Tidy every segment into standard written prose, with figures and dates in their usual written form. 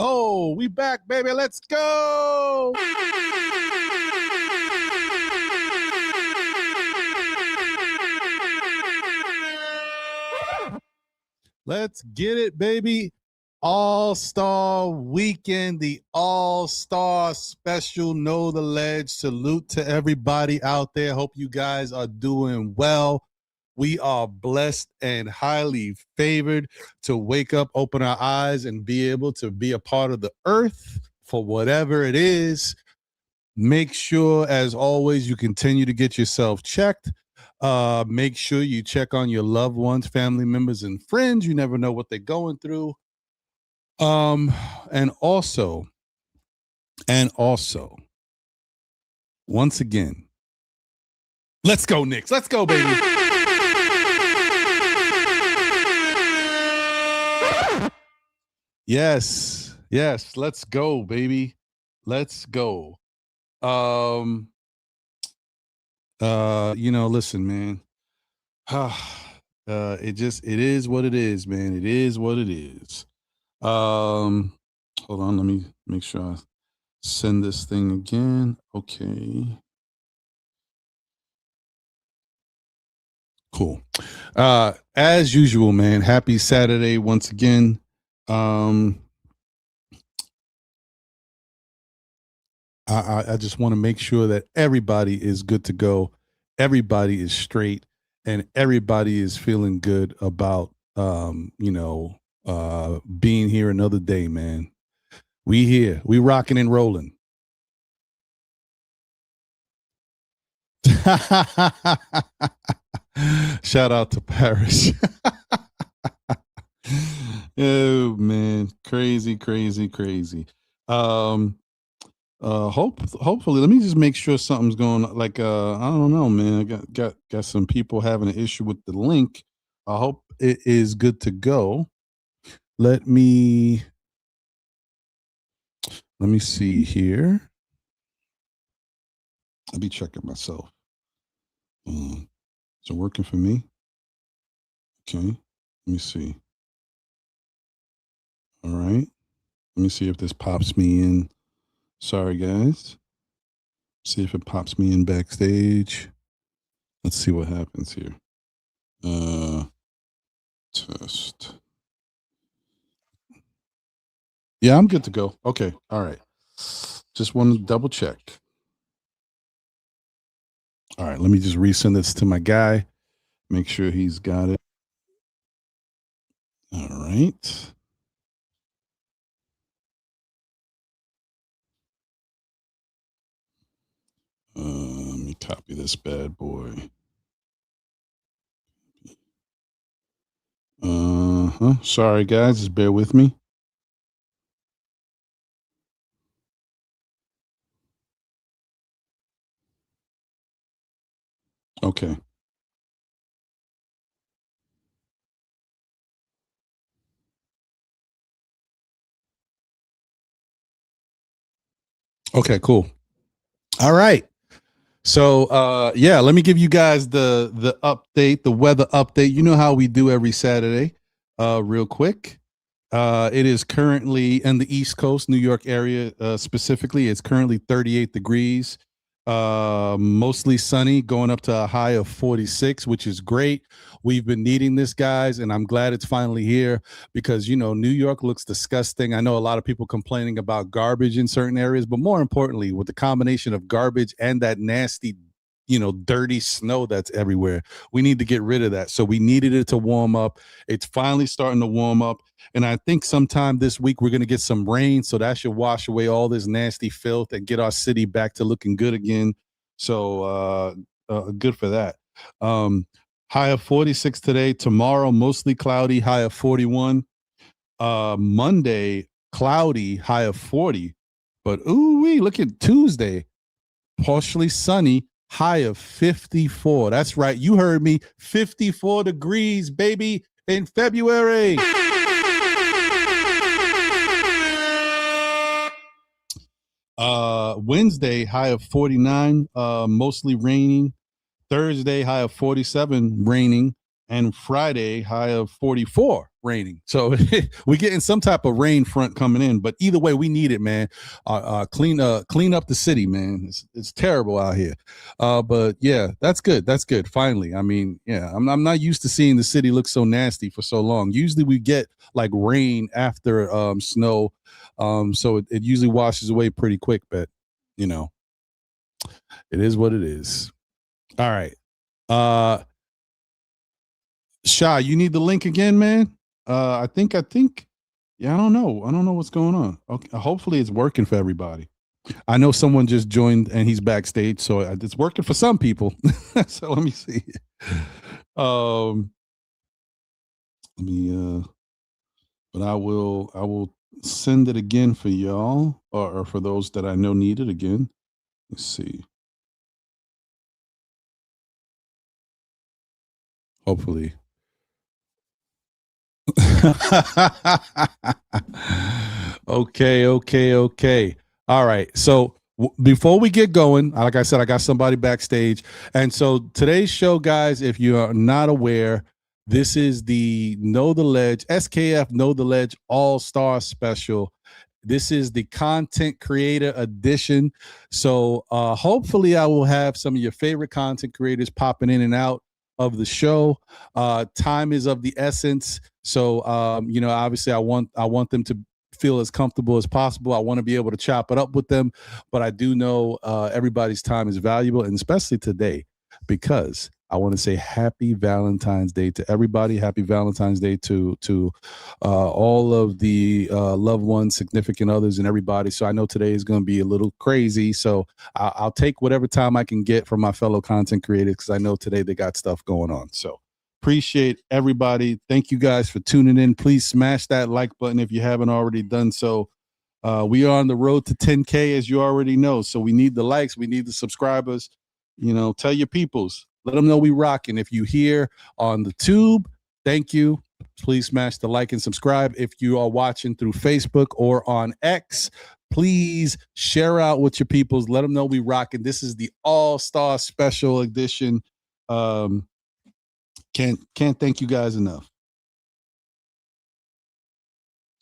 Oh, we back, baby. Let's go. Let's get it, baby. All-Star Weekend, the All-Star Special. Know the Ledge. Salute to everybody out there. Hope you guys are doing well. We are blessed and highly favored to wake up, open our eyes, and be able to be a part of the earth for whatever it is. Make sure, as always, you continue to get yourself checked. Make sure you check on your loved ones, family members, and friends. You never know what they're going through. And also, once again, let's go, Knicks. Let's go, baby. Yes, let's go, baby. Let's go. Listen, man. It is what it is, man. It is what it is. Hold on, let me make sure I send this thing again. Okay. Cool. As usual, man, happy Saturday once again. I just want to make sure that everybody is good to go. Everybody is straight and everybody is feeling good about, being here another day, man. We here, we rocking and rolling. Shout out to Paris. Oh man, crazy. Hopefully, let me just make sure something's going on. Like, I don't know, man. I got some people having an issue with the link. I hope it is good to go. Let me see here. I'll be checking myself. Is it working for me? Okay, let me see. All right, let me see if this pops me in. Sorry, guys. See if it pops me in backstage. Let's see what happens here. Test. Yeah, I'm good to go. Okay. All right. Just want to double check. All right. Let me just resend this to my guy. Make sure he's got it. All right. Let me copy this bad boy. Sorry, guys. Just bear with me. Okay. Okay, cool. All right. So let me give you guys the update, the weather update. You know how we do every Saturday. Real quick. It is currently in the East Coast, New York area specifically. It's currently 38 degrees, mostly sunny, going up to a high of 46, which is great. We've been needing this, guys, and I'm glad it's finally here because, New York looks disgusting. I know a lot of people complaining about garbage in certain areas, but more importantly, with the combination of garbage and that nasty, dirty snow that's everywhere, we need to get rid of that. So we needed it to warm up. It's finally starting to warm up. And I think sometime this week we're going to get some rain. So that should wash away all this nasty filth and get our city back to looking good again. So good for that. High of 46 today. Tomorrow, mostly cloudy, high of 41. Monday, cloudy, high of 40. But look at Tuesday, partially sunny, high of 54. That's right. You heard me. 54 degrees, baby, in February. Wednesday, high of 49, mostly raining. Thursday, high of 47, raining. and Friday high of 44 raining. So we're getting some type of rain front coming in, but either way, we need it, man. Clean up the city, man. It's terrible out here. But yeah, that's good. That's good. Finally, I mean, yeah, I'm not used to seeing the city look so nasty for so long. Usually we get like rain after snow, so it usually washes away pretty quick. But you know, it is what it is. All right. Sha, you need the link again, man. I think. Yeah, I don't know. I don't know what's going on. Okay, hopefully it's working for everybody. I know someone just joined and he's backstage, so it's working for some people. So let me see. Let me. But I will send it again for y'all, or for those that I know need it again. Let's see. Hopefully. Okay. All right. So before we get going, like I said, I got somebody backstage. And so today's show, guys, if you are not aware, this is the Know the Ledge, SKF Know the Ledge All-Star Special. This is the content creator edition. So hopefully I will have some of your favorite content creators popping in and out of the show. Time is of the essence. So obviously I want them to feel as comfortable as possible. I want to be able to chop it up with them, but I do know everybody's time is valuable, and especially today, because I want to say happy Valentine's Day to everybody. Happy Valentine's Day to all of the loved ones, significant others, and everybody. So I know today is going to be a little crazy. So I'll take whatever time I can get from my fellow content creators, because I know today they got stuff going on. So appreciate everybody. Thank you guys for tuning in. Please smash that like button if you haven't already done so. We are on the road to 10K, as you already know. So we need the likes. We need the subscribers. Tell your peoples. Let them know we rocking. If you here on the tube, thank you. Please smash the like and subscribe. If you are watching through Facebook or on X, please share out with your peoples. Let them know we rocking. This is the All-Star Special Edition. Can't thank you guys enough.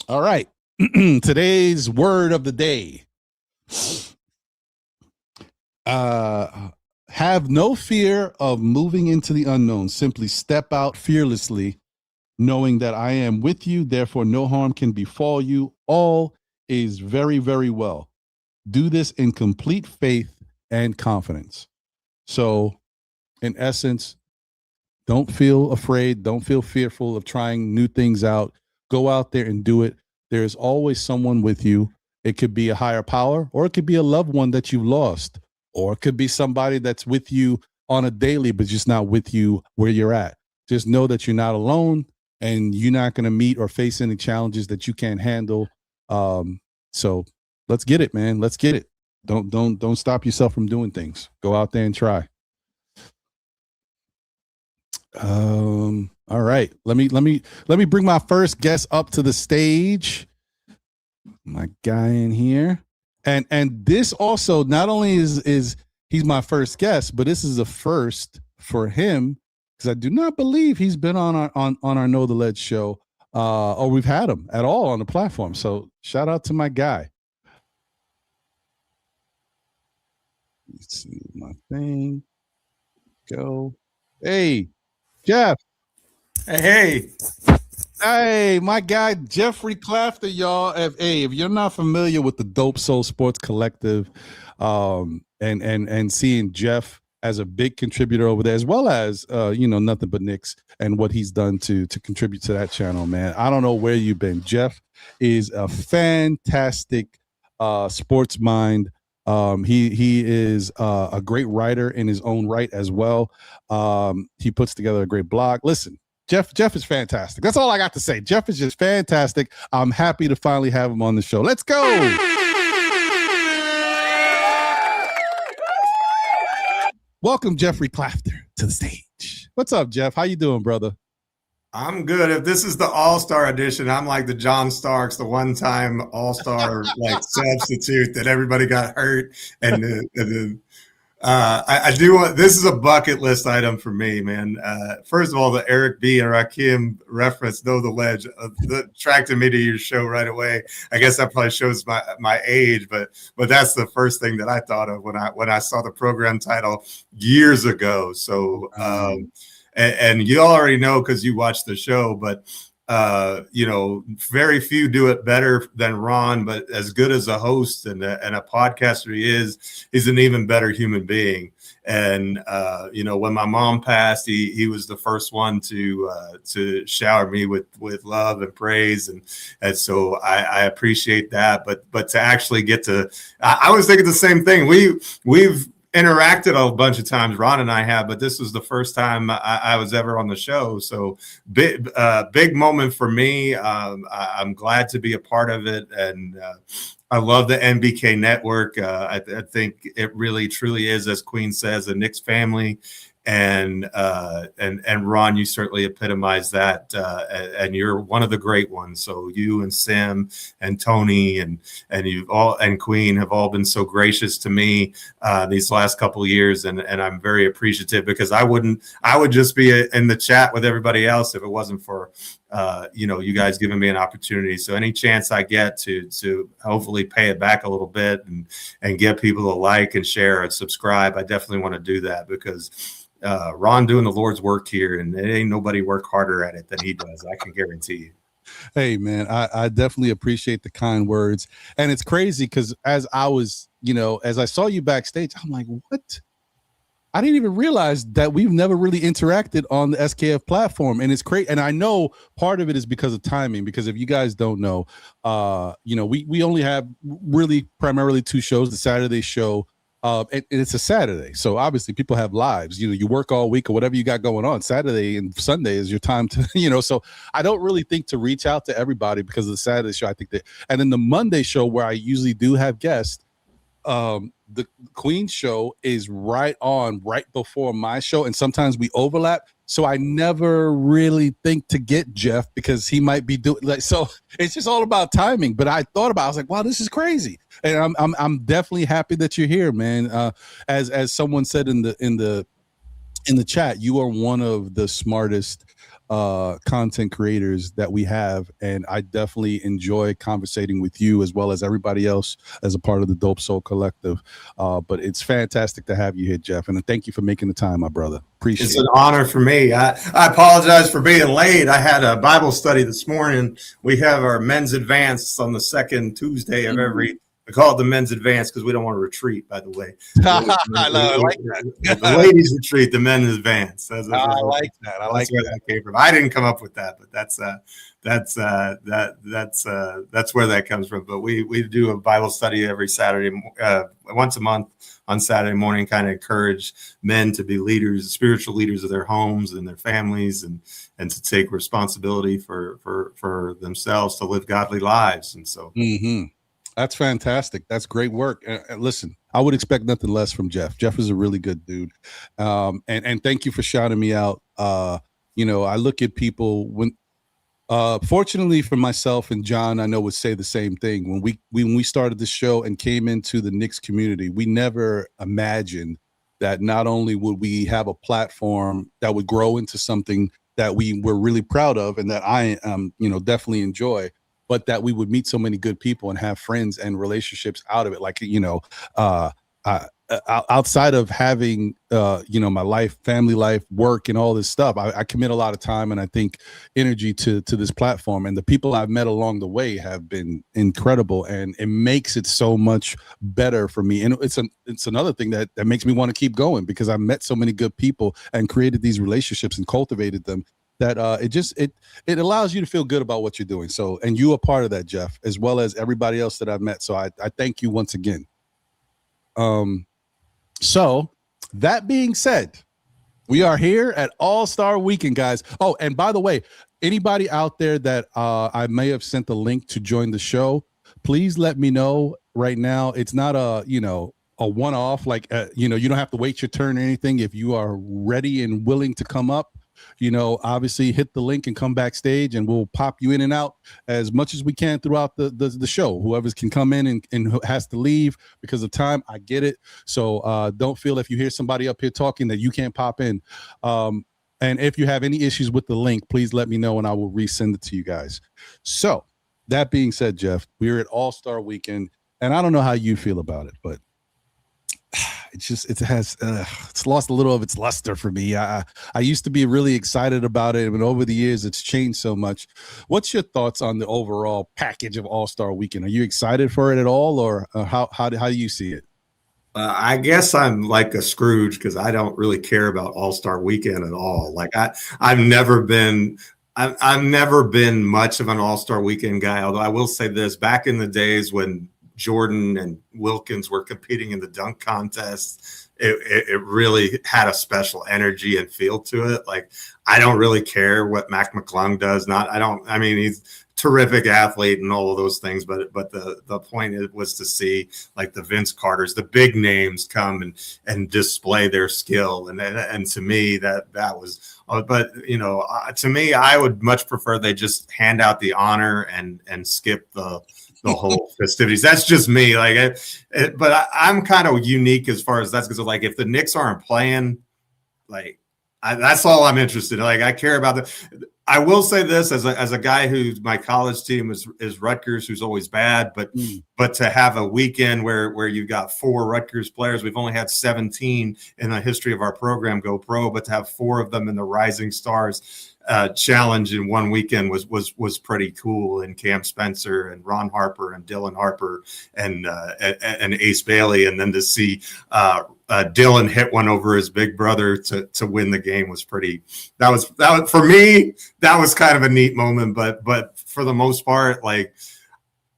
All right. Today's word of the day. Have no fear of moving into the unknown. Simply step out fearlessly, knowing that I am with you. Therefore, no harm can befall you. All is very, very well. Do this in complete faith and confidence. So, in essence, don't feel afraid. Don't feel fearful of trying new things out. Go out there and do it. There's always someone with you. It could be a higher power, or it could be a loved one that you lost. Or it could be somebody that's with you on a daily, but just not with you where you're at. Just know that you're not alone, and you're not going to meet or face any challenges that you can't handle. So let's get it, man. Let's get it. Don't stop yourself from doing things. Go out there and try. All right. Let me bring my first guest up to the stage. My guy in here. And this also, not only is he's my first guest, but this is a first for him, because I do not believe he's been on our Know the Ledge show, or we've had him at all on the platform. So shout out to my guy. Let's see my thing. Go. Hey, Jeff. Hey, my guy Jeffrey Clafter, y'all. If you're not familiar with the Dope Soul Sports Collective, and seeing Jeff as a big contributor over there, as well as Nothing But Knicks and what he's done to contribute to that channel, man. I don't know where you've been. Jeff is a fantastic sports mind. He is a great writer in his own right as well. He puts together a great blog. Listen, Jeff is fantastic. That's all I got to say. Jeff is just fantastic. I'm happy to finally have him on the show. Let's go. Welcome, Jeffrey Clafter, to the stage. What's up, Jeff? How you doing, brother? I'm good. If this is the All-Star edition, I'm like the John Starks, the one-time All-Star like substitute that everybody got hurt, and I do want, this is a bucket list item for me, man. First of all, the Eric B. and Rakim reference, Know the Ledge, that attracted me to your show right away. I guess that probably shows my age, but that's the first thing that I thought of when I saw the program title years ago. So, and you already know because you watched the show, but very few do it better than Ron, but as good as a host and a podcaster he is, he's an even better human being. And, when my mom passed, he was the first one to shower me with love and praise. And so I appreciate that. But to actually get to, I was thinking the same thing. We've interacted a bunch of times, Ron and I have, but this was the first time I was ever on the show. So big moment for me. I'm glad to be a part of it. And I love the NBK network. I think it really truly is, as Queen says, a Knicks family. And Ron, you certainly epitomize that, and you're one of the great ones. So you and Sim and Tony and you've all, and Queen, have all been so gracious to me these last couple of years, and I'm very appreciative, because I would just be in the chat with everybody else if it wasn't for you guys giving me an opportunity. So any chance I get to hopefully pay it back a little bit and get people to like and share and subscribe, I definitely want to do that, because Ron doing the Lord's work here, and it ain't nobody work harder at it than he does. I can guarantee you. Hey man, I definitely appreciate the kind words. And it's crazy because as I was, as I saw you backstage, I'm like, what? I didn't even realize that we've never really interacted on the SKF platform. And it's great. And I know part of it is because of timing, because if you guys don't know, we only have really primarily two shows, the Saturday show. And it's a Saturday, so obviously people have lives. You work all week or whatever you got going on. Saturday and Sunday is your time to, So I don't really think to reach out to everybody because of the Saturday show. I think that, and then the Monday show where I usually do have guests, the Queen show is right before my show, and sometimes we overlap. So I never really think to get Jeff because he might be doing so. It's just all about timing. But I was like, wow, this is crazy. And I'm definitely happy that you're here, man. As someone said in the chat, you are one of the smartest content creators that we have, and I definitely enjoy conversating with you as well as everybody else as a part of the Dope Soul Collective. But it's fantastic to have you here, Jeff, and thank you for making the time, my brother. Appreciate it. It's an honor for me. I apologize for being late. I had a Bible study this morning. We have our men's advance on the second Tuesday of every. We call it the men's advance because we don't want to retreat, by the way. I like that. The ladies retreat, the men's advance. I like that. I like where that came from. I didn't come up with that, but that's where that comes from. But we do a Bible study every Saturday, once a month on Saturday morning, kind of encourage men to be leaders, spiritual leaders of their homes and their families, and to take responsibility for themselves, to live godly lives. And so. Mm-hmm. That's fantastic. That's great work. Listen, I would expect nothing less from Jeff. Jeff is a really good dude. And thank you for shouting me out. I look at people when, fortunately for myself and John, I know would say the same thing. When we started the show and came into the Knicks community, we never imagined that not only would we have a platform that would grow into something that we were really proud of and that I definitely enjoy, but that we would meet so many good people and have friends and relationships out of it. Like, outside of having, my life, family life, work, and all this stuff, I commit a lot of time and I think energy to this platform. And the people I've met along the way have been incredible, and it makes it so much better for me. And it's another thing that makes me want to keep going, because I've met so many good people and created these relationships and cultivated them, that it allows you to feel good about what you're doing. So, and you are part of that, Jeff, as well as everybody else that I've met. So I thank you once again. So that being said, we are here at All-Star Weekend, guys. Oh, and by the way, anybody out there that I may have sent the link to join the show, please let me know right now. It's not a one-off, like, you don't have to wait your turn or anything. If you are ready and willing to come up, obviously hit the link and come backstage, and we'll pop you in and out as much as we can throughout the show. Whoever can come in and has to leave because of time, I get it. So don't feel if you hear somebody up here talking that you can't pop in. And if you have any issues with the link, please let me know and I will resend it to you guys. So that being said, Jeff, we're at All-Star Weekend, and I don't know how you feel about it, but it's lost a little of its luster for me. I used to be really excited about it, but over the years it's changed so much. What's your thoughts on the overall package of All-Star Weekend? Are you excited for it at all, or how do you see it? I guess I'm like a Scrooge because I don't really care about All-Star Weekend at all. Like I've never been much of an All-Star Weekend guy. Although I will say this: back in the days when Jordan and Wilkins were competing in the dunk contest, it really had a special energy and feel to it. Like I don't really care what Mac McClung does. I mean, he's terrific athlete and all of those things, but the point was to see like the Vince Carters, the big names come and display their skill, and to me that was. But to me, I would much prefer they just hand out the honor and skip the whole festivities. That's just me. But I'm kind of unique as far as that's because like if the Knicks aren't playing, like that's all I'm interested in. Like I care about the. I will say this as a guy who's my college team is Rutgers, who's always bad, but to have a weekend where you've got 4 Rutgers players, we've only had 17 in the history of our program go pro, but to have 4 of them in the Rising Stars challenge in one weekend was pretty cool. And Cam Spencer and Ron Harper and Dylan Harper and Ace Bailey, and then to see Dylan hit one over his big brother to win the game was pretty. That was for me. That was kind of a neat moment. But for the most part, like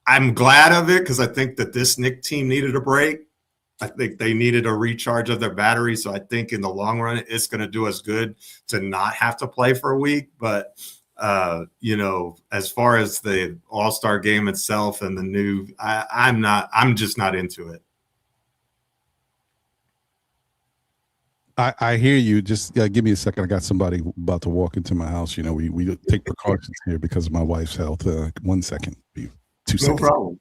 I'm glad of it because I think that this Knick team needed a break. I think they needed a recharge of their battery. So I think in the long run, it's going to do us good to not have to play for a week. But as far as the All-Star game itself and the new, I'm just not into it. I hear you. Just give me a second. I got somebody about to walk into my house. We take precautions here because of my wife's health. 1 second. 2 seconds. No problem.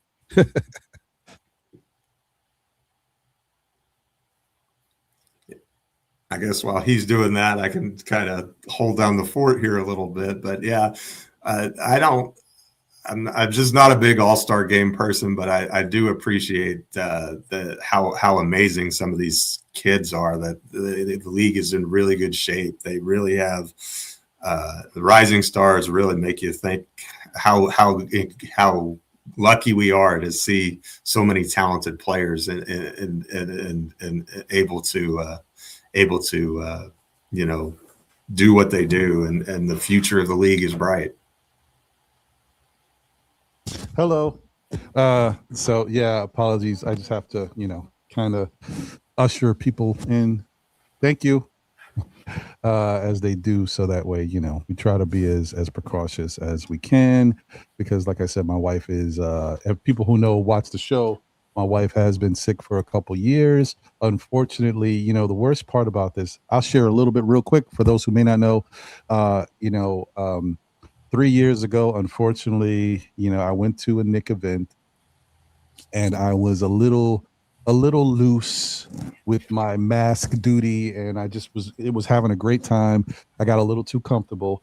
I guess while he's doing that, I can kind of hold down the fort here a little bit. But yeah, I'm just not a big All-Star game person, but I do appreciate how amazing some of these kids are. That the league is in really good shape. They really have the Rising Stars really make you think how lucky we are to see so many talented players and able to do what they do, and the future of the league is bright. Hello. So yeah, apologies. I just have to, kind of usher people in. Thank you. As they do, so that way, we try to be as precautious as we can, because like I said, my wife is people who watch the show, my wife has been sick for a couple years. Unfortunately, the worst part about this, I'll share a little bit real quick for those who may not know. 3 years ago, unfortunately, I went to a Knick event and I was a little loose with my mask duty, and it was having a great time. I got a little too comfortable.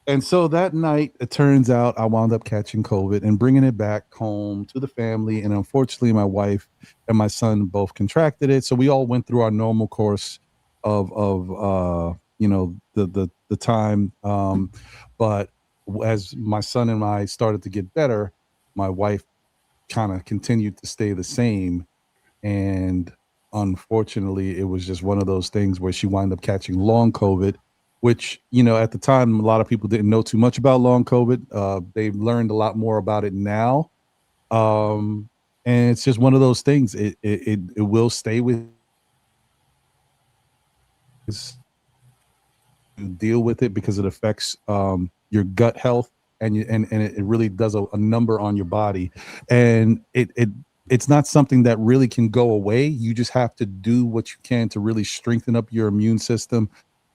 And so that night, it turns out I wound up catching COVID and bringing it back home to the family. And unfortunately, my wife and my son both contracted it. So we all went through our normal course of the time. But as my son and I started to get better, my wife kind of continued to stay the same. And unfortunately, it was just one of those things where she wound up catching long COVID, which, at the time, a lot of people didn't know too much about long COVID. They've learned a lot more about it now. And it's just one of those things. It will stay with us. Deal with it because it affects your gut health, and it really does a number on your body. And it's not something that really can go away. You just have to do what you can to really strengthen up your immune system.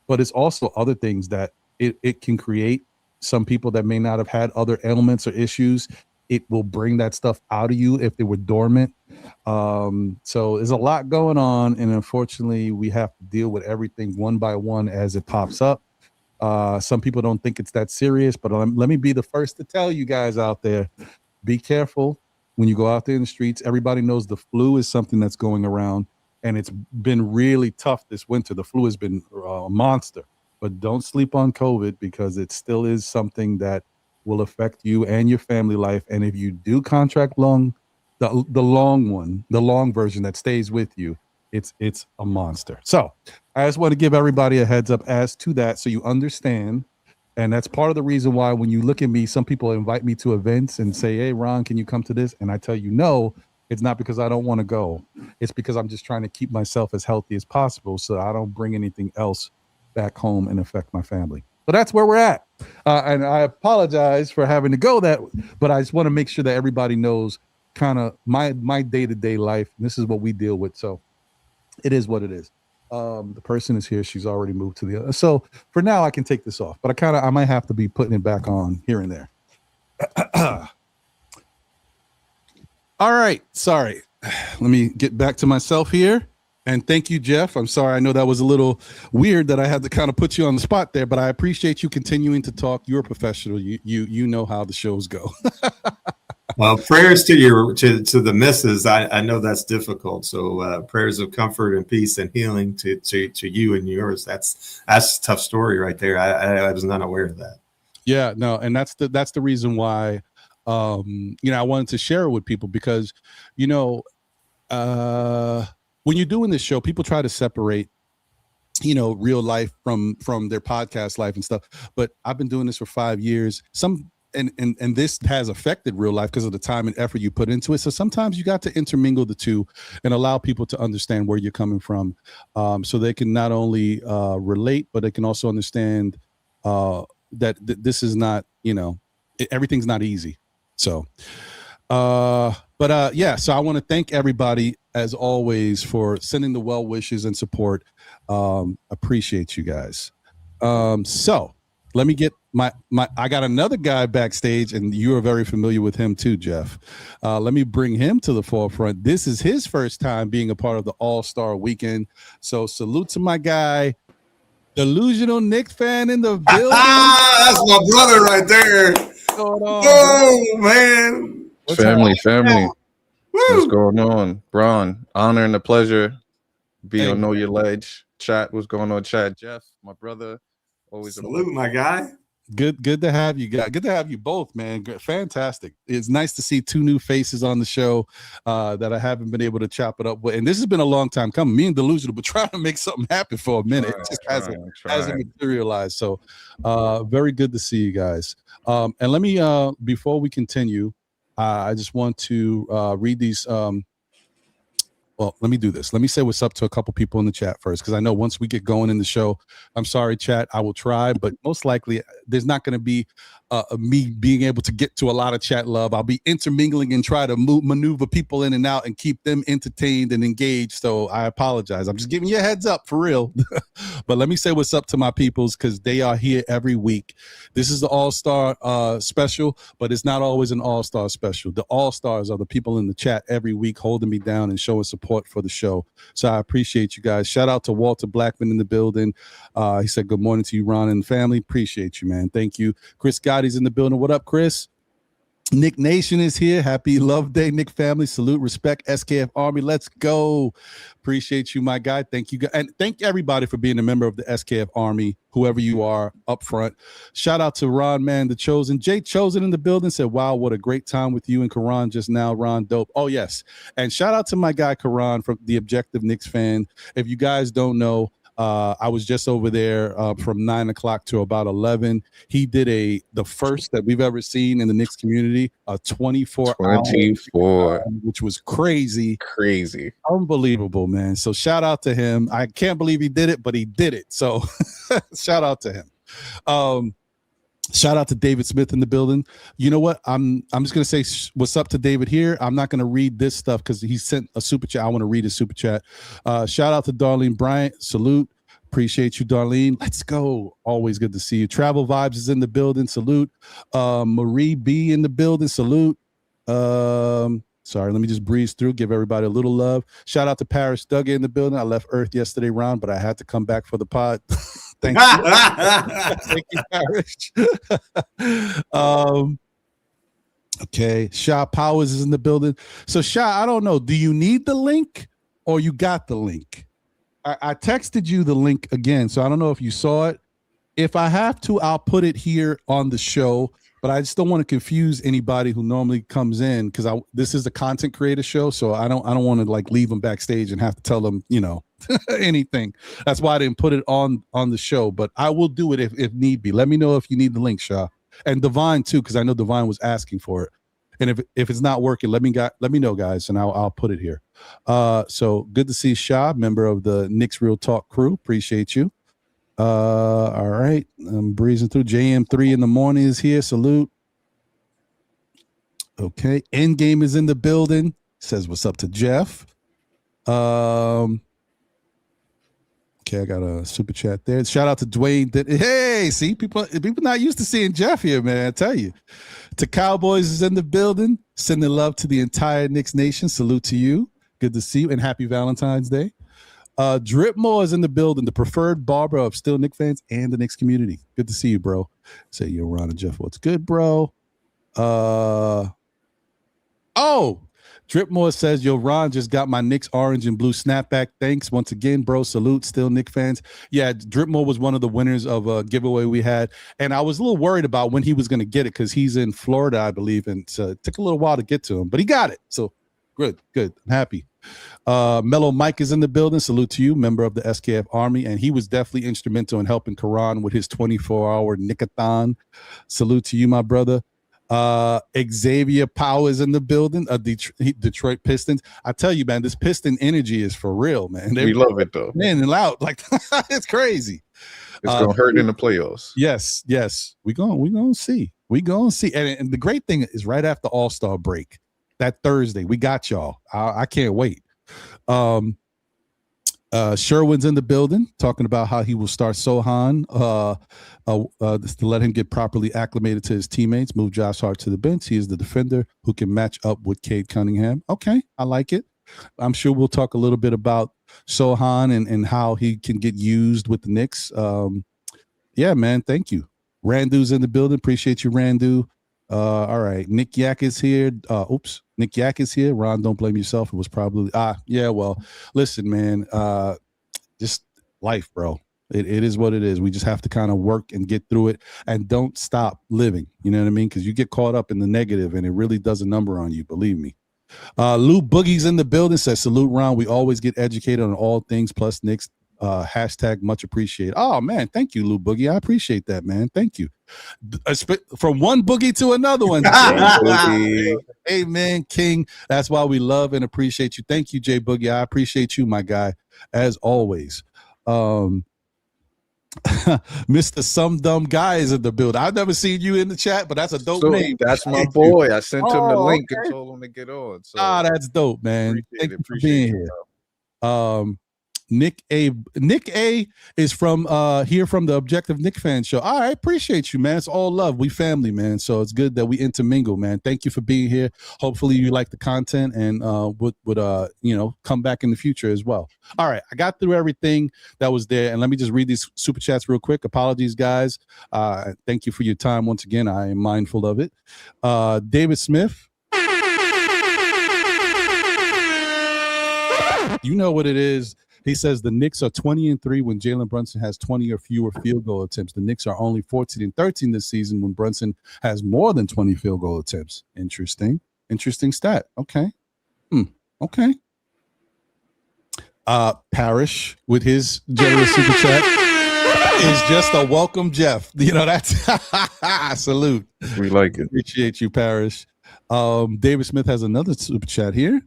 But it's also other things that it can create some people that may not have had other ailments or issues. It will bring that stuff out of you if they were dormant. So there's a lot going on, and unfortunately, we have to deal with everything one by one as it pops up. Some people don't think it's that serious, but let me be the first to tell you guys out there, be careful when you go out there in the streets. Everybody knows the flu is something that's going around, and it's been really tough this winter. The flu has been a monster, but don't sleep on COVID, because it still is something that will affect you and your family life. And if you do contract the long version that stays with you, it's a monster. So I just want to give everybody a heads up as to that, so you understand. And that's part of the reason why when you look at me, some people invite me to events and say, hey, Ron, can you come to this? And I tell you, no, it's not because I don't want to go. It's because I'm just trying to keep myself as healthy as possible, so I don't bring anything else back home and affect my family. So that's where we're at. And I apologize for having to go that, but I just want to make sure that everybody knows kind of my day-to-day life. And this is what we deal with. So it is what it is. The person is here. She's already moved to the other. So for now, I can take this off, but I might have to be putting it back on here and there. All right. Sorry. Let me get back to myself here. And thank you, Jeff. I'm sorry. I know that was a little weird that I had to kind of put you on the spot there, but I appreciate you continuing to talk. You're a professional. You know how the shows go. Well, prayers to the missus. I know that's difficult. So prayers of comfort and peace and healing to you and yours. That's a tough story right there. I was not aware of that. Yeah, no, and that's the reason why I wanted to share it with people, because when you're doing this show, people try to separate, real life from their podcast life and stuff. But I've been doing this for 5 years. And this has affected real life because of the time and effort you put into it. So sometimes you got to intermingle the two and allow people to understand where you're coming from, so they can not only relate, but they can also understand that this is not, everything's not easy. So, so I want to thank everybody as always for sending the well wishes and support. Appreciate you guys. So let me get I got another guy backstage, and you are very familiar with him too, Jeff. Let me bring him to the forefront. This is his first time being a part of the All-Star Weekend. So salute to my guy, Delusional Knicks fan in the building. That's my brother right there. What's going on? Oh, man. Family. Woo! What's going on? Bron, honor and a pleasure. Be on Know Your Ledge. Chat, what's going on, chat? Jeff, my brother. Always salute, my guy. Good to have you guys. Good to have you both, man. Fantastic. It's nice to see two new faces on the show that I haven't been able to chop it up with. And this has been a long time coming. Me and Delusional, but trying to make something happen for a minute. It just hasn't materialized. So very good to see you guys. And let me, before we continue, I just want to read these. Well, let me do this. Let me say what's up to a couple people in the chat first, because I know once we get going in the show, I'm sorry, chat, I will try, but most likely there's not going to be me being able to get to a lot of chat love. I'll be intermingling and try to maneuver people in and out and keep them entertained and engaged. So I apologize. I'm just giving you a heads up for real. But let me say what's up to my peoples, because they are here every week. This is the All-Star special, but it's not always an All-Star special. The All-Stars are the people in the chat every week holding me down and showing support for the show. So I appreciate you guys. Shout out to Walter Blackman in the building. He said, good morning to you, Ron and family. Appreciate you, man. Thank you. Chris Gotti's in the building. What up, Chris? Nick Nation is here. Happy Love Day, Nick family. Salute, respect, SKF Army. Let's go. Appreciate you, my guy. Thank you. And thank everybody for being a member of the SKF Army, whoever you are up front. Shout out to Ron, man, the Chosen. Jay Chosen in the building said, wow, what a great time with you and Karan just now. Ron, dope. Oh, yes. And shout out to my guy, Karan, from the Objective Knicks fan. If you guys don't know, I was just over there from 9 o'clock to about 11. He did the first that we've ever seen in the Knicks community, a 24 hour, which was crazy, unbelievable, man. So shout out to him. I can't believe he did it, but he did it. So shout out to him. Shout out to David Smith in the building. You know what? I'm just gonna say what's up to David here. I'm not gonna read this stuff because he sent a super chat. I want to read his super chat. Shout out to Darlene Bryant. Salute. Appreciate you, Darlene. Let's go. Always good to see you. Travel Vibes is in the building. Salute. Marie B in the building. Salute. Sorry, let me just breeze through, give everybody a little love. Shout out to Paris Duggan in the building. I left Earth yesterday, Ron, but I had to come back for the pod. Thank you. Thank you, Paris. Okay, Sha Pow is in the building. So, Sha, I don't know. Do you need the link or you got the link? I texted you the link again, so I don't know if you saw it. If I have to, I'll put it here on the show. But I just don't want to confuse anybody who normally comes in because this is a content creator show, so I don't want to like leave them backstage and have to tell them, anything. That's why I didn't put it on the show. But I will do it if need be. Let me know if you need the link, Sha, and Divine too, because I know Divine was asking for it. And if it's not working, let me know, guys, and I'll put it here. So good to see Sha, member of the Knicks Real Talk crew. Appreciate you. All right, I'm breezing through. JM3 in the morning is here. Salute. Okay, Endgame is in the building. Says what's up to Jeff. Okay, I got a super chat there. Shout out to Dwayne. Hey, see, people not used to seeing Jeff here, man. I tell you. To Cowboys is in the building. Sending love to the entire Knicks Nation. Salute to you. Good to see you, and happy Valentine's Day. Dripmore is in the building, the preferred barber of still Knicks fans and the Knicks community. Good to see you, bro. Say yo, Ron and Jeff, what's good, bro? Dripmore says, yo, Ron just got my Knicks orange and blue snapback. Thanks once again, bro. Salute, still Knicks fans. Yeah, Dripmore was one of the winners of a giveaway we had, and I was a little worried about when he was going to get it because he's in Florida, I believe, and so it took a little while to get to him, but he got it. So good. I'm happy. Mellow Mike is in the building. Salute to you, member of the SKF Army, and he was definitely instrumental in helping Karan with his 24-hour Nickathon. Salute to you, my brother. Xavier Pow is in the building. Detroit Pistons. I tell you, man, this Piston energy is for real, man. We love it though. Man, and loud, like it's crazy. It's gonna hurt in the playoffs. Yes. We gonna see. And the great thing is, right after All-Star break, that Thursday, we got y'all. I can't wait. Sherwin's in the building talking about how he will start Sohan to let him get properly acclimated to his teammates, move Josh Hart to the bench. He is the defender who can match up with Cade Cunningham. Okay, I like it. I'm sure we'll talk a little bit about Sohan and how he can get used with the Knicks. Yeah, man, thank you. Randu's in the building. Appreciate you, Randu. All right, Nick Yak is here. Nick Yak is here. Ron, don't blame yourself. It was probably yeah. Well, listen, man. Just life, bro. It is what it is. We just have to kind of work and get through it, and don't stop living. You know what I mean? Because you get caught up in the negative, and it really does a number on you. Believe me. Lou Boogie's in the building. Says salute, Ron. We always get educated on all things plus Knicks. Hashtag much appreciated. Oh man, thank you, Lou Boogie. I appreciate that, man. Thank you. From one boogie to another one. Amen, King. That's why we love and appreciate you. Thank you, Jay Boogie. I appreciate you, my guy, as always. Mr. Some Dumb Guy is in the building. I've never seen you in the chat, but that's a dope name. That's my boy. I sent him the link and told him to get on. So that's dope, man. Thank you for being here. Nick A is from here from the Objective Knick Fan Show. All right, appreciate you, man. It's all love. We family, man. So it's good that we intermingle, man. Thank you for being here. Hopefully you like the content and would come back in the future as well. All right, I got through everything that was there, and let me just read these super chats real quick. Apologies, guys. Thank you for your time once again. I am mindful of it. David Smith. You know what it is. He says the Knicks are 20-3 when Jalen Brunson has 20 or fewer field goal attempts. The Knicks are only 14-13 this season when Brunson has more than 20 field goal attempts. Interesting stat. Okay. Okay. Parrish with his generous super chat is just a welcome, Jeff. You know, that's salute. We like it. Appreciate you, Parrish. David Smith has another super chat here.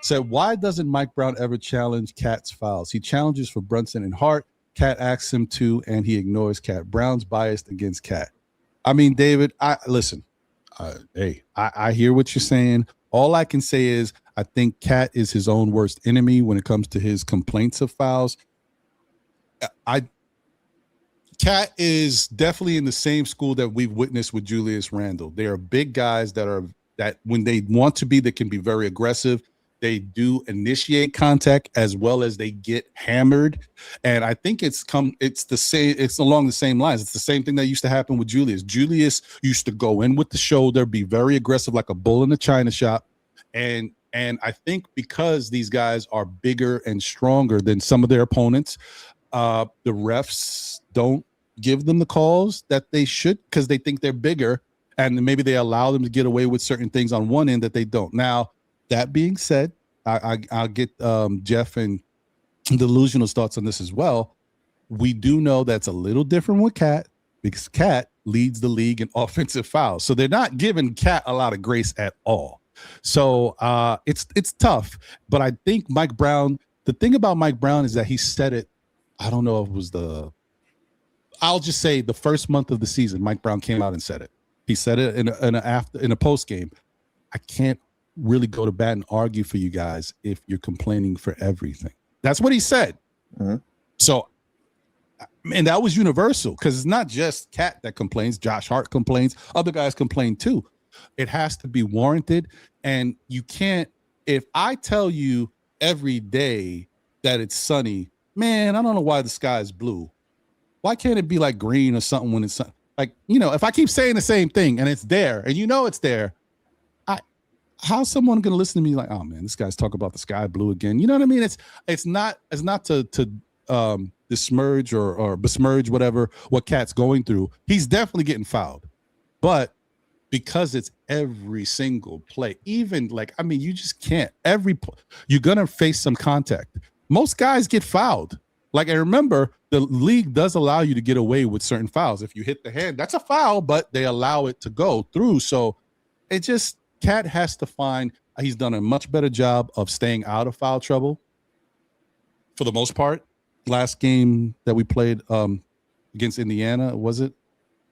Said, why doesn't Mike Brown ever challenge Cat's fouls? He challenges for Brunson and Hart. Cat asks him to, and he ignores Cat. Brown's biased against Cat. I mean, David, listen. I hear what you're saying. All I can say is I think Cat is his own worst enemy when it comes to his complaints of fouls. Cat is definitely in the same school that we've witnessed with Julius Randle. They are big guys that when they want to be, they can be very aggressive. They do initiate contact as well as they get hammered. And I think it's along the same lines. It's the same thing that used to happen with Julius. Julius used to go in with the shoulder, be very aggressive like a bull in a china shop. And I think because these guys are bigger and stronger than some of their opponents, the refs don't give them the calls that they should because they think they're bigger, and maybe they allow them to get away with certain things on one end that they don't. Now, that being said, I'll get Jeff and Delusional's thoughts on this as well. We do know that's a little different with Cat because Cat leads the league in offensive fouls, so they're not giving Cat a lot of grace at all. So it's tough, but I think Mike Brown. The thing about Mike Brown is that he said it. I don't know if it was I'll just say the first month of the season, Mike Brown came out and said it. He said it in a post game. I can't really go to bat and argue for you guys if you're complaining for everything. That's what he said. Mm-hmm. So, and that was universal because it's not just Cat that complains. Josh Hart complains. Other guys complain too. It has to be warranted. And you can't, if I tell you every day that it's sunny, man, I don't know why the sky is blue. Why can't it be like green or something when it's like, if I keep saying the same thing and it's there and it's there, how's someone going to listen to me like, oh man, this guy's talking about the sky blue again? You know what I mean? It's not to besmirch or besmirch what Cat's going through. He's definitely getting fouled, but because it's every single play, even you just can't you're going to face some contact. Most guys get fouled. And remember, the league does allow you to get away with certain fouls. If you hit the hand, that's a foul, but they allow it to go through. So Cat has to find, he's done a much better job of staying out of foul trouble for the most part. Last game that we played against Indiana, was it?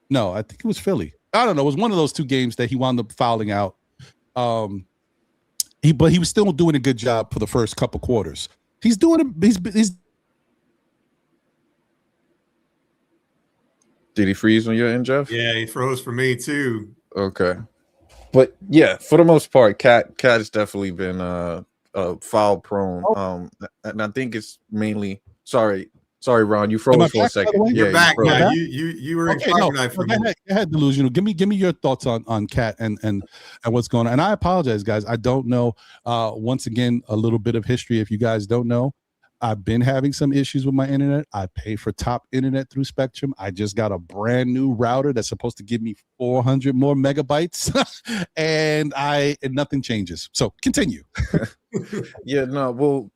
No, I think it was Philly. I don't know. It was one of those two games that he wound up fouling out. But he was still doing a good job for the first couple quarters. He's doing it. He's Did he freeze on your end, Jeff? Yeah, he froze for me too. Okay. But yeah, for the most part, Cat has definitely been foul prone. And I think it's mainly sorry, Ron, you froze for a second. You're back now. You were in Carbonite for a minute. Go ahead, Delusional. Give me your thoughts on Cat and what's going on. And I apologize, guys. I don't know. Once again, a little bit of history. If you guys don't know, I've been having some issues with my internet. I pay for top internet through Spectrum. I just got a brand new router that's supposed to give me 400 more megabytes, and nothing changes. So continue. Yeah, no, well,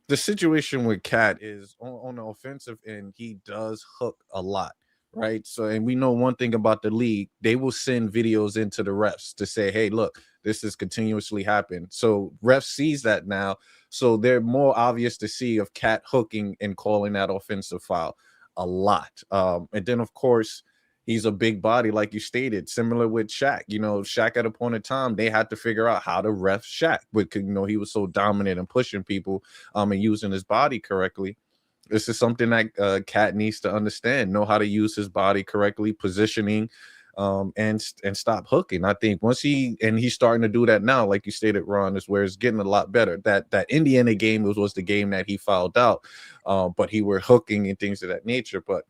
the situation with Cat is on the offensive end, he does hook a lot, right? So, and we know one thing about the league, they will send videos into the refs to say, hey, look, this is continuously happening. So refs sees that now. So they're more obvious to see of Cat hooking and calling that offensive foul a lot. And then, of course, he's a big body, like you stated, similar with Shaq. Shaq at a point in time, they had to figure out how to ref Shaq because, he was so dominant and pushing people and using his body correctly. This is something that Cat needs to understand, know how to use his body correctly, positioning, and stop hooking. I think once he's starting to do that now, like you stated, Ron, is where it's getting a lot better. That Indiana game was the game that he fouled out, but he were hooking and things of that nature. But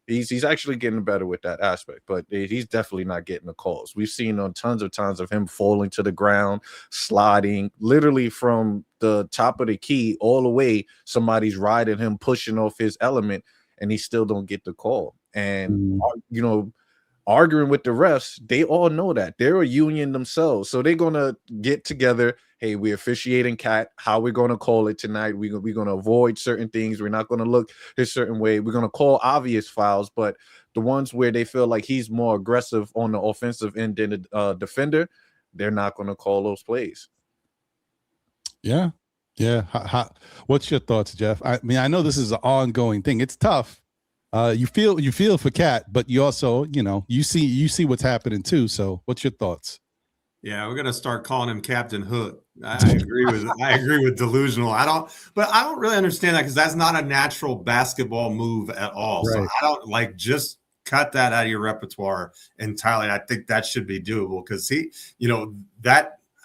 he's actually getting better with that aspect, but he's definitely not getting the calls. We've seen on tons of times of him falling to the ground, sliding, literally from the top of the key all the way. Somebody's riding him, pushing off his element, and he still don't get the call. And arguing with the refs, they all know that they're a union themselves, so they're gonna get together. Hey, we're officiating Cat. How we're gonna call it tonight? We're gonna avoid certain things. We're not gonna look a certain way. We're gonna call obvious fouls, but the ones where they feel like he's more aggressive on the offensive end than the defender, they're not gonna call those plays. Yeah. What's your thoughts, Jeff? I mean, I know this is an ongoing thing. It's tough. You feel for Cat, but you also, you see what's happening too. So what's your thoughts? Yeah, we're gonna start calling him Captain Hook. I agree with Delusional. I don't really understand that because that's not a natural basketball move at all. Right. So I don't like just cut that out of your repertoire entirely. I think that should be doable because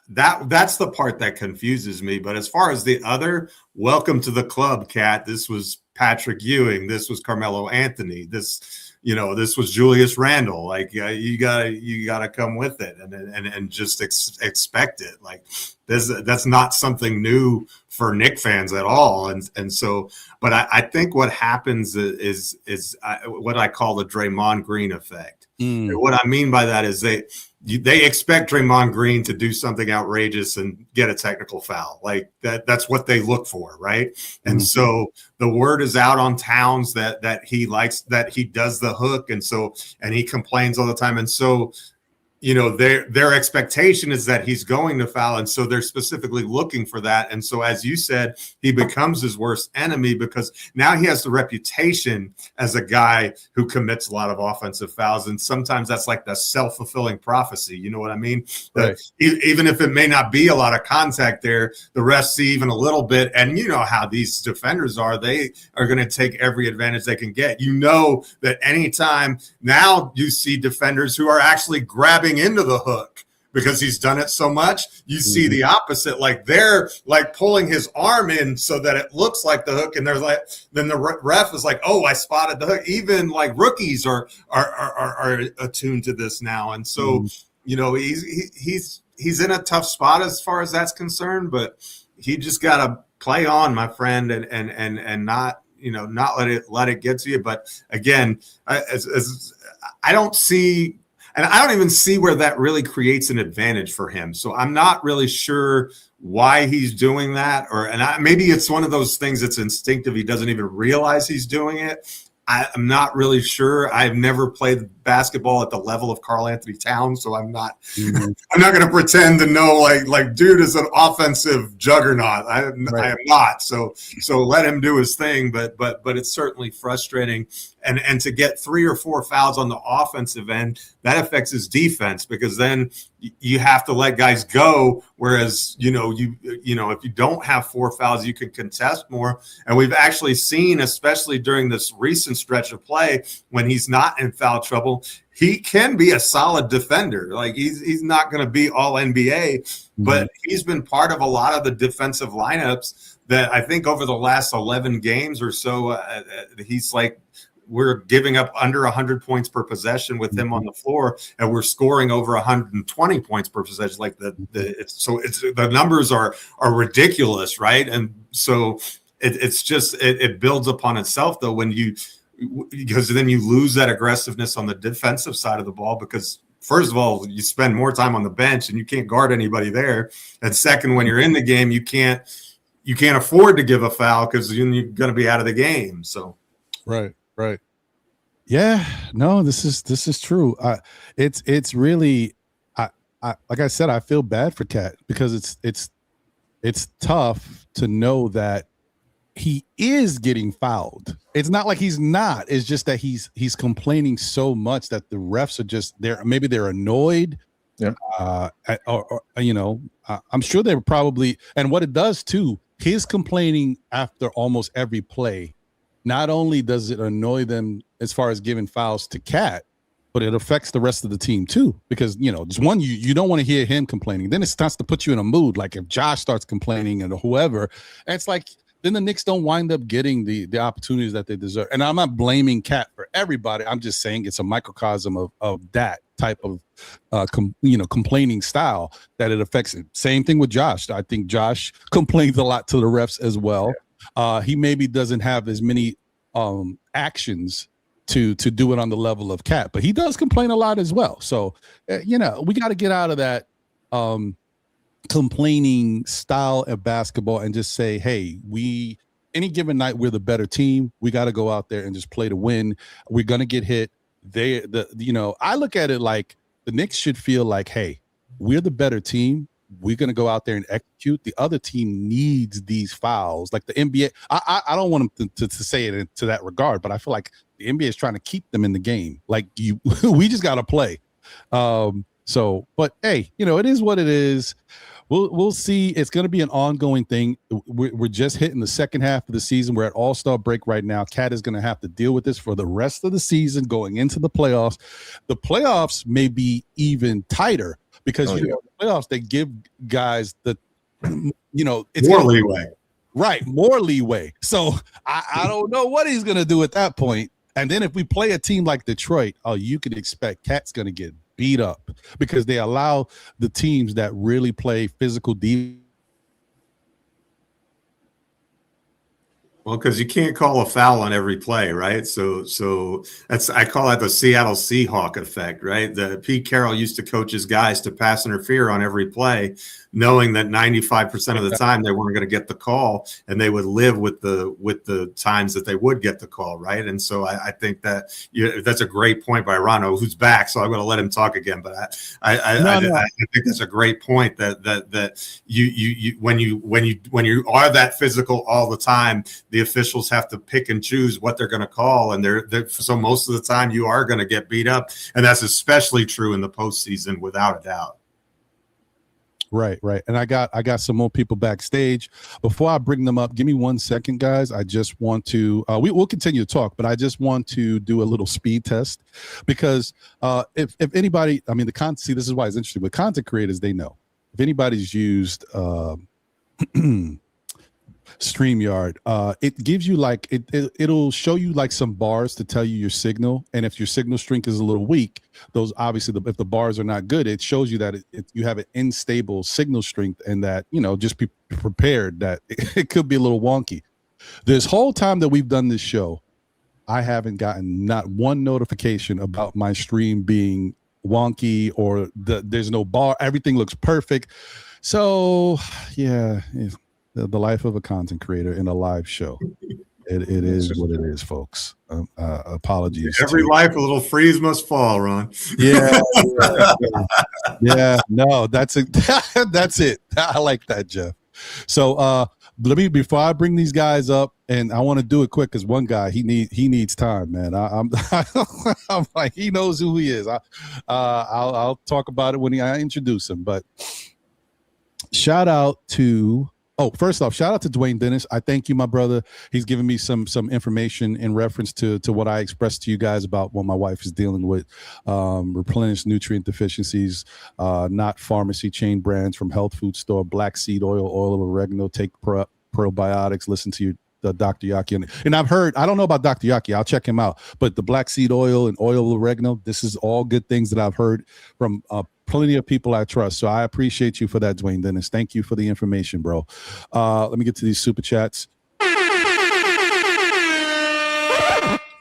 that's the part that confuses me. But as far as the other, welcome to the club, Cat. This was Patrick Ewing. This was Carmelo Anthony. This was Julius Randle. Like you gotta come with it and just expect it. Like that's not something new for Knick fans at all. And so, but I think what happens is what I call the Draymond Green effect. And what I mean by that is they expect Draymond Green to do something outrageous and get a technical foul. Like that's what they look for, right? And so the word is out on Towns that he likes, that he does the hook, and he complains all the time. And so, their expectation is that he's going to foul, and so they're specifically looking for that. And so, as you said, he becomes his worst enemy because now he has the reputation as a guy who commits a lot of offensive fouls, and sometimes that's like the self-fulfilling prophecy. You know what I mean? Right. Even if it may not be a lot of contact there, the refs see even a little bit, and you know how these defenders are. They are going to take every advantage they can get. You know that anytime now you see defenders who are actually grabbing into the hook because he's done it so much, you see the opposite, like they're like pulling his arm in so that it looks like the hook, and then the ref is like, oh, I spotted the hook. Even like rookies are attuned to this now, and so he's in a tough spot as far as that's concerned, but he just got to play on, my friend, and not let it get to you. But again, I don't see. And I don't even see where that really creates an advantage for him. So I'm not really sure why he's doing that. Maybe it's one of those things that's instinctive. He doesn't even realize he's doing it. I'm not really sure. I've never played basketball at the level of Karl Anthony Towns, so I'm not I'm not going to pretend to know like dude is an offensive juggernaut. I am not. So let him do his thing, but it's certainly frustrating. And to get 3 or 4 fouls on the offensive end, that affects his defense, because then you have to let guys go. Whereas, if you don't have 4 fouls, you can contest more. And we've actually seen, especially during this recent stretch of play, when he's not in foul trouble, he can be a solid defender. Like he's not going to be all NBA, but he's been part of a lot of the defensive lineups that I think over the last 11 games or so, he's like, we're giving up under 100 points per possession with him on the floor, and we're scoring over 120 points per possession. Like the numbers are ridiculous, right? And so it builds upon itself though because then you lose that aggressiveness on the defensive side of the ball, because first of all, you spend more time on the bench and you can't guard anybody there. And second, when you're in the game, you can't afford to give a foul because you're going to be out of the game. So right. Yeah, no, this is true. It's really, I like I said, I feel bad for Cat, because it's tough to know that he is getting fouled. It's not like he's not. It's just that he's complaining so much that the refs are just there. Maybe they're annoyed. Yeah. I'm sure they're probably. And what it does too, his complaining after almost every play, not only does it annoy them as far as giving fouls to Cat, but it affects the rest of the team too. Because, there's one, you don't want to hear him complaining. Then it starts to put you in a mood. Like if Josh starts complaining and whoever, and it's like, then the Knicks don't wind up getting the opportunities that they deserve. And I'm not blaming Cat for everybody. I'm just saying it's a microcosm of that type of, complaining style that it affects it. Same thing with Josh. I think Josh complains a lot to the refs as well. Yeah. He maybe doesn't have as many actions to do it on the level of Cat, but he does complain a lot as well. So, we got to get out of that complaining style of basketball and just say, hey, any given night, we're the better team. We got to go out there and just play to win. We're going to get hit. I look at it like the Knicks should feel like, hey, we're the better team. We're going to go out there and execute. The other team needs these fouls. Like the NBA, I don't want them to say it to that regard, but I feel like the NBA is trying to keep them in the game. Like we just got to play. So, but hey, it is what it is. We'll see. It's going to be an ongoing thing. We're just hitting the second half of the season. We're at All-Star break right now. Cat is going to have to deal with this for the rest of the season going into the playoffs. The playoffs may be even tighter because the playoffs, they give guys the it's more leeway. Right, more leeway. So I don't know what he's going to do at that point. And then if we play a team like Detroit, you can expect Cat's going to get beat up because they allow the teams that really play physical defense. Well, because you can't call a foul on every play, right? So I call that the Seattle Seahawk effect, right? The Pete Carroll used to coach his guys to pass interfere on every play, knowing that 95% of the time they weren't going to get the call, and they would live with the times that they would get the call, right? And so I think that that's a great point by Rano, who's back. So I'm going to let him talk again, but I think that's a great point that you when you are that physical all the time, the officials have to pick and choose what they're going to call, and so most of the time you are going to get beat up, and that's especially true in the postseason, without a doubt. Right. And I got some more people backstage. Before I bring them up, give me 1 second, guys. I just want to we'll continue to talk, but I just want to do a little speed test because if anybody, I mean, see, this is why it's interesting with content creators, they know if anybody's used StreamYard, it gives you like it'll show you like some bars to tell you your signal, and if your signal strength is a little weak, those obviously if the bars are not good, it shows you that you have an unstable signal strength, and that just be prepared that it could be a little wonky. This whole time that we've done this show, I haven't gotten not one notification about my stream being wonky or there's no bar. Everything looks perfect. So yeah. The life of a content creator in a live show. It is what it is, folks. Apologies. Every life a little freeze must fall, Ron. Yeah. No, that's it. That's it. I like that, Jeff. So before I bring these guys up, and I want to do it quick because one guy he needs time, man. I'm like, he knows who he is. I'll talk about it when I introduce him. But shout out to. Oh, first off, shout out to Dwayne Dennis. I thank you, my brother. He's giving me some information in reference to what I expressed to you guys about what my wife is dealing with, replenished nutrient deficiencies, not pharmacy chain brands from health food store, black seed oil of oregano, take probiotics, listen to your Dr. Yaki. And I've heard, I don't know about Dr. Yaki, I'll check him out, but the black seed oil and oil of oregano, this is all good things that I've heard from plenty of people I trust. So I appreciate you for that, Dwayne Dennis. Thank you for the information, bro. Let me get to these super chats.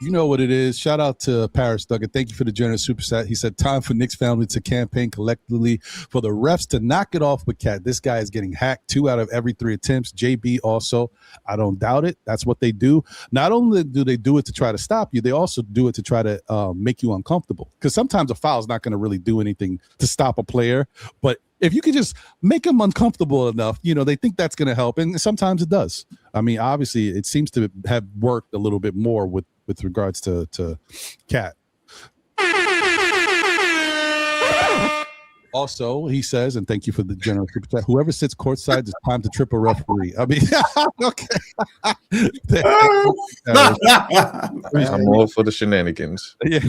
You know what it is. Shout out to Paris Duggan. Thank you for the generous super chat. He said, time for Knicks family to campaign collectively for the refs to knock it off with Cat. This guy is getting hacked 2 out of every 3 attempts. JB also, I don't doubt it. That's what they do. Not only do they do it to try to stop you, they also do it to try to make you uncomfortable. Because sometimes a foul is not going to really do anything to stop a player. But if you could just make them uncomfortable enough, they think that's going to help. And sometimes it does. I mean, obviously, it seems to have worked a little bit more with regards to Cat. Also, he says, and thank you for the general super chat, whoever sits courtside, it's time to trip a referee. I mean, okay. I'm all for the shenanigans. Yeah.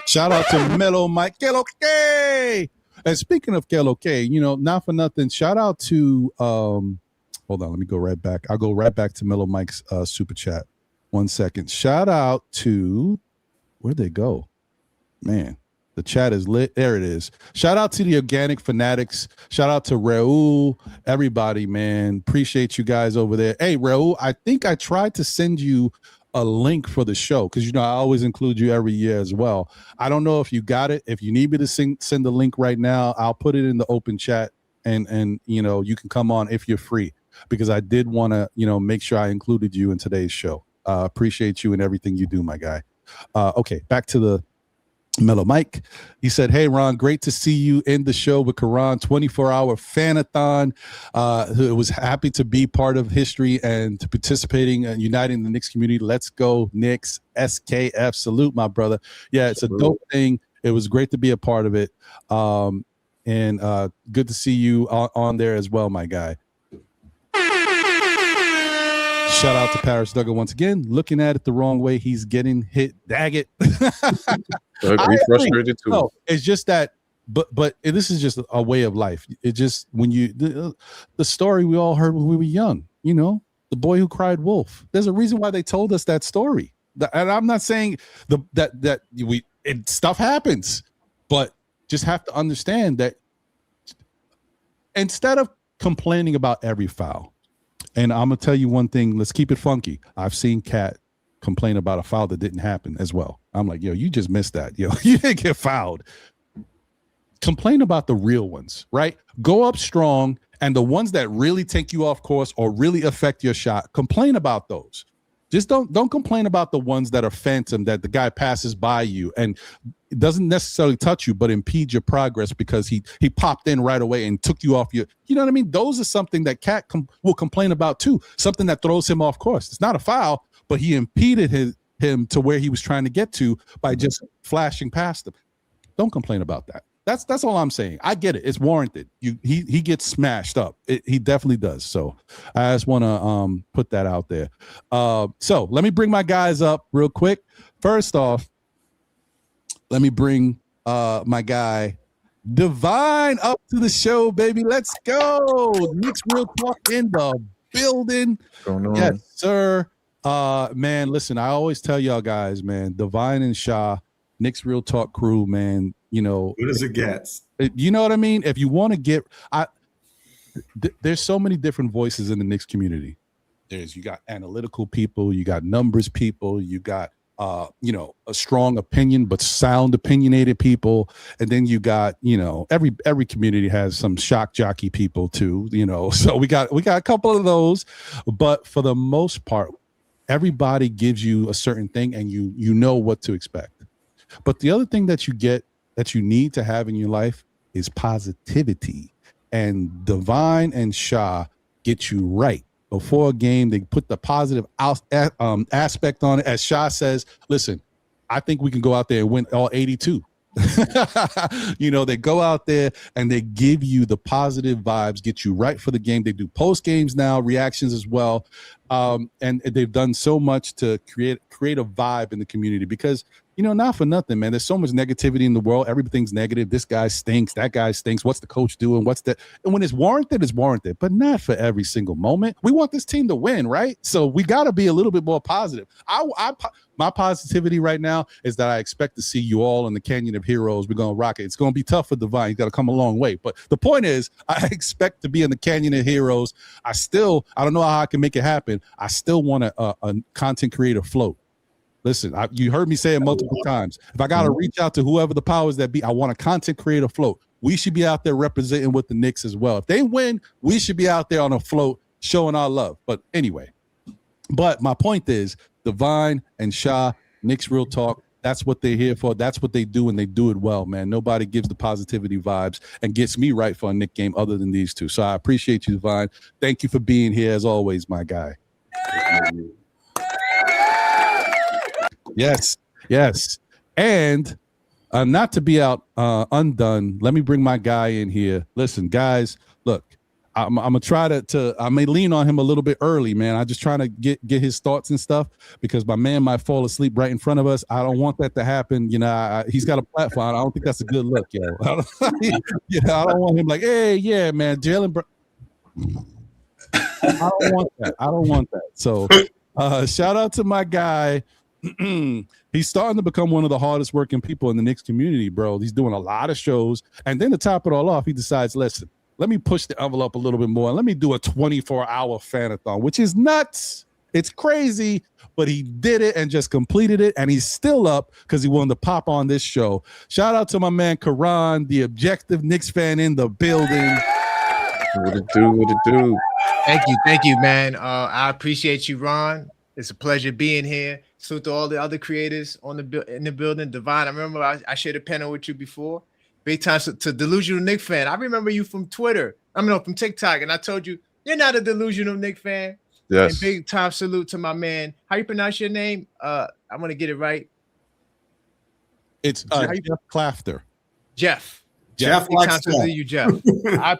Shout out to Mellow Mike. Que lo que? And speaking of que lo que, not for nothing, shout out to hold on, let me go right back. I'll go right back to Mellow Mike's super chat. 1 second. Shout out to, where'd they go? Man, the chat is lit. There it is. Shout out to the Organic Fanatics. Shout out to Raul. Everybody, man. Appreciate you guys over there. Hey, Raul, I think I tried to send you a link for the show because I always include you every year as well. I don't know if you got it. If you need me to send the link right now, I'll put it in the open chat and you can come on if you're free, because I did want to make sure I included you in today's show. Appreciate you and everything you do, my guy. Okay, back to the Mellow Mike. He said, "Hey Ron, great to see you in the show with Karan. 24-hour fanathon. Who was happy to be part of history and to participating and uniting the Knicks community. Let's go Knicks. SKF. Salute, my brother. Yeah, it's a dope thing. It was great to be a part of it. And good to see you on there as well, my guy." Shout out to Paris Duggar once again. Looking at it the wrong way, he's getting hit. Dag it. Agree, frustrated too. No, it's just that, but this is just a way of life. It just when you the story we all heard when we were young, you know, the boy who cried wolf. There's a reason why they told us that story. And I'm not saying stuff happens, but just have to understand that instead of complaining about every foul. And I'm going to tell you one thing. Let's keep it funky. I've seen Cat complain about a foul that didn't happen as well. I'm like, yo, you just missed that. Yo, you didn't get fouled. Complain about the real ones, right? Go up strong. And the ones that really take you off course or really affect your shot, complain about those. Just don't complain about the ones that are phantom, that the guy passes by you and it doesn't necessarily touch you, but impede your progress because he popped in right away and took you off your, you know what I mean? Those are something that Cat will complain about too. Something that throws him off course. It's not a foul, but he impeded him to where he was trying to get to by just flashing past him. Don't complain about that. That's all I'm saying. I get it. It's warranted. He gets smashed up. He definitely does. So I just want to put that out there. So let me bring my guys up real quick. First off, let me bring my guy Divine up to the show, baby. Let's go. Knicks Real Talk in the building. Yes, sir. Man, listen, I always tell y'all guys, man, Divine and Sha, Knicks Real Talk crew, man, you know, what does it get? You know what I mean? If you want to get, there's so many different voices in the Knicks community. You got analytical people, you got numbers people, you got, you know, a strong opinion, but sound opinionated people. And then you got, you know, every community has some shock jockey people too, you know, so we got a couple of those, but for the most part, everybody gives you a certain thing and you know what to expect. But the other thing that you get that you need to have in your life is positivity. And Divine and Sha get you right. Before a game, they put the positive aspect on it. As Sha says, listen, I think we can go out there and win all 82. You know, they go out there and they give you the positive vibes, get you right for the game. They do post games now, reactions as well. And they've done so much to create a vibe in the community because, you know, not for nothing, man. There's so much negativity in the world. Everything's negative. This guy stinks. That guy stinks. What's the coach doing? What's that? And when it's warranted, but not for every single moment. We want this team to win, right? So we got to be a little bit more positive. My positivity right now is that I expect to see you all in the Canyon of Heroes. We're going to rock it. It's going to be tough for Divine. He's got to come a long way. But the point is, I expect to be in the Canyon of Heroes. I don't know how I can make it happen. I still want a content creator float. Listen, you heard me say it multiple times. If I got to reach out to whoever the powers that be, I want a content creator float. We should be out there representing with the Knicks as well. If they win, we should be out there on a float showing our love. But anyway, my point is, Divine and Sha, Knicks Real Talk, that's what they're here for. That's what they do, and they do it well, man. Nobody gives the positivity vibes and gets me right for a Knick game other than these two. So I appreciate you, Divine. Thank you for being here as always, my guy. Yes. And not to be out undone, let me bring my guy in here. Listen, guys, look, I'm gonna try to I may lean on him a little bit early, man. I'm just trying to get his thoughts and stuff because my man might fall asleep right in front of us. I don't want that to happen. You know, he's got a platform. I don't think that's a good look, yo. I don't want him like, hey, yeah, man, Jalen. I don't want that. So shout out to my guy. He's starting to become one of the hardest working people in the Knicks community, bro. He's doing a lot of shows. And then to top it all off, he decides, listen, let me push the envelope a little bit more. Let me do a 24-hour fanathon, which is nuts. It's crazy, but he did it and just completed it. And he's still up because he wanted to pop on this show. Shout out to my man, Karan, the objective Knicks fan in the building. What it do? Thank you, man. I appreciate you, Ron. It's a pleasure being here. Salute to all the other creators in the building. Divine, I remember I shared a panel with you before. Big time to Delusional Knick fan. I remember you from Twitter. From TikTok, and I told you you're not a Delusional Knick fan. Yes. And big time salute to my man. How you pronounce your name? I'm gonna get it right. It's Jeff Clafter. Jeff. Jeff Big likes time salute to you, Jeff. I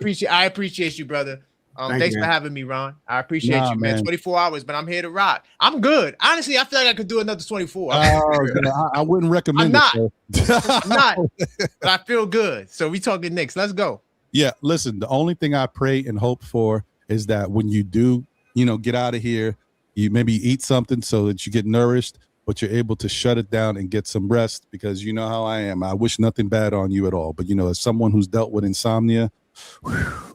appreciate you, brother. Thanks you, for man. having me, Ron. I appreciate you, man. Man. 24 hours, but I'm here to rock. I'm good. Honestly, I feel like I could do another 24. I wouldn't recommend I'm it. I'm not, but I feel good. So we talking Knicks. Let's go. Yeah, listen, the only thing I pray and hope for is that when you do, get out of here, you maybe eat something so that you get nourished, but you're able to shut it down and get some rest, because you know how I am. I wish nothing bad on you at all. But, as someone who's dealt with insomnia,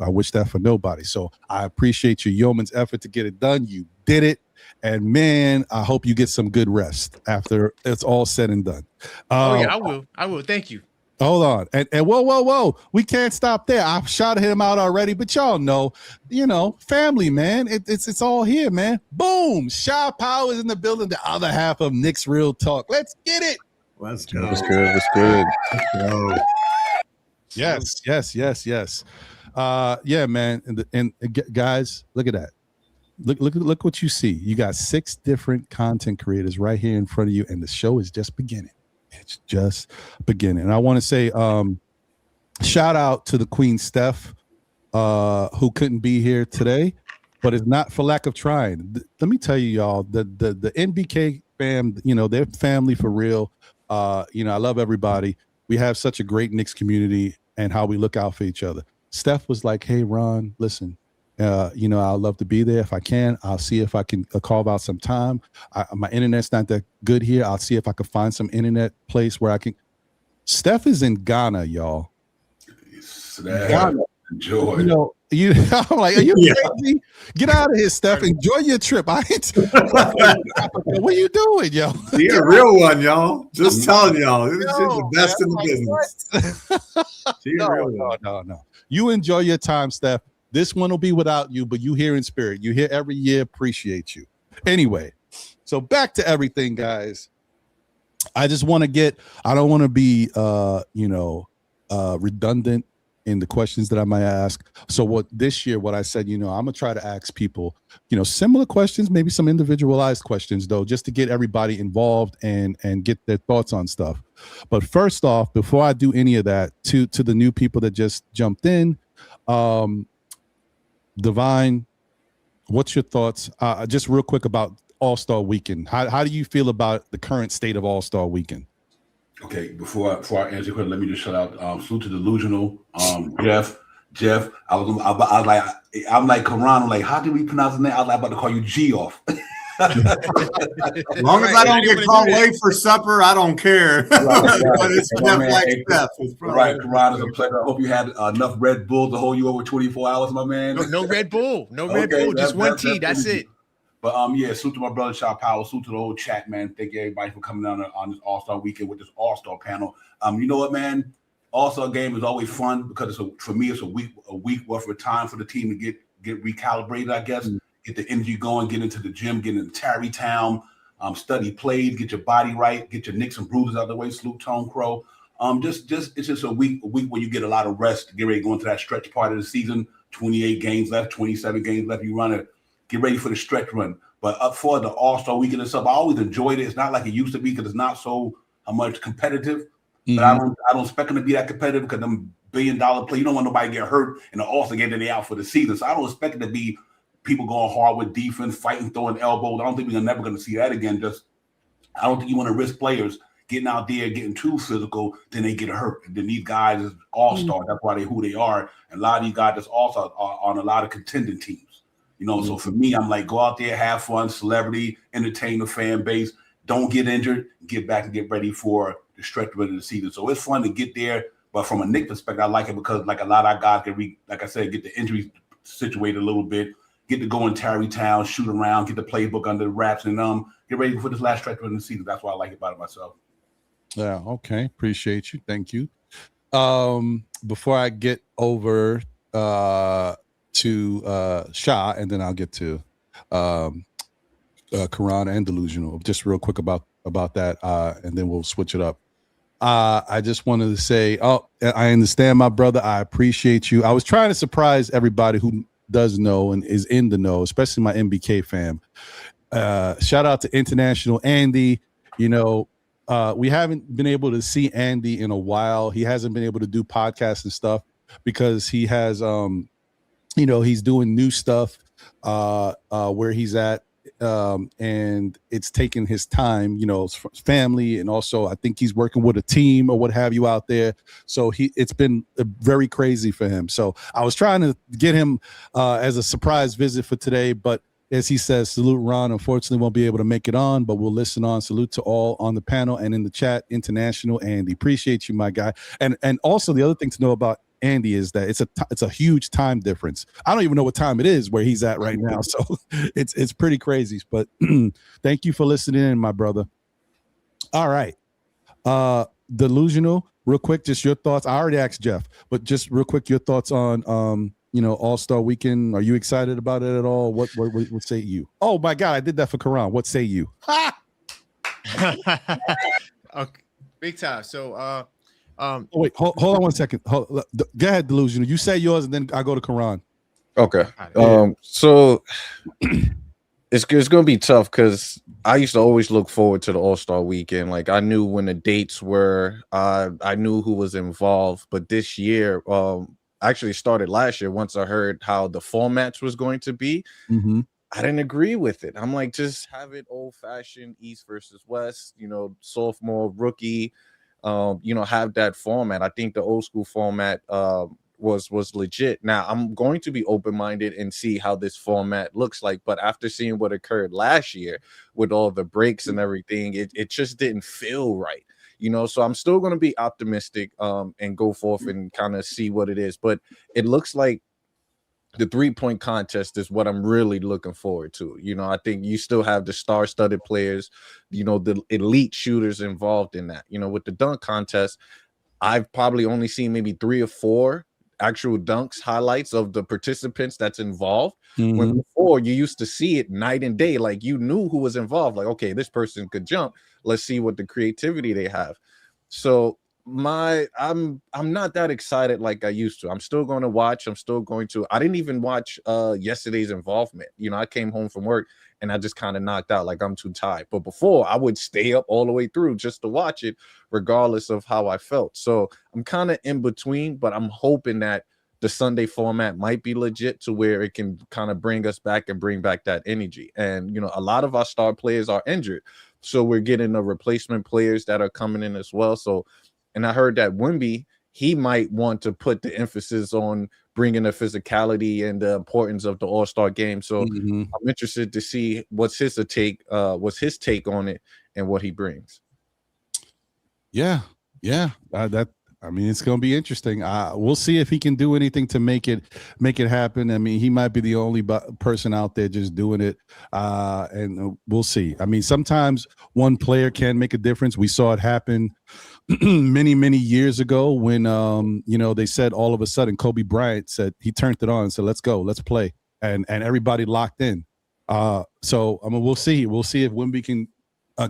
I wish that for nobody. So I appreciate your yeoman's effort to get it done. You did it. And man, I hope you get some good rest after it's all said and done. I will. Thank you. Hold on. And whoa. We can't stop there. I've shouted him out already, but y'all know, family, man. It's all here, man. Boom. Sha Pow is in the building. The other half of Knicks Real Talk. Let's get it. Let's go. That's good. That's good. Let's go. Yes. Yeah, man. And guys, look at that. Look what you see. You got 6 different content creators right here in front of you, and the show is just beginning. It's just beginning. And I want to say shout out to the Queen Steph, who couldn't be here today, but it's not for lack of trying. Let me tell you, y'all, the NBK fam, they're family for real. I love everybody. We have such a great Knicks community and how we look out for each other. Steph was like, hey, Ron, listen, I'd love to be there. If I can, I'll see if I can carve out some time. My internet's not that good here. I'll see if I can find some internet place where I can. Steph is in Ghana, y'all. Ghana. Enjoy. I'm like, are you crazy? Get out of here, Steph. Enjoy your trip. What are you doing, yo? You're a real one, y'all. Just telling y'all. She's the best in the business. She's a real one. No. You enjoy your time, Steph. This one will be without you, but you here in spirit. You here every year. Appreciate you. Anyway, so back to everything, guys. I just want to I don't want to be, redundant in the questions that I might ask. So what I said, I'm going to try to ask people, similar questions, maybe some individualized questions though, just to get everybody involved and get their thoughts on stuff. But first off, before I do any of that, to the new people that just jumped in, Divine, what's your thoughts? Just real quick about All-Star Weekend. How do you feel about the current state of All-Star Weekend? Okay, before I answer your question, let me just shout out salute to Delusional, Jeff. I'm like Karan. I'm like, how do we pronounce his name? I was about to call you G off. As long as I don't get called late for supper, I don't care. But it's Jeff like Steph. Right, Karan, it's a pleasure. I hope you had enough Red Bull to hold you over 24 hours, my man. No Red Bull. Red Bull. Just one tea. That's it. But salute to my brother Sha Pow, salute to the whole chat, man. Thank you everybody for coming on this All-Star Weekend with this All-Star panel. You know what, man? All-Star game is always fun because for me it's a week worth of time for the team to get recalibrated, I guess. Get the energy going, get into the gym, get into Tarrytown, study plays, get your body right, get your nicks and bruises out of the way. Salute Tone Crow. It's just a week where you get a lot of rest to get ready to go into that stretch part of the season. 28 games left, 27 games left. You run it. Get ready for the stretch run. But up for the All-Star Weekend and stuff, I always enjoyed it. It's not like it used to be because it's not so much competitive. Mm-hmm. But I don't expect them to be that competitive because them $1 billion play. You don't want nobody to get hurt in the All-Star game, then they out for the season. So I don't expect it to be people going hard with defense, fighting, throwing elbows. I don't think we're never going to see that again. I don't think you want to risk players getting out there, getting too physical, then they get hurt. And then these guys is all-stars. That's why who they are. And a lot of these guys that's also are on a lot of contending teams. So for me, I'm like, go out there, have fun, celebrity, entertain the fan base. Don't get injured. Get back and get ready for the stretch run of the season. So it's fun to get there. But from a Knick perspective, I like it because like a lot of our guys can, like I said, get the injuries situated a little bit, get to go in Tarrytown, shoot around, get the playbook under the wraps, and get ready for this last stretch run of the season. That's why I like it about it myself. Yeah, okay. Appreciate you. Thank you. Before I get over to Sha, and then I'll get to Karan and Delusional. Just real quick about that, and then we'll switch it up. I just wanted to say, I understand, my brother. I appreciate you. I was trying to surprise everybody who does know and is in the know, especially my MBK fam. Shout out to International Andy. You know, we haven't been able to see Andy in a while. He hasn't been able to do podcasts and stuff because he has, you know, he's doing new stuff where he's at. And it's taking his time, you know, family, and also I think he's working with a team or what have you out there. So it's been very crazy for him. So I was trying to get him as a surprise visit for today, but as he says, salute Ron. Unfortunately, won't be able to make it on, but we'll listen on. Salute to all on the panel and in the chat. International Andy, appreciate you, my guy. And also the other thing to know about Andy is that it's a huge time difference. I don't even know what time it is where he's at right now, so it's pretty crazy. But thank you for listening in, my brother. All right, Delusional, real quick, just your thoughts. I already asked Jeff, but just real quick, your thoughts on you know, All-Star Weekend. Are you excited about it at all? What say you? Oh my God, I did that for Karan. What say you? Okay, big time. So wait, hold on 1 second. Go ahead, Delusional. You say yours, and then I go to Karan. Okay. So it's gonna be tough because I used to always look forward to the All-Star Weekend. Like I knew when the dates were, I knew who was involved. But this year, actually started last year. Once I heard how the formats was going to be, I didn't agree with it. I'm like, just have it old-fashioned, East versus West. You know, sophomore, rookie. You know, have that format. I think the old school format was legit. Now I'm going to be open-minded and see how this format looks like. But after seeing what occurred last year with all the breaks and everything, it just didn't feel right. You know, so I'm still going to be optimistic and go forth and kind of see what it is. But it looks like the 3-point contest is what I'm really looking forward to. You know, I think you still have the star-studded players, you know, the elite shooters involved in that. You know, with the dunk contest, I've probably only seen maybe 3 or 4 actual dunks highlights of the participants that's involved. When before you used to see it night and day, like you knew who was involved. Like, okay, this person could jump. Let's see what the creativity they have. So I'm not that excited like I used to. I'm still going to watch. I didn't even watch yesterday's involvement. You know, I came home from work and I just kind of knocked out, like I'm too tired. But before I would stay up all the way through just to watch it, regardless of how I felt. So I'm kind of in between, but I'm hoping that the Sunday format might be legit to where it can kind of bring us back and bring back that energy. And, you know, a lot of our star players are injured. So we're getting the replacement players that are coming in as well. So, and I heard that Wemby, he might want to put the emphasis on bringing the physicality and the importance of the All-Star game. So I'm interested to see what's his take on it and what he brings. Yeah. I mean, it's going to be interesting. We'll see if he can do anything to make it happen. I mean, he might be the only person out there just doing it, and we'll see. I mean, sometimes one player can make a difference. We saw it happen many years ago when you know, they said all of a sudden Kobe Bryant said he turned it on and said, "Let's go, let's play," and everybody locked in. So I mean, we'll see if Wemby can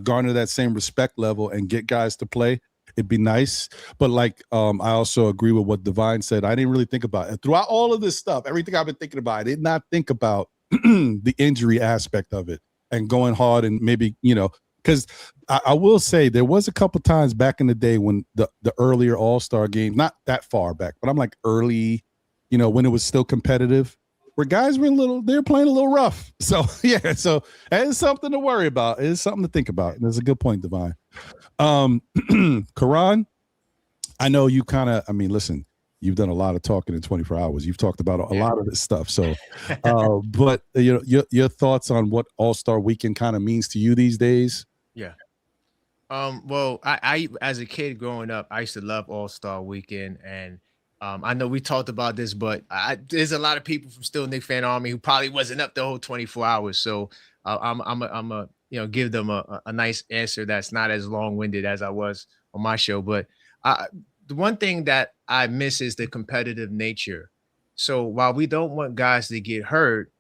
garner that same respect level and get guys to play. It'd be nice. But like I also agree with what Divine said. I didn't really think about it throughout all of this stuff. Everything I've been thinking about, I did not think about the injury aspect of it and going hard, and maybe, you know, because I will say there was a couple times back in the day when the earlier All-Star game, not that far back, but I'm like early, you know, when it was still competitive, where guys were they're playing a little rough. So yeah, so that is something to worry about. It is something to think about. And that's a good point, Divine. Karan, I know you kind of, I mean, listen, you've done a lot of talking in 24 hours. You've talked about a lot of this stuff. So, but you know, your thoughts on what All-Star Weekend kind of means to you these days? Yeah. Well, I as a kid growing up, I used to love All-Star Weekend, and I know we talked about this, but there's a lot of people from still Knick fan army who probably wasn't up the whole 24 hours. So I'm a you know, give them a nice answer that's not as long-winded as I was on my show. But the one thing that I miss is the competitive nature. So while we don't want guys to get hurt,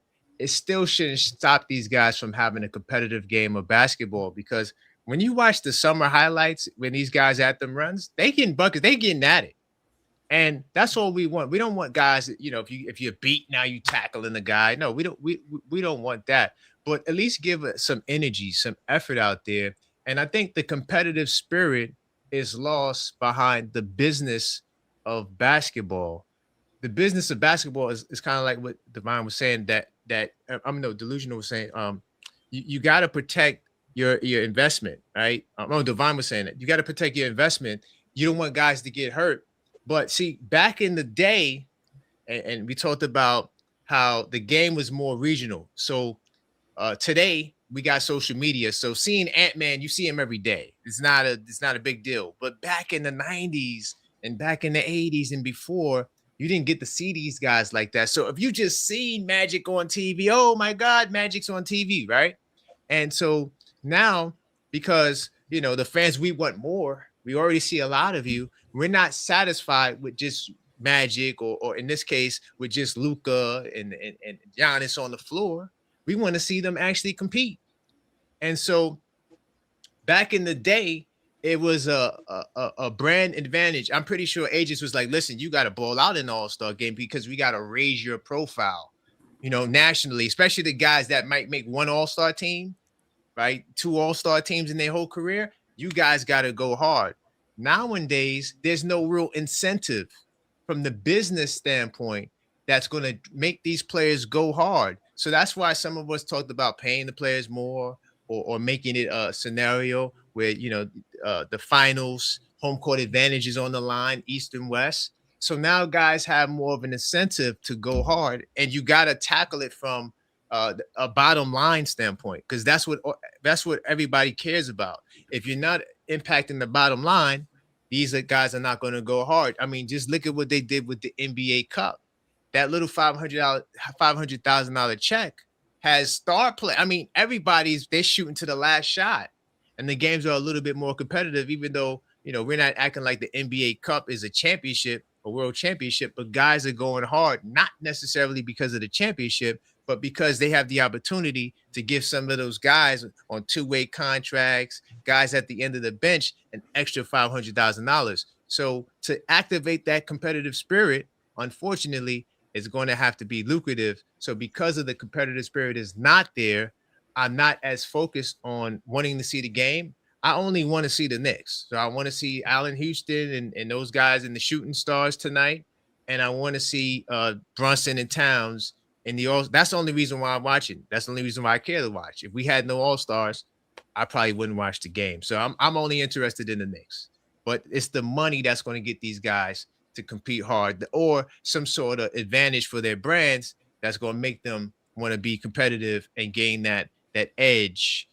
it still shouldn't stop these guys from having a competitive game of basketball, because when you watch the summer highlights, when these guys at them runs, they getting buckets, they getting at it. And that's all we want. We don't want guys that, if you're beat, now you tackling the guy. No, we don't want that. But at least give it some energy, some effort out there. And I think the competitive spirit is lost behind the business of basketball. The business of basketball is kind of like what Divine was saying, Delusional was saying, you got to protect your investment, right? Divine was saying that you got to protect your investment. You don't want guys to get hurt. But see, back in the day, and we talked about how the game was more regional. So today we got social media. So seeing Ant-Man, you see him every day. It's not a big deal. But back in the 90s and back in the 80s and before, you didn't get to see these guys like that. So if you just seen Magic on TV, oh my God, Magic's on TV, right? And so now, because the fans, we want more. We already see a lot of you. We're not satisfied with just Magic, or in this case, with just Luka and Giannis on the floor. We want to see them actually compete. And so back in the day, it was a brand advantage. I'm pretty sure agents was like, listen, you got to ball out in the All-Star game because we got to raise your profile, nationally, especially the guys that might make one All-Star team, right? 2 All-Star teams in their whole career. You guys got to go hard. Nowadays, there's no real incentive from the business standpoint that's going to make these players go hard. So that's why some of us talked about paying the players more, or making it a scenario where, the finals, home court advantage is on the line, East and West. So now guys have more of an incentive to go hard, and you got to tackle it from a bottom line standpoint, because that's what everybody cares about. If you're not impacting the bottom line, these guys are not going to go hard. I mean, just look at what they did with the NBA Cup. That little $500,000 check has star play. I mean, they're shooting to the last shot, and the games are a little bit more competitive, even though, we're not acting like the NBA Cup is a championship, a world championship, but guys are going hard, not necessarily because of the championship, but because they have the opportunity to give some of those guys on 2-way contracts, guys at the end of the bench, an extra $500,000. So to activate that competitive spirit, unfortunately, is going to have to be lucrative. So because of the competitive spirit is not there, I'm not as focused on wanting to see the game. I only want to see the Knicks. So I want to see Allen Houston and those guys in the shooting stars tonight. And I want to see Brunson and Towns in the All. That's the only reason why I'm watching. That's the only reason why I care to watch. If we had no All-Stars, I probably wouldn't watch the game. So I'm only interested in the Knicks. But it's the money that's going to get these guys to compete hard, or some sort of advantage for their brands that's going to make them want to be competitive and gain that edge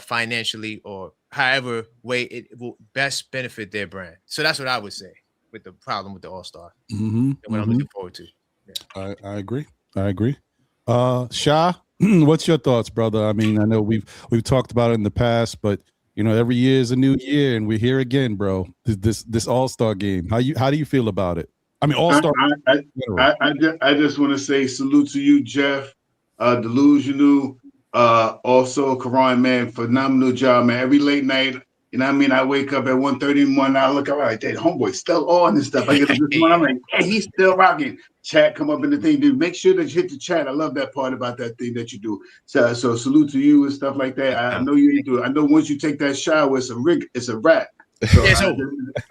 financially, or however way it will best benefit their brand. So that's what I would say with the problem with the All-Star. And what I'm looking forward to. Yeah. I agree. Sha, what's your thoughts, brother? I mean, I know we've talked about it in the past, but every year is a new year, and we're here again, bro. This All-Star game. How do you feel about it? I mean, All-Star. I just want to say salute to you, Jeff, Delusional, also Karan, man, phenomenal job, man. Every late night, I wake up at 1:30 in the morning, I look around like, that homeboy's still on and stuff. I get up this morning, I'm like, hey, he's still rocking. Chat come up in the thing, dude. Make sure that you hit the chat. I love that part about that thing that you do. So salute to you and stuff like that. I know you do. I know once you take that shower, it's a wrap. So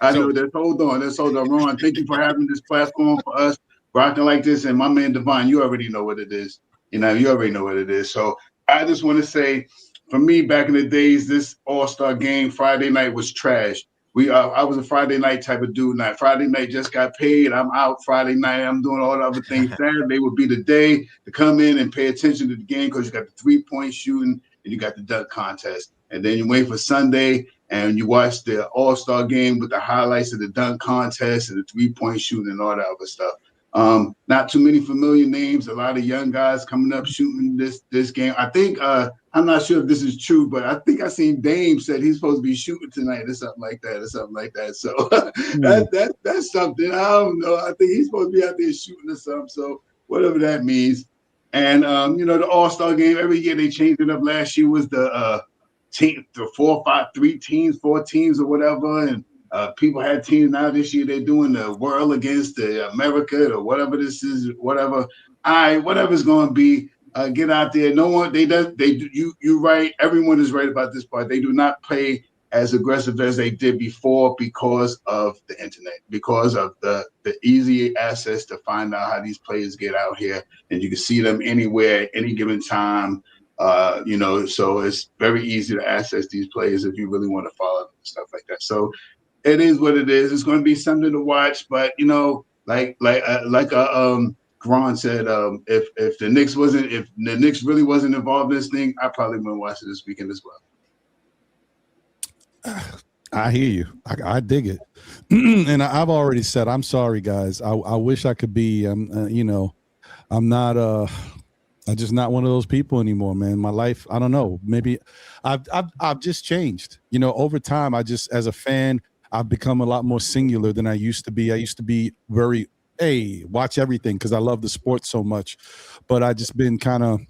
I know that. Hold on, Ron. Thank you for having this platform for us, rocking like this. And my man Divine, you already know what it is. You already know what it is. So I just want to say, for me, back in the days, this All-Star game Friday night was trash. I was a Friday night type of dude. Now Friday night just got paid. I'm out Friday night. I'm doing all the other things. Saturday would be the day to come in and pay attention to the game, because you got the 3-point shooting and you got the dunk contest. And then you wait for Sunday and you watch the All-Star game with the highlights of the dunk contest and the 3-point shooting and all that other stuff. Not too many familiar names. A lot of young guys coming up shooting this game. I think I'm not sure if this is true, but I think I seen Dame said he's supposed to be shooting tonight or something like that. So that's something. I don't know. I think he's supposed to be out there shooting or something. So whatever that means. And the All-Star game, every year they changed it up. Last year was the team, the 4 teams or whatever. And people had teams. Now this year they're doing the world against the America or whatever this is, whatever. Whatever's going to be. Get out there. No one. You're right. Everyone is right about this part. They do not play as aggressive as they did before because of the internet, because of the easy access to find out how these players get out here, and you can see them anywhere, any given time. So it's very easy to access these players if you really want to follow them and stuff like that. So it is what it is. It's going to be something to watch, but Karan said, if the Knicks really wasn't involved in this thing, I probably wouldn't watch it this weekend as well. I hear you. I dig it. And I've already said, I'm sorry, guys. I wish I could be, I'm not, I'm just not one of those people anymore, man. My life, I don't know. Maybe I've just changed, over time. As a fan, I've become a lot more singular than I used to be. I used to be very, watch everything because I love the sport so much. But I just been kind of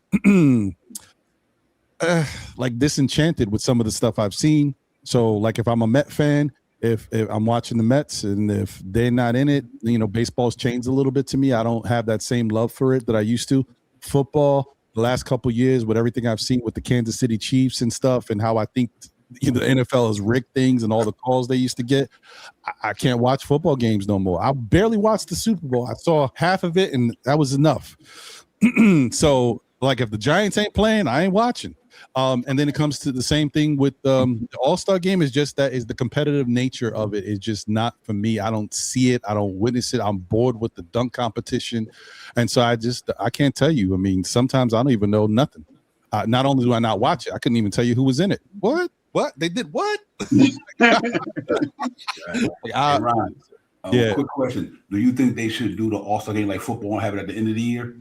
like disenchanted with some of the stuff I've seen. So, like, if I'm a Met fan, if I'm watching the Mets and if they're not in it, baseball's changed a little bit to me. I don't have that same love for it that I used to. Football, the last couple of years, with everything I've seen with the Kansas City Chiefs and stuff, and how I think the NFL has rigged things and all the calls they used to get, I can't watch football games no more. I barely watched the Super Bowl. I saw half of it, and that was enough. So, like, if the Giants ain't playing, I ain't watching. And then it comes to the same thing with the All-Star game. Is just that is the competitive nature of it is just not for me. I don't see it. I don't witness it. I'm bored with the dunk competition. And so I can't tell you. I mean, sometimes I don't even know nothing. Not only do I not watch it, I couldn't even tell you who was in it. What? They did what? Ron, quick question. Do you think they should do the All-Star game like football and have it at the end of the year?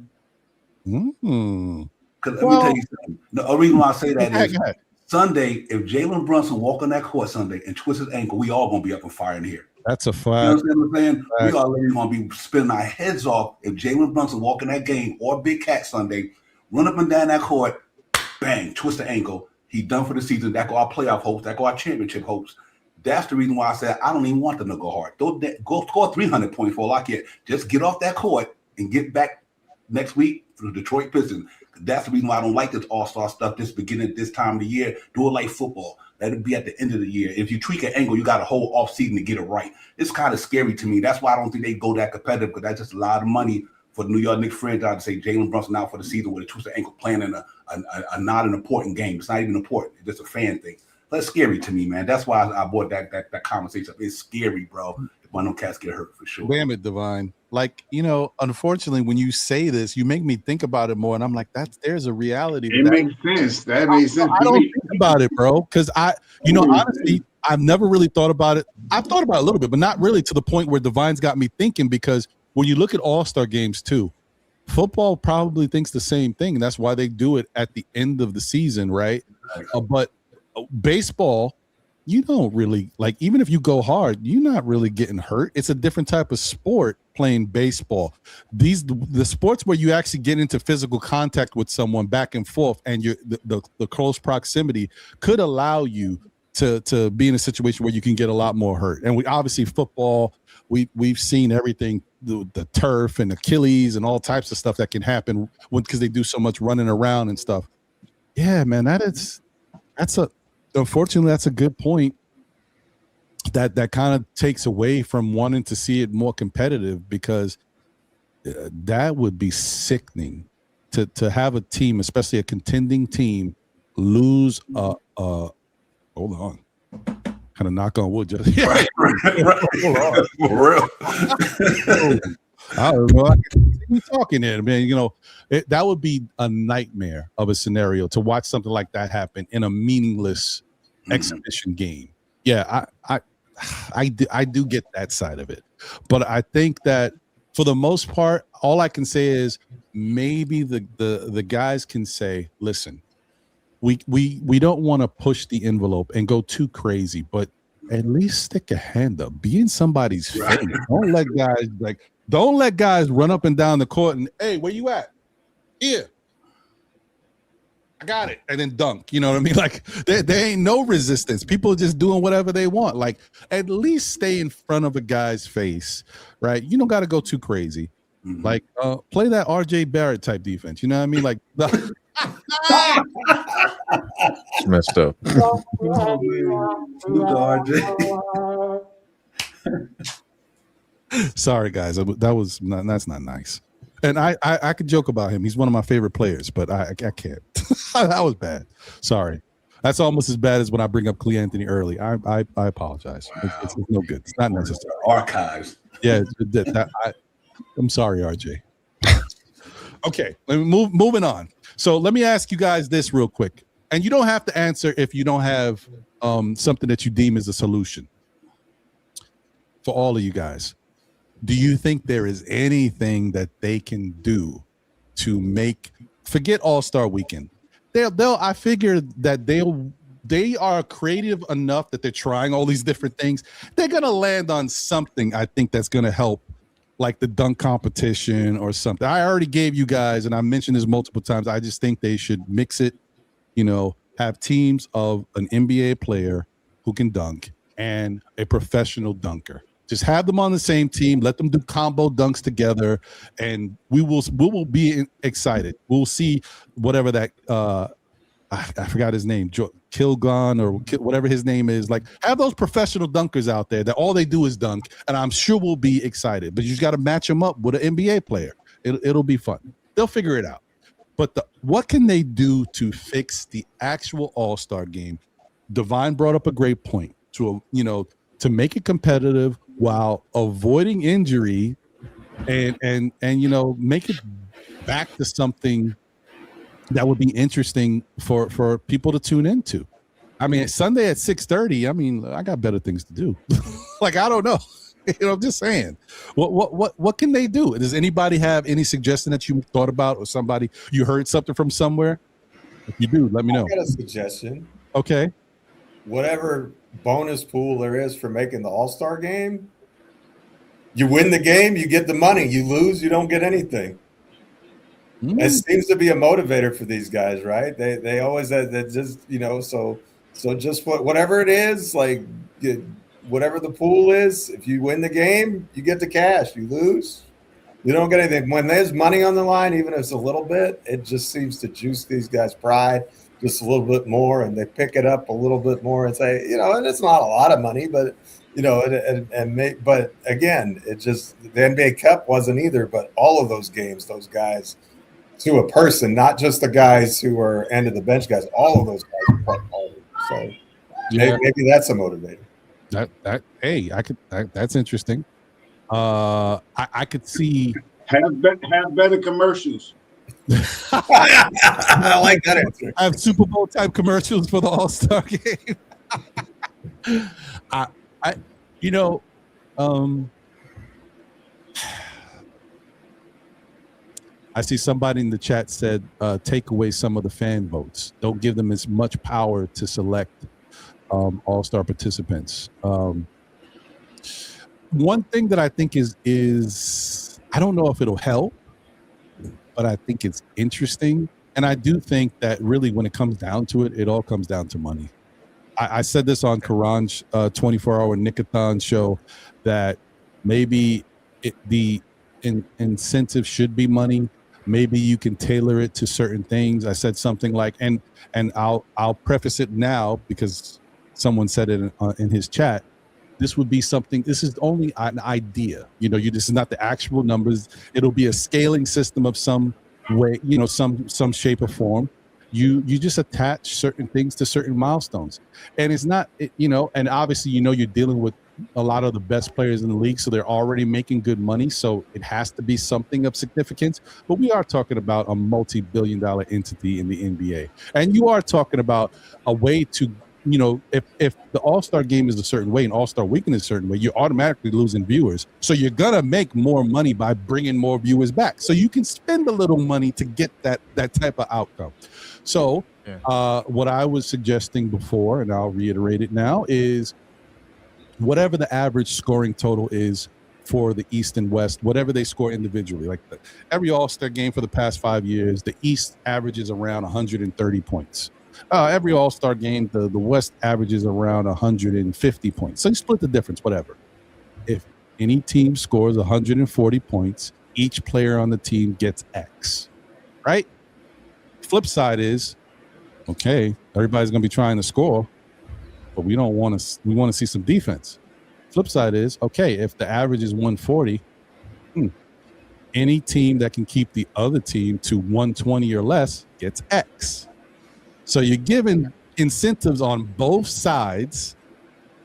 Because let me tell you something. The reason why I say that is Sunday, if Jalen Brunson walk on that court Sunday and twist his ankle, we all going to be up and firing here. That's a fact. You understand what I'm saying? We are literally going to be spinning our heads off if Jalen Brunson walk in that game or Big Cat Sunday, run up and down that court, bang, twist the ankle. He done for the season. That go our playoff hopes. That go our championship hopes. That's the reason why I said I don't even want them to go hard. Go score 300 points for all I care. Just get off that court and get back next week for the Detroit Pistons. That's the reason why I don't like this all-star stuff this beginning at this time of the year. Do it like football. Let it be at the end of the year. If you tweak an angle, you got a whole off-season to get it right. It's kind of scary to me. That's why I don't think they go that competitive, because that's just a lot of money for the New York Knicks franchise to say Jalen Brunson out for the season with a twisted ankle playing in a not an important game. It's not even important. It's just a fan thing. That's scary to me, man. That's why I brought that conversation up. It's scary, bro. If one of them cats get hurt for sure. Damn it, Divine. Like, unfortunately, when you say this, you make me think about it more, and I'm like, there's a reality. It makes sense. That makes sense. I don't think about it, bro, because honestly, I've never really thought about it. I've thought about it a little bit, but not really to the point where Divine's got me thinking, because when you look at All-Star games too, football probably thinks the same thing. And that's why they do it at the end of the season, right? But baseball, you don't really, like, even if you go hard, you're not really getting hurt. It's a different type of sport playing baseball. The sports where you actually get into physical contact with someone back and forth, and the close proximity could allow you to be in a situation where you can get a lot more hurt. And we obviously football, we've seen everything, the turf and Achilles and all types of stuff that can happen because they do so much running around and stuff. Yeah, man, unfortunately, that's a good point. That kind of takes away from wanting to see it more competitive, because that would be sickening to have a team, especially a contending team, lose hold on. Kind of knock on wood, just right. Hold on. For real. I don't know. I can continue talking there, man. That would be a nightmare of a scenario to watch something like that happen in a meaningless exhibition game. Yeah, I do get that side of it, but I think that for the most part, all I can say is maybe the guys can say, listen, we don't want to push the envelope and go too crazy, but at least stick a hand up, be in somebody's face. Don't let guys run up and down the court and, hey, where you at? Here, I got it, and then dunk. You know what I mean? Like there ain't no resistance. People are just doing whatever they want. Like at least stay in front of a guy's face, right? You don't got to go too crazy. Like play that RJ Barrett type defense. You know what I mean? Like It's messed up. Sorry, guys. That's not nice. And I could joke about him. He's one of my favorite players, but I can't. That was bad. Sorry. That's almost as bad as when I bring up Cle Anthony early. I apologize. Wow. It's no good. It's not necessary. Archives. Yeah, I'm sorry, RJ. Okay, moving on. So let me ask you guys this real quick, and you don't have to answer if you don't have something that you deem as a solution. For all of you guys, do you think there is anything that they can do to forget All-Star Weekend? I figure that they are creative enough that they're trying all these different things. They're gonna land on something, I think, that's gonna help, like the dunk competition or something. I already gave you guys, and I mentioned this multiple times, I just think they should mix it, have teams of an NBA player who can dunk and a professional dunker. Just have them on the same team, let them do combo dunks together, and we will be excited. We'll see whatever that I forgot his name, Kilgon or whatever his name is. Like, have those professional dunkers out there that all they do is dunk, and I'm sure we'll be excited. But you just got to match them up with an NBA player. It'll be fun. They'll figure it out. But what can they do to fix the actual All-Star game? Divine brought up a great point to make it competitive while avoiding injury, and make it back to something that would be interesting for people to tune into. I mean, Sunday at 6:30. I mean, I got better things to do. Like, I don't know. I'm just saying. What can they do? Does anybody have any suggestion that you thought about, or somebody you heard something from somewhere? If you do, let me know. I got a suggestion. Okay. Whatever bonus pool there is for making the All-Star game, you win the game, you get the money. You lose, you don't get anything. It seems to be a motivator for these guys, right? They always just so just whatever it is, like whatever the pool is. If you win the game, you get the cash. You lose, you don't get anything. When there's money on the line, even if it's a little bit, it just seems to juice these guys' pride just a little bit more, and they pick it up a little bit more and say, and it's not a lot of money, but but again, it just, the NBA Cup wasn't either, but all of those games, those guys, to a person, not just the guys who are end of the bench guys, all of those guys are hard. So maybe that's a motivator. That's interesting. I could see have better commercials. I like that answer. I have Super Bowl type commercials for the All-Star game. I see somebody in the chat said, take away some of the fan votes. Don't give them as much power to select All-Star participants. One thing that I think is I don't know if it'll help, but I think it's interesting. And I do think that really when it comes down to it, it all comes down to money. I said this on Karan's 24-hour Knickathon show, that maybe the incentive should be money. Maybe you can tailor it to certain things. I said something like, and I'll preface it now because someone said it in his chat. This would be something. This is only an idea. This is not the actual numbers. It'll be a scaling system of some way, some shape or form. You just attach certain things to certain milestones, and it's not, and obviously, you're dealing with a lot of the best players in the league, so they're already making good money. So it has to be something of significance. But we are talking about a multi-billion-dollar entity in the NBA, and you are talking about a way to, if the All-Star game is a certain way and All-Star Weekend is a certain way, you're automatically losing viewers. So you're gonna make more money by bringing more viewers back. So you can spend a little money to get that type of outcome. So what I was suggesting before, and I'll reiterate it now, is whatever the average scoring total is for the East and West, whatever they score individually. Like every All-Star game for the past 5 years, the East averages around 130 points. Every All-Star game, the West averages around 150 points. So you split the difference, whatever. If any team scores 140 points, each player on the team gets X, right? Flip side is, okay, everybody's going to be trying to score, but we want to see some defense. Flip side is, okay, if the average is 140, any team that can keep the other team to 120 or less gets X. So you're given incentives on both sides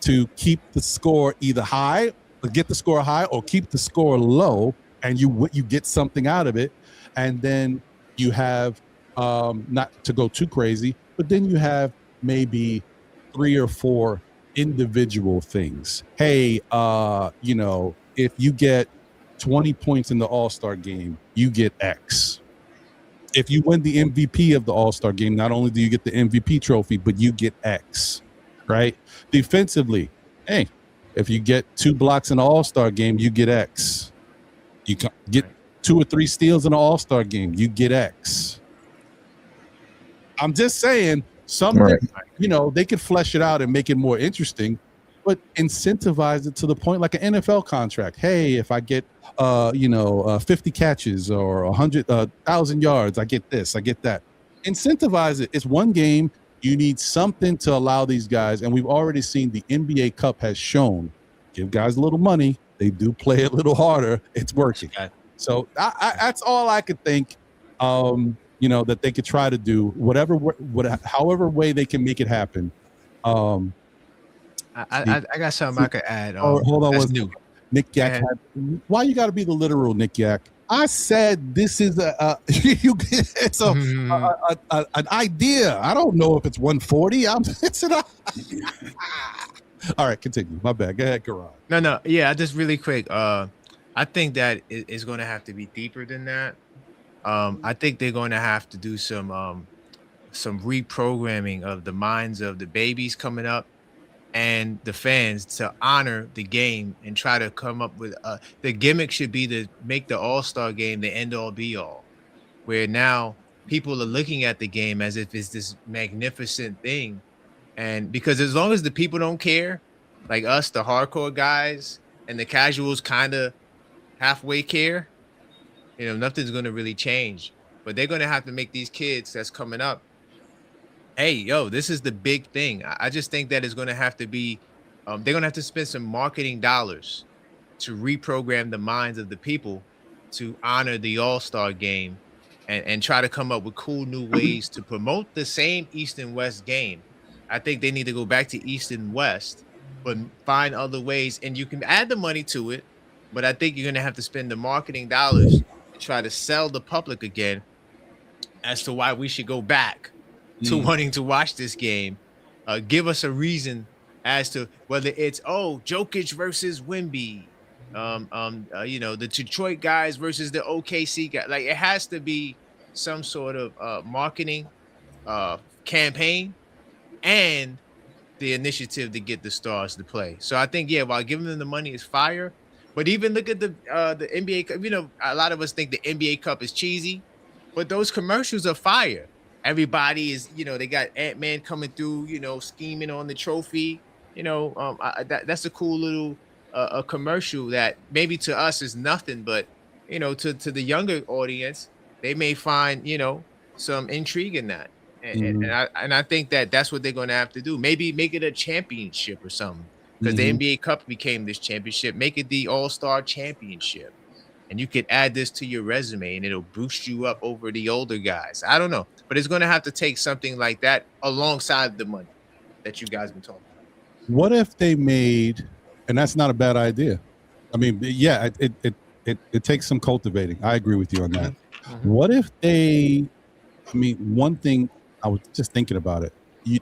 to keep the score either high, or get the score high, or keep the score low, and you get something out of it. And then you have, not to go too crazy, but then you have maybe 3 or 4 individual things. Hey, if you get 20 points in the All-Star game, you get X. If you win the MVP of the All-Star game, not only do you get the MVP trophy, but you get X, right? Defensively, hey, if you get 2 blocks in the All-Star game, you get X. You get 2 or 3 steals in the All-Star game, you get X. I'm just saying, something, they could flesh it out and make it more interesting, but incentivize it to the point like an NFL contract. Hey, if I get 50 catches or 100,000 yards, I get this, I get that. Incentivize it. It's one game. You need something to allow these guys, and we've already seen the NBA Cup has shown, give guys a little money, they do play a little harder, it's working. So that's all I could think. That they could try to do however way they can make it happen. I got something I could add. Hold on, that's new. Nick Yak. Why you got to be the literal Nick Yak? I said this is it's an idea. I don't know if it's 140. All right, continue. My bad. Go ahead, Karan. No. Yeah, just really quick. I think that it's going to have to be deeper than that. I think they're going to have to do some reprogramming of the minds of the babies coming up and the fans to honor the game and try to come up with the gimmick should be to make the All-Star game the end-all be-all, where now people are looking at the game as if it's this magnificent thing. And because as long as the people don't care, like us, the hardcore guys, and the casuals kind of halfway care, nothing's going to really change. But they're going to have to make these kids that's coming up, hey, yo, this is the big thing. I just think that it's going to have to be, they're going to have to spend some marketing dollars to reprogram the minds of the people to honor the All-Star game and try to come up with cool new ways to promote the same East and West game. I think they need to go back to East and West, but find other ways. And you can add the money to it, but I think you're going to have to spend the marketing dollars to try to sell the public again as to why we should go back to wanting to watch this game. Give us a reason as to whether it's, Jokic versus Wemby, the Detroit guys versus the OKC guys. Like, it has to be some sort of marketing campaign and the initiative to get the stars to play. So I think, while giving them the money is fire, but even look at the NBA Cup. A lot of us think the NBA Cup is cheesy, but those commercials are fire. Everybody is, they got Ant-Man coming through, scheming on the trophy. That's a cool little a commercial that maybe to us is nothing, but to the younger audience, they may find some intrigue in that. And I think that's what they're going to have to do. Maybe make it a championship or something, because the NBA Cup became this championship. Make it the All-Star Championship, and you could add this to your resume, and it'll boost you up over the older guys. I don't know, but it's going to have to take something like that alongside the money that you guys been talking about. What if they made, and that's not a bad idea. I mean, yeah, it takes some cultivating. I agree with you on that. What if one thing I was just thinking about it. You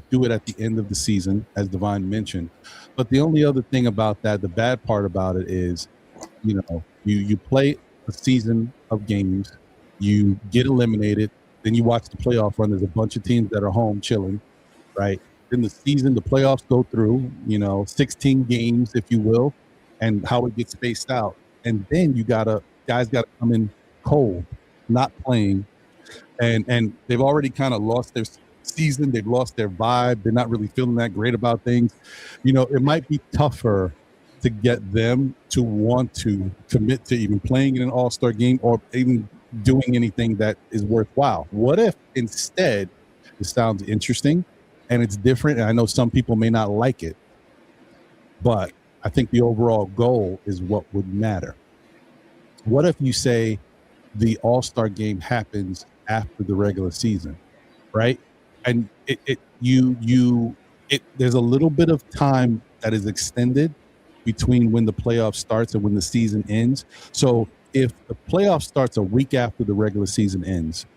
do it at the end of the season, as Divine mentioned. But the only other thing about that, the bad part about it is, you play a season of games, you get eliminated, then you watch the playoff run. There's a bunch of teams that are home chilling, right? Then the playoffs go through, 16 games, if you will. and how it gets spaced out. And then guys gotta come in cold, not playing, and they've already kind of lost their season. They've lost their vibe. They're not really feeling that great about things. It might be tougher to get them to want to commit to even playing in an all-star game or even doing anything that is worthwhile. What if instead, it sounds interesting and it's different, and I know some people may not like it, but I think the overall goal is what would matter. What if you say the all-star game happens after the regular season, right? And there's a little bit of time that is extended between when the playoff starts and when the season ends. So if the playoff starts a week after the regular season ends,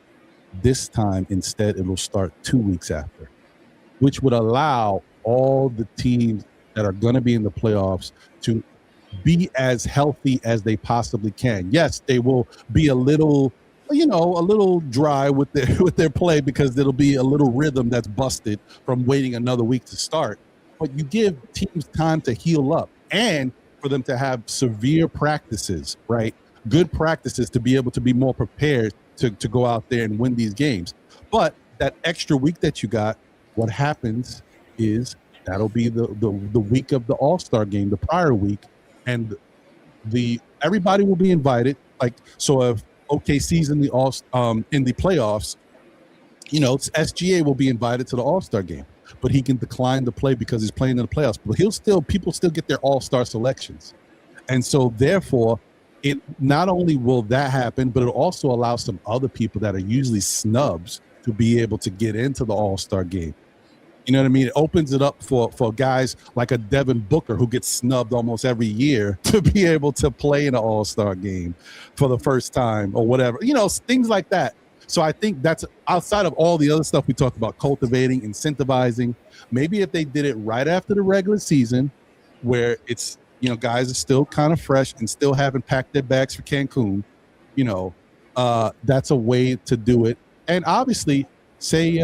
this time instead it'll start 2 weeks after, which would allow all the teams that are going to be in the playoffs to be as healthy as they possibly can. Yes, they will be a little dry with their play because there'll be a little rhythm that's busted from waiting another week to start. But you give teams time to heal up and for them to have severe practices, right? Good practices to be able to be more prepared to go out there and win these games. But that extra week that you got, what happens is that'll be the week of the All-Star game, the prior week, and everybody will be invited. Like, so if OKC's in the playoffs, SGA will be invited to the All-Star game, but he can decline to play because he's playing in the playoffs. But people still get their All-Star selections, and so therefore, it not only will that happen, but it'll also allow some other people that are usually snubs to be able to get into the All-Star game. You know what I mean? It opens it up for guys like a Devin Booker who gets snubbed almost every year to be able to play in an All-Star game for the first time or whatever. Things like that. So I think that's outside of all the other stuff we talked about, cultivating, incentivizing. Maybe if they did it right after the regular season where it's, guys are still kind of fresh and still haven't packed their bags for Cancun, that's a way to do it. And obviously say,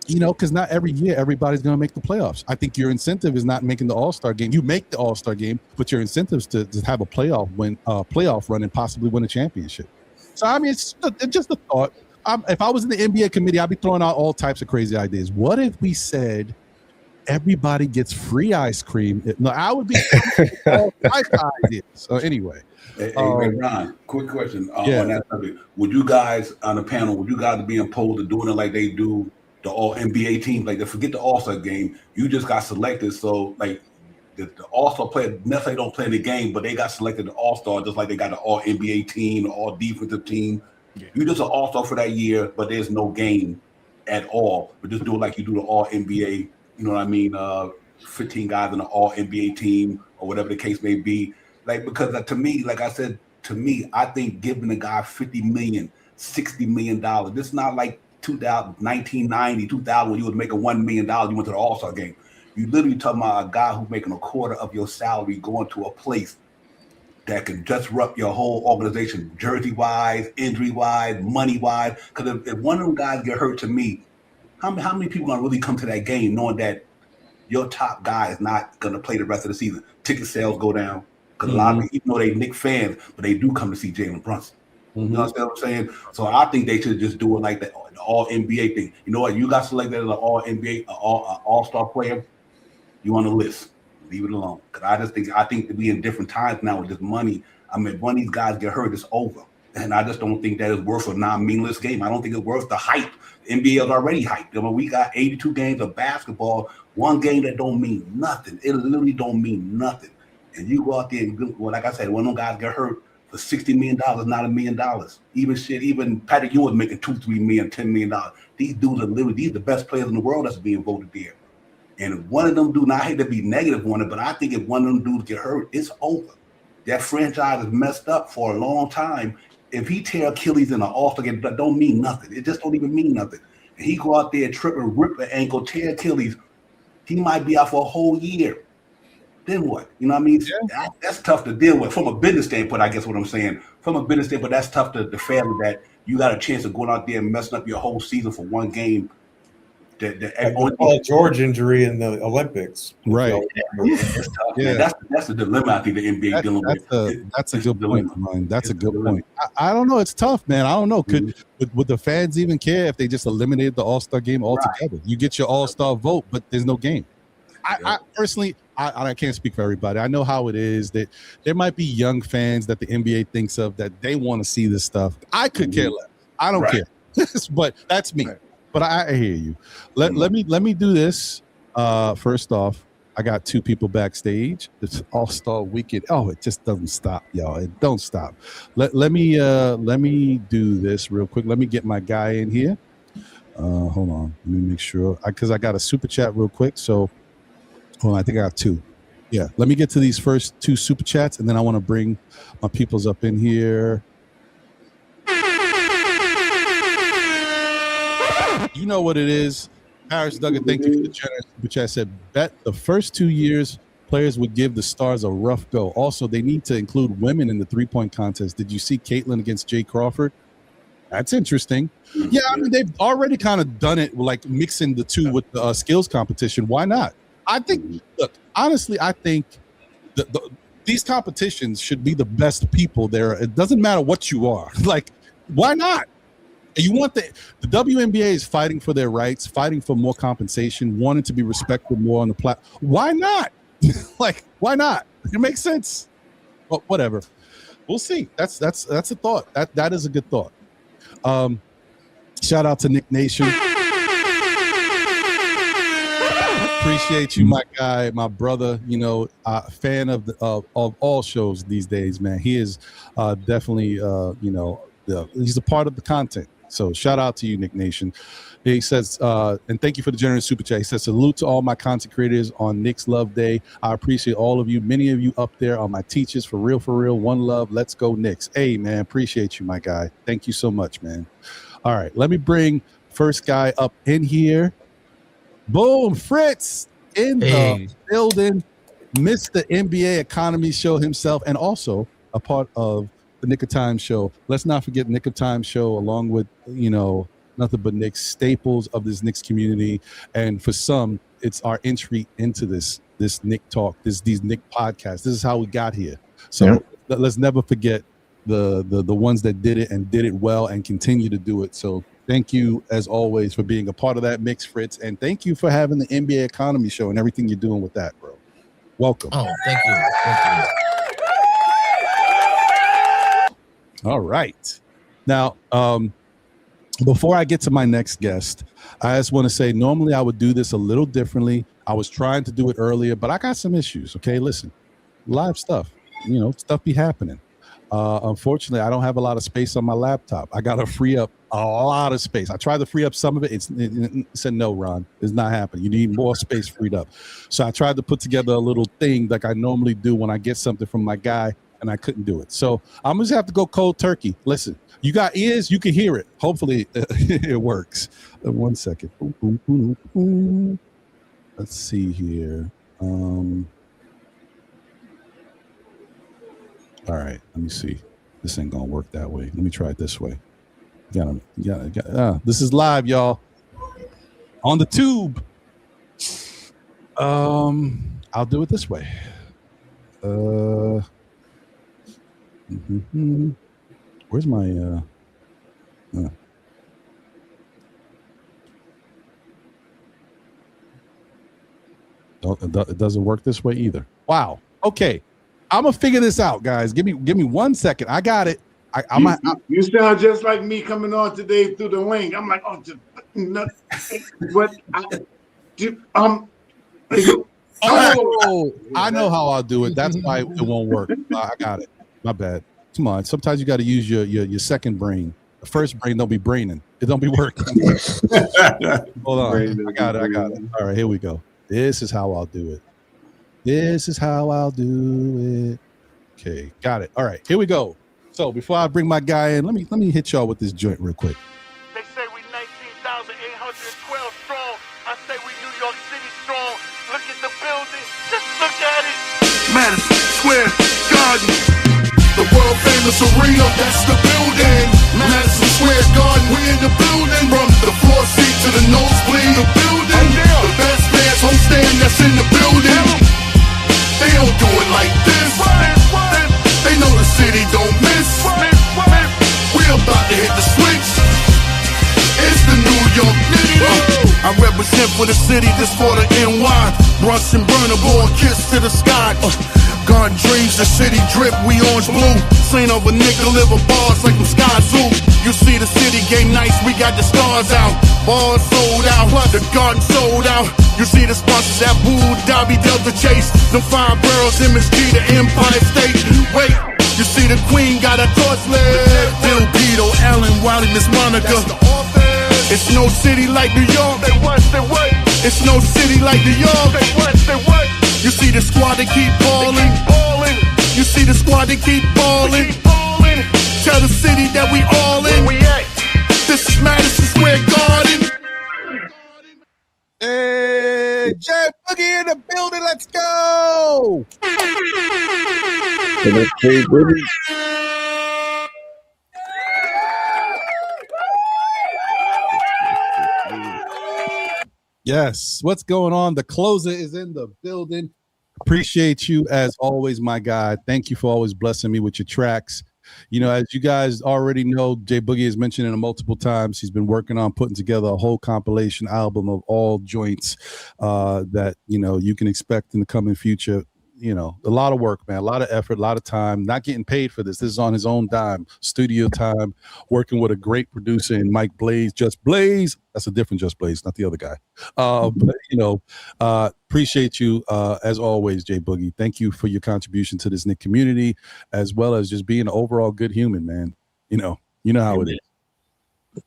because not every year everybody's going to make the playoffs. I think your incentive is not making the All-Star game. You make the All-Star game, but your incentive is to have a playoff run and possibly win a championship. So, I mean, it's just a thought. If I was in the NBA committee, I'd be throwing out all types of crazy ideas. What if we said everybody gets free ice cream? No, I would be all types of ideas. So anyway. Hey, Ron, quick question on that subject. Would you guys on the panel, be opposed to doing it like they do the all NBA teams? Like, forget the All-Star game, you just got selected. So, like, the All-Star player necessarily don't play in the game, but they got selected to All-Star just like they got the all NBA team, the all defensive team. Yeah. You just an All-Star for that year, but there's no game at all. But just do it like you do the all NBA, you know what I mean? 15 guys in the all NBA team or whatever the case may be. Like, because to me, like I said, I think giving a guy $50 million, $60 million, this is not like 1990, 2000 when you was making $1 million, you went to the All-Star game. You literally talking about a guy who's making a quarter of your salary going to a place that can disrupt your whole organization, jersey-wise, injury-wise, money-wise. Because if one of them guys get hurt, to me, how many people are going to really come to that game knowing that your top guy is not going to play the rest of the season? Ticket sales go down. Because a lot of people, even though they Knicks fans, but they do come to see Jalen Brunson. You know what I'm saying? So I think they should just do it like the all NBA thing. You know what? You got selected as an all NBA, all-star player. You on the list. Leave it alone. Because I think that we in different times now with this money. I mean, when these guys get hurt, it's over. And I just don't think that is worth a non-meaningless game. I don't think it's worth the hype. The NBA is already hyped. I mean, we got 82 games of basketball, one game that don't mean nothing. It literally don't mean nothing. And you go out there and, like I said, when those guys get hurt, for $60 million, not $1 million. Even Patrick Ewing making $2, $3 million, $10 million. These dudes are the best players in the world that's being voted there. And if one of them dudes, I hate to be negative on it, but I think if one of them dudes get hurt, it's over. That franchise is messed up for a long time. If he tear Achilles in an All-Star game, that don't mean nothing. It just don't even mean nothing. And he go out there, trip and rip an ankle, tear Achilles, he might be out for a whole year. Then what? You know what I mean? Yeah. That's tough to deal with from a business standpoint, I guess what I'm saying. From a business standpoint, that's tough to fathom that you got a chance of going out there and messing up your whole season for one game The Paul George injury in the Olympics. Right. It's tough, man. That's the dilemma I think the NBA dealing with. That's a good point, man. That's a good point. I don't know. It's tough, man. I don't know. Would the fans even care if they just eliminated the All-Star game altogether? Right. You get your All-Star vote, but there's no game. I personally, I can't speak for everybody. I know how it is that there might be young fans that the NBA thinks of that they want to see this stuff. I could care less. I don't care. But that's me. Right. But I hear you. Let me do this. First off, I got 2 people backstage. It's All-Star Weekend. Oh, it just doesn't stop, y'all. It don't stop. Let me do this real quick. Let me get my guy in here. Hold on. Let me make sure because I got a super chat real quick. So hold on, I think I have 2. Yeah, let me get to these first 2 super chats, and then I want to bring my peoples up in here. You know what it is. Harris Duggan, thank you for the generous super chat. Said, bet the first 2 years players would give the Stars a rough go. Also, they need to include women in the 3-point contest. Did you see Caitlin against Jay Crawford? That's interesting. Yeah, I mean, they've already kind of done it, like mixing the 2 with the skills competition. Why not? I think, look, honestly, I think these competitions should be the best people there. It doesn't matter what you are. Like, why not? You want the WNBA is fighting for their rights, fighting for more compensation, wanting to be respected more on the platform. Why not? Like, why not? It makes sense. Well, whatever. We'll see. That's a thought. That is a good thought. Shout out to Knick Nation. Appreciate you, my guy, my brother. You know, fan of all shows these days, man. He is definitely he's a part of the content. So shout out to you, Knick Nation. He says, and thank you for the generous super chat. He says, salute to all my content creators on Knicks Love Day. I appreciate all of you. Many of you up there are my teachers. For real. One love. Let's go Knicks. Hey, man, appreciate you, my guy. Thank you so much, man. All right, let me bring first guy up in here. Boom, Fritz in the building. Mr. NBA Economy Show himself, and also a part of the Nick of Time Show. Let's not forget Nick of Time Show, along with, nothing but Knicks, staples of this Knicks community. And for some, it's our entry into this Knick talk, these Knick podcasts. This is how we got here. So let's never forget the ones that did it and did it well and continue to do it. So thank you, as always, for being a part of that mix, Fritz. And thank you for having the NBA Economy Show and everything you're doing with that, bro. Welcome. Oh, thank you. All right. Now, before I get to my next guest, I just want to say, normally I would do this a little differently. I was trying to do it earlier, but I got some issues. Okay, listen, live stuff, stuff be happening. Unfortunately, I don't have a lot of space on my laptop. I got to free up a lot of space. I tried to free up some of it. It said, no, Ron, it's not happening. You need more space freed up. So I tried to put together a little thing like I normally do when I get something from my guy, and I couldn't do it. So I'm just have to go cold turkey. Listen, you got ears, you can hear it. Hopefully it works. 1 second. Let's see here. All right, let me see. This ain't gonna work that way. Let me try it this way. This is live, y'all. On the tube. I'll do it this way. Where's my it doesn't work this way either. Wow. Okay, I'm gonna figure this out, guys. Give me 1 second. I got it. You sound just like me coming on today through the link. I'm like, oh, I know how I'll do it. That's why it won't work. I got it. My bad. Come on. Sometimes you got to use your second brain. The first brain don't be braining. It don't be working. Hold on. I got it. All right, here we go. This is how I'll do it. Okay, got it. All right, here we go. So before I bring my guy in, let me hit y'all with this joint real quick. They say we 19,812 strong. I say we New York City strong. Look at the building. Just look at it. Madison Square Garden. The world famous arena, that's the building. Madison Square Garden, we in the building. From the floor seat to the nosebleed, the building. city, this for the NY. Brunson burner, boy, kiss to the sky. Garden dreams, the city drip, we orange blue. Seen of a nigga live a bars like them Sky Zoo. You see the city game nice, we got the stars out. Bars sold out, the garden sold out. You see the sponsors at Boo, Dobby, Delta Chase. Them 5 barrels, MSG, the Empire State. Wait, you see the Queen got a torch leg. Bill Beto, Allen, Wiley, Miss Monica. It's no city like New York. It's no city like New York. You see the squad that keep balling. You see the squad that keep balling. Tell the city that we all in. This is Madison Square Garden. Hey, Jay Boogie in the building. Let's go. Yes. What's going on? The closer is in the building. Appreciate you as always, my guy. Thank you for always blessing me with your tracks. You know, as you guys already know, Jay Boogie has mentioned it multiple times. He's been working on putting together a whole compilation album of all joints that, you know, you can expect in the coming future. You know, a lot of work, man, a lot of effort, a lot of time, not getting paid for this. This is on his own dime, studio time, working with a great producer in Mike Blaze, Just Blaze. That's a different Just Blaze, not the other guy. But, you know, appreciate you as always, Jay Boogie. Thank you for your contribution to this Knick community, as well as just being an overall good human, man. You know how it is.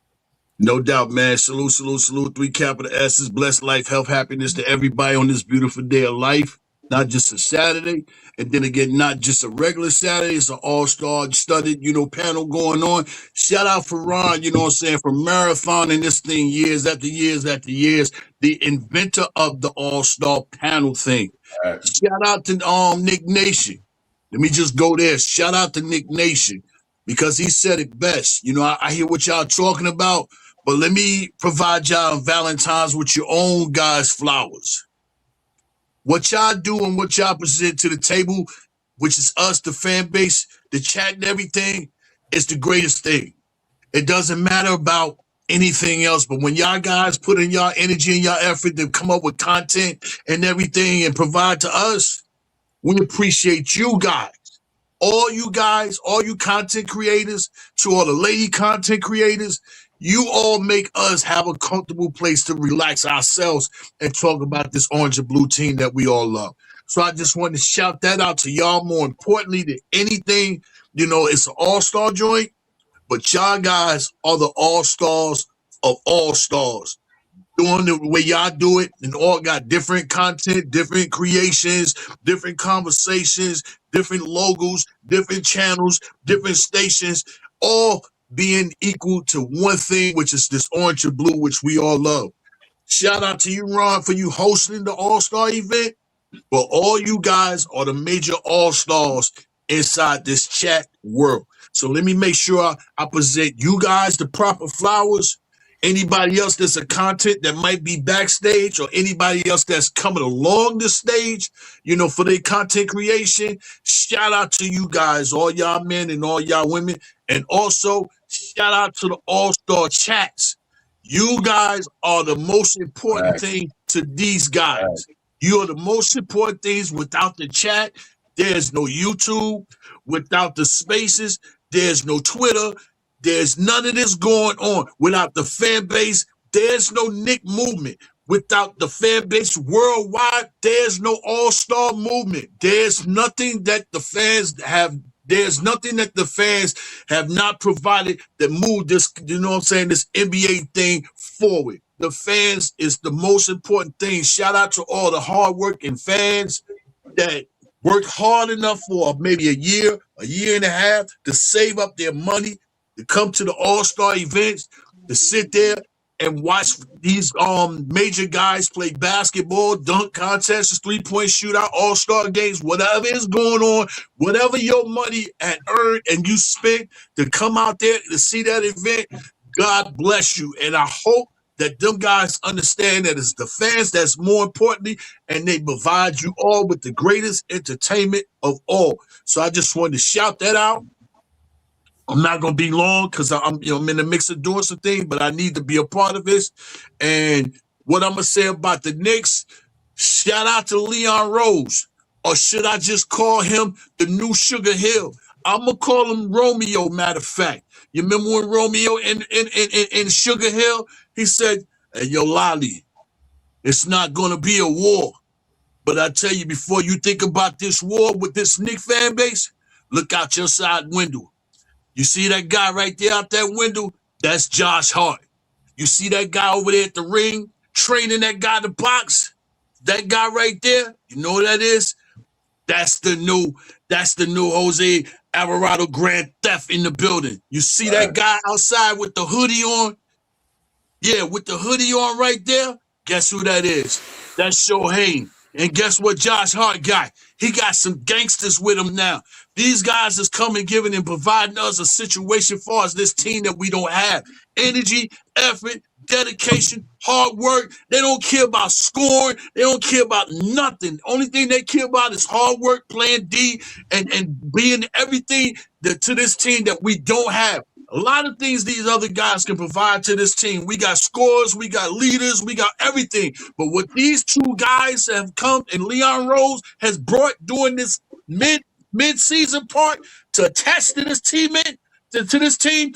No doubt, man. Salute, salute, salute. 3 capital S's. Blessed life, health, happiness to everybody on this beautiful day of life. Not just a Saturday, and then again, not just a regular Saturday. It's an all-star studded, panel going on. Shout out for Ron, you know what I'm saying, for marathoning this thing years after years after years. The inventor of the all-star panel thing. Shout out to Knick Nation. Let me just go there. Shout out to Knick Nation because he said it best. You know, I hear what y'all talking about, but let me provide y'all on Valentine's with your own guys' flowers. What y'all do and what y'all present to the table, which is us, the fan base, the chat and everything, is the greatest thing. It doesn't matter about anything else, but when y'all guys put in y'all energy and y'all effort to come up with content and everything and provide to us, we appreciate you guys. All you guys, all you content creators, to all the lady content creators, you all make us have a comfortable place to relax ourselves and talk about this orange and blue team that we all love. So I just wanted to shout that out to y'all. More importantly than anything, it's an all-star joint, but y'all guys are the all-stars of all-stars. Doing the way y'all do it, and all got different content, different creations, different conversations, different logos, different channels, different stations, all being equal to one thing, which is this orange and blue, which we all love. Shout out to you, Ron, for you hosting the All-Star event. But all you guys are the major all-stars inside this chat world. So let me make sure I present you guys the proper flowers. Anybody else that's a content that might be backstage, or anybody else that's coming along the stage, for their content creation, shout out to you guys, all y'all men and all y'all women. And also, shout out to the All-Star chats. You guys are the most important thing to these guys. You are the most important things. Without the chat, there's no YouTube. Without the spaces, there's no Twitter. There's none of this going on. Without the fan base, there's no Knick movement. Without the fan base worldwide, there's no all-star movement. There's nothing that the fans have. There's nothing that the fans have not provided that moved this, this NBA thing forward. The fans is the most important thing. Shout out to all the hardworking fans that worked hard enough for maybe a year and a half to save up their money, to come to the All-Star events, to sit there and watch these major guys play basketball, dunk contests, three-point shootout, All-Star games, whatever is going on, whatever your money had earned and you spent to come out there to see that event, God bless you. And I hope that them guys understand that it's the fans that's more importantly, and they provide you all with the greatest entertainment of all. So I just wanted to shout that out. I'm not going to be long because I'm in the mix of doing some things, but I need to be a part of this. And what I'm going to say about the Knicks, shout out to Leon Rose. Or should I just call him the new Sugar Hill? I'm going to call him Romeo, matter of fact. You remember when Romeo in Sugar Hill, he said, hey, yo, Lolly, it's not going to be a war. But I tell you, before you think about this war with this Knick fan base, look out your side window. You see that guy right there out that window? That's Josh Hart. You see that guy over there at the ring training that guy to box? That guy right there, you know what that is? That's the new Jose Alvarado Grand Theft in the building. You see that guy outside with the hoodie on? Yeah, with the hoodie on right there. Guess who that is? That's Shohei. And guess what Josh Hart got? He got some gangsters with him now. These guys is coming, giving and providing us a situation for us, this team that we don't have. Energy, effort, dedication, hard work. They don't care about scoring. They don't care about nothing. Only thing they care about is hard work, playing D, and being everything to this team that we don't have. A lot of things these other guys can provide to this team. We got scorers, we got leaders, we got everything. But what these two guys have come and Leon Rose has brought during this mid-season part to attach to this team, to this team,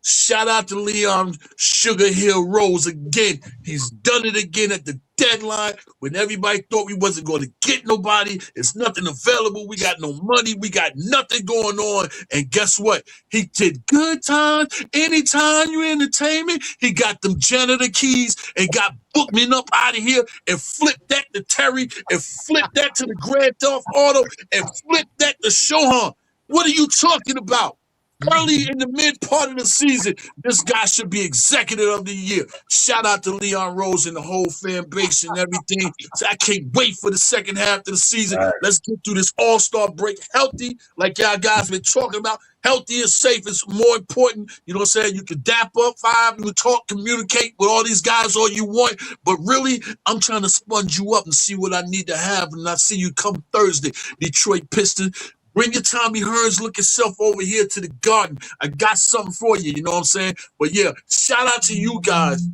shout out to Leon Sugar Hill Rose again. He's done it again at the deadline when everybody thought we wasn't going to get nobody. It's nothing available. We got no money. We got nothing going on. And guess what? He did good times. Anytime you entertainment, he got them janitor keys and got Bookman up out of here and flipped that to Terry and flipped that to the Grand Theft Auto and flipped that to Shohan. What are you talking about? Early in the mid part of the season, this guy should be executive of the year. Shout out to Leon Rose and the whole fan base and everything. So I can't wait for the second half of the season. Right. Let's get through this all-star break healthy, like y'all guys been talking about. Healthy and safe is more important. You know what I'm saying? You can dap up five, you can talk, communicate with all these guys all you want. But really, I'm trying to sponge you up and see what I need to have. And I see you come Thursday, Detroit Pistons. Bring your Tommy Hearns looking self over here to the garden. I got something for you, you know what I'm saying? But yeah, shout out to you guys.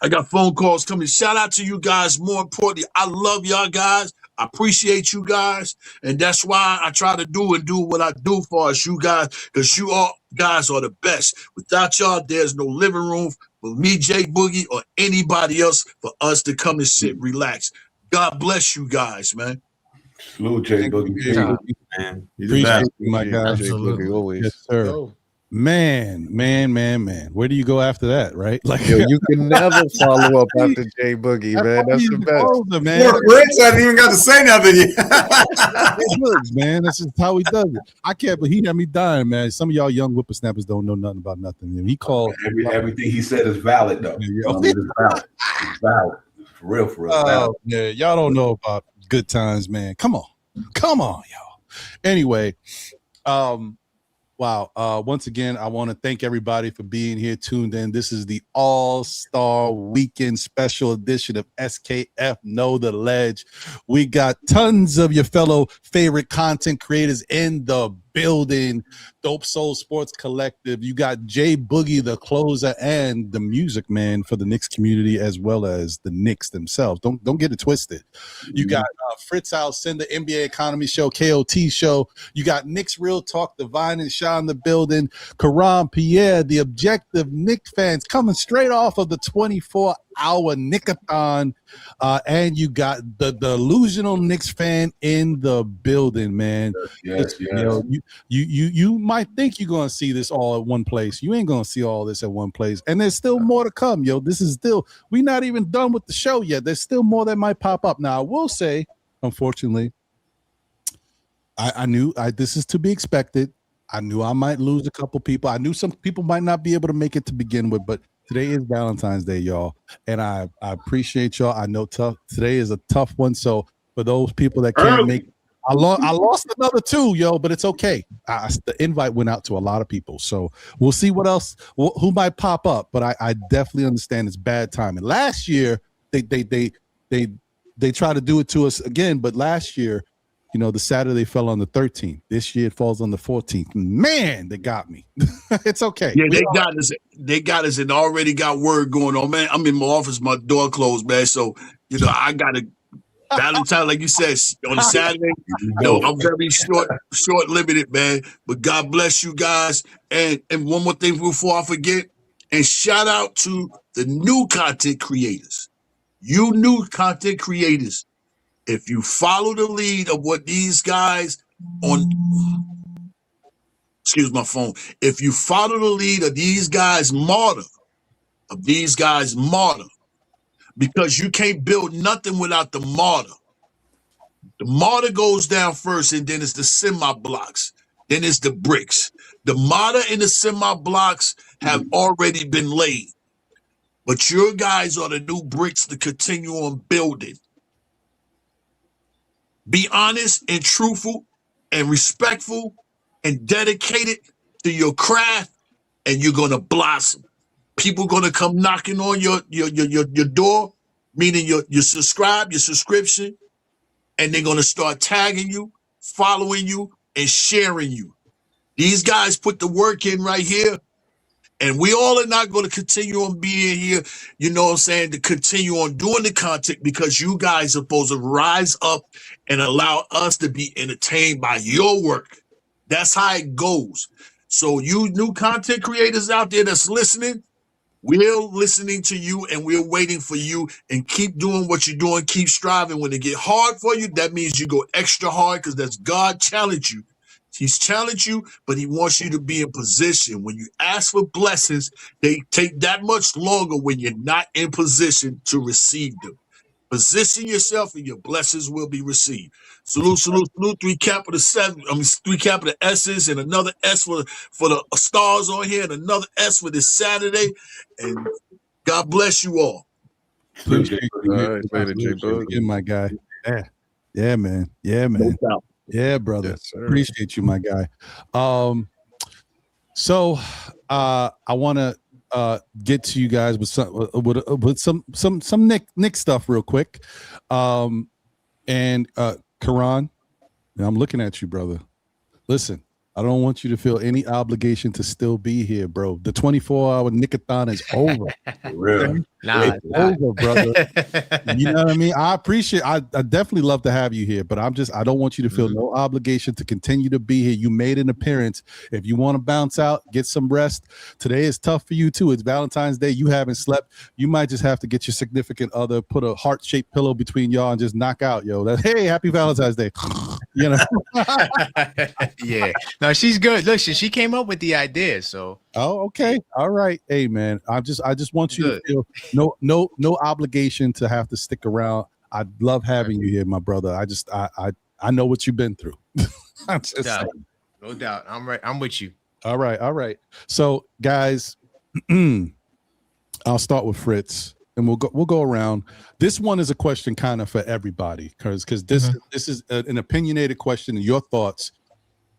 I got phone calls coming. Shout out to you guys. More importantly, I love y'all guys. I appreciate you guys. And that's why I try to do what I do for us, you guys, because you all guys are the best. Without y'all, there's no living room for me, Jay Boogie, or anybody else for us to come and sit, relax. God bless you guys, man. Salute, Jay Boogie. Man. Appreciate you, my guy. Absolutely, always. Yes, sir. Yo. Man. Where do you go after that, right? Like, yo, you can never follow up after Jay Boogie, man. That's the best. Poor Fritz hasn't even got to say nothing yet. Man, that's just how he does it. I can't, but he had me dying, man. Some of y'all young whippersnappers don't know nothing about nothing. He called everything he said is valid, though. It's valid. It's valid. For real. Oh, yeah, y'all don't know about good times, man. Come on, y'all. Anyway, wow. Once again, I want to thank everybody for being here, tuned in. This is the All-Star Weekend Special Edition of SKF Know the Ledge. We got tons of your fellow favorite content creators in the building. Dope Soul Sports Collective. You got Jay Boogie, the closer, and the music man for the Knicks community, as well as the Knicks themselves. Don't get it twisted. You got Fritz Alcindor, NBA Economy Show, KOT Show. You got Knicks Real Talk, Divine and Sha in the building. Karan, Pierre, the Objective Knicks fans coming straight off of the 24-hour Knickathon. And you got the Delusional Knicks fan in the building, man. Yes. You know, you might think you're going to see this all at one place. You ain't going to see all this at one place. And there's still more to come, yo. This is still, we're not even done with the show yet. There's still more that might pop up. Now, I will say, unfortunately, I knew this is to be expected. I knew I might lose a couple people. I knew some people might not be able to make it to begin with, but today is Valentine's Day, y'all. And I appreciate y'all. I know today is a tough one. So for those people that can't make it, I lost another two, yo, but it's okay. The invite went out to a lot of people. So we'll see what else, who might pop up. But I definitely understand it's bad timing. Last year, they tried to do it to us again. But last year, the Saturday fell on the 13th. This year it falls on the 14th. Man, they got me. It's okay. Yeah, they got us. They got us and already got word going on, man. I'm in my office, my door closed, man. So, I got to Valentine, like you said, on a Saturday. I'm very short limited, man. But God bless you guys. And one more thing before I forget, and shout out to the new content creators. You new content creators, if you follow the lead of what these guys excuse my phone. If you follow the lead of these guys' martyr, because you can't build nothing without the mortar. The mortar goes down first, and then it's the semi-blocks. Then it's the bricks. The mortar and the semi-blocks have already been laid. But your guys are the new bricks to continue on building. Be honest and truthful and respectful and dedicated to your craft, and you're going to blossom. People going to come knocking on your door, meaning your subscription, and they're going to start tagging you, following you, and sharing you. These guys put the work in right here, and we all are not going to continue on being here, to continue on doing the content because you guys are supposed to rise up and allow us to be entertained by your work. That's how it goes. So you new content creators out there that's listening, we're listening to you and we're waiting for you, and keep doing what you're doing. Keep striving. When it get hard for you, that means you go extra hard because that's God challenge you. He's challenged you, but he wants you to be in position. When you ask for blessings, they take that much longer when you're not in position to receive them. Position yourself and your blessings will be received. Salute, salute, salute. 3 capital S's and another S for the stars on here and another S for this Saturday. And God bless you all. Appreciate you. All right, later, J-Bug. Yeah, my guy. Yeah, man. Yeah, man. No doubt. Yeah, brother. Yes, sir. Appreciate you, my guy. So I want to get to you guys with some Knick stuff real quick. And Karan, I'm looking at you, brother. Listen, I don't want you to feel any obligation to still be here, bro. The 24-hour Knickathon is over. Really? It's over, brother. You know what I mean? I definitely love to have you here, but I don't want you to feel no obligation to continue to be here. You made an appearance. If you want to bounce out, get some rest. Today is tough for you too. It's Valentine's Day. You haven't slept. You might just have to get your significant other, put a heart-shaped pillow between y'all and just knock out, yo. Hey, happy Valentine's Day. Yeah. No, she's good. Listen, she came up with the idea, so. Oh, okay. All right. Hey, man. I just want you to feel no obligation to have to stick around. I love having you here, my brother. I know what you've been through. No doubt. I'm right. I'm with you. All right. So, guys, I'll start with Fritz, and we'll go around. This one is a question kind of for everybody, because this is an opinionated question and your thoughts.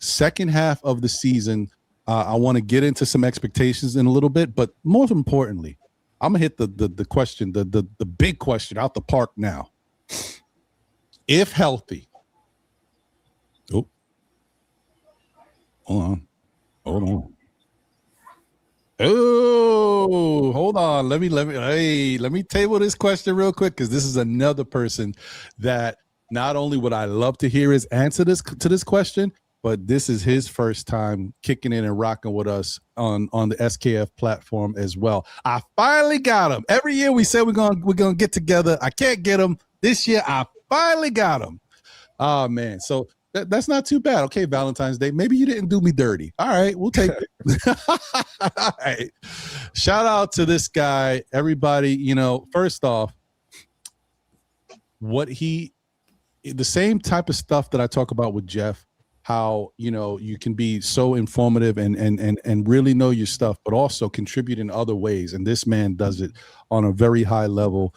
Second half of the season, I want to get into some expectations in a little bit, but more importantly, I'm gonna hit the question, the big question out the park now. If healthy, hold on. Oh, hold on. Let me table this question real quick, because this is another person that not only would I love to hear his answer to this question, but this is his first time kicking in and rocking with us on the SKF platform as well. I finally got him. Every year we say we're gonna get together. I can't get him. This year I finally got him. Oh man, so that's not too bad. Okay, Valentine's Day. Maybe you didn't do me dirty. All right, we'll take it. All right. Shout out to this guy, everybody. First off, the same type of stuff that I talk about with Jeff. How you can be so informative and really know your stuff, but also contribute in other ways. And this man does it on a very high level.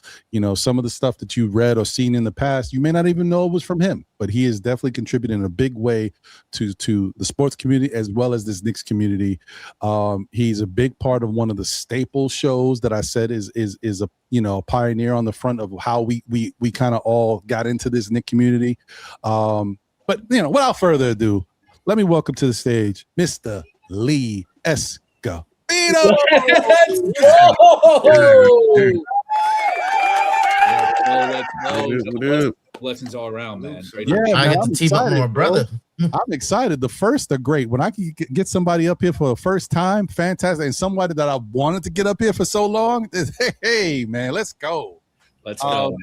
Some of the stuff that you read or seen in the past, you may not even know it was from him, but he is definitely contributing in a big way to the sports community as well as this Knicks community. He's a big part of one of the staple shows that I said is a pioneer on the front of how we kind of all got into this Knicks community. But without further ado, let me welcome to the stage Mr. Lee Escobedo. Let's go! Let's go. Blessings all around, man. Yeah, I man, get to team up with my brother. I'm excited. The first are great. When I can get somebody up here for the first time, fantastic. And somebody that I wanted to get up here for so long, hey, man, let's go. Let's go, man.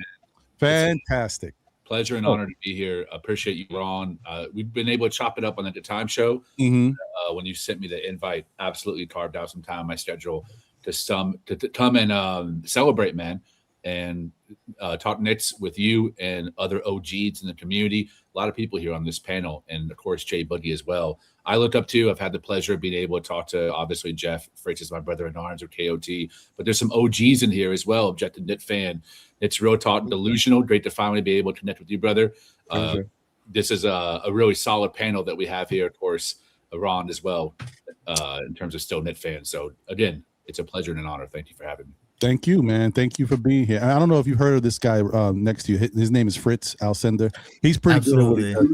Fantastic. Pleasure and honor to be here. Appreciate you, Ron. We've been able to chop it up on the Time Show. Mm-hmm. When you sent me the invite, absolutely carved out some time in my schedule to come and celebrate, man, and talk Knicks with you and other OGs in the community. A lot of people here on this panel, and of course Jay Boogie as well. I look up to. I've had the pleasure of being able to talk to obviously Jeff. Fritz is my brother in arms, or KOT. But there's some OGs in here as well. Objective Knit fan. It's Real Talk Delusional. Great to finally be able to connect with you, brother. This is a really solid panel that we have here. Of course, Ron as well, in terms of still Knit fans. So again, it's a pleasure and an honor. Thank you for having me. Thank you, man. Thank you for being here. I don't know if you've heard of this guy next to you. His name is Fritz Alcender. He's pretty Absolutely. good.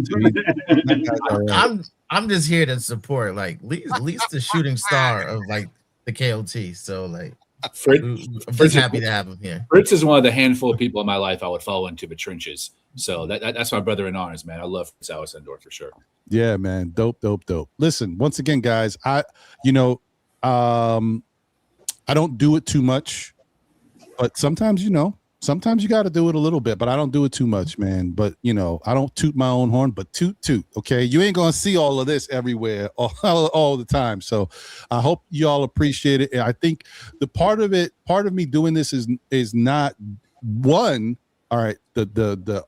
I'm just here to support, like, at least the shooting star of like the KOT. So like, I'm just happy to have him here. Fritz is one of the handful of people in my life I would fall into the trenches. So that's my brother in arms, man. I love Fritz Alcender for sure. Yeah, man. Dope. Listen, once again, guys, I don't do it too much. But sometimes you got to do it a little bit, but I don't do it too much, man. But, I don't toot my own horn, but toot. Okay. You ain't going to see all of this everywhere all the time. So I hope y'all appreciate it. And I think the part of me doing this is not one. All right. The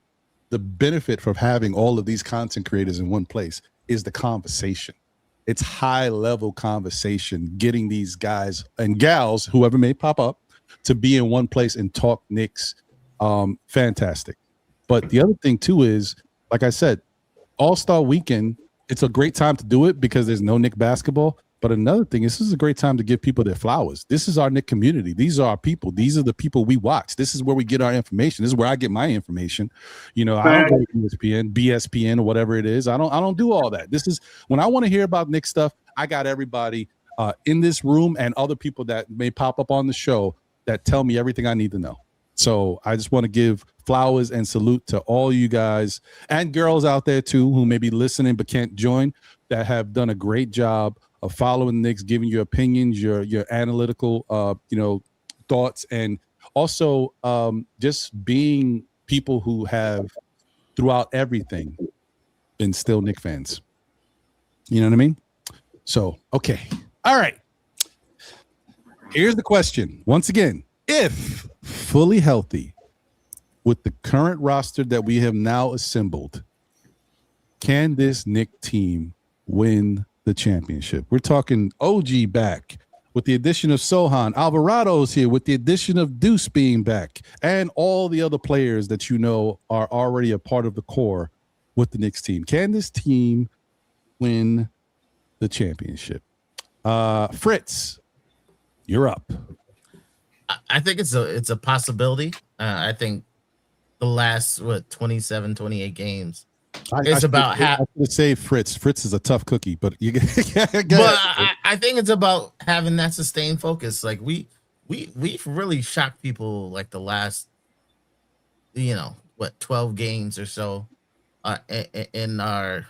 benefit from having all of these content creators in one place is the conversation. It's high level conversation, getting these guys and gals, whoever may pop up, to be in one place and talk Knicks. Fantastic. But the other thing too is, like I said, All-Star Weekend, it's a great time to do it because there's no Knick basketball. But another thing is, this is a great time to give people their flowers. This is our Knick community. These are our people. These are the people we watch. This is where we get our information. This is where I get my information. I don't go to ESPN, BSPN, or whatever it is. I don't do all that. This is when I want to hear about Knick stuff. I got everybody in this room and other people that may pop up on the show that tell me everything I need to know. So I just want to give flowers and salute to all you guys and girls out there too, who may be listening but can't join, that have done a great job of following Knicks, giving your opinions, your analytical, thoughts, and also just being people who have throughout everything been still Knick fans. You know what I mean? So, okay. All right. Here's the question. Once again, if fully healthy with the current roster that we have now assembled, can this Knick team win the championship? We're talking OG back with the addition of Sohan. Alvarado's here with the addition of Deuce being back, and all the other players that are already a part of the core with the Knicks team. Can this team win the championship? Fritz, you're up. I think it's a possibility. I think the last 27, 28 games. It's about I would say Fritz. Fritz is a tough cookie, but you get. But I think it's about having that sustained focus. Like we've really shocked people like the last 12 games or so in our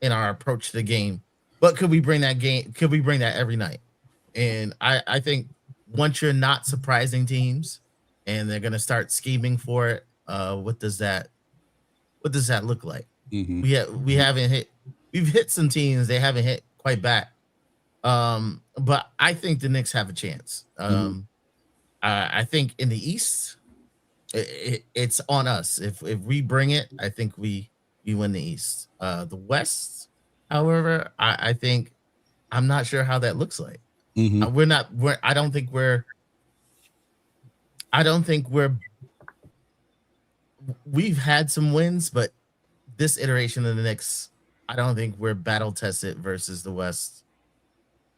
approach to the game. But could we bring that game? Could we bring that every night? And I think once you're not surprising teams and they're gonna start scheming for it, what does that look like? Mm-hmm. We've hit some teams, they haven't hit quite back. But I think the Knicks have a chance. I think in the East, it's on us. If we bring it, I think we win the East. The West, however, I'm not sure how that looks like. Mm-hmm. I don't think we've had some wins, but this iteration of the Knicks, I don't think we're battle tested versus the West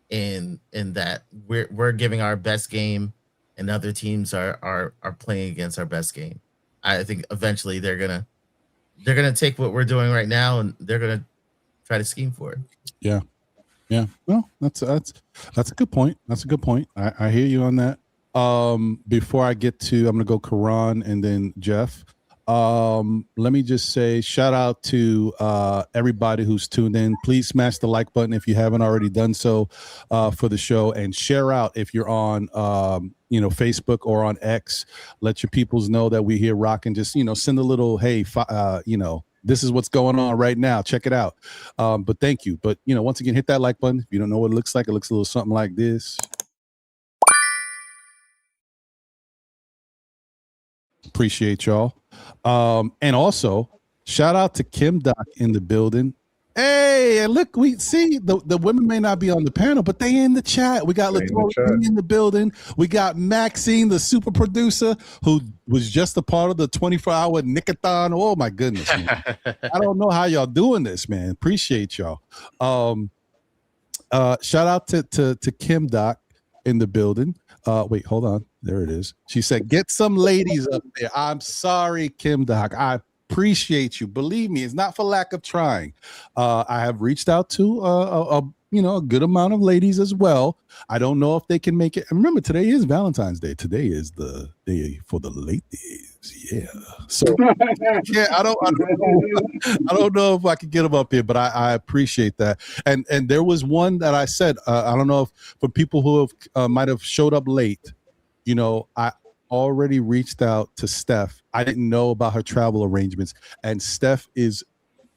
in that we're giving our best game and other teams are playing against our best game. I think eventually they're gonna they're gonna take what we're doing right now and they're gonna try to scheme for it. Yeah. Well, that's a good point. That's a good point. I hear you on that. Before I get to, I'm gonna go Karan and then Jeff. Let me just say shout out to everybody who's tuned in. Please smash the like button if you haven't already done so for the show, and share out if you're on Facebook or on X. Let your peoples know that we're here rocking. Just send a little hey, this is what's going on right now. Check it out. But thank you. But once again, hit that like button. If you don't know what it looks like a little something like this. Appreciate y'all. And also shout out to Kim Doc in the building. Hey, and look, we see the women may not be on the panel, but they in the chat. We got Latoya in the building. We got Maxine, the super producer, who was just a part of the 24-hour Knickathon. Oh my goodness, man. I don't know how y'all doing this, man. Appreciate y'all. Shout out to Kim Doc in the building. Wait, hold on. There it is. She said, get some ladies up there. I'm sorry, Kim Doc. I appreciate you. Believe me, it's not for lack of trying. I have reached out to a good amount of ladies as well. I don't know if they can make it. And remember, today is Valentine's Day. Today is the day for the ladies. Yeah. So yeah, I don't know if I can get them up here, but I appreciate that. And there was one that I said, I don't know if for people who have might have showed up late, I already reached out to Steph. I didn't know about her travel arrangements, and Steph is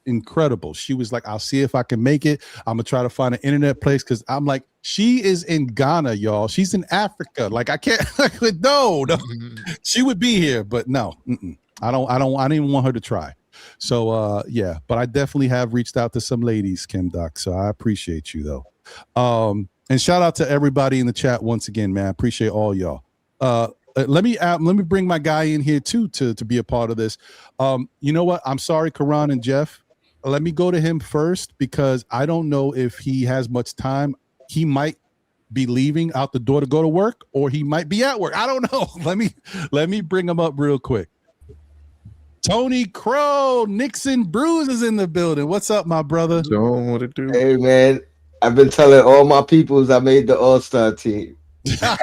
incredible. She was like, I'll see if I can make it. I'm gonna try to find an internet place, because I'm like, she is in Ghana, y'all. She's in Africa. Like, I can't. No, she would be here, but no, I didn't want her to try. So yeah, but I definitely have reached out to some ladies, Kim Doc. So I appreciate you though. And shout out to everybody in the chat once again, man. I appreciate all y'all. Let me bring my guy in here too to be a part of this. You know what? I'm sorry, Karan and Jeff. Let me go to him first, because I don't know if he has much time. He might be leaving out the door to go to work, or he might be at work. I don't know. Let me bring him up real quick. Tony Crow, Nixon Bruise is in the building. What's up, my brother? Don't want to do. Hey man, I've been telling all my peoples I made the All-Star team. You know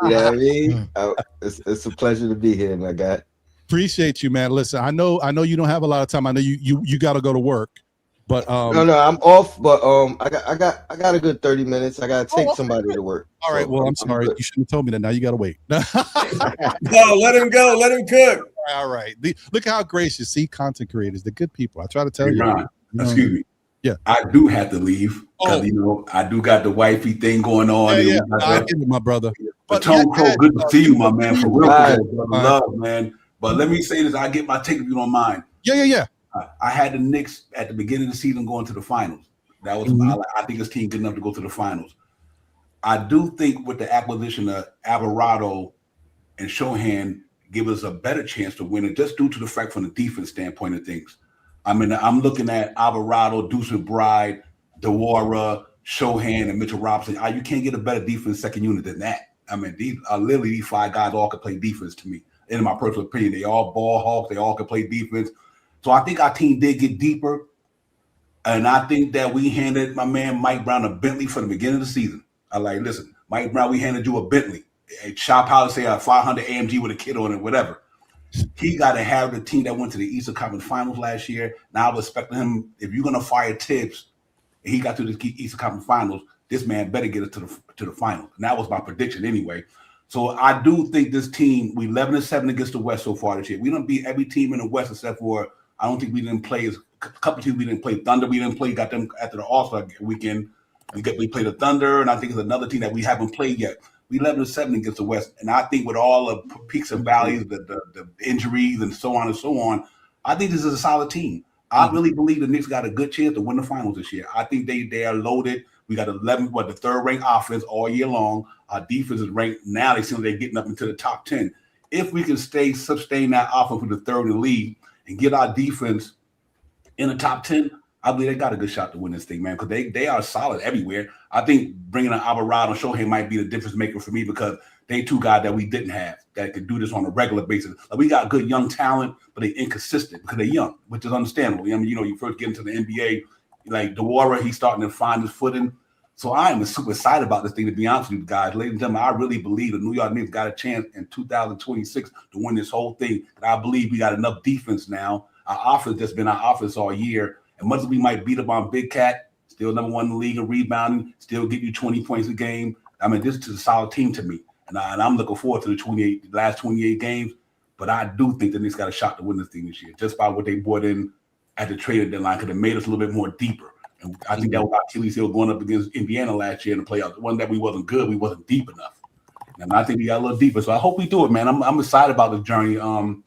what I mean? It's a pleasure to be here, my guy. Appreciate you, man. Listen, I know you don't have a lot of time. I know you got to go to work, but no, I'm off. But I got a good 30 minutes. I got to take somebody to work. All right. Well, I'm sorry. You shouldn't have told me that. Now you got to wait. No, let him go. Let him cook. All right. Look how gracious. See, content creators, the good people. I try to tell you. Ron, excuse me. Yeah, I do have to leave because I do got the wifey thing going on. Yeah, I get it, my brother. But Tone Crow, good to see you, my man. For real, love, man. But let me say this: I get my take if you don't mind. Yeah. I had the Knicks at the beginning of the season going to the finals. That was I think this team good enough to go to the finals. I do think with the acquisition of Alvarado and Shohan, give us a better chance to win it, just due to the fact from the defense standpoint of things. I mean, I'm looking at Alvarado, Deuce McBride, Dewara, Shohan, and Mitchell Robinson. You can't get a better defense second unit than that. I mean, these five guys all could play defense to me. In my personal opinion, they all ball hawks. They all can play defense. So I think our team did get deeper. And I think that we handed my man Mike Brown a Bentley from the beginning of the season. Listen, Mike Brown, we handed you a Bentley. Sha Pow say a 500 AMG with a kid on it, whatever. He got to have the team that went to the Eastern Conference Finals last year. Now I was expecting him, if you're going to fire Tibbs, and he got to the Eastern Conference Finals, this man better get it to the finals. And that was my prediction anyway. So I do think this team, we 11-7 against the West so far this year. We don't beat every team in the West except for, I don't think we didn't play, a couple teams we didn't play. Thunder, we didn't play, got them after the All-Star weekend. We played the Thunder, and I think it's another team that we haven't played yet. We 11-7 against the West, and I think with all the peaks and valleys, the injuries and so on, I think this is a solid team. I really believe the Knicks got a good chance to win the finals this year. I think they are loaded. We got the third ranked offense all year long. Our defense is ranked now. They seem like they're getting up into the top 10. If we can sustain that offense with the third in the league and get our defense in the top 10, I believe they got a good shot to win this thing, man, because they are solid everywhere. I think bringing an Alvarado and Shohei might be the difference maker for me, because they two guys that we didn't have that could do this on a regular basis. Like, we got good young talent, but they inconsistent because they're young, which is understandable. I mean, you first get into the NBA, like DeWara, he's starting to find his footing. So I am super excited about this thing, to be honest with you guys. Ladies and gentlemen, I really believe the New York Knicks got a chance in 2026 to win this whole thing. And I believe we got enough defense now. Our offense that's been our offense all year. And much as we might beat up on Big Cat, still number one in the league in rebounding, still get you 20 points a game. I mean, this is a solid team to me. And I'm looking forward to the last 28 games. But I do think the Knicks got a shot to win this thing this year, just by what they brought in at the trade deadline, because it made us a little bit more deeper. And I think that was our Achilles heel going up against Indiana last year in the playoffs. The one that we wasn't good, we wasn't deep enough. And I think we got a little deeper. So I hope we do it, man. I'm excited about this journey going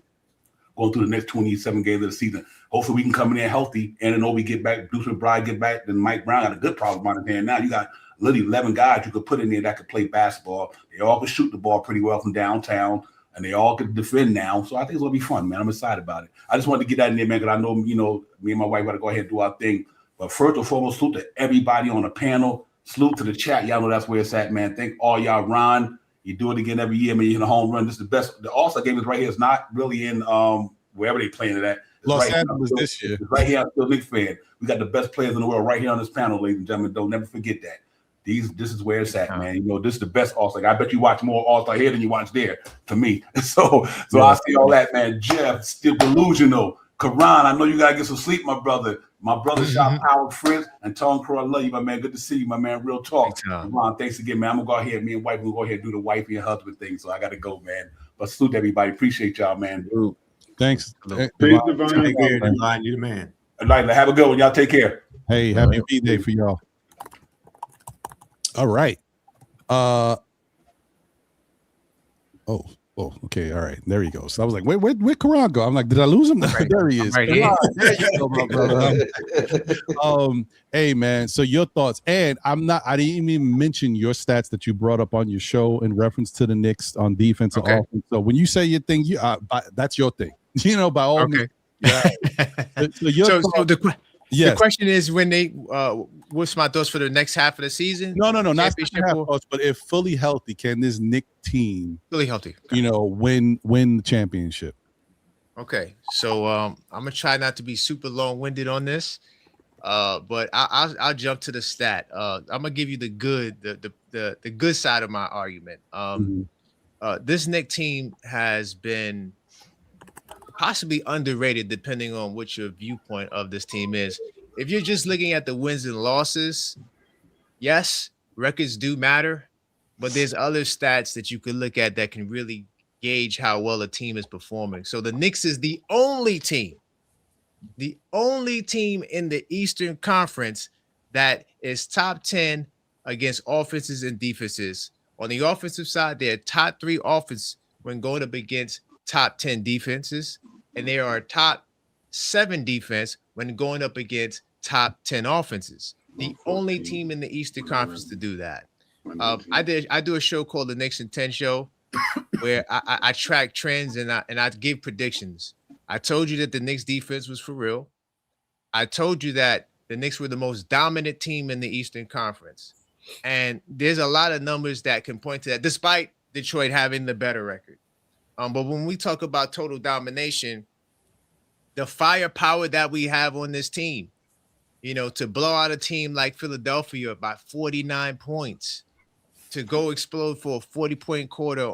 through the next 27 games of the season. Hopefully we can come in there healthy. And then we get back, Bruce McBride get back, then Mike Brown got a good problem on his hand. Now you got literally 11 guys you could put in there that could play basketball. They all can shoot the ball pretty well from downtown, and they all can defend now. So I think it's going to be fun, man. I'm excited about it. I just wanted to get that in there, man, because I know, me and my wife got to go ahead and do our thing. But first and foremost, salute to everybody on the panel. Salute to the chat. Y'all know that's where it's at, man. Thank all y'all. Ron, you do it again every year, man. You're in a home run. This is the best. The All-Star game is right here. It's not really in wherever they playing it at. It's Los right Angeles this year. It's right here. I'm still a Knicks fan. We got the best players in the world right here on this panel, ladies and gentlemen. Don't never forget that. This is where it's at, man. This is the best All-Star. I bet you watch more All-Star here than you watch there, to me. So I see all that, man. Jeff, still delusional. Karan, I know you gotta get some sleep, my brother. My brother, Sha Pow, Fritz, and Tom Crow, I love you, my man. Good to see you, my man. Real talk. Karan, thanks again, man. I'm gonna go ahead. Me and wife, we'll go ahead and do the wifey and husband thing. So I gotta go, man. But salute everybody. Appreciate y'all, man. Thanks. Praise Divine. Take care, Divine. You the man. All right, have a good one. Y'all take care. Hey, happy B-Day for y'all. All right. Oh, okay. All right. There he goes. So I was like, where'd Karan go? I'm like, did I lose him? Right. There he is. Right here. There you go, my brother. Hey man, so your thoughts. And I didn't even mention your stats that you brought up on your show in reference to the Knicks on defense and offense. So when you say your thing, that's your thing. By all means. Yeah. So the question is, when they what's my thoughts for the next half of the season? No, not half thoughts, but if fully healthy, can this Knick team fully healthy, win the championship? Okay, so I'm gonna try not to be super long-winded on this, but I'll jump to the stat. I'm gonna give you the good side of my argument. This Knick team has been possibly underrated, depending on what your viewpoint of this team is. If you're just looking at the wins and losses, yes, records do matter, but there's other stats that you could look at that can really gauge how well a team is performing. So the Knicks is the only team in the Eastern Conference that is top 10 against offenses and defenses. On the offensive side, they're top 3 offense when going up against top 10 defenses, and they are top 7 defense when going up against top 10 offenses. The only team in the Eastern Conference to do that. I do a show called the Knicks in 10 Show, where I track trends and I give predictions. I told you that the Knicks defense was for real. I told you that the Knicks were the most dominant team in the Eastern Conference, and there's a lot of numbers that can point to that, despite Detroit having the better record. But when we talk about total domination, the firepower that we have on this team, to blow out a team like Philadelphia by 49 points, to go explode for a 40-point quarter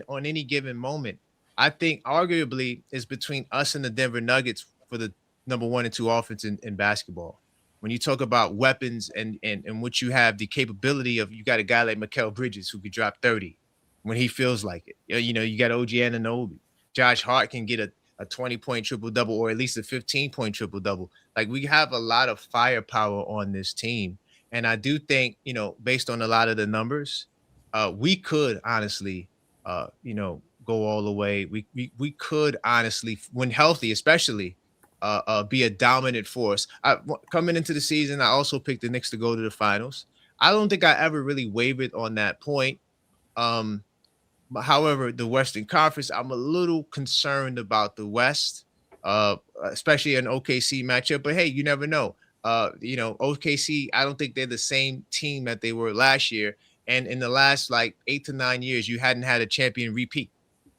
on any given moment, I think arguably is between us and the Denver Nuggets for the number 1 and 2 offense in basketball. When you talk about weapons and what you have, the capability of, you got a guy like Mikal Bridges who could drop 30 when he feels like it. You got OG Anunoby. Josh Hart can get a 20-point triple-double, or at least a 15-point triple-double. Like, we have a lot of firepower on this team. And I do think, based on a lot of the numbers, we could honestly, go all the way. We could honestly, when healthy, especially, be a dominant force. Coming into the season, I also picked the Knicks to go to the finals. I don't think I ever really wavered on that point. However, the Western Conference, I'm a little concerned about the West, especially an OKC matchup. But hey, you never know. OKC, I don't think they're the same team that they were last year. And in the last like 8 to 9 years, you hadn't had a champion repeat.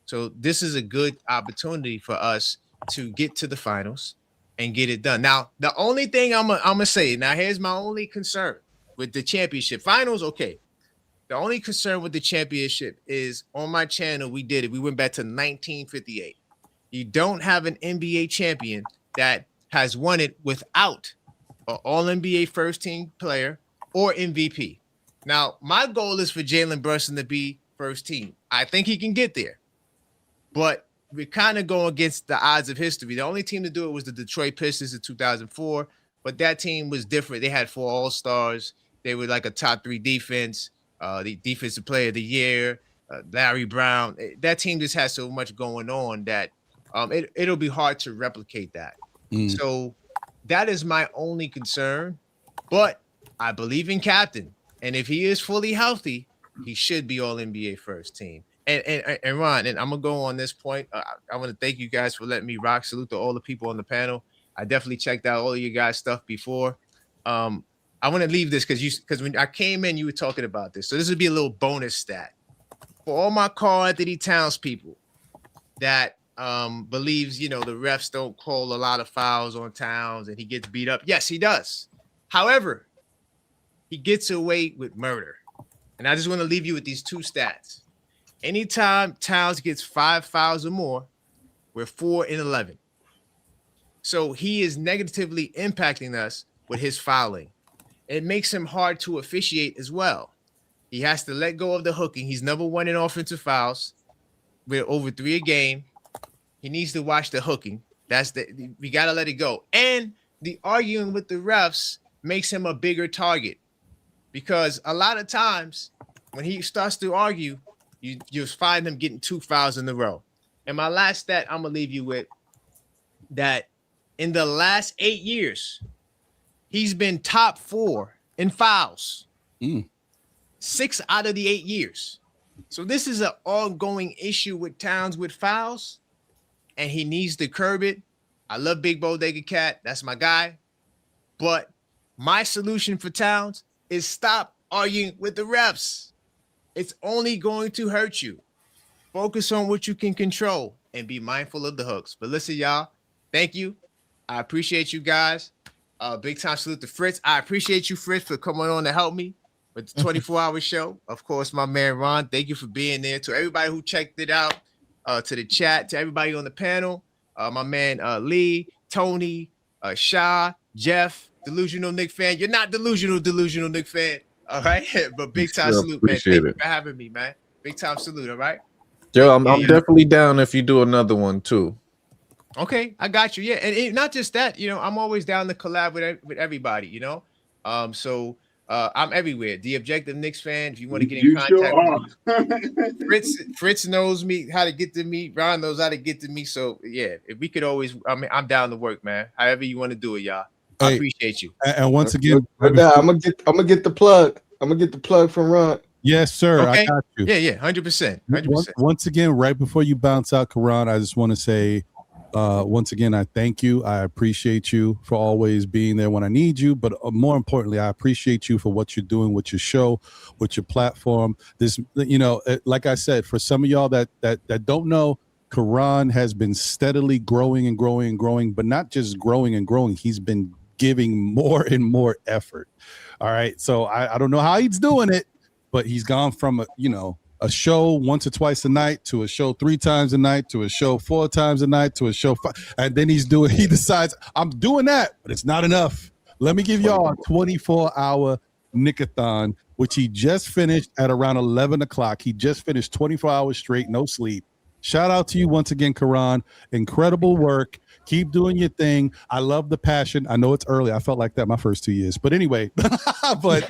So this is a good opportunity for us to get to the finals and get it done. Now, the only thing I'm gonna say, now here's my only concern with the championship finals. Okay. The only concern with the championship is on my channel, we did it. We went back to 1958. You don't have an NBA champion that has won it without an all-NBA first team player or MVP. Now, my goal is for Jalen Brunson to be first team. I think he can get there. But we're kind of going against the odds of history. The only team to do it was the Detroit Pistons in 2004, but that team was different. They had 4 All-Stars. They were like a top 3 defense, the defensive player of the year, Larry Brown. That team just has so much going on that it'll be hard to replicate that. So that is my only concern. But I believe in Captain. And if he is fully healthy, he should be all NBA first team. And Ron, and I'm gonna go on this point. I want to thank you guys for letting me rock. Salute to all the people on the panel. I definitely checked out all of you guys' stuff before. I want to leave this because when I came in, you were talking about this. So this would be a little bonus stat for all my Karl Anthony Towns people that believes the refs don't call a lot of fouls on Towns and he gets beat up. Yes, he does. However, he gets away with murder. And I just want to leave you with these 2 stats. Anytime Towns gets 5 fouls or more, we're 4-11. So he is negatively impacting us with his fouling. It makes him hard to officiate as well. He has to let go of the hooking. He's number 1 in offensive fouls. We're over 3 a game. He needs to watch the hooking. We got to let it go. And the arguing with the refs makes him a bigger target because a lot of times when he starts to argue, you'll find him getting 2 fouls in a row. And my last stat I'm going to leave you with that in the last 8 years, he's been top 4 in fouls. 6 out of the 8 years. So this is an ongoing issue with Towns with fouls, and he needs to curb it. I love Big Bodega Cat. That's my guy. But my solution for Towns is stop arguing with the refs. It's only going to hurt you. Focus on what you can control and be mindful of the hooks. But listen, y'all, thank you. I appreciate you guys. Big time salute to Fritz. I appreciate you, Fritz, for coming on to help me with the 24-hour show. Of course, my man Ron, thank you for being there. To everybody who checked it out, to the chat, to everybody on the panel, my man Lee, Tony, Sha, Jeff, Delusional Knick fan. You're not delusional Knick fan. All right, but big time salute, man. Thank you for having me, man. Big time salute. All right. Yo, I'm definitely down if you do another one too. Okay, I got you. Yeah, and not just that. I'm always down to collab with everybody. So I'm everywhere. The Objective Knicks fan. If you want to get in contact with me, Fritz knows me how to get to me. Ron knows how to get to me. So yeah, if we could always, I'm down to work, man. However you want to do it, y'all. I appreciate you. And once again, I'm gonna get the plug. I'm gonna get the plug from Ron. Yes, sir. Okay. I got you. Yeah, 100%. 100%. Once again, right before you bounce out, Karan, I just want to say, once again, I thank you. I appreciate you for always being there when I need you. But more importantly, I appreciate you for what you're doing with your show, with your platform. This, like I said, for some of y'all that don't know, Karan has been steadily growing and growing and growing, but not just growing and growing. He's been giving more and more effort. All right. So I don't know how he's doing it, but he's gone from a show once or twice a night to a show 3 times a night to a show 4 times a night to a show 5. And then he decides I'm doing that, but it's not enough. Let me give y'all a 24-hour Knickathon, which he just finished at around 11 o'clock. He just finished 24 hours straight, no sleep. Shout out to you once again, Karan. Incredible work. Keep doing your thing. I love the passion. I know it's early. I felt like that my first 2 years. But anyway, but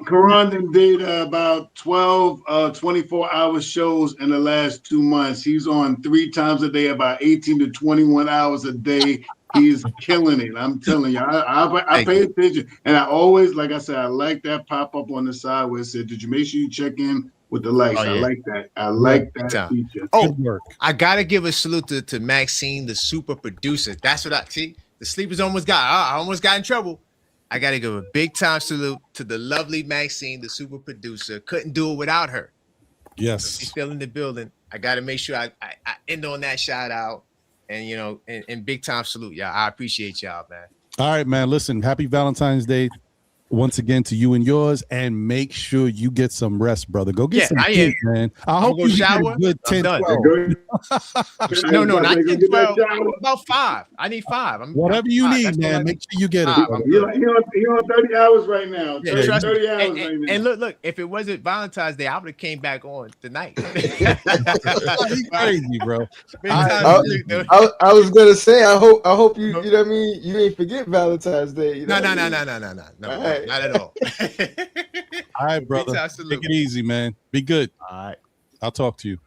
Karan did about 12 24-hour shows in the last 2 months. He's on 3 times a day, about 18 to 21 hours a day. He's killing it. I'm telling you. I pay attention. And I always, like I said, I like that pop-up on the side where it said, did you make sure you check in with the likes? I like that. I like that feature. Oh, I gotta give a salute to Maxine, the super producer. That's what I see. The sleepers almost got. I almost got in trouble. I got to give a big time salute to the lovely Maxine, the super producer. Couldn't do it without her. Yes. She's still in the building. I got to make sure I end on that shout out. And, you know, and big time salute, y'all. I appreciate y'all, man. All right, man. Listen, happy Valentine's Day once again to you and yours, and make sure you get some rest, brother. Go get some sleep, man. I hope you shower. get a good 10, 12. No, not 10, 12. About 5. I need 5. Whatever you need, man. Make sure you get it. He on 30 hours right now. Yeah, 30 hours right now. And look, if it wasn't Valentine's Day, I would have came back on tonight. You crazy, bro. I was gonna say, I hope you know what I mean. You ain't forget Valentine's Day. You know No, what I not at all. All right, brother. Take it easy, man. Be good. All right. I'll talk to you.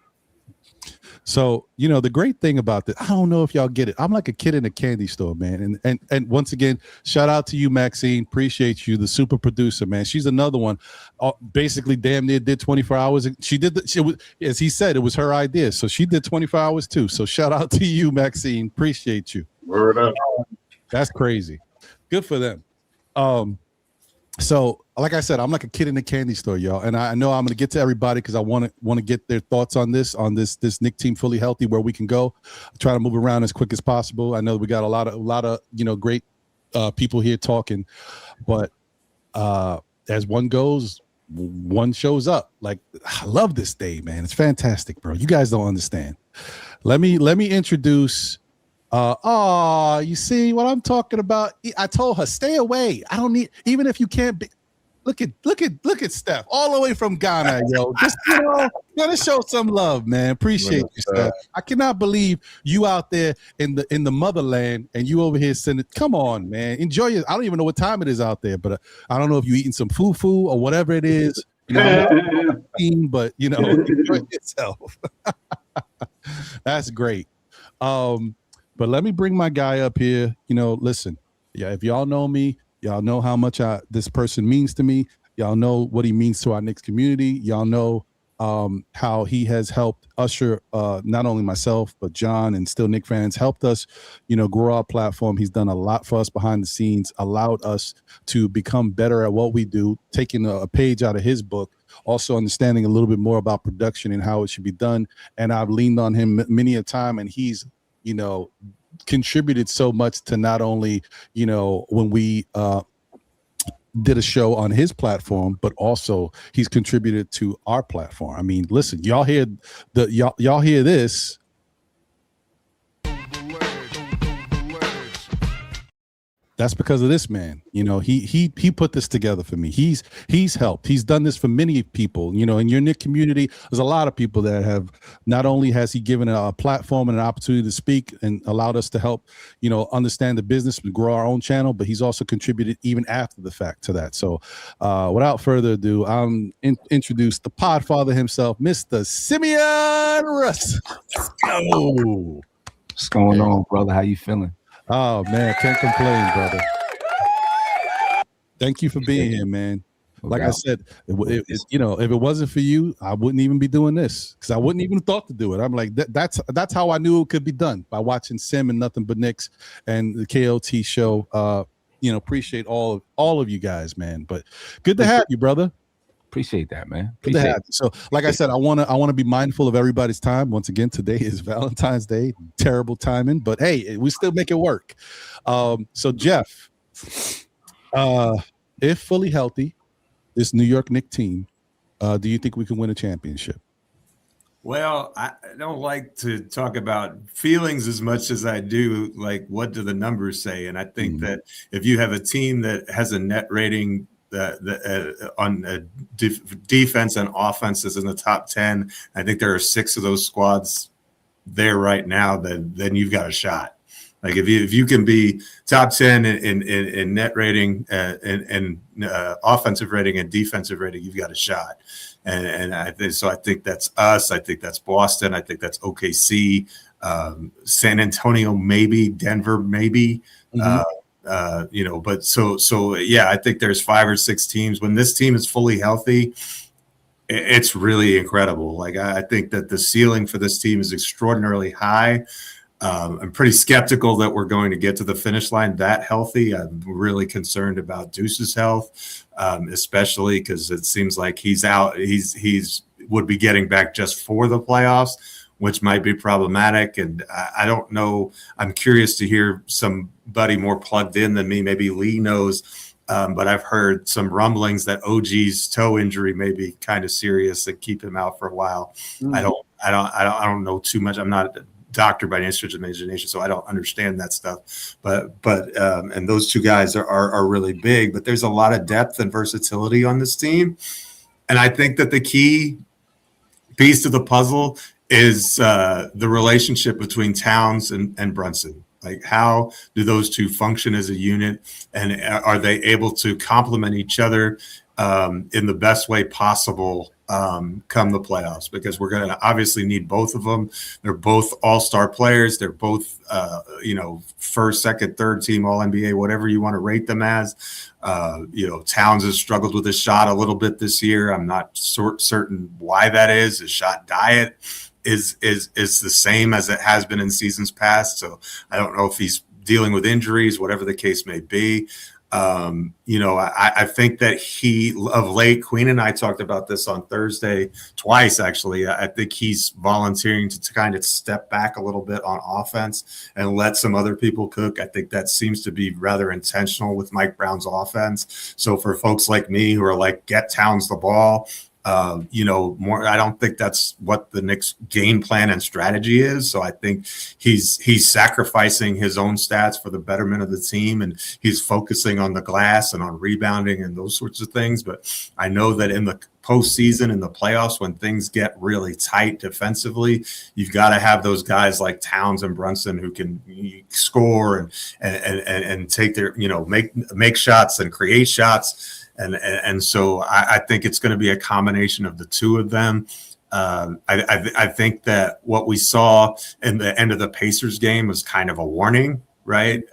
So, you know, the great thing about this, I don't know if y'all get it. I'm like a kid in a candy store, man. And once again, shout out to you, Maxine. Appreciate you, the super producer, man. She's another one. Basically, damn near did 24 hours. She did as he said, it was her idea. So she did 24 hours too. So shout out to you, Maxine. Appreciate you. Word up. That's crazy. Good for them. So, like I said, I'm like a kid in a candy store, y'all, and I know I'm going to get to everybody because I want to get their thoughts on this Knick team fully healthy, where we can go. Try to move around as quick as possible. I know we got a lot of you know, great people here talking, but as one goes, one shows up. Like, I love this day, man. It's fantastic, bro. You guys don't understand. Let me introduce. You see what I'm talking about? I told her, stay away. I don't need, even if you can't be. Look at Steph, all the way from Ghana, yo. Just, you know, gotta show some love, man. Appreciate you, Steph. I cannot believe you out there in the motherland and you over here sending. Come on, man. Enjoy your. I don't even know what time it is out there, but I don't know if you eating some fufu or whatever it is. You know, but you know, enjoy yourself. That's great. But let me bring my guy up here. You know, listen, yeah, if y'all know me, y'all know how much this person means to me. Y'all know what he means to our Knicks community. Y'all know how he has helped usher not only myself, but John and still Knick fans, helped us, you know, grow our platform. He's done a lot for us behind the scenes, allowed us to become better at what we do, taking a page out of his book, also understanding a little bit more about production and how it should be done. And I've leaned on him many a time, and he's, you know, contributed so much to not only, you know, when we did a show on his platform, but also he's contributed to our platform. I mean, listen, y'all hear y'all hear this. That's because of this man. You know, he put this together for me. He's helped. He's done this for many people. You know, in your Knick community, there's a lot of people that have, not only has he given a platform and an opportunity to speak and allowed us to help, you know, understand the business and grow our own channel, but he's also contributed even after the fact to that. So without further ado, introduce the podfather himself, Mr. Simeon Russ. Let's go. What's going on, brother? How you feeling? Oh man, can't complain, brother. Thank you for being here, man. Like I said, you know, if it wasn't for you, I wouldn't even be doing this, because I wouldn't even thought to do it. I'm like, that's how I knew it could be done, by watching Sim and Nothing But Knicks and the KOT show. You know, appreciate all of you guys, man. But good to have you, brother. Appreciate that, man. Good to have you. So, like I said, I want to be mindful of everybody's time. Once again, today is Valentine's Day. Terrible timing, but hey, we still make it work. So Jeff, if fully healthy, this New York Knicks team, do you think we can win a championship? Well, I don't like to talk about feelings as much as I do, like, what do the numbers say? And I think that if you have a team that has a net rating on defense and offense is in the top 10, I think there are 6 of those squads there right now, then you've got a shot. Like, if you can be top 10 in net rating and offensive rating and defensive rating, you've got a shot. And I think that's us. I think that's Boston. I think that's OKC, San Antonio, maybe Denver, maybe. You know, but so yeah, I think there's 5 or 6 teams. When this team is fully healthy, it's really incredible. Like, I think that the ceiling for this team is extraordinarily high. I'm pretty skeptical that we're going to get to the finish line that healthy. I'm really concerned about Deuce's health, especially because it seems like he's out. He's would be getting back just for the playoffs, which might be problematic. And I don't know. I'm curious to hear somebody more plugged in than me. Maybe Lee knows. But I've heard some rumblings that OG's toe injury may be kind of serious and keep him out for a while. I don't know too much. I'm not a doctor by any stretch of imagination, so I don't understand that stuff. But and those two guys are really big. But there's a lot of depth and versatility on this team, and I think that the key piece to the puzzle is the relationship between Towns and Brunson. Like, how do those two function as a unit, and are they able to complement each other in the best way possible come the playoffs? Because we're going to obviously need both of them. They're both all-star players. They're both, first, second, third team All-NBA, whatever you want to rate them as. Towns has struggled with his shot a little bit this year. I'm not certain why that is. His shot diet is the same as it has been in seasons past. So I don't know if he's dealing with injuries, whatever the case may be. I think that of late, Queen and I talked about this on Thursday twice, actually. I think he's volunteering to kind of step back a little bit on offense and let some other people cook. I think that seems to be rather intentional with Mike Brown's offense. So for folks like me who are like, get Towns the ball, more. I don't think that's what the Knicks game plan and strategy is. So I think he's sacrificing his own stats for the betterment of the team, and he's focusing on the glass and on rebounding and those sorts of things. But I know that in the postseason, in the playoffs, when things get really tight defensively, you've got to have those guys like Towns and Brunson who can score and take their, make shots and create shots. And so I think it's going to be a combination of the two of them. I think that what we saw in the end of the Pacers game was kind of a warning, right?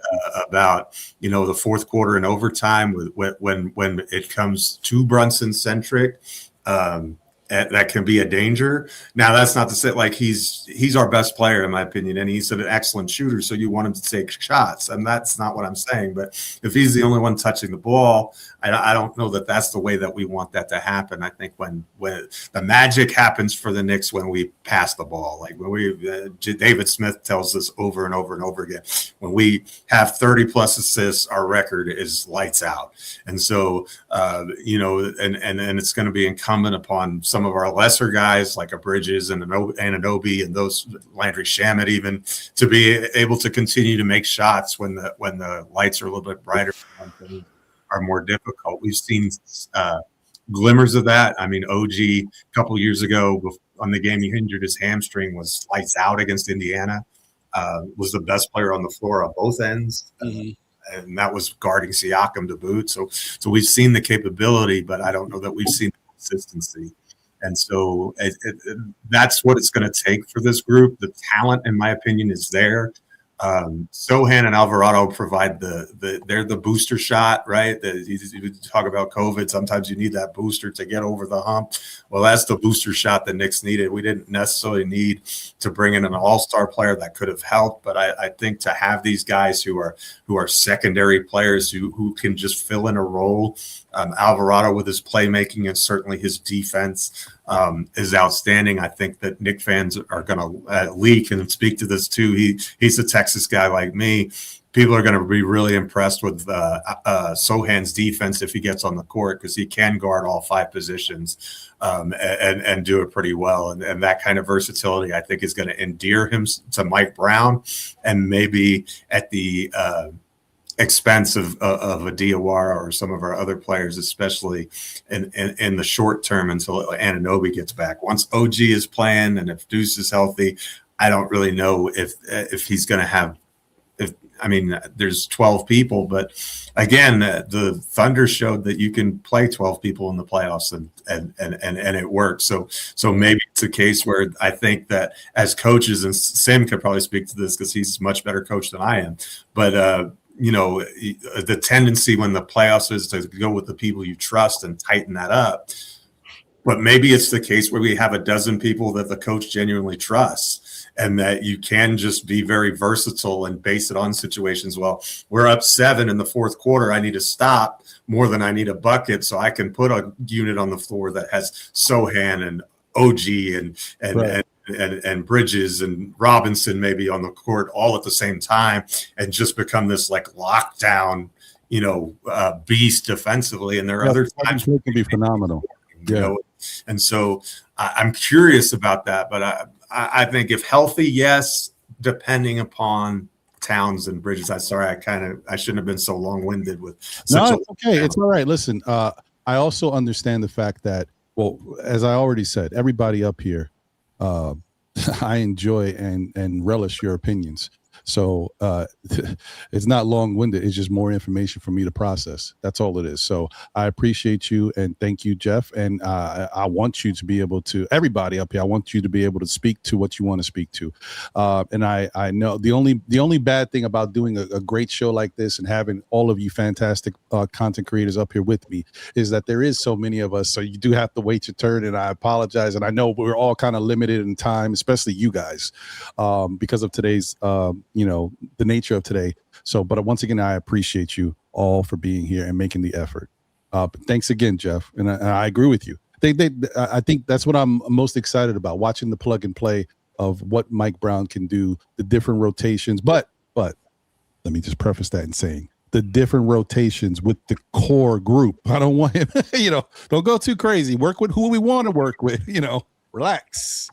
About, the fourth quarter and overtime when it comes to Brunson centric, that can be a danger. Now, that's not to say like he's our best player, in my opinion, and he's an excellent shooter. So you want him to take shots, and that's not what I'm saying. But if he's the only one touching the ball, I don't know that that's the way that we want that to happen. I think when the magic happens for the Knicks when we pass the ball, like when David Smith tells us over and over and over again, when we have 30 plus assists, our record is lights out. And so, and it's going to be incumbent upon some of our lesser guys like a Bridges and Anunoby and those Landry Shamet even to be able to continue to make shots when the lights are a little bit brighter. Are more difficult. We've seen glimmers of that. I mean, OG a couple years ago on the game he injured his hamstring was lights out against Indiana. Was the best player on the floor on both ends, and that was guarding Siakam to boot. So we've seen the capability, but I don't know that we've seen the consistency. And so that's what it's going to take for this group. The talent, in my opinion, is there. Sohan and Alvarado provide they're the booster shot, right? You talk about COVID. Sometimes you need that booster to get over the hump. Well, that's the booster shot the Knicks needed. We didn't necessarily need to bring in an all-star player that could have helped, but I think to have these guys who are secondary players who can just fill in a role. Alvarado with his playmaking and certainly his defense is outstanding. I think that Knick fans are going to Lee can speak to this too. He's a Texas guy like me. People are going to be really impressed with Sohan's defense if he gets on the court because he can guard all five positions and do it pretty well. And that kind of versatility, I think, is going to endear him to Mike Brown and maybe at the expense of a Diawara or some of our other players, especially in the short term until Anunoby gets back. Once OG is playing and if Deuce is healthy, I don't really know if he's going to have. There's 12 people, but again, the Thunder showed that you can play 12 people in the playoffs and it works. So maybe it's a case where I think that as coaches, and Sim could probably speak to this because he's a much better coach than I am, but the tendency when the playoffs is to go with the people you trust and tighten that up. But maybe it's the case where we have a dozen people that the coach genuinely trusts. and that you can just be very versatile and base it on situations. Well, we're up 7 in the fourth quarter. I need to stop more than I need a bucket, so I can put a unit on the floor that has Sohan and OG and Bridges and Robinson maybe on the court all at the same time, and just become this like lockdown, beast defensively. And there are other times it can be phenomenal. And so I'm curious about that, but I think if healthy, yes, depending upon Towns and Bridges. I shouldn't have been so long-winded with. It's okay. It's all right. Listen, I also understand the fact that, well, as I already said, everybody up here, I enjoy and relish your opinions. So it's not long-winded. It's just more information for me to process. That's all it is. So I appreciate you and thank you, Jeff. And I want you to be able to, everybody up here, I want you to be able to speak to what you want to speak to. And I know the only bad thing about doing a great show like this and having all of you fantastic content creators up here with me is that there is so many of us. So you do have to wait your turn, and I apologize. And I know we're all kind of limited in time, especially you guys, because of today's the nature of today. So, but once again, I appreciate you all for being here and making the effort. But thanks again, Jeff. And I agree with you. I think that's what I'm most excited about, watching the plug and play of what Mike Brown can do, the different rotations. But let me just preface that in saying the different rotations with the core group. I don't want him, don't go too crazy. Work with who we want to work with, relax,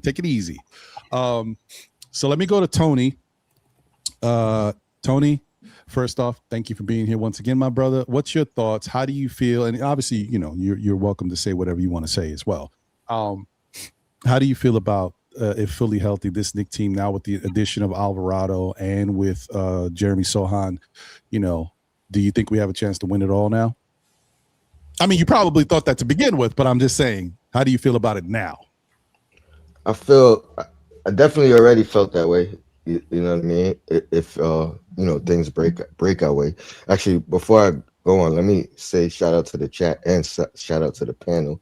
take it easy. So let me go to Tony. Tony, first off, thank you for being here once again, my brother. What's your thoughts? How do you feel? And obviously, you're welcome to say whatever you want to say as well. How do you feel about if fully healthy, this Knick team now with the addition of Alvarado and with Jeremy Sohan? Do you think we have a chance to win it all now? I mean, you probably thought that to begin with, but I'm just saying, how do you feel about it now? I definitely already felt that way. You know what I mean? If things break our way. Actually, before I go on, let me say shout out to the chat and shout out to the panel.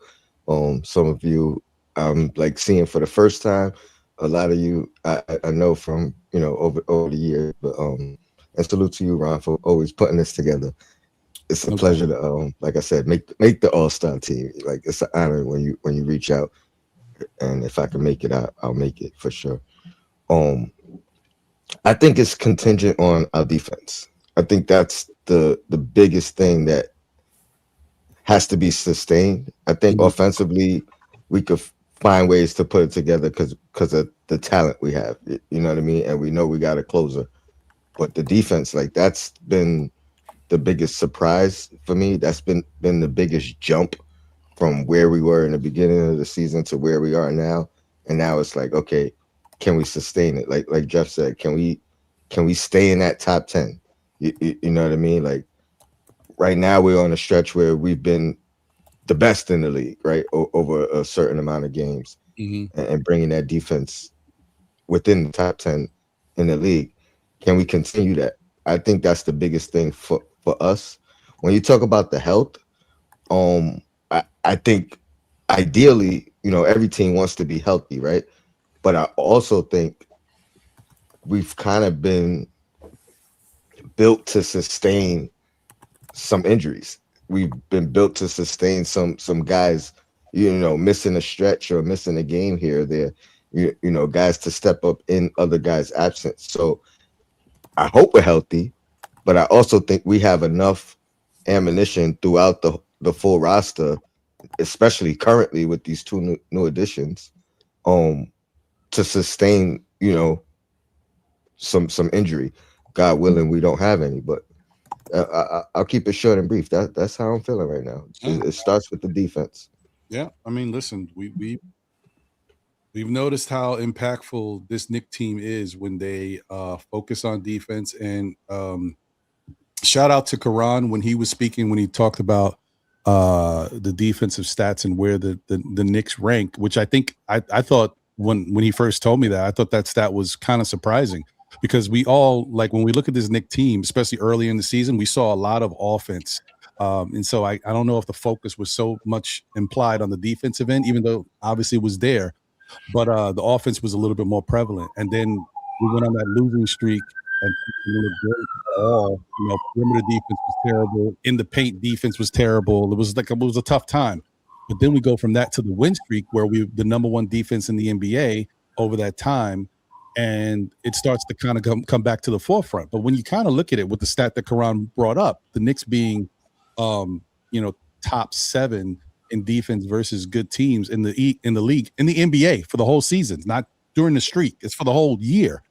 Some of you I'm like seeing for the first time. A lot of you I know from over the years. But and salute to you, Ron, for always putting this together. It's a pleasure to like I said, make the All-Star team. Like, it's an honor when you reach out. And if I can make it, I'll make it for sure. I think it's contingent on our defense. I think that's the biggest thing that has to be sustained. I think offensively, we could find ways to put it together because of the talent we have. You know what I mean? And we know we got a closer. But the defense, like, that's been the biggest surprise for me. That's been the biggest jump from where we were in the beginning of the season to where we are now. And now it's like, okay, can we sustain it? Like Jeff said, can we stay in that top 10? You know what I mean? Like, right now we're on a stretch where we've been the best in the league, right? Over a certain amount of games, and bringing that defense within the top 10 in the league. Can we continue that? I think that's the biggest thing for us. When you talk about the health, I think ideally, every team wants to be healthy, right? But I also think we've kind of been built to sustain some injuries. We've been built to sustain some guys, missing a stretch or missing a game here or there, guys to step up in other guys' absence. So I hope we're healthy, but I also think we have enough ammunition throughout the full roster, especially currently with these two new additions, to sustain, some injury. God willing, we don't have any, but I'll keep it short and brief. That's how I'm feeling right now. It starts with the defense. Yeah, I mean, listen, we've noticed how impactful this Knick team is when they focus on defense. And shout out to Karan when he was speaking, when he talked about the defensive stats and where the Knicks rank, which I think I thought when he first told me that, I thought that stat was kind of surprising, because we all, like, when we look at this Knick team, especially early in the season, we saw a lot of offense. And so I don't know if the focus was so much implied on the defensive end, even though obviously it was there. but the offense was a little bit more prevalent. And then we went on that losing streak, and didn't look great at all. You know, perimeter defense was terrible. In the paint, defense was terrible. It was a tough time. But then we go from that to the win streak, where we the number one defense in the NBA over that time, and it starts to kind of come back to the forefront. But when you kind of look at it with the stat that Karan brought up, the Knicks being, top 7 in defense versus good teams in the league, in the NBA for the whole season, not during the streak, it's for the whole year.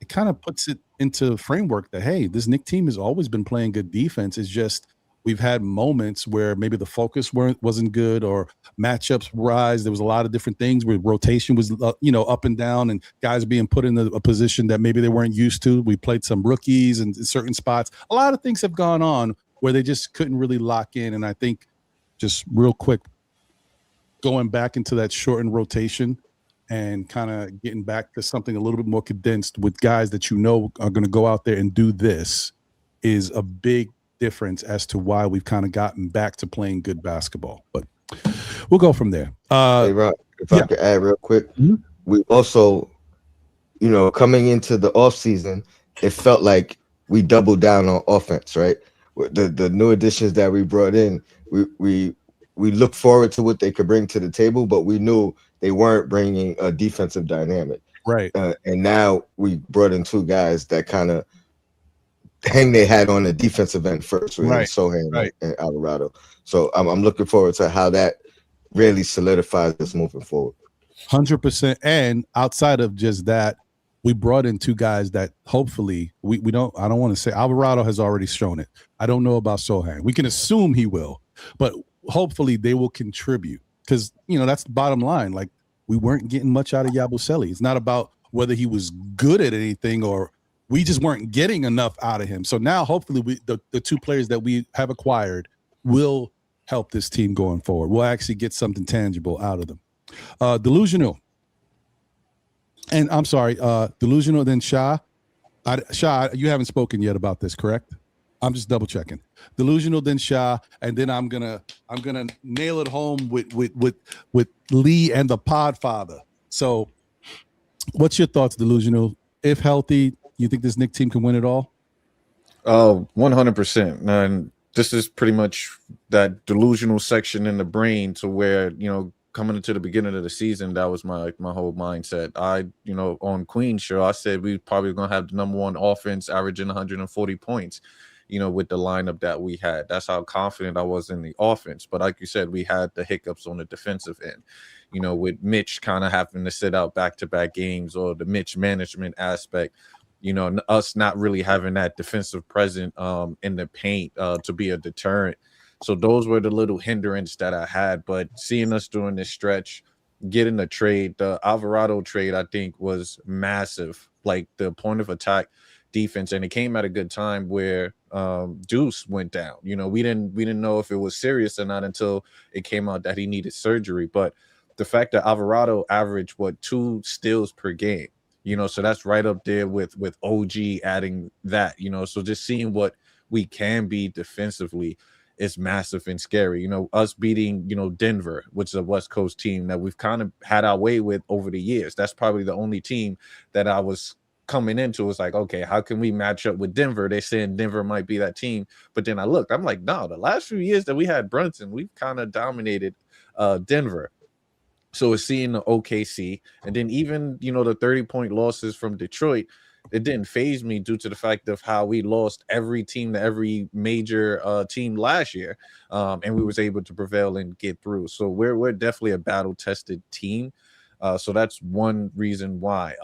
It kind of puts it into framework that, hey, this Knicks team has always been playing good defense. It's just we've had moments where maybe the focus wasn't good, or matchups rise. There was a lot of different things where rotation was, up and down, and guys being put in a position that maybe they weren't used to. We played some rookies in certain spots. A lot of things have gone on where they just couldn't really lock in. And I think, just real quick, going back into that shortened rotation and kind of getting back to something a little bit more condensed with guys that are going to go out there and do this is a big difference as to why we've kind of gotten back to playing good basketball. But we'll go from there. Hey, Rob, if I could add real quick, we also, coming into the offseason, it felt like we doubled down on offense, right? The new additions that we brought in, we looked forward to what they could bring to the table, but we knew they weren't bringing a defensive dynamic. Right. And now we brought in 2 guys that kind of hang their hat on the defensive end first, right? Sohan and Alvarado. So I'm looking forward to how that really solidifies us moving forward. 100%. And outside of just that, we brought in 2 guys that hopefully I don't want to say Alvarado has already shown it. I don't know about Sohan. We can assume he will, but hopefully they will contribute, because that's the bottom line. Like, we weren't getting much out of Yabusele. It's not about whether he was good at anything, or we just weren't getting enough out of him. So now hopefully the 2 players that we have acquired will help this team going forward. We'll actually get something tangible out of them. Delusional. And I'm sorry, Delusional, then Sha. Sha, you haven't spoken yet about this, correct? I'm just double checking. Delusional, then Sha, and then I'm gonna nail it home with Lee and the Podfather. So, what's your thoughts, Delusional? If healthy, you think this Knicks team can win it all? 100%. And this is pretty much that delusional section in the brain, to where coming into the beginning of the season, that was my whole mindset. On Queen's show, I said we probably gonna have the number 1 offense, averaging 140 points. With the lineup that we had. That's how confident I was in the offense. But like you said, we had the hiccups on the defensive end, with Mitch kind of having to sit out back-to-back games, or the Mitch management aspect, us not really having that defensive presence in the paint to be a deterrent. So those were the little hindrance that I had. But seeing us during this stretch, getting the trade, the Alvarado trade, I think was massive. Like, the point of attack defense, and it came at a good time where Deuce went down. We didn't know if it was serious or not until it came out that he needed surgery. But the fact that Alvarado averaged 2 steals per game, so that's right up there with OG adding that. So just seeing what we can be defensively is massive and scary. Us beating Denver, which is a West Coast team that we've kind of had our way with over the years. That's probably the only team that I was coming into. Was like, okay, how can we match up with Denver? They're saying Denver might be that team, but then I looked, I'm like, no, the last few years that we had Brunson, we've kind of dominated Denver. So it's seeing the OKC, and then even the 30-point losses from Detroit, it didn't faze me due to the fact of how we lost every team to every major team last year, and we was able to prevail and get through. So we're definitely a battle-tested team. So that's one reason why.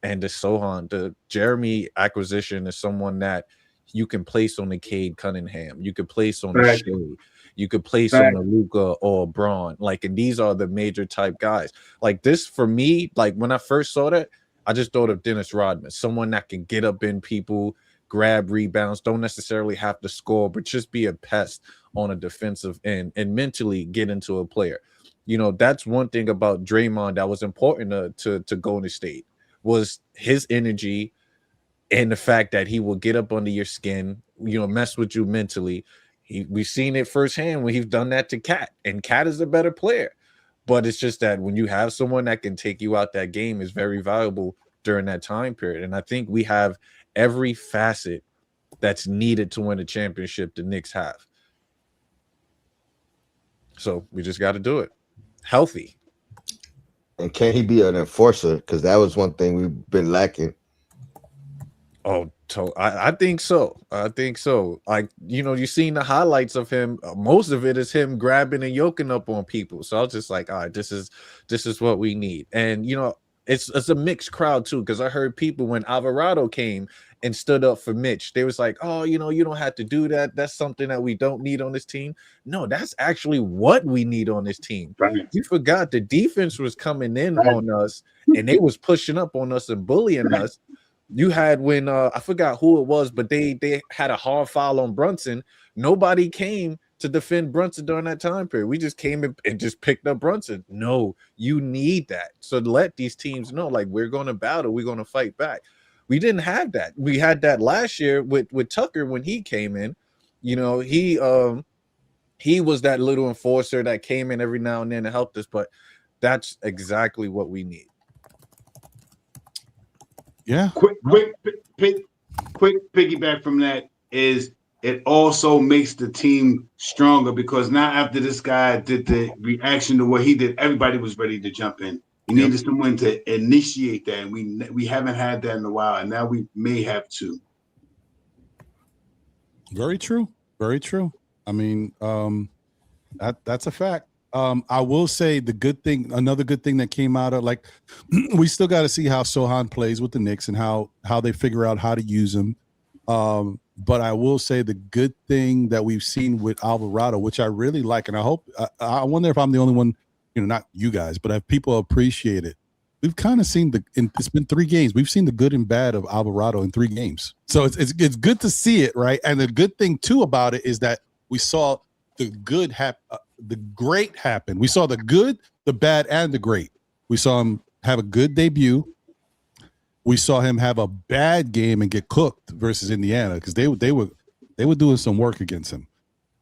And the Sohan, the Jeremy acquisition is someone that you can place on the Cade Cunningham. You could place on the Shea. You could place on the Luka or Braun. Like, and these are the major type guys. Like, this, for me, like, when I first saw that, I just thought of Dennis Rodman, someone that can get up in people, grab rebounds, don't necessarily have to score, but just be a pest on a defensive end and mentally get into a player. That's one thing about Draymond that was important to Golden State, was his energy and the fact that he will get up under your skin, mess with you mentally. We've seen it firsthand when he's done that to Cat, and Cat is a better player. But it's just that when you have someone that can take you out that game is very valuable during that time period. And I think we have every facet that's needed to win a championship the Knicks have. So we just got to do it. Healthy. And can he be an enforcer? Because that was one thing we've been lacking. Oh, I think so. I think so. Like, you know, you've seen the highlights of him. Most of it is him grabbing and yoking up on people. So I was just like, all right, this is what we need. And, you know, it's a mixed crowd too, because I heard people when Alvarado came and stood up for Mitch, they was like, oh, you know, you don't have to do that. That's something that we don't need on this team. No, that's actually what we need on this team. Right. You forgot the defense was coming in on us and they was pushing up on us and bullying us. You had when I forgot who it was, but they had a hard foul on Brunson. Nobody came to defend Brunson during that time period. We just came in and just picked up Brunson. No, you need that. So let these teams know, like, we're going to battle. We're going to fight back. We didn't have that. We had that last year with Tucker when he came in. You know, he was that little enforcer that came in every now and then to help us. But that's exactly what we need. Yeah. Quick piggyback from that is it also makes the team stronger because now after this guy did the reaction to what he did, everybody was ready to jump in. You needed someone to initiate that, and we haven't had that in a while, and now we may have to. Very true. Very true. I mean, that's a fact. I will say another good thing that came out of, like, we still got to see how Sohan plays with the Knicks and how they figure out how to use him. But I will say the good thing that we've seen with Alvarado, which I really like, and I wonder if I'm the only one, you know, not you guys, but if people appreciate it. We've kind of seen it's been 3 games. We've seen the good and bad of Alvarado in 3 games. So it's good to see it, right? And the good thing too about it is that we saw the good the great happen. We saw the good, the bad, and the great. We saw him have a good debut. We saw him have a bad game and get cooked versus Indiana because they were doing some work against him.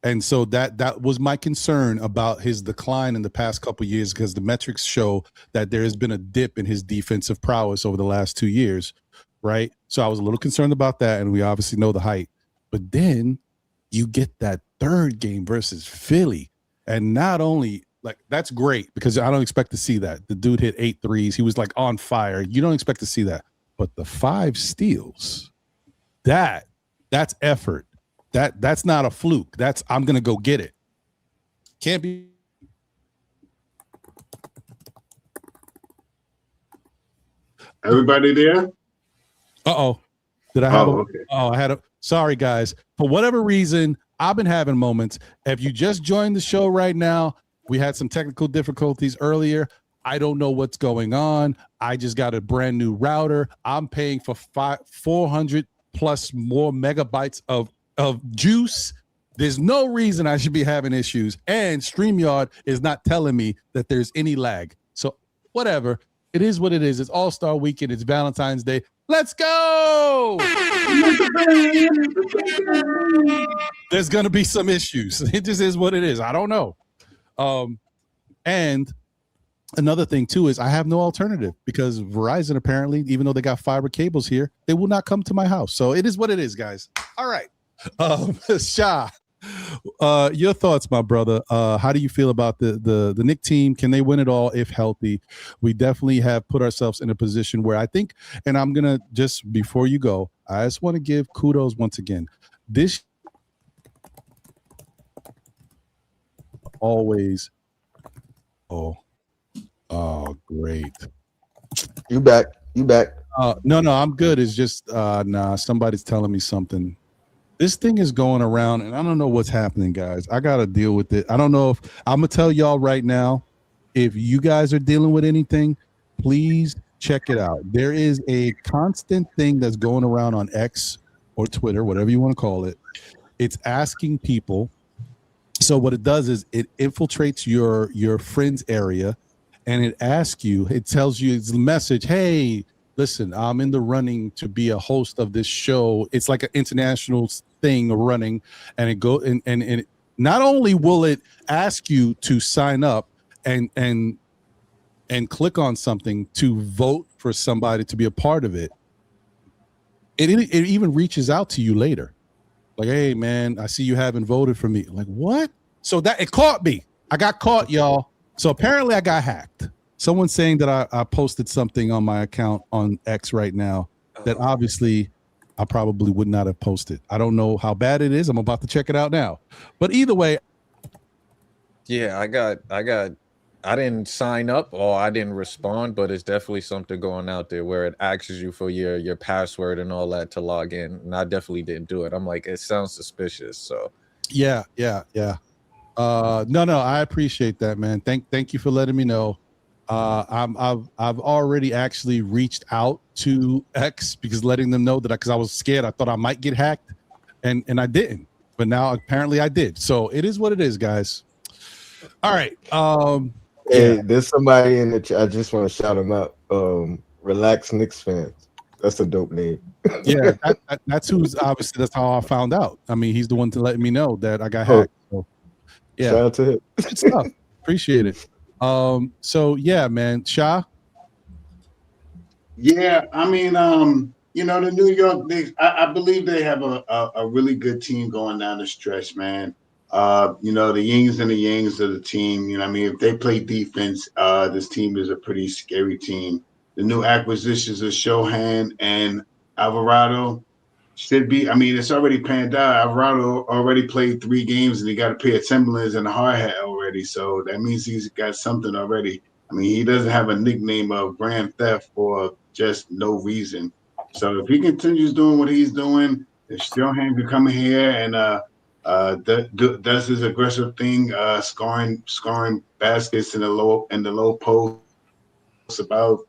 And so that was my concern about his decline in the past couple of years, because the metrics show that there has been a dip in his defensive prowess over the last 2 years, right? So I was a little concerned about that, and we obviously know the height. But then you get that third game versus Philly, and not only, like, that's great because I don't expect to see that. The dude hit 8 threes. He was like on fire. You don't expect to see that. But the 5 steals, that's effort. That's not a fluke. That's, I'm gonna go get it. Can't be. Everybody there? Did I have? Okay. I had a. Sorry, guys. For whatever reason, I've been having moments. If you just joined the show right now, we had some technical difficulties earlier. I don't know what's going on. I just got a brand new router. I'm paying for 400 plus more megabytes of juice. There's no reason I should be having issues. And StreamYard is not telling me that there's any lag. So whatever. It is what it is. It's All-Star Weekend. It's Valentine's Day. Let's go! There's going to be some issues. It just is what it is. I don't know. And another thing, too, is I have no alternative because Verizon, apparently, even though they got fiber cables here, they will not come to my house. So it is what it is, guys. All right. Sha, your thoughts, my brother. How do you feel about the Knick team? Can they win it all if healthy? We definitely have put ourselves in a position where I think, and I'm going to just, before you go, I just want to give kudos once again. This always, oh, great. You back. No, I'm good. It's just, somebody's telling me something. This thing is going around, and I don't know what's happening, guys. I got to deal with it. I don't know if I'm going to tell y'all right now, if you guys are dealing with anything, please check it out. There is a constant thing that's going around on X or Twitter, whatever you want to call it. It's asking people. So what it does is it infiltrates your friend's area, and it asks you, it tells you, it's a message, hey, listen, I'm in the running to be a host of this show. It's like an international thing running, and it go and not only will it ask you to sign up, and click on something to vote for somebody to be a part of it, it even reaches out to you later. Like, hey man, I see you haven't voted for me. Like, what? So that it caught me. I got caught, y'all. So apparently I got hacked. Someone's saying that I posted something on my account on X right now that obviously I probably would not have posted. I don't know how bad it is. I'm about to check it out now. But either way. Yeah, I didn't sign up or I didn't respond, but it's definitely something going out there where it asks you for your password and all that to log in. And I definitely didn't do it. I'm like, it sounds suspicious. So Yeah. No, I appreciate that, man. Thank you for letting me know. I've already actually reached out to X because letting them know that because I was scared. I thought I might get hacked, and I didn't. But now apparently I did. So it is what it is, guys. All right. Hey, Yeah. there's somebody in the chat. I just want to shout him out. Relax Knicks fans. That's a dope name. Yeah, that's who's obviously that's how I found out. I mean, he's the one to let me know that I got hacked. So, yeah. Shout out to him. Good stuff. Appreciate it. So yeah, man. Sha. Yeah, I mean, the New York Knicks, I believe they have a really good team going down the stretch, man. The yings and the yangs of the team, if they play defense, this team is a pretty scary team. The new acquisitions of Shohan and Alvarado should be, it's already panned out. Alvarado already played 3 games and he got a pair of Timberlands and a hard hat already. So that means he's got something already. He doesn't have a nickname of Grand Theft for just no reason. So if he continues doing what he's doing, if Shohan can come here and does his aggressive thing, scoring baskets in the low post about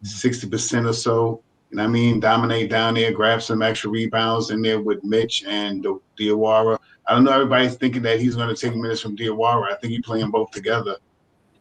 60% or so. Dominate down there, grab some extra rebounds in there with Mitch and Diawara. I don't know. Everybody's thinking that he's going to take minutes from Diawara. I think he's playing both together.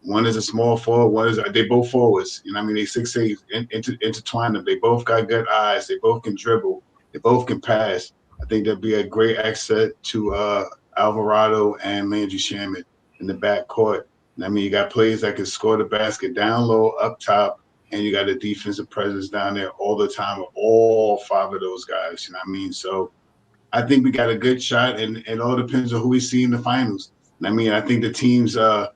One is a small forward. They both forwards. They 6'8", intertwine them. They both got good eyes. They both can dribble. They both can pass. I think that'd be a great asset to Alvarado and Landry Shamet in the backcourt. You got players that can score the basket down low, up top, and you got a defensive presence down there all the time with all 5 of those guys. So I think we got a good shot, and it all depends on who we see in the finals. I think the teams now,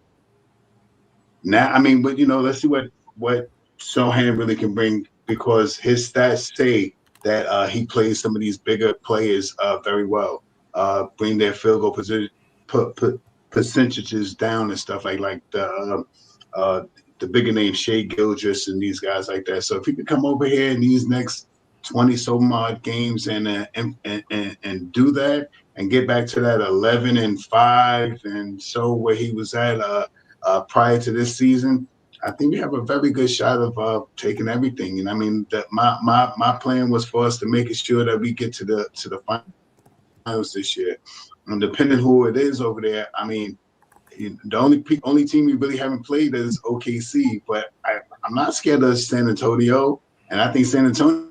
but let's see what Sohan really can bring, because his stats say that he plays some of these bigger players very well. Bring their field goal position, put percentages down and stuff like the bigger name Shea Gilgeous and these guys like that. So if he could come over here in these next 20 some odd games and do that and get back to that 11-5 and so where he was at prior to this season, I think we have a very good shot of taking everything. My plan was for us to make sure that we get to the finals this year. And depending who it is over there, the only team we really haven't played is OKC. But I'm not scared of San Antonio, and I think San Antonio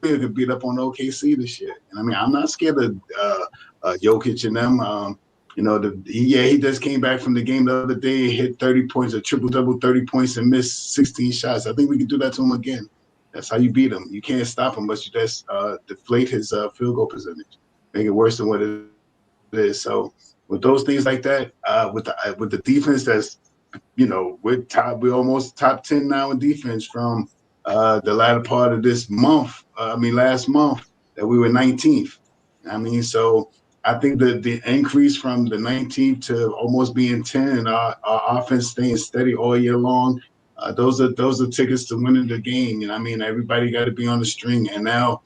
could beat up on OKC this year. And I'm not scared of Jokic and them. He just came back from the game the other day, hit 30 points, a triple-double, 30 points, and missed 16 shots. I think we can do that to him again. That's how you beat him. You can't stop him, but you just deflate his field goal percentage, make it worse than what it is. So with those things like that, with the defense that's, we're almost top 10 now in defense from the latter part of this month. Last month that we were 19th. So I think the increase from the 19th to almost being 10 and our offense staying steady all year long, those are tickets to winning the game. Everybody got to be on the string. And now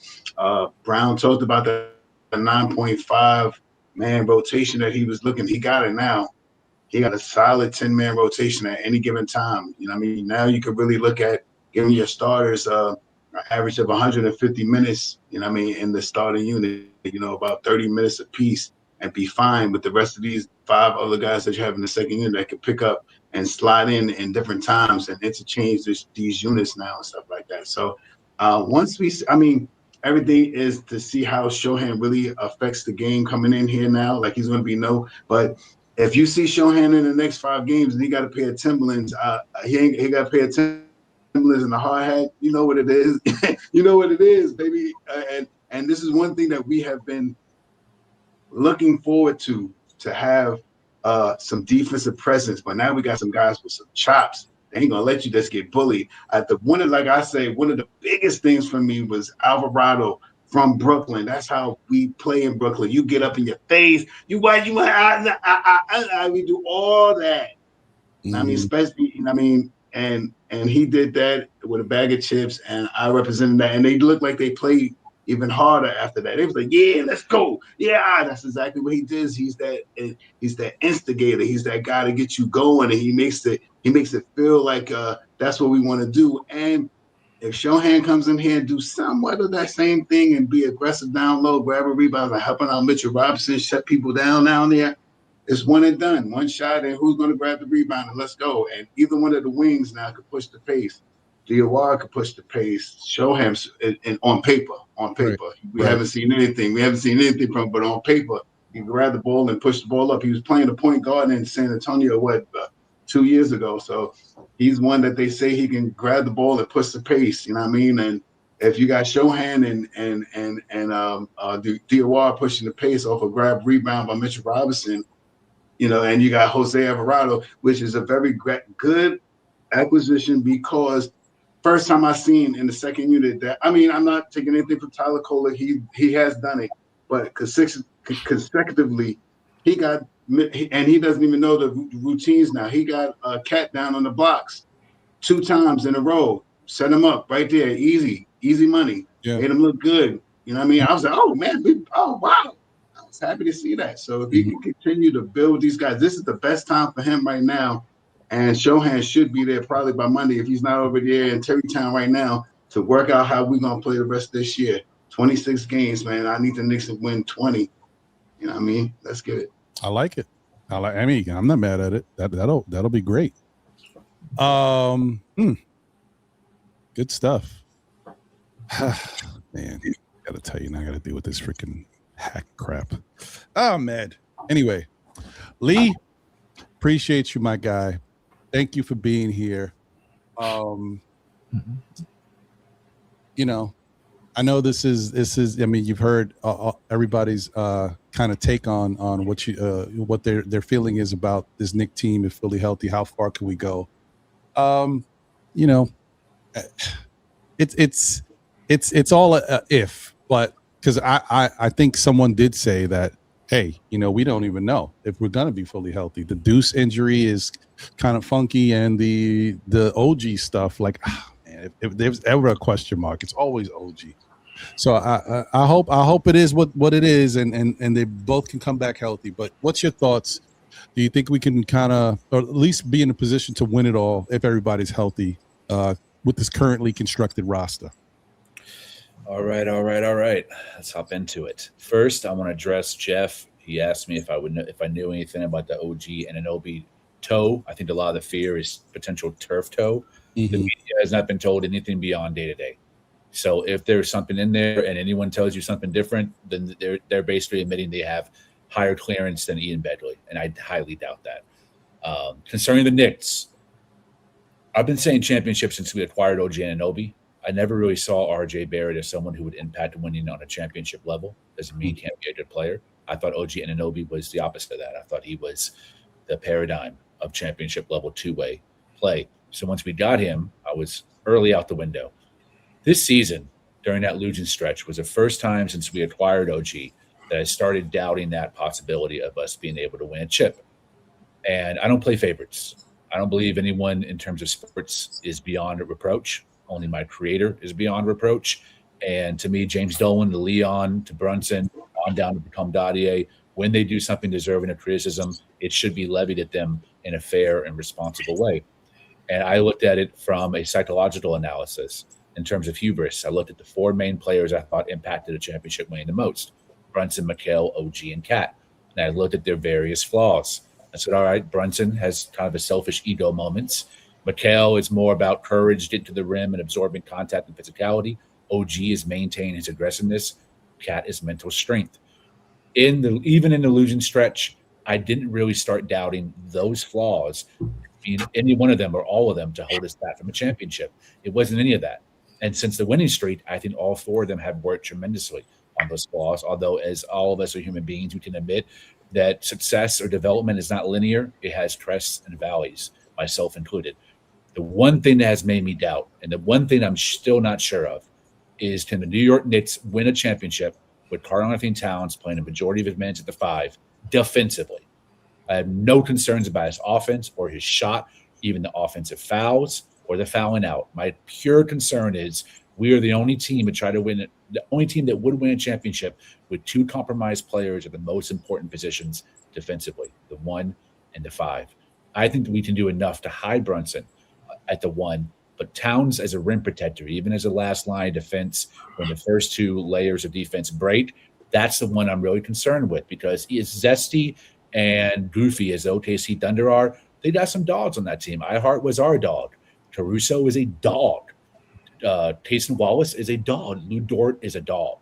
Brown talked about the 9.5 man rotation that he was looking. He got it now. He got a solid 10-man rotation at any given time. Now you could really look at giving your starters an average of 150 minutes, in the starting unit, about 30 minutes apiece, and be fine with the rest of these 5 other guys that you have in the second unit that can pick up and slide in different times and interchange these units now and stuff like that. So once everything is to see how Shohan really affects the game coming in here now. Like he's going to be but if you see Shohan in the next 5 games and he got to pay a Timberlands, he got to pay a Timberlands and a hard hat. You know what it is. You know what it is, baby. And this is one thing that we have been looking forward to have some defensive presence. But now we got some guys with some chops. They ain't gonna let you just get bullied. One of the biggest things for me was Alvarado from Brooklyn. That's how we play in Brooklyn. You get up in your face. We do all that. Mm-hmm. I mean, especially, and he did that with a bag of chips, and I represented that. And they looked like they played even harder after that. They was like, yeah, let's go. Yeah, that's exactly what he does. He's that instigator. He's that guy to get you going, and he makes it feel like that's what we want to do. And if Shohan comes in here and do somewhat of that same thing and be aggressive down low, grab a rebound, and helping out Mitchell Robinson, shut people down there, it's one and done. One shot, and who's going to grab the rebound, and let's go. And either one of the wings now could push the pace. Diawara could push the pace. Shohan, and on paper. Right. We haven't seen anything. We haven't seen anything from him, but on paper, he can grab the ball and push the ball up. He was playing the point guard in San Antonio, 2 years ago. So he's one that they say he can grab the ball and push the pace. You know what I mean? And if you got Shohan and Diawara pushing the pace off a grab rebound by Mitchell Robinson, and you got Jose Alvarado, which is a very good acquisition because first time I seen in the second unit that, I'm not taking anything from Tyler Kohler. He has done it, but consecutively, he got, and he doesn't even know the routines now. He got a cat down on the blocks 2 times in a row, set him up right there, easy money, made him look good. You know what I mean? I was like, oh man, wow. I was happy to see that. So if he can continue to build these guys, this is the best time for him right now. And Shohan should be there probably by Monday if he's not over there in Terrytown right now to work out how we're going to play the rest of this year. 26 games, man. I need the Knicks to win 20. You know what I mean? Let's get it. I like it. I'm not mad at it. That'll be great. Good stuff. Man, I gotta tell you, now I gotta deal with this freaking hack crap. Oh, man. Anyway, Lee, appreciate you, my guy. Thank you for being here. I know this is. I mean, you've heard everybody's kind of take on what their feeling is about this Knick team. If fully healthy, how far can we go? It's all a if, but because I think someone did say that, hey, we don't even know if we're gonna be fully healthy. The Deuce injury is kind of funky, and the OG stuff, like, man, if there's ever a question mark, it's always OG. So I hope it is what it is, and they both can come back healthy. But what's your thoughts? Do you think we can kind of, or at least be in a position to win it all if everybody's healthy with this currently constructed roster? All right. Let's hop into it. First, I want to address Jeff. He asked me if I knew anything about the OG and Anunoby toe. I think a lot of the fear is potential turf toe. Mm-hmm. The media has not been told anything beyond day-to-day. So if there's something in there and anyone tells you something different, then they're basically admitting they have higher clearance than Ian Begley, and I highly doubt that. Concerning the Knicks, I've been saying championship since we acquired OG Anunoby. I never really saw RJ Barrett as someone who would impact winning on a championship level. Doesn't mean he can't be a good player. I thought OG Anunoby was the opposite of that. I thought he was the paradigm of championship level two-way play. So once we got him, I was early out the window. This season, during that losing stretch, was the first time since we acquired OG that I started doubting that possibility of us being able to win a chip. And I don't play favorites. I don't believe anyone in terms of sports is beyond reproach. Only my creator is beyond reproach. And to me, James Dolan, to Leon, to Brunson, on down to Become Dadier, when they do something deserving of criticism, it should be levied at them in a fair and responsible way. And I looked at it from a psychological analysis in terms of hubris. I looked at the 4 main players I thought impacted a championship winning the most: Brunson, Mikal, OG, and Cat. And I looked at their various flaws. I said, all right, Brunson has kind of a selfish ego moments. Mikal is more about courage, getting to the rim and absorbing contact and physicality. OG is maintaining his aggressiveness. Cat is mental strength. Even in the losing stretch, I didn't really start doubting those flaws, being any one of them or all of them, to hold us back from a championship. It wasn't any of that. And since the winning streak, I think all four of them have worked tremendously on those flaws. Although, as all of us are human beings, we can admit that success or development is not linear. It has crests and valleys, myself included. The one thing that has made me doubt, and the one thing I'm still not sure of, is can the New York Knicks win a championship with Karl-Anthony Towns playing a majority of his minutes at the 5 defensively? I have no concerns about his offense or his shot, even the offensive fouls or the fouling out. My pure concern is we are the only team to try to win it, the only team that would win a championship with 2 compromised players at the most important positions defensively, the 1 and the 5. I think that we can do enough to hide Brunson at the 1, but Towns as a rim protector, even as a last line of defense, when the first 2 layers of defense break, that's the one I'm really concerned with, because he is zesty and goofy as OKC Thunder are. They got some dogs on that team. Ihart was our dog. Caruso is a dog. Tayson Wallace is a dog. Lou Dort is a dog.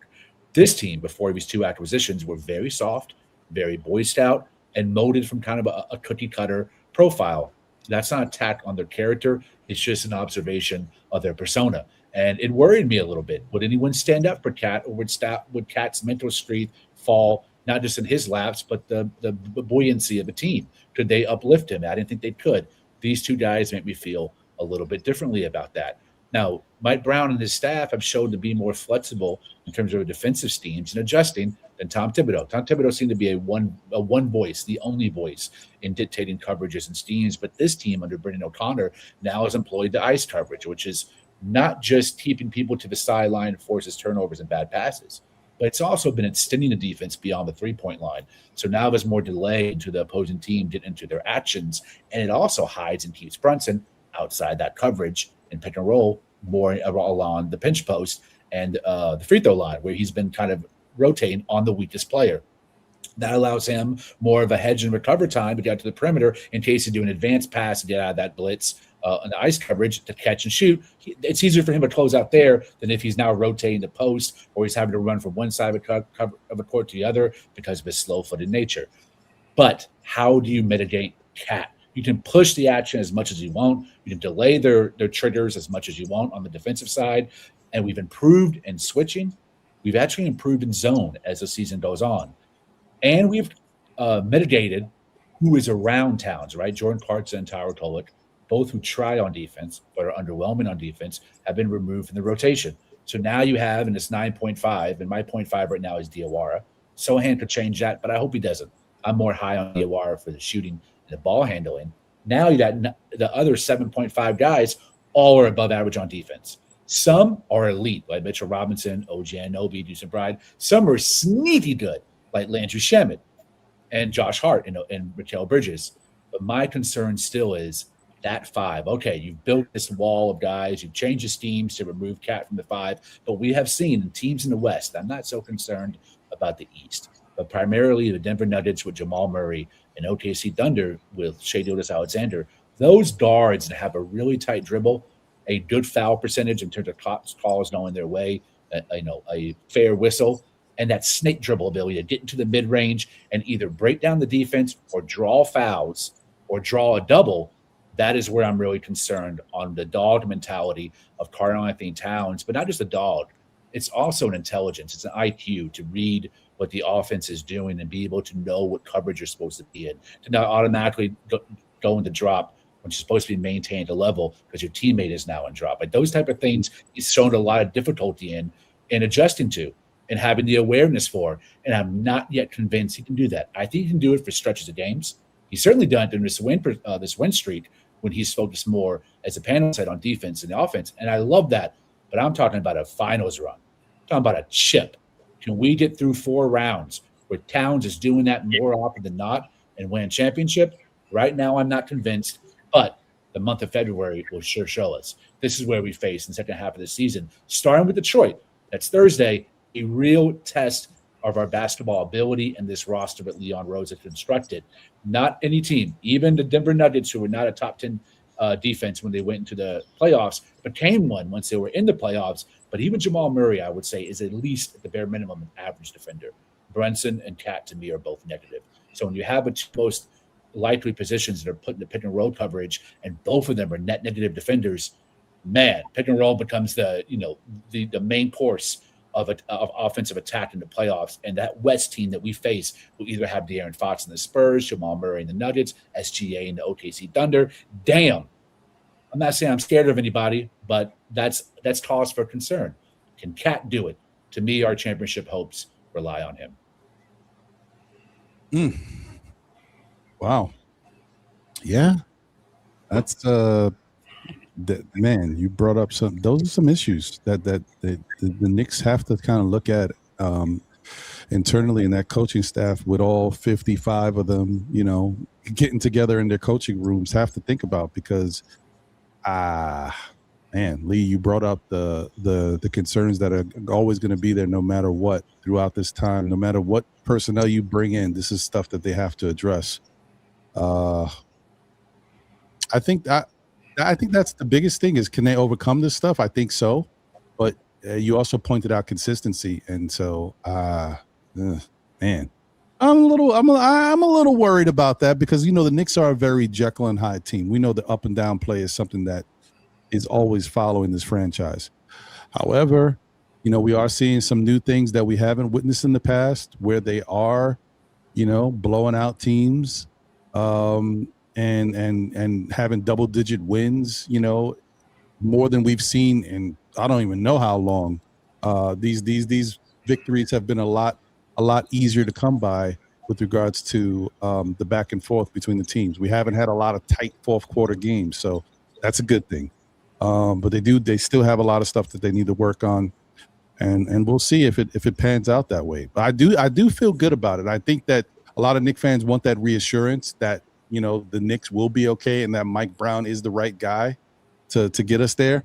This team, before these 2 acquisitions, were very soft, very Boy Scout, and molded from kind of a cookie cutter profile. That's not an attack on their character. It's just an observation of their persona. And it worried me a little bit. Would anyone stand up for Cat, or would Cat's mental strength fall not just in his laps, but the buoyancy of the team? Could they uplift him? I didn't think they could. These 2 guys make me feel a little bit differently about that. Now, Mike Brown and his staff have shown to be more flexible in terms of defensive schemes and adjusting than Tom Thibodeau. Tom Thibodeau seemed to be a one voice, the only voice in dictating coverages and schemes. But this team under Brendan O'Connor now has employed the ice coverage, which is not just keeping people to the sideline and forces turnovers and bad passes, but it's also been extending the defense beyond the 3-point line. So now there's more delay into the opposing team get into their actions, and it also hides and keeps Brunson outside that coverage and pick and roll more along the pinch post and the free throw line, where he's been kind of rotating on the weakest player. That allows him more of a hedge and recover time to get to the perimeter in case you do an advanced pass and get out of that blitz on the ice coverage to catch and shoot. It's easier for him to close out there than if he's now rotating the post, or he's having to run from one side of a court to the other because of his slow-footed nature. But how do you mitigate Cat? You can push the action as much as you want. You can delay their triggers as much as you want on the defensive side. And we've improved in switching. We've actually improved in zone as the season goes on. And we've mitigated who is around Towns, right? Jordan Clarkson and Tyler Kolek, both who try on defense but are underwhelming on defense, have been removed from the rotation. So now you have, and it's 9.5, and my 0.5 right now is Diawara. Sohan could change that, but I hope he doesn't. I'm more high on Diawara for the shooting and the ball handling. Now you got the other 7.5 guys, all are above average on defense. Some are elite, like Mitchell Robinson, OG Anunoby, Deuce Bride. Some are sneaky good, like Landry Shamet and Josh Hart and Raquel Bridges. But my concern still is that 5. Okay, you've built this wall of guys. You've changed the schemes to remove Cat from the 5. But we have seen teams in the West, I'm not so concerned about the East, but primarily the Denver Nuggets with Jamal Murray and OKC Thunder with Shai Gilgeous-Alexander. Those guards that have a really tight dribble, a good foul percentage in terms of calls going their way, a fair whistle, and that snake dribble ability to get into the mid-range and either break down the defense or draw fouls or draw a double. That is where I'm really concerned on the dog mentality of Karl-Anthony Towns, but not just a dog. It's also an intelligence. It's an IQ to read what the offense is doing and be able to know what coverage you're supposed to be in, to not automatically go into drop when you're supposed to be maintained a level because your teammate is now in drop. Like those type of things he's shown a lot of difficulty in adjusting to and having the awareness for. And I'm not yet convinced he can do that. I think he can do it for stretches of games. He's certainly done it during this win streak when he's focused more, as a panel said, on defense and the offense. And I love that. But I'm talking about a finals run. I'm talking about a chip. Can we get through 4 rounds where Towns is doing that more often than not and win a championship? Right now, I'm not convinced, but the month of February will sure show us. This is where we face in the second half of the season, starting with Detroit. That's Thursday, a real test of our basketball ability and this roster that Leon Rose has constructed. Not any team, even the Denver Nuggets, who were not a top 10 defense when they went into the playoffs, became one once they were in the playoffs. But even Jamal Murray, I would say, is at least at the bare minimum an average defender. Brunson and Cat, to me, are both negative. So when you have the two most likely positions that are put in the pick and roll coverage, and both of them are net negative defenders, man, pick and roll becomes the main course of offensive attack in the playoffs. And that West team that we face will either have De'Aaron Fox in the Spurs, Jamal Murray in the Nuggets, SGA in the OKC Thunder. Damn. I'm not saying I'm scared of anybody, but that's cause for concern. Can Cat do it? To me, our championship hopes rely on him. Wow. Yeah. That's man, you brought up those are some issues that the Knicks have to kind of look at internally, in that coaching staff, with all 55 of them, getting together in their coaching rooms, have to think about, because man, Lee, you brought up the concerns that are always going to be there no matter what throughout this time, no matter what personnel you bring in. This is stuff that they have to address. I think that's the biggest thing, is can they overcome this stuff? I think so, but you also pointed out consistency, and so man, I'm a little worried about that, because the Knicks are a very Jekyll and Hyde team. We know the up and down play is something that is always following this franchise. However, we are seeing some new things that we haven't witnessed in the past, where they are, blowing out teams, and having double-digit wins, more than we've seen in I don't even know how long. These victories have been a lot easier to come by with regards to the back and forth between the teams. We haven't had a lot of tight fourth quarter games, so that's a good thing. But they still have a lot of stuff that they need to work on, and we'll see if it pans out that way. But I do feel good about it. I think that a lot of Knicks fans want that reassurance that the Knicks will be okay, and that Mike Brown is the right guy to get us there.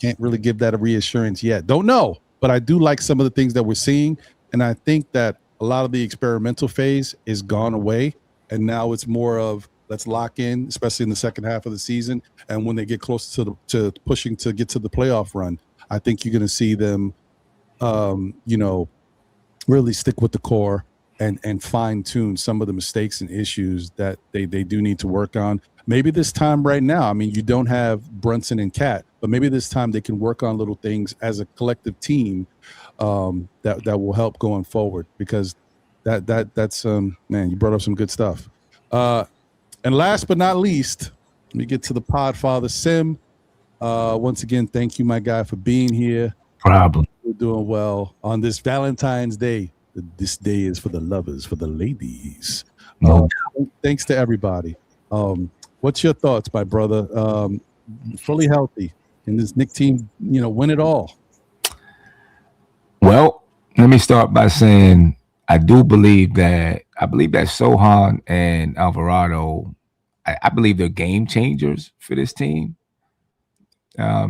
Can't really give that a reassurance yet. Don't know, but I do like some of the things that we're seeing, and I think that a lot of the experimental phase is gone away, and now it's more of let's lock in, especially in the second half of the season, and when they get closer to pushing to get to the playoff run. I think you're going to see them, really stick with the core and fine tune some of the mistakes and issues that they do need to work on. Maybe this time right now, I mean, you don't have Brunson and Cat, but maybe this time they can work on little things as a collective team that will help going forward, because that's man, you brought up some good stuff. And last but not least, let me get to the Podfather Sim. Once again, thank you, my guy, for being here. Problem. We're doing well on this Valentine's Day. This day is for the lovers, for the ladies. Thanks to everybody. What's your thoughts, my brother? Fully healthy, and this Knick team, win it all. Well, let me start by saying I believe that Sohan and Alvarado, I believe they're game changers for this team,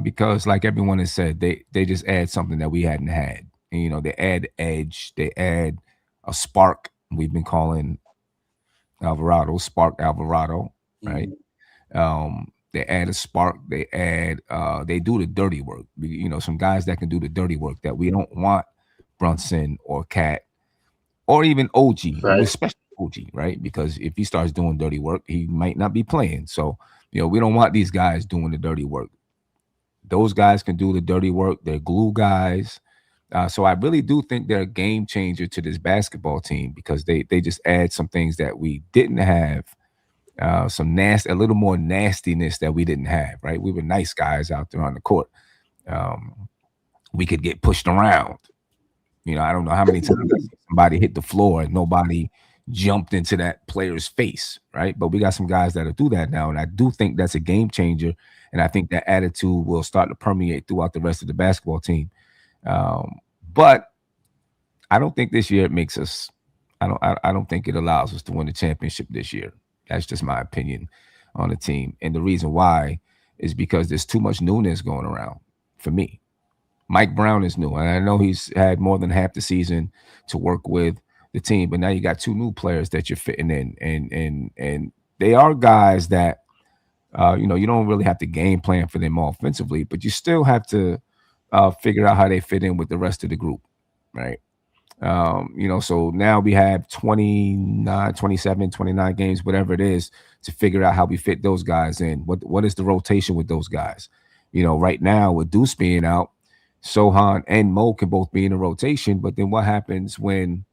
because, like everyone has said, they just add something that we hadn't had. And, they add edge, they add a spark. We've been calling Alvarado Spark Alvarado, right? They add a spark. They add. They do the dirty work. Some guys that can do the dirty work that we don't want Brunson or Cat or even OG, right? Especially OG, right? Because if he starts doing dirty work, he might not be playing. So, we don't want these guys doing the dirty work. Those guys can do the dirty work. They're glue guys. So I really do think they're a game changer to this basketball team, because they just add some things that we didn't have. A little more nastiness that we didn't have, right? We were nice guys out there on the court. We could get pushed around. I don't know how many times somebody hit the floor and nobody jumped into that player's face, right? But we got some guys that'll do that now, and I do think that's a game changer, and I think that attitude will start to permeate throughout the rest of the basketball team. But I don't think this year it makes us. I don't think it allows us to win the championship this year. That's just my opinion on the team, and the reason why is because there's too much newness going around for me. Mike Brown is new, and I know he's had more than half the season to work with the team, but now you got two new players that you're fitting in, and they are guys that you don't really have to game plan for them offensively, but you still have to figure out how they fit in with the rest of the group, right? So now we have 29, 27, 29 games, whatever it is, to figure out how we fit those guys in. What is the rotation with those guys? Right now with Deuce being out, Sohan and Mo can both be in a rotation, but then what happens when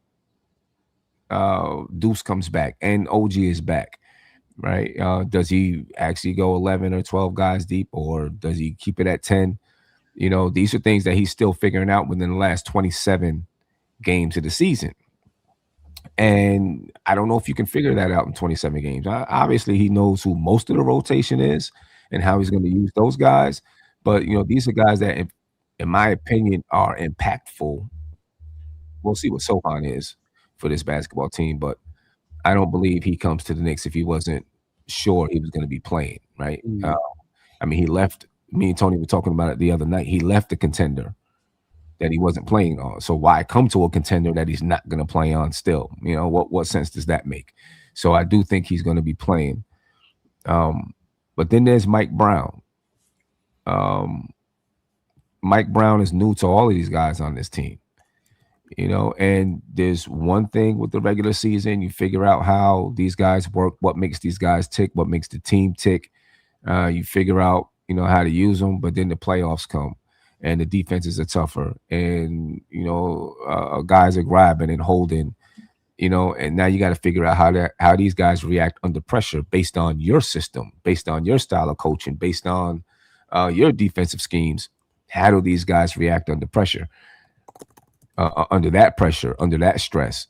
Deuce comes back and OG is back, right? Does he actually go 11 or 12 guys deep, or does he keep it at 10? These are things that he's still figuring out within the last 27 games of the season. And I don't know if you can figure that out in 27 games. Obviously, he knows who most of the rotation is and how he's going to use those guys. But, these are guys that, in my opinion, are impactful. We'll see what Sohan is for this basketball team, but I don't believe he comes to the Knicks if he wasn't sure he was going to be playing, right? He left. Me and Tony were talking about it the other night. He left the contender that he wasn't playing on. So why come to a contender that he's not going to play on still? What sense does that make? So I do think he's going to be playing. But then there's Mike Brown. Mike Brown is new to all of these guys on this team. And there's one thing with the regular season, you figure out how these guys work, what makes these guys tick, what makes the team tick. You figure out, how to use them, but then the playoffs come and the defenses are tougher, and guys are grabbing and holding, and now you got to figure out how these guys react under pressure based on your system, based on your style of coaching, based on your defensive schemes. How do these guys react under pressure? Under that pressure, under that stress,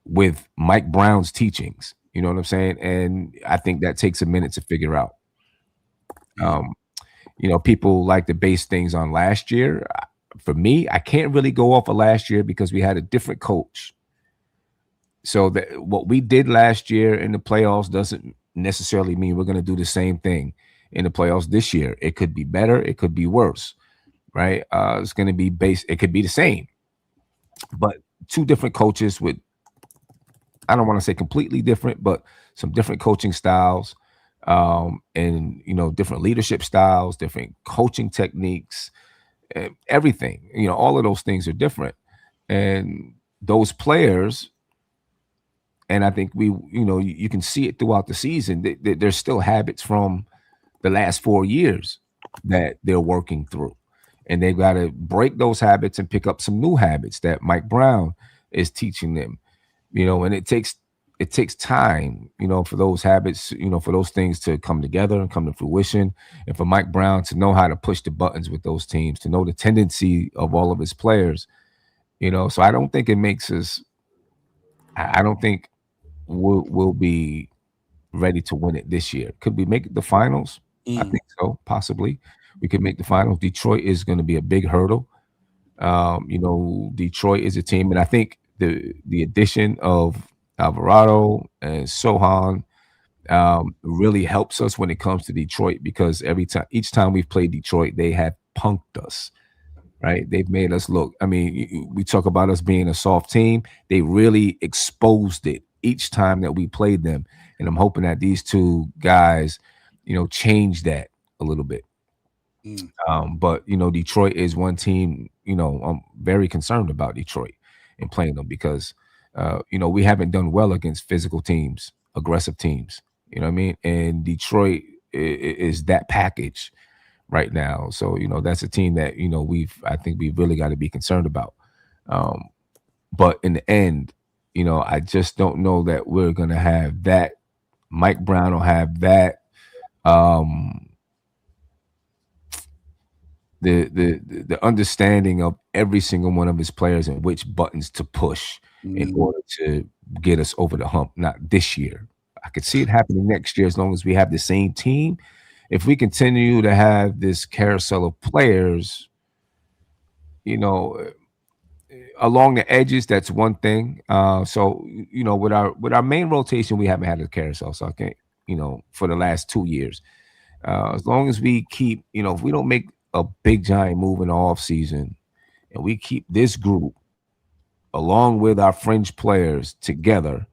with Mike Brown's teachings, you know what I'm saying? And I think that takes a minute to figure out. People like to base things on last year. For me, I can't really go off of last year because we had a different coach. So that what we did last year in the playoffs doesn't necessarily mean we're going to do the same thing in the playoffs this year. It could be better. It could be worse, right? It's going to be it could be the same. But two different coaches with, I don't want to say completely different, but some different coaching styles, and different leadership styles, different coaching techniques, everything. All of those things are different, and those players. And I think you can see it throughout the season. There's still habits from the last 4 years that they're working through. And they've got to break those habits and pick up some new habits that Mike Brown is teaching them, and it takes time, for those habits, for those things to come together and come to fruition, and for Mike Brown to know how to push the buttons with those teams, to know the tendency of all of his players, so I don't think it makes us, I don't think we'll be ready to win it this year. Could we make the finals? I think so, possibly. We could make the finals. Detroit is going to be a big hurdle. Detroit is a team, and I think the addition of Alvarado and Sohan really helps us when it comes to Detroit, because each time we've played Detroit, they have punked us, right? They've made us look. We talk about us being a soft team. They really exposed it each time that we played them, and I'm hoping that these two guys, change that a little bit. But Detroit is one team, I'm very concerned about Detroit and playing them, because we haven't done well against physical teams, aggressive teams, and Detroit is that package right now. So that's a team that I think we've really got to be concerned about. But in the end, I just don't know that we're gonna have that. Mike Brown will have that. The understanding of every single one of his players and which buttons to push in order to get us over the hump. Not this year. I could see it happening next year as long as we have the same team. If we continue to have this carousel of players, along the edges, that's one thing. So with our main rotation, we haven't had a carousel. So I can't, for the last 2 years, as long as we keep, if we don't make a big giant move in the off season, and we keep this group along with our fringe players together,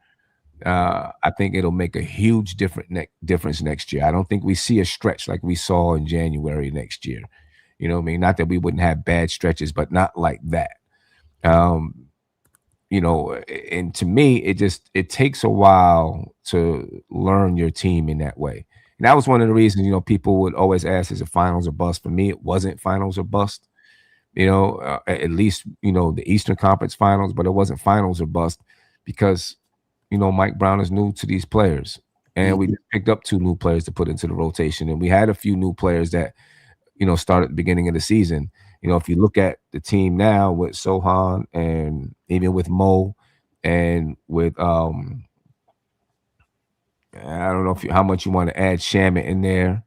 I think it'll make a huge difference next year. I don't think we see a stretch like we saw in January next year. Not that we wouldn't have bad stretches, but not like that. and to me, it takes a while to learn your team in that way. And that was one of the reasons, people would always ask, is it finals or bust? For me, it wasn't finals or bust, at least, the Eastern Conference finals, but it wasn't finals or bust because, Mike Brown is new to these players. And we picked up 2 new players to put into the rotation. And we had a few new players that, started at the beginning of the season. If you look at the team now with Sohan and even with Mo and with I don't know how much you want to add Shamit in there,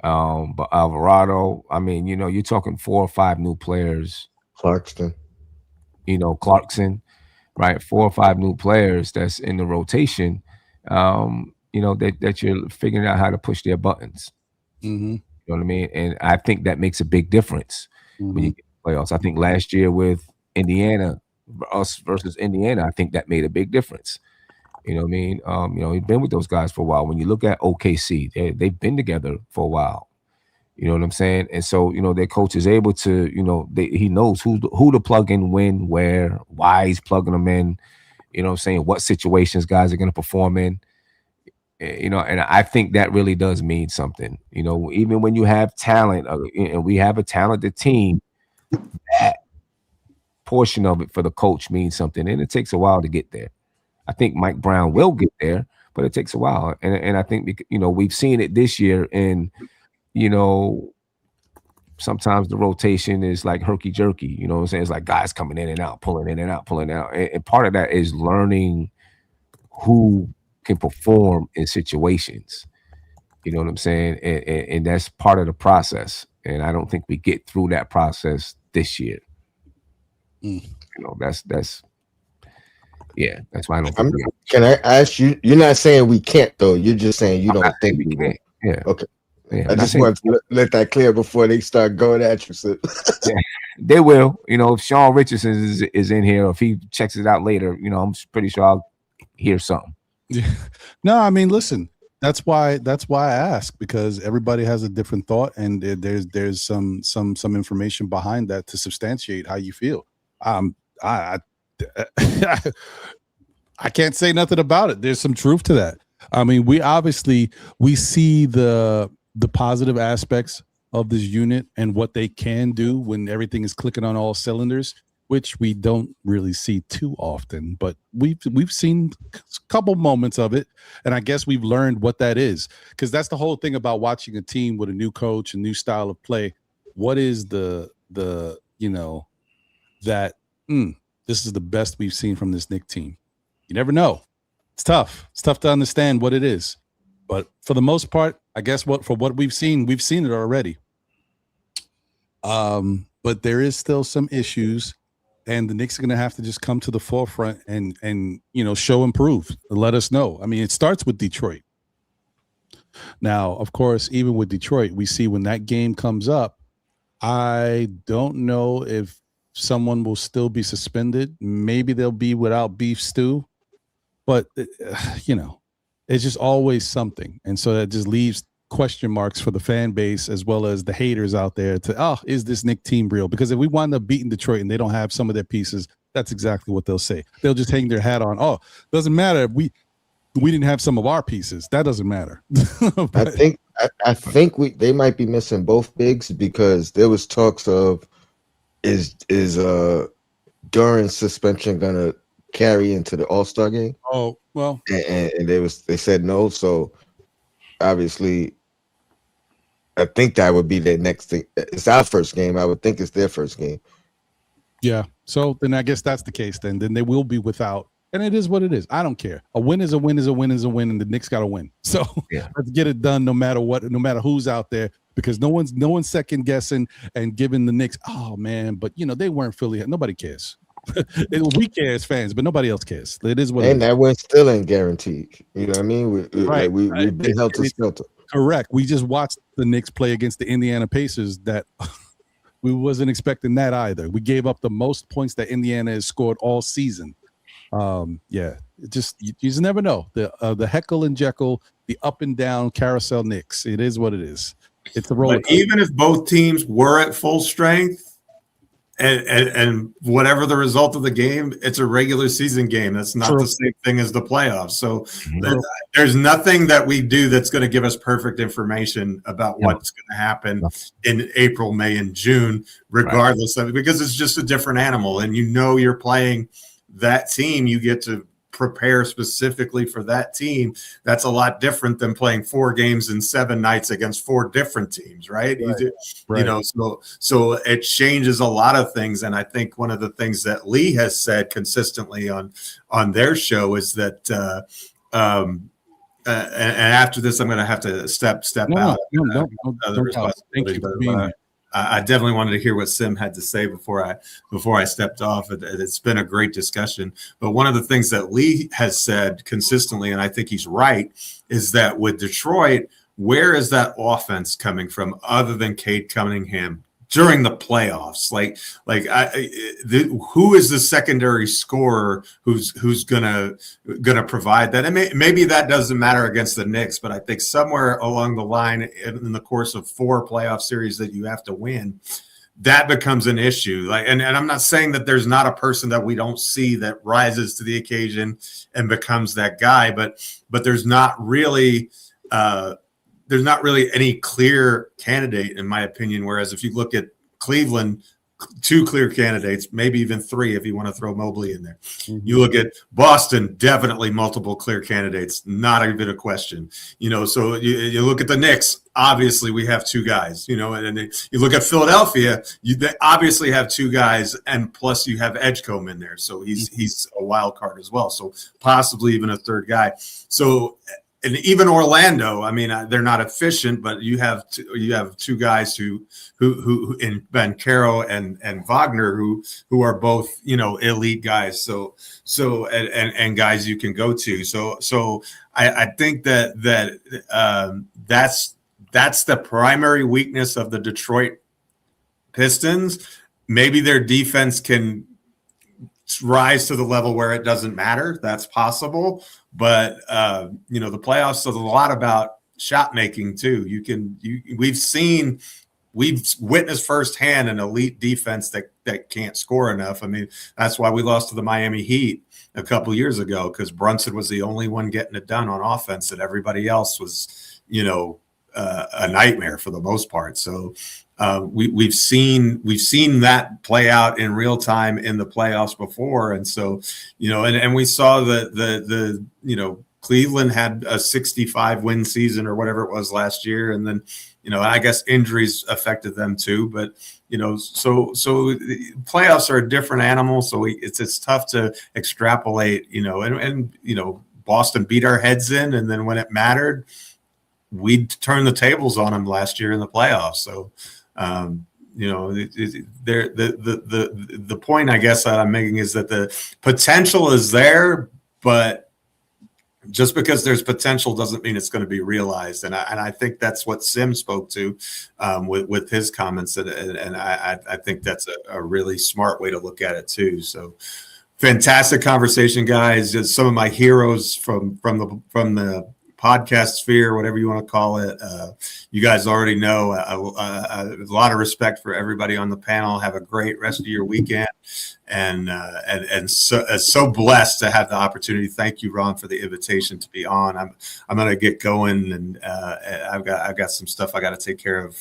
but Alvarado. I mean, you're talking 4 or 5 new players. Clarkson, right? 4 or 5 new players that's in the rotation. That you're figuring out how to push their buttons. Mm-hmm. You know what I mean? And I think that makes a big difference when you get to playoffs. I think last year with Indiana, us versus Indiana, I think that made a big difference. You know what I mean? He's been with those guys for a while. When you look at OKC, they've been together for a while. You know what I'm saying? And so, their coach is able to, he knows who to plug in, when, where, why he's plugging them in. You know what I'm saying? What situations guys are going to perform in. And I think that really does mean something. Even when you have talent, and we have a talented team, that portion of it for the coach means something, and it takes a while to get there. I think Mike Brown will get there, but it takes a while, and I think we've seen it this year. And sometimes the rotation is like herky jerky. You know what I'm saying? It's like guys coming in and out, pulling in and out, pulling out, and part of that is learning who can perform in situations. You know what I'm saying? And that's part of the process. And I don't think we get through that process this year. That's why I don't think can I ask you? You're not saying we can't, though. You're just saying you don't think we can. Yeah. Okay. Yeah, I just want to let that clear before they start going at you. So. Yeah, they will. If Sean Richardson is in here, or if he checks it out later, I'm pretty sure I'll hear something. Yeah. No, I mean, listen, that's why I ask, because everybody has a different thought, and there's some information behind that to substantiate how you feel. I can't say nothing about it. There's some truth to that. I mean, we see the positive aspects of this unit and what they can do when everything is clicking on all cylinders, which we don't really see too often, but we've seen a couple moments of it, and I guess we've learned what that is, because that's the whole thing about watching a team with a new coach, a new style of play. What is the this is the best we've seen from this Knick team? You never know. It's tough. It's tough to understand what it is, but for the most part, I guess for what we've seen it already. But there is still some issues. And the Knicks are going to have to just come to the forefront and show improve. Let us know. I mean, it starts with Detroit. Now, of course, even with Detroit, we see when that game comes up, I don't know if someone will still be suspended. Maybe they'll be without beef stew. But, it's just always something. And so that just leaves question marks for the fan base as well as the haters out there is this Knick team real? Because if we wind up beating Detroit and they don't have some of their pieces, that's exactly what they'll say. They'll just hang their hat on, doesn't matter if we didn't have some of our pieces. That doesn't matter. I think they might be missing both bigs, because there was talks of is Duran's suspension gonna carry into the All-Star game? Oh, well, and they said no, so obviously I think that would be their next thing. It's our first game. I would think it's their first game. Yeah. So then I guess that's the case. Then they will be without, and it is what it is. I don't care. A win is a win is a win is a win, and the Knicks got to win. So let's get it done, no matter what, no matter who's out there, because no one's second guessing and giving the Knicks. Oh man, but they weren't Philly. Nobody cares. We care as fans, but nobody else cares. It is what. And that win still ain't guaranteed. You know what I mean? We've been held to shelter. Correct. We just watched the Knicks play against the Indiana Pacers. That we wasn't expecting that either. We gave up the most points that Indiana has scored all season. You just never know. The Heckle and Jekyll, the up and down carousel Knicks. It is what it is. It's a roller. But even if both teams were at full strength and whatever the result of the game, it's a regular season game. That's not the same thing as the playoffs. So there's nothing that we do that's going to give us perfect information about what's going to happen in April, May, and June, regardless of it, because it's just a different animal. And you're playing that team, you get to prepare specifically for that team. That's a lot different than playing 4 games in 7 nights against 4 different teams, right? So it changes a lot of things. And I think one of the things that Lee has said consistently on their show is that and after this I'm going to have to step out. No, thank you for being here. I definitely wanted to hear what Sim had to say before I stepped off. It's been a great discussion. But one of the things that Lee has said consistently, and I think he's right, is that with Detroit, where is that offense coming from other than Cade Cunningham during the playoffs? Who is the secondary scorer who's gonna provide that? And maybe that doesn't matter against the Knicks, but I think somewhere along the line in the course of 4 playoff series that you have to win, that becomes an issue. And I'm not saying that there's not a person that we don't see that rises to the occasion and becomes that guy, but there's not really any clear candidate, in my opinion. Whereas if you look at Cleveland, 2 clear candidates, maybe even 3 if you want to throw Mobley in there. You look at Boston, definitely multiple clear candidates, not even a question. So you look at the Knicks, obviously we have 2 guys. And you look at Philadelphia, they obviously have 2 guys, and plus you have Edgecombe in there, so he's a wild card as well. So possibly even a 3rd guy. So. And even Orlando, I mean, they're not efficient, but you have 2 guys who in Banchero and Wagner who are both elite guys. So guys you can go to. So I think that's the primary weakness of the Detroit Pistons. Maybe their defense can rise to the level where it doesn't matter. That's possible. But the playoffs is a lot about shot making too. We've witnessed firsthand an elite defense that can't score enough. I mean, that's why we lost to the Miami Heat a couple years ago, because Brunson was the only one getting it done on offense, and everybody else was, a nightmare for the most part. So we've seen that play out in real time in the playoffs before. And so, and we saw the Cleveland had a 65 win season or whatever it was last year. And then, I guess injuries affected them too, but, so playoffs are a different animal. So it's tough to extrapolate, and Boston beat our heads in. And then when it mattered, we turned the tables on them last year in the playoffs. So, the point I guess that I'm making is that the potential is there, but just because there's potential doesn't mean it's going to be realized. And I think that's what Sim spoke to with his comments, and I think that's a really smart way to look at it too. So fantastic conversation, guys. Just some of my heroes from the podcast sphere, whatever you want to call it. You guys already know a lot of respect for everybody on the panel. Have a great rest of your weekend, and so blessed to have the opportunity. Thank you, Ron, for the invitation to be on. I'm gonna get going, and I've got some stuff I got to take care of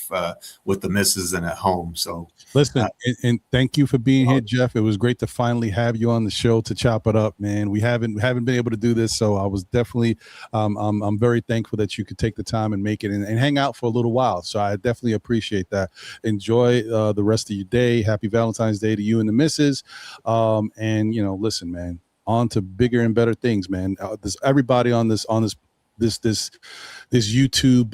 with the missus and at home. So listen, and thank you for being here, Jeff. It was great to finally have you on the show to chop it up, man. We haven't been able to do this, so I was definitely I'm very thankful that you could take the time and make it and hang out for a little while. So I definitely appreciate that. Enjoy the rest of your day. Happy Valentine's Day to you and the missus. And listen, man, on to bigger and better things, man. There's everybody on this YouTube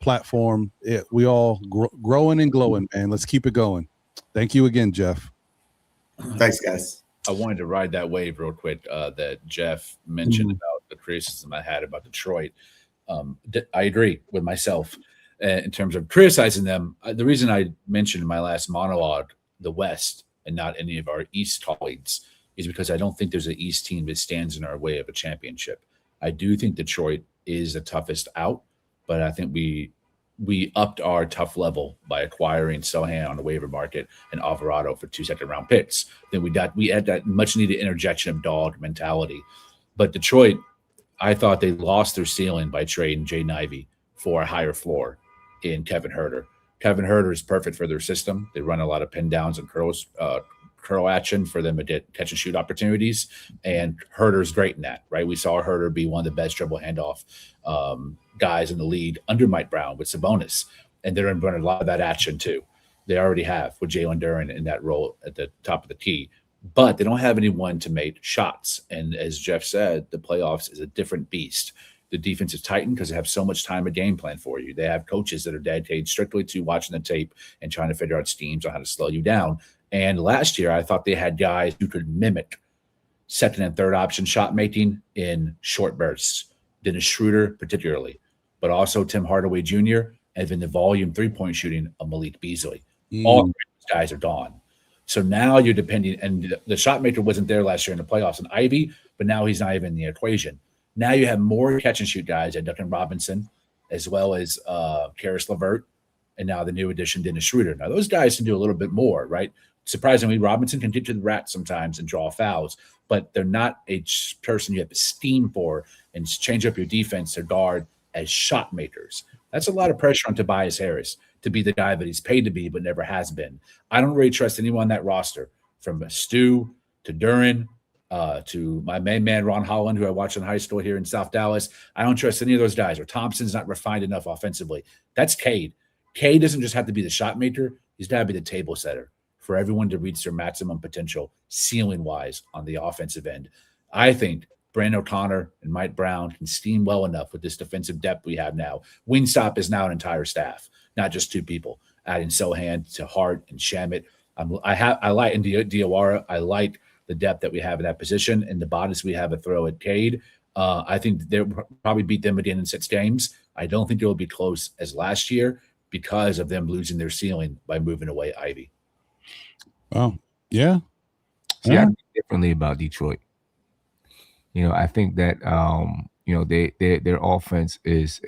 platform. We all growing and glowing, man. Let's keep it going. Thank you again, Jeff. Thanks, guys. I wanted to ride that wave real quick that Jeff mentioned about the criticism I had about Detroit. I agree with myself in terms of criticizing them. The reason I mentioned in my last monologue the West and not any of our East colleagues is because I don't think there's an East team that stands in our way of a championship. I do think Detroit is the toughest out, but I think we we upped our tough level by acquiring Sohan on the waiver market and Alvarado for 2 second-round picks. Then we had that much-needed interjection of dog mentality. But Detroit, I thought they lost their ceiling by trading Jaden Ivey for a higher floor in Kevin Huerter. Kevin Huerter is perfect for their system. They run a lot of pin downs and curl action for them to get catch and shoot opportunities, and Huerter's great in that, right? We saw Huerter be one of the best dribble handoff guys in the league under Mike Brown with Sabonis, and they're going to run a lot of that action too. They already have with Jalen Duren in that role at the top of the key, but they don't have anyone to make shots. And as Jeff said, the playoffs is a different beast. The defense is tightened because they have so much time to game plan for you. They have coaches that are dedicated strictly to watching the tape and trying to figure out schemes on how to slow you down. And last year, I thought they had guys who could mimic second and third option shot making in short bursts. Dennis Schroeder, particularly, but also Tim Hardaway Jr. and then the volume 3-point shooting of Malik Beasley. All of these guys are gone. So now you're depending, and the shot maker wasn't there last year in the playoffs in Ivy, but now he's not even in the equation. Now you have more catch and shoot guys at Duncan Robinson, as well as Karis LeVert, and now the new addition, Dennis Schroeder. Now those guys can do a little bit more, right? Surprisingly, Robinson can get to the rack sometimes and draw fouls, but they're not a person you have to scheme for and change up your defense to guard as shot makers. That's a lot of pressure on Tobias Harris to be the guy that he's paid to be but never has been. I don't really trust anyone on that roster, from Stu to Duren to my main man, Ron Holland, who I watched in high school here in South Dallas. I don't trust any of those guys. Or Thompson's not refined enough offensively. That's Cade. Cade doesn't just have to be the shot maker. He's got to be the table setter for everyone to reach their maximum potential ceiling-wise on the offensive end. I think Brandon O'Connor and Mike Brown can scheme well enough with this defensive depth we have now. Wingstop is now an entire staff, not just two people. Adding Sohan to Hart and Shamet. I like in Diawara. I like the depth that we have in that position, and the bodies we have a throw at Cade. I think they'll probably beat them again in 6 games. I don't think they'll be close as last year because of them losing their ceiling by moving away Ivy. Oh, yeah. See, I think differently about Detroit. I think that their offense is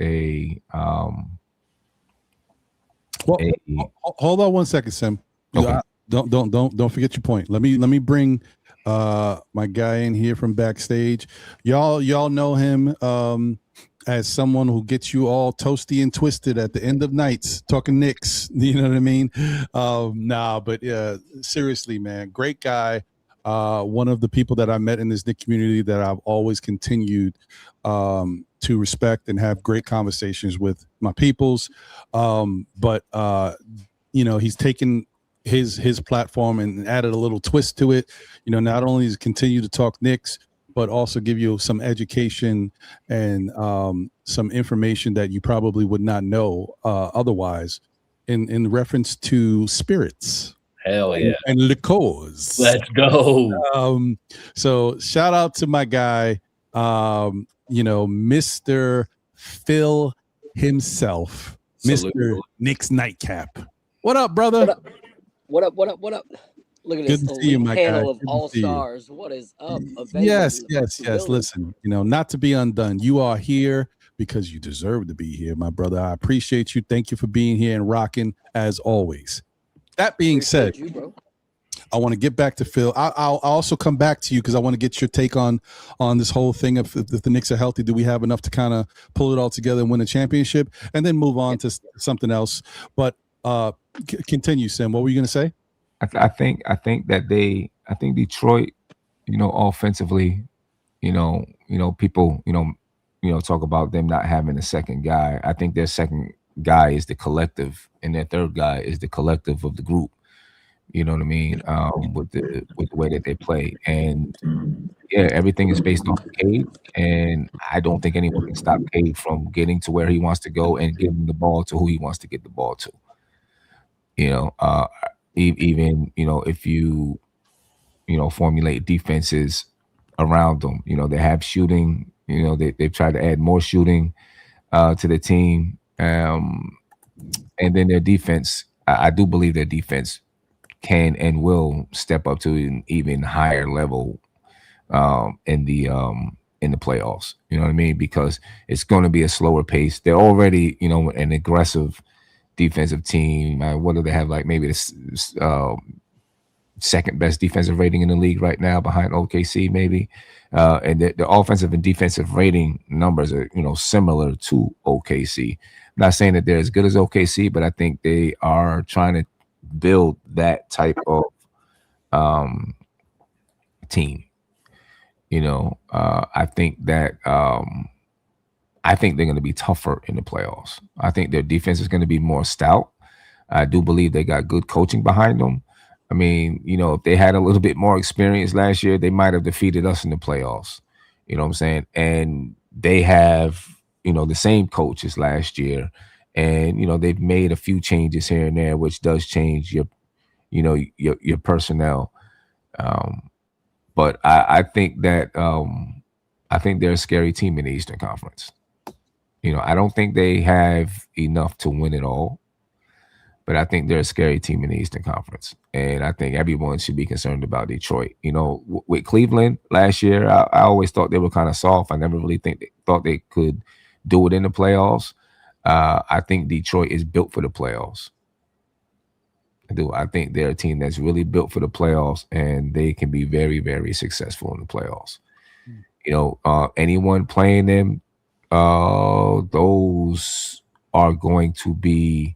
hold on 1 second, Sim. Okay. Don't forget your point. Let me bring my guy in here from backstage. Y'all know him as someone who gets you all toasty and twisted at the end of nights talking Knicks. You know what I mean? But seriously, man, great guy. One of the people that I met in this Knick community that I've always continued to respect and have great conversations with my peoples. But he's taken his platform and added a little twist to it. Not only does he continue to talk Knicks, but also give you some education and some information that you probably would not know otherwise in reference to spirits. Hell yeah. And liqueurs. Let's go. So shout out to my guy, Mr. Phil himself, Salute. Mr. Knicks Nightcap. What up, brother? What up? Look at Good this to see you, my panel guy. of Good to all see you. stars. What is up? Yes. Listen, not to be undone. You are here because you deserve to be here, my brother. I appreciate you. Thank you for being here and rocking as always. That being said, I want to get back to Phil. I'll also come back to you because I want to get your take on this whole thing. If the Knicks are healthy, do we have enough to kind of pull it all together and win a championship, and then move on to something else? But continue, Sam. What were you going to say? I think Detroit, offensively, people, talk about them not having a second guy. I think their second guy is the collective, and their third guy is the collective of the group. You know what I mean? With the way that they play, and everything is based on Cade, and I don't think anyone can stop Cade from getting to where he wants to go and getting the ball to who he wants to get the ball to. Even if you formulate defenses around them, they have shooting. They've tried to add more shooting to the team, and then their defense. I do believe their defense can and will step up to an even higher level in the in the playoffs. You know what I mean? Because it's going to be a slower pace. They're already, an aggressive defensive team. What do they have? Like maybe the second best defensive rating in the league right now, behind OKC, maybe. And the offensive and defensive rating numbers are, similar to OKC. I'm not saying that they're as good as OKC, but I think they are trying to build that type of team. I think that I think they're going to be tougher in the playoffs. I think their defense is going to be more stout. I do believe they got good coaching behind them. I mean, if they had a little bit more experience last year, they might have defeated us in the playoffs. You know what I'm saying? And they have, the same coaches last year. And, they've made a few changes here and there, which does change your personnel. But I think that I think they're a scary team in the Eastern Conference. I don't think they have enough to win it all, but I think they're a scary team in the Eastern Conference. And I think everyone should be concerned about Detroit. With Cleveland last year, I always thought they were kind of soft. I never really thought they could do it in the playoffs. I think Detroit is built for the playoffs. I do. I think they're a team that's really built for the playoffs, and they can be very, very successful in the playoffs. Anyone playing them, those are going to be,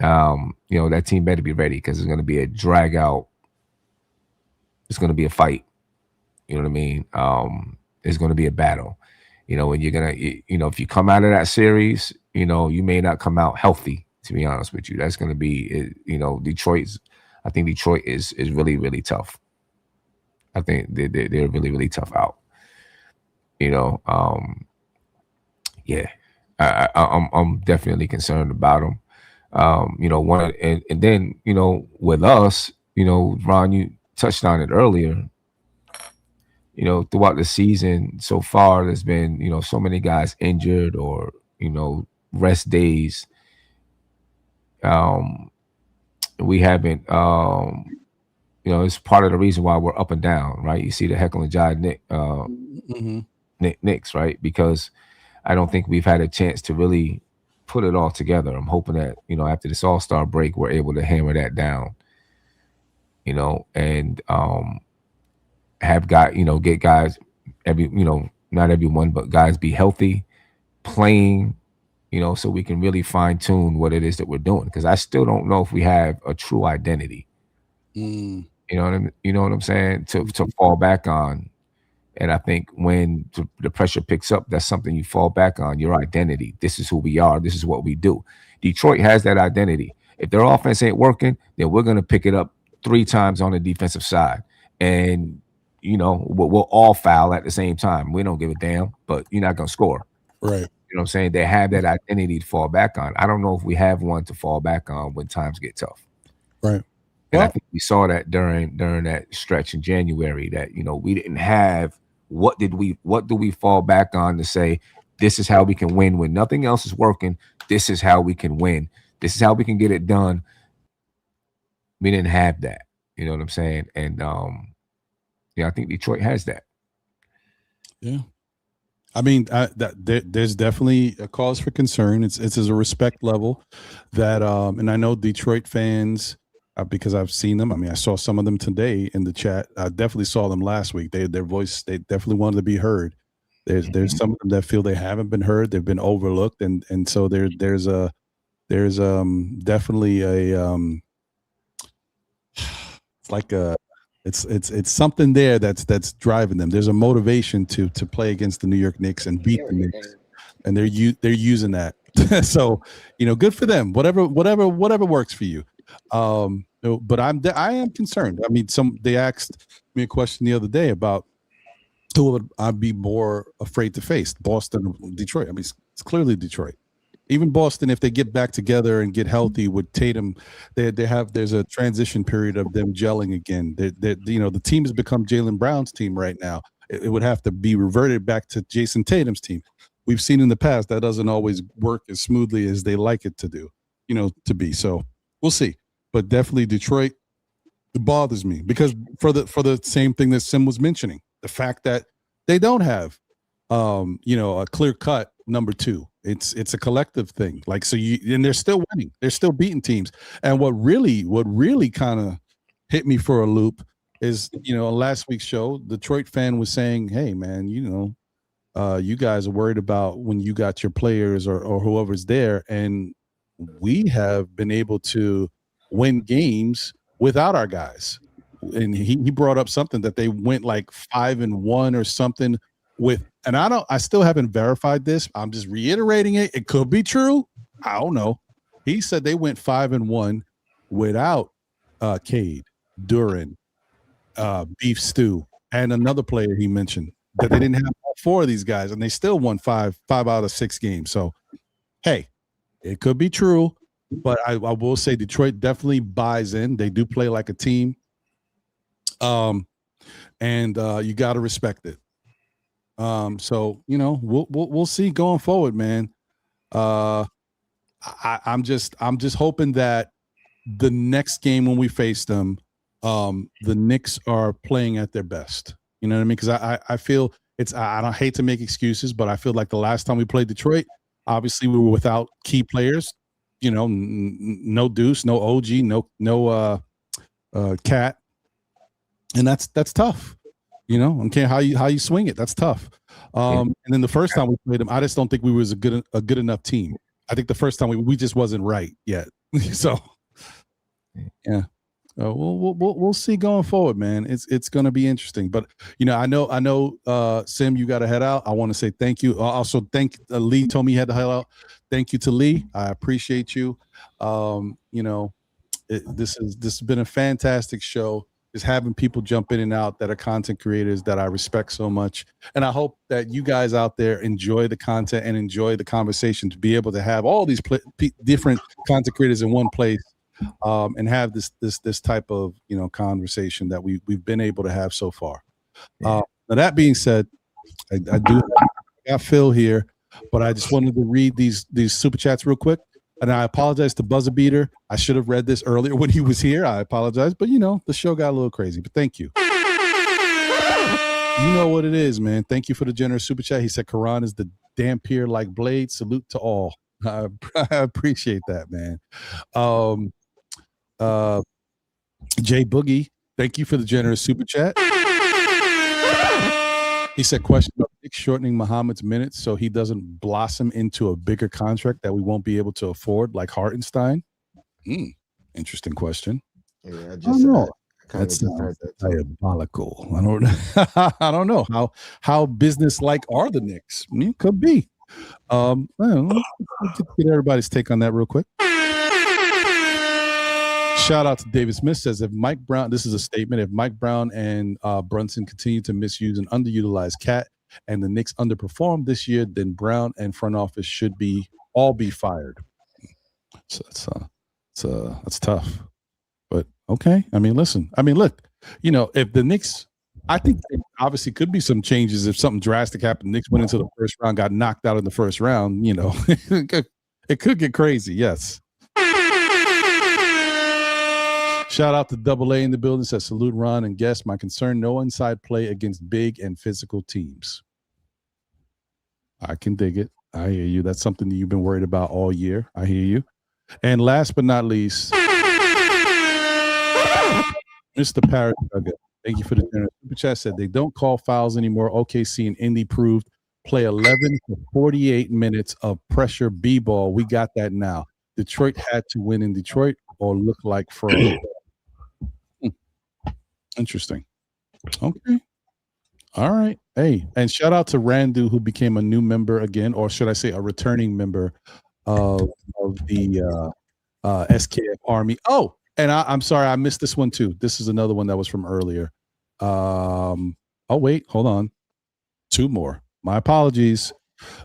that team better be ready, because it's going to be a drag out. It's going to be a fight. You know what I mean? It's going to be a battle. And you're going to, if you come out of that series, you may not come out healthy, to be honest with you. That's going to be, I think Detroit is really, really tough. I think they're really, really tough out. I'm definitely concerned about them. And then, with us, Ron, you touched on it earlier. Throughout the season so far, there's been, so many guys injured or, rest days. We haven't, it's part of the reason why we're up and down, right? You see the Heckle and Jive Knicks, right? Because I don't think we've had a chance to really put it all together. I'm hoping that, after this All-Star break, we're able to hammer that down, and have get guys, not everyone, but guys be healthy, playing, so we can really fine tune what it is that we're doing. Because I still don't know if we have a true identity. You know what I'm saying? To fall back on. And I think when the pressure picks up, that's something you fall back on, your identity. This is who we are. This is what we do. Detroit has that identity. If their offense ain't working, then we're going to pick it up 3 times on the defensive side. And, we'll all foul at the same time. We don't give a damn, but you're not going to score. Right. You know what I'm saying? They have that identity to fall back on. I don't know if we have one to fall back on when times get tough. Right. And I think we saw that during that stretch in January that, we didn't have what do we fall back on to say this is how we can win when nothing else is working. This is how we can win. This is how we can get it done. We didn't have that. You know what I'm saying? And I think Detroit has that. Yeah. I mean, there's definitely a cause for concern. It's as a respect level that, and I know Detroit fans, because I've seen them. I mean, I saw some of them today in the chat. I definitely saw them last week. Their voice, they definitely wanted to be heard. There's some of them that feel they haven't been heard. They've been overlooked, and so there's definitely a it's like a it's something there that's driving them. There's a motivation to play against the New York Knicks and beat the Knicks, and they're using that. So good for them. Whatever works for you. But I am concerned. I mean, they asked me a question the other day about who would I be more afraid to face, Boston or Detroit. I mean, it's clearly Detroit. Even Boston, if they get back together and get healthy with Tatum, there's a transition period of them gelling again. The team has become Jaylen Brown's team right now. It would have to be reverted back to Jason Tatum's team. We've seen in the past that doesn't always work as smoothly as they like it to do, to be. So we'll see. But definitely Detroit, it bothers me because for the same thing that Sim was mentioning, the fact that they don't have a clear cut number 2. It's a collective thing. Like, so and they're still winning. They're still beating teams. And what really kind of hit me for a loop is, last week's show, Detroit fan was saying, hey man, you guys are worried about when you got your players or whoever's there. And we have been able to win games without our guys. And he brought up something that they went like 5-1 or something with, and I still haven't verified this. I'm just reiterating it. It could be true. I don't know. He said they went 5-1 without Cade, Duran, Beef Stew, and another player he mentioned, that they didn't have all 4 of these guys, and they still won 5 out of 6 games. So, hey, it could be true, but I will say Detroit definitely buys in. They do play like a team. And you got to respect it. So we'll see going forward, man. I'm just hoping that the next game when we face them, the Knicks are playing at their best. You know what I mean? Because I feel I don't hate to make excuses, but I feel like the last time we played Detroit, obviously we were without key players. No Deuce, no OG, no Cat, and that's tough. I don't care how you swing it. That's tough. And then the first time we played them, I just don't think we was a good enough team. I think the first time we just wasn't right yet. So yeah, we'll see going forward, man. It's going to be interesting. But I know Sim, you got to head out. I want to say thank you. Also, thank Lee told me he had to head out. Thank you to Lee. I appreciate you. This has been a fantastic show. Is having people jump in and out that are content creators that I respect so much. And I hope that you guys out there enjoy the content and enjoy the conversation, to be able to have all these different content creators in one place, and have this type of conversation that we've been able to have so far. Now that being said, I got Phil here, but I just wanted to read these super chats real quick. And I apologize to Buzzer Beater. I should have read this earlier when he was here. I apologize. But, the show got a little crazy. But thank you. You know what it is, man. Thank you for the generous super chat. He said, Karan is the Dampier like blade. Salute to all. I appreciate that, man. Jay Boogie, thank you for the generous super chat. He said, question about Nick shortening Muhammad's minutes so he doesn't blossom into a bigger contract that we won't be able to afford, like Hartenstein. Interesting question. Yeah, I don't know. That's diabolical. I don't know how business-like are the Knicks. Could be. I don't know. Let's get everybody's take on that real quick. Shout out to David Smith, says if Mike Brown, this is a statement, if Mike Brown and Brunson continue to misuse and underutilize Cat and the Knicks underperform this year, then Brown and front office should all be fired. So that's tough. But okay. Listen. Look, if the Knicks, I think there obviously could be some changes if something drastic happened. Knicks went into the first round, got knocked out in the first round, it could get crazy, yes. Shout out to Double A in the building. Says salute Ron and guest. My concern: no inside play against big and physical teams. I can dig it. I hear you. That's something that you've been worried about all year. I hear you. And last but not least, Mr. Parrot Nugget. Thank you for the generous super chat. Said they don't call fouls anymore. OKC and Indy proved play 11 to 48 minutes of pressure b-ball. We got that now. Detroit had to win in Detroit or look like fraud. Interesting. Okay. All right. Hey, and shout out to Randu, who became a new member again, or should I say a returning member of the SKF Army. Oh, and I'm sorry, I missed this one too. This is another one that was from earlier. Oh, wait, hold on. 2 more. My apologies.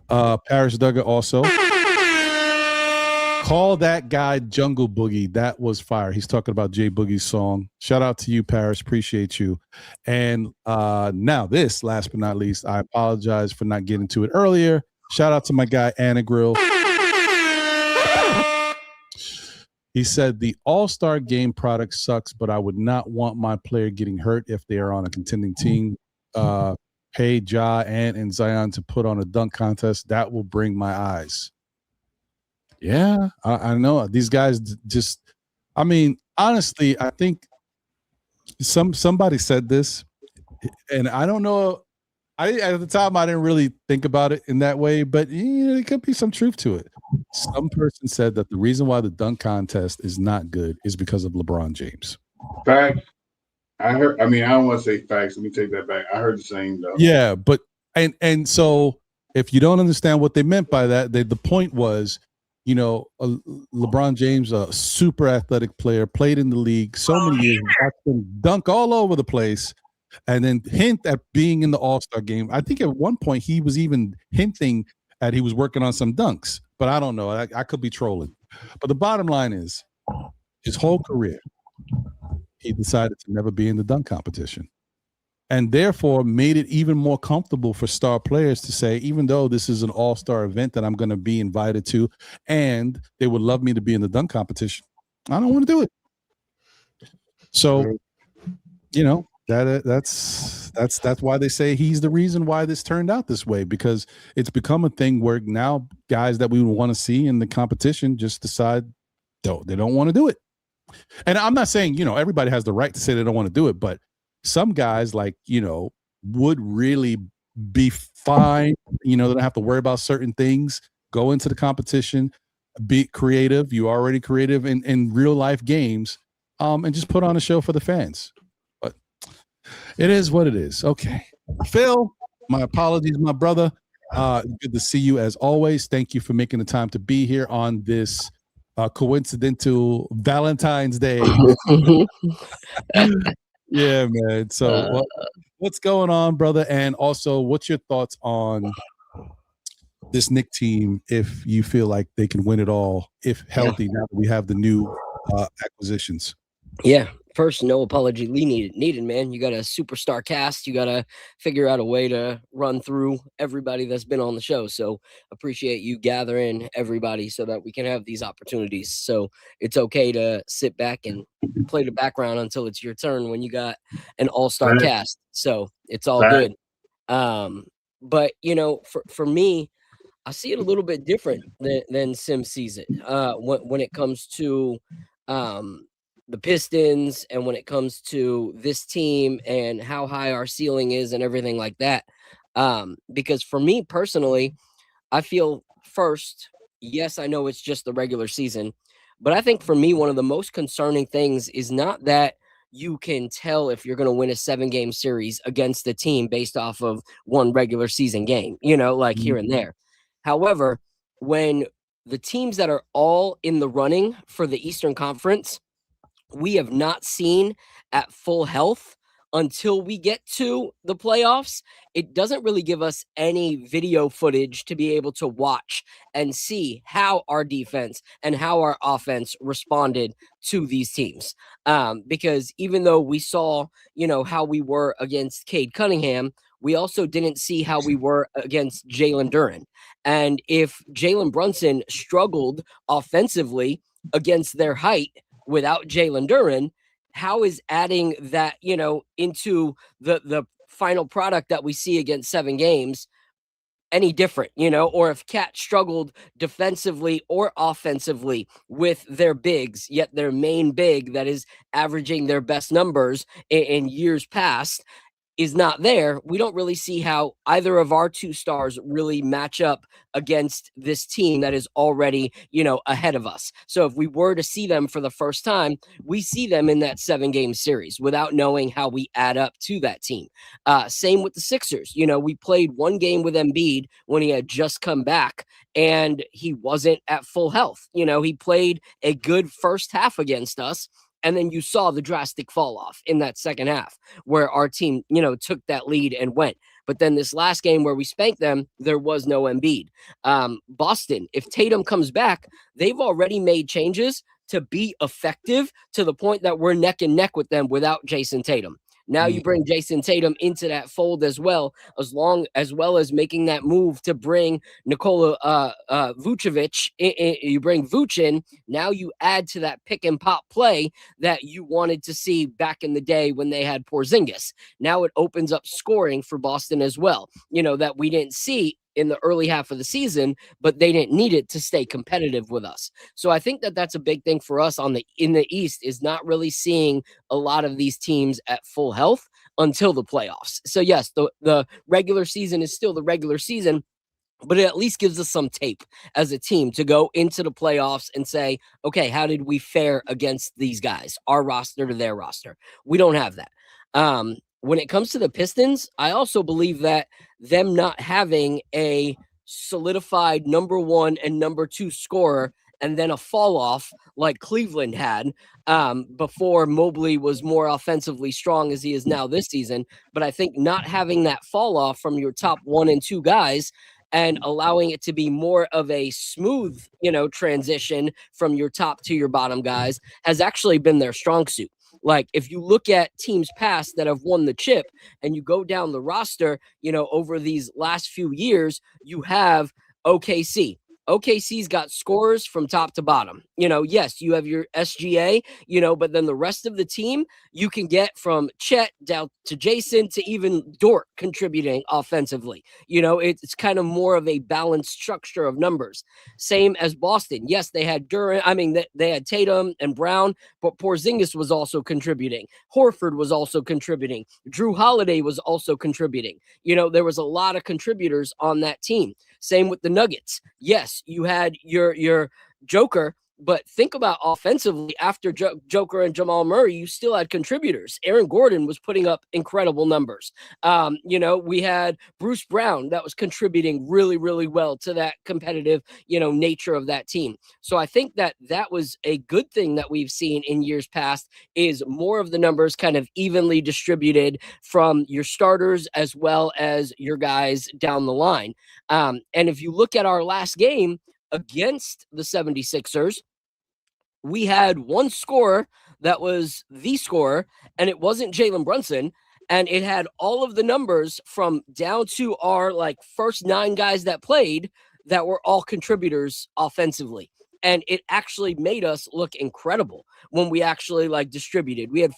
Paris Duggar also. Call that guy Jungle Boogie. That was fire. He's talking about Jay Boogie's song. Shout out to you, Paris. Appreciate you. And now this, last but not least, I apologize for not getting to it earlier. Shout out to my guy, Anna Grill. He said, the All-Star Game product sucks, but I would not want my player getting hurt if they are on a contending team. paid Ja and Zion to put on a dunk contest, that will bring my eyes. Yeah, I know these guys just. I mean, honestly, I think somebody said this, and I don't know. At the time I didn't really think about it in that way, but there could be some truth to it. Some person said that the reason why the dunk contest is not good is because of LeBron James. Facts. I heard. I mean, I don't want to say facts. Let me take that back. I heard the same though. Yeah, but and so if you don't understand what they meant by that, the point was, LeBron James, a super athletic player, played in the league so many years, watched him dunk all over the place, and then hint at being in the All-Star game. I think at one point he was even hinting at he was working on some dunks, but I don't know. I could be trolling. But the bottom line is, his whole career, he decided to never be in the dunk competition, and therefore made it even more comfortable for star players to say, even though this is an all-star event that I'm going to be invited to, and they would love me to be in the dunk competition, I don't want to do it. So, that's why they say he's the reason why this turned out this way, because it's become a thing where now guys that we would want to see in the competition just decide they don't want to do it. And I'm not saying, everybody has the right to say they don't want to do it, but some guys would really be fine. They don't have to worry about certain things, go into the competition, be creative. You're already creative in real life games, and just put on a show for the fans. But it is what it is. Okay. Phil, my apologies, my brother. Good to see you as always. Thank you for making the time to be here on this coincidental Valentine's Day. Yeah, man. So what's going on, brother? And also, what's your thoughts on this Knick team, if you feel like they can win it all, if healthy, now that we have the new acquisitions? Yeah. First, no apology needed, man. You got a superstar cast. You got to figure out a way to run through everybody that's been on the show. So appreciate you gathering everybody so that we can have these opportunities. So it's okay to sit back and play the background until it's your turn when you got an all-star cast. So it's all good. But, for me, I see it a little bit different than Sim sees it when it comes to the Pistons, and when it comes to this team and how high our ceiling is and everything like that. Because for me personally, I feel first, yes, I know it's just the regular season, but I think for me, one of the most concerning things is not that you can tell if you're going to win a 7-game series against a team based off of one regular season game, here and there. However, when the teams that are all in the running for the Eastern Conference, we have not seen at full health until we get to the playoffs, it doesn't really give us any video footage to be able to watch and see how our defense and how our offense responded to these teams. Because even though we saw, how we were against Cade Cunningham, we also didn't see how we were against Jalen Duren. And if Jalen Brunson struggled offensively against their height without Jalen Duren, how is adding that, into the final product that we see against 7 games any different, or if Cat struggled defensively or offensively with their bigs, yet their main big that is averaging their best numbers in years past is not there, we don't really see how either of our 2 stars really match up against this team that is already, ahead of us. So if we were to see them for the first time, we see them in that 7-game series without knowing how we add up to that team. Same with the Sixers. We played 1 game with Embiid when he had just come back and he wasn't at full health. He played a good first half against us, and then you saw the drastic fall off in that second half where our team, took that lead and went. But then this last game where we spanked them, there was no Embiid. Boston, if Tatum comes back, they've already made changes to be effective to the point that we're neck and neck with them without Jason Tatum. Now you bring Jason Tatum into that fold as well as making that move to bring Nikola Vucevic. You bring Vuce in. Now you add to that pick and pop play that you wanted to see back in the day when they had Porzingis. Now it opens up scoring for Boston as well, that we didn't see in the early half of the season, but they didn't need it to stay competitive with us. So I think that that's a big thing for us in the East, is not really seeing a lot of these teams at full health until the playoffs. So yes, the regular season is still the regular season, but it at least gives us some tape as a team to go into the playoffs and say, okay, how did we fare against these guys, our roster to their roster? We don't have that. When it comes to the Pistons, I also believe that them not having a solidified number 1 and number 2 scorer and then a fall off like Cleveland had before Mobley was more offensively strong as he is now this season. But I think not having that fall off from your top 1 and 2 guys and allowing it to be more of a smooth, transition from your top to your bottom guys has actually been their strong suit. Like if you look at teams past that have won the chip and you go down the roster, over these last few years, you have OKC. OKC's got scorers from top to bottom. Yes, you have your SGA, but then the rest of the team you can get from Chet down to Jason to even Dort contributing offensively. It's kind of more of a balanced structure of numbers. Same as Boston. Yes, they had they had Tatum and Brown, but Porzingis was also contributing. Horford was also contributing. Drew Holiday was also contributing. There was a lot of contributors on that team. Same with the Nuggets. Yes, you had your Joker, but think about offensively after Joker and Jamal Murray, you still had contributors. Aaron Gordon was putting up incredible numbers. We had Bruce Brown that was contributing really, really well to that competitive, nature of that team. So I think that was a good thing that we've seen in years past, is more of the numbers kind of evenly distributed from your starters as well as your guys down the line. And if you look at our last game against the 76ers, we had one scorer that was the scorer, and it wasn't Jalen Brunson. And it had all of the numbers from down to our first 9 guys that played that were all contributors offensively. And it actually made us look incredible when we actually distributed. We had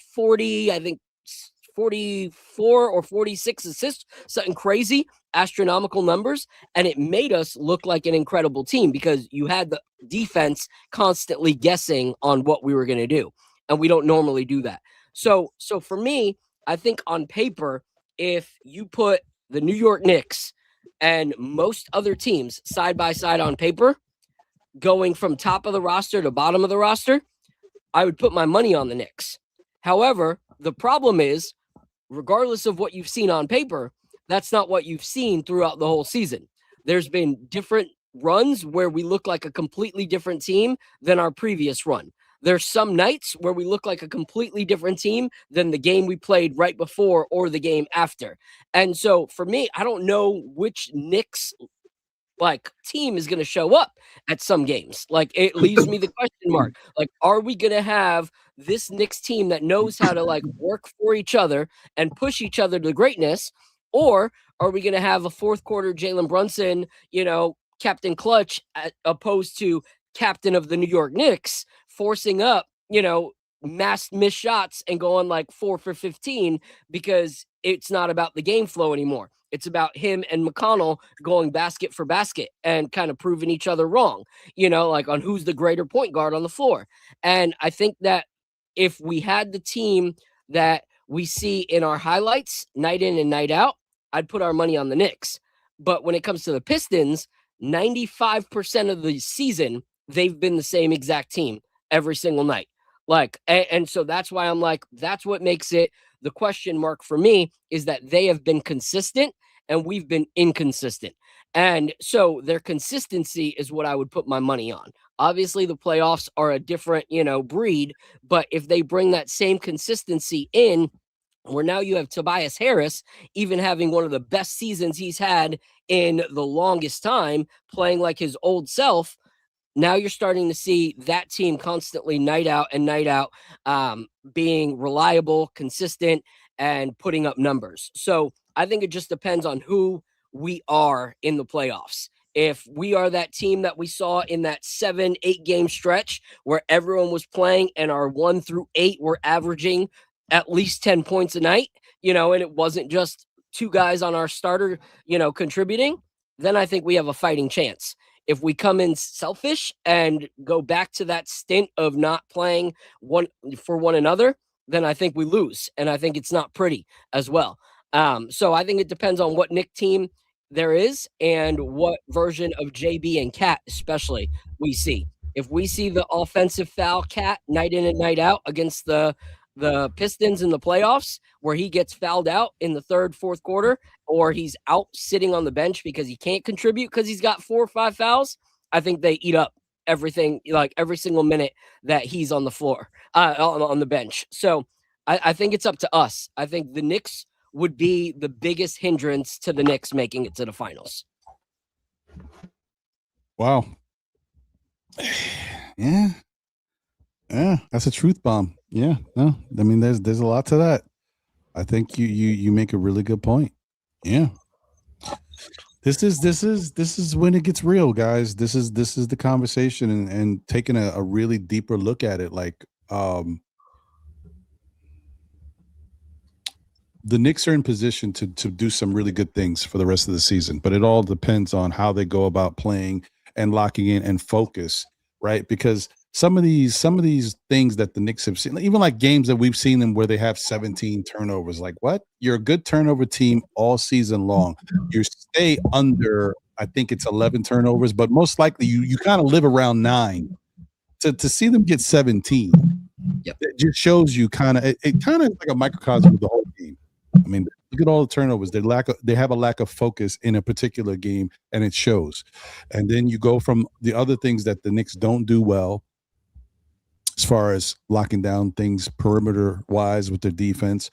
44 or 46 assists, something crazy, astronomical numbers, and it made us look like an incredible team because you had the defense constantly guessing on what we were going to do, and we don't normally do that. So for me, I think on paper, if you put the New York Knicks and most other teams side by side on paper, going from top of the roster to bottom of the roster, I would put my money on the Knicks. However, the problem is, regardless of what you've seen on paper, that's not what you've seen throughout the whole season. There's been different runs where we look like a completely different team than our previous run. There's some nights where we look like a completely different team than the game we played right before or the game after. And so for me, I don't know which Knicks team is going to show up at some games. It leaves me the question mark. Are we going to have this Knicks team that knows how to work for each other and push each other to greatness? Or are we going to have a fourth quarter Jalen Brunson, Captain Clutch, opposed to captain of the New York Knicks, forcing up, mass missed shots and going 4 for 15 because it's not about the game flow anymore. It's about him and McConnell going basket for basket and kind of proving each other wrong, on who's the greater point guard on the floor. And I think that if we had the team that we see in our highlights night in and night out, I'd put our money on the Knicks. But when it comes to the Pistons, 95% of the season, they've been the same exact team every single night. And so that's why I'm that's what makes it the question mark for me, is that they have been consistent and we've been inconsistent. And so their consistency is what I would put my money on. Obviously, the playoffs are a different, breed, but if they bring that same consistency in, where now you have Tobias Harris even having one of the best seasons he's had in the longest time, playing like his old self, now you're starting to see that team constantly night out and night out, being reliable, consistent, and putting up numbers. So I think it just depends on who we are in the playoffs. If we are that team that we saw in that 7-8 game stretch where everyone was playing and our 1 through 8 were averaging at least 10 points a night, and it wasn't just 2 guys on our starter, contributing, then I think we have a fighting chance. If we come in selfish and go back to that stint of not playing one for one another, then I think we lose. And I think it's not pretty as well. So I think it depends on what Knick team there is and what version of JB and Cat especially we see. If we see the offensive foul Cat night in and night out against the Pistons in the playoffs, where he gets fouled out in the third, fourth quarter, or he's out sitting on the bench because he can't contribute because he's got 4 or 5 fouls, I think they eat up everything, like every single minute that he's on the floor, on the bench. So I think it's up to us. I think the Knicks would be the biggest hindrance to the Knicks making it to the finals. Wow. Yeah. Yeah, that's a truth bomb. Yeah, no, I mean, there's a lot to that. I think you make a really good point. Yeah, this is when it gets real, guys. This is the conversation and taking a really deeper look at it. Like, the Knicks are in position to do some really good things for the rest of the season, but it all depends on how they go about playing and locking in and focus, right? Because some of these things that the Knicks have seen, even like games that we've seen them where they have 17 turnovers, like what? You're a good turnover team all season long. You stay under, I think it's 11 turnovers, but most likely you kind of live around 9. To see them get 17, yep, it just shows you kind of it kind of like a microcosm of the whole game. I mean, look at all the turnovers. They have a lack of focus in a particular game, and it shows. And then you go from the other things that the Knicks don't do well, as far as locking down things perimeter wise with their defense,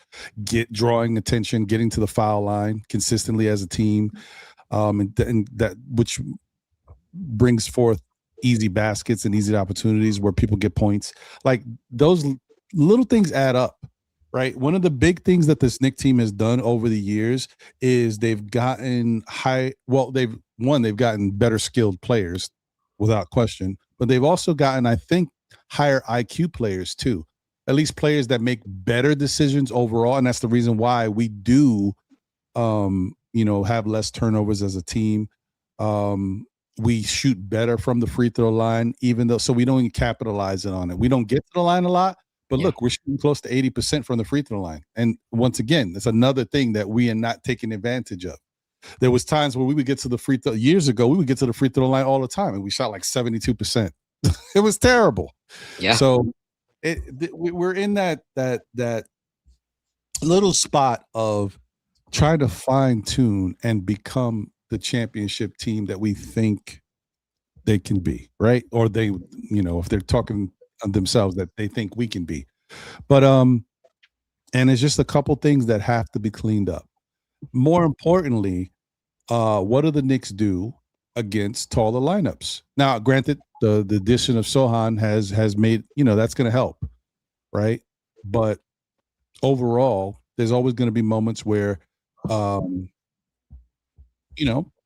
drawing attention, getting to the foul line consistently as a team, and that which brings forth easy baskets and easy opportunities where people get points. Like those little things add up, right? One of the big things that this Knick team has done over the years is they've gotten they've gotten better skilled players without question, but they've also gotten, I think, higher IQ players too, at least players that make better decisions overall. And that's the reason why we do, have less turnovers as a team. We shoot better from the free throw line, so we don't even capitalize it on it. We don't get to the line a lot, but look, we're shooting close to 80% from the free throw line. And once again, that's another thing that we are not taking advantage of. There was times where we would get to the free throw years ago, we would get to the free throw line all the time and we shot like 72%. It was terrible. Yeah. So we're in that little spot of trying to fine tune and become the championship team that we think they can be, right? Or they, if they're talking on themselves, that they think we can be. But and it's just a couple things that have to be cleaned up. More importantly, what do the Knicks do against taller lineups? Now, granted, the addition of Sohan has made, that's going to help, right? But overall, there's always going to be moments where,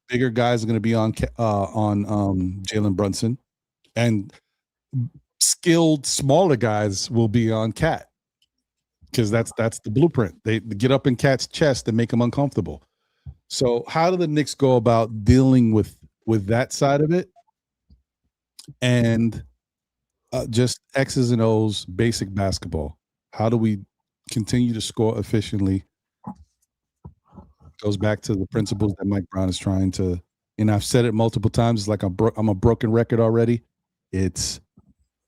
bigger guys are going to be on Jalen Brunson, and skilled smaller guys will be on Cat, because that's the blueprint. They get up in Cat's chest and make him uncomfortable. So how do the Knicks go about dealing with that side of it? And just X's and O's, basic basketball. How do we continue to score efficiently? Goes back to the principles that Mike Brown is trying to, I've said it multiple times. It's like I'm a broken record already. It's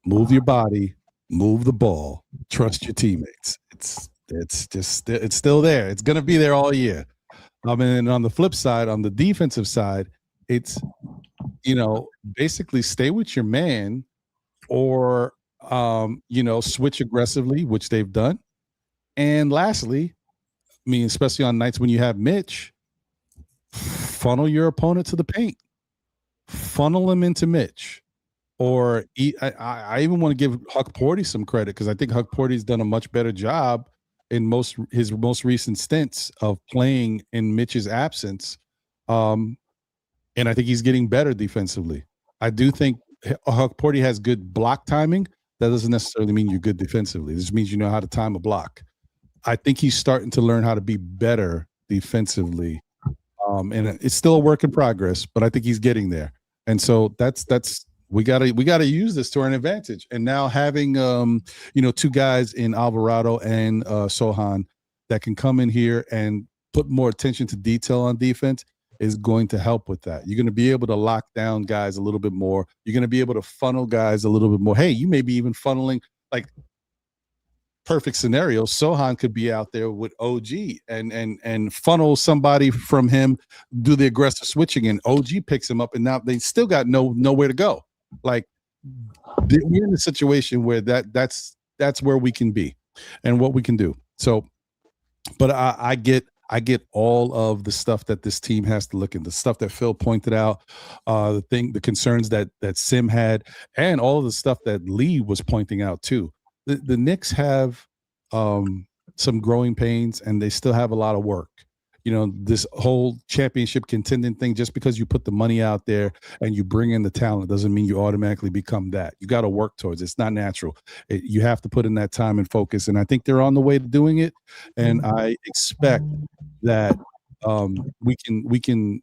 move your body, move the ball, trust your teammates. It's still there. It's going to be there all year. And on the flip side, on the defensive side, it's, basically stay with your man, or, switch aggressively, which they've done. And lastly, especially on nights when you have Mitch, funnel your opponent to the paint, funnel him into Mitch. Or I even want to give Huck Porty some credit, because I think Huck Porty's done a much better job in his most recent stints of playing in Mitch's absence. And I think he's getting better defensively. I do think Huck Porty has good block timing. That doesn't necessarily mean you're good defensively. This means you know how to time a block. I think he's starting to learn how to be better defensively. And it's still a work in progress, but I think he's getting there. And so that's we gotta use this to our advantage. And now having two guys in Alvarado and Sohan that can come in here and put more attention to detail on defense is going to help with that. You're going to be able to lock down guys a little bit more. You're going to be able to funnel guys a little bit more. Hey, you may be even funneling, like, perfect scenario, Sohan could be out there with OG and funnel somebody from him, do the aggressive switching, and OG picks him up, and now they still got nowhere to go. Like, we're in a situation where that's where we can be and what we can do. So, but I get all of the stuff that this team has to look at, the stuff that Phil pointed out, the concerns that Sim had, and all of the stuff that Lee was pointing out too. The Knicks have some growing pains, and they still have a lot of work. You know, this whole championship contending thing, just because you put the money out there and you bring in the talent doesn't mean you automatically become that. You got to work towards it. It's not natural. You have to put in that time and focus, and I think they're on the way to doing it. And I expect that we can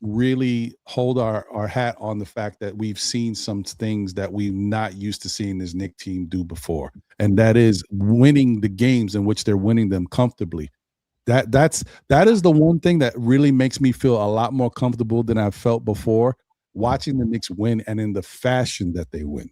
really hold our hat on the fact that we've seen some things that we're not used to seeing this Knick team do before, and that is winning the games in which they're winning them comfortably. That is the one thing that really makes me feel a lot more comfortable than I've felt before, watching the Knicks win and in the fashion that they win.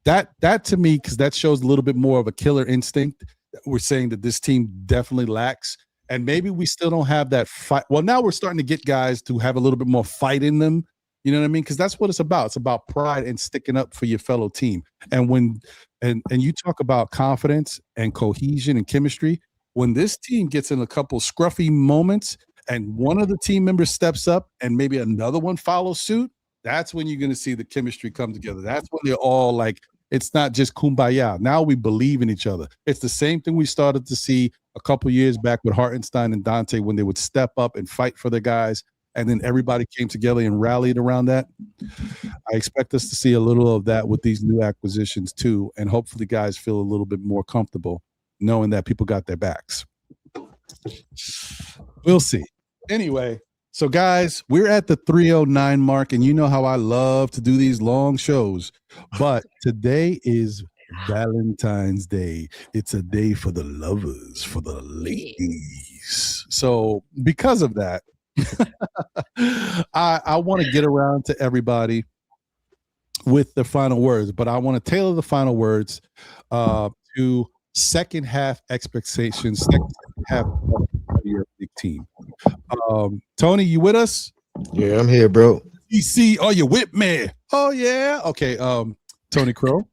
That to me, because that shows a little bit more of a killer instinct that we're saying that this team definitely lacks. And maybe we still don't have that fight. Well, now we're starting to get guys to have a little bit more fight in them. You know what I mean? Because that's what it's about. It's about pride and sticking up for your fellow team. And when and you talk about confidence and cohesion and chemistry, when this team gets in a couple scruffy moments and one of the team members steps up and maybe another one follows suit, that's when you're going to see the chemistry come together. That's when they're all like, it's not just kumbaya. Now we believe in each other. It's the same thing we started to see a couple years back with Hartenstein and Dante when they would step up and fight for the guys, and then everybody came together and rallied around that. I expect us to see a little of that with these new acquisitions too, and hopefully guys feel a little bit more comfortable knowing that people got their backs. We'll see. Anyway, so guys, we're at the 309 mark, and you know how I love to do these long shows, but today is Valentine's Day. It's a day for the lovers, for the ladies. So because of that, I want to get around to everybody with the final words, but I want to tailor the final words to second half expectations, second half of your big team. Tony, you with us? Yeah, I'm here, bro. DC, are you with me? Oh yeah. Okay. Tony Crow.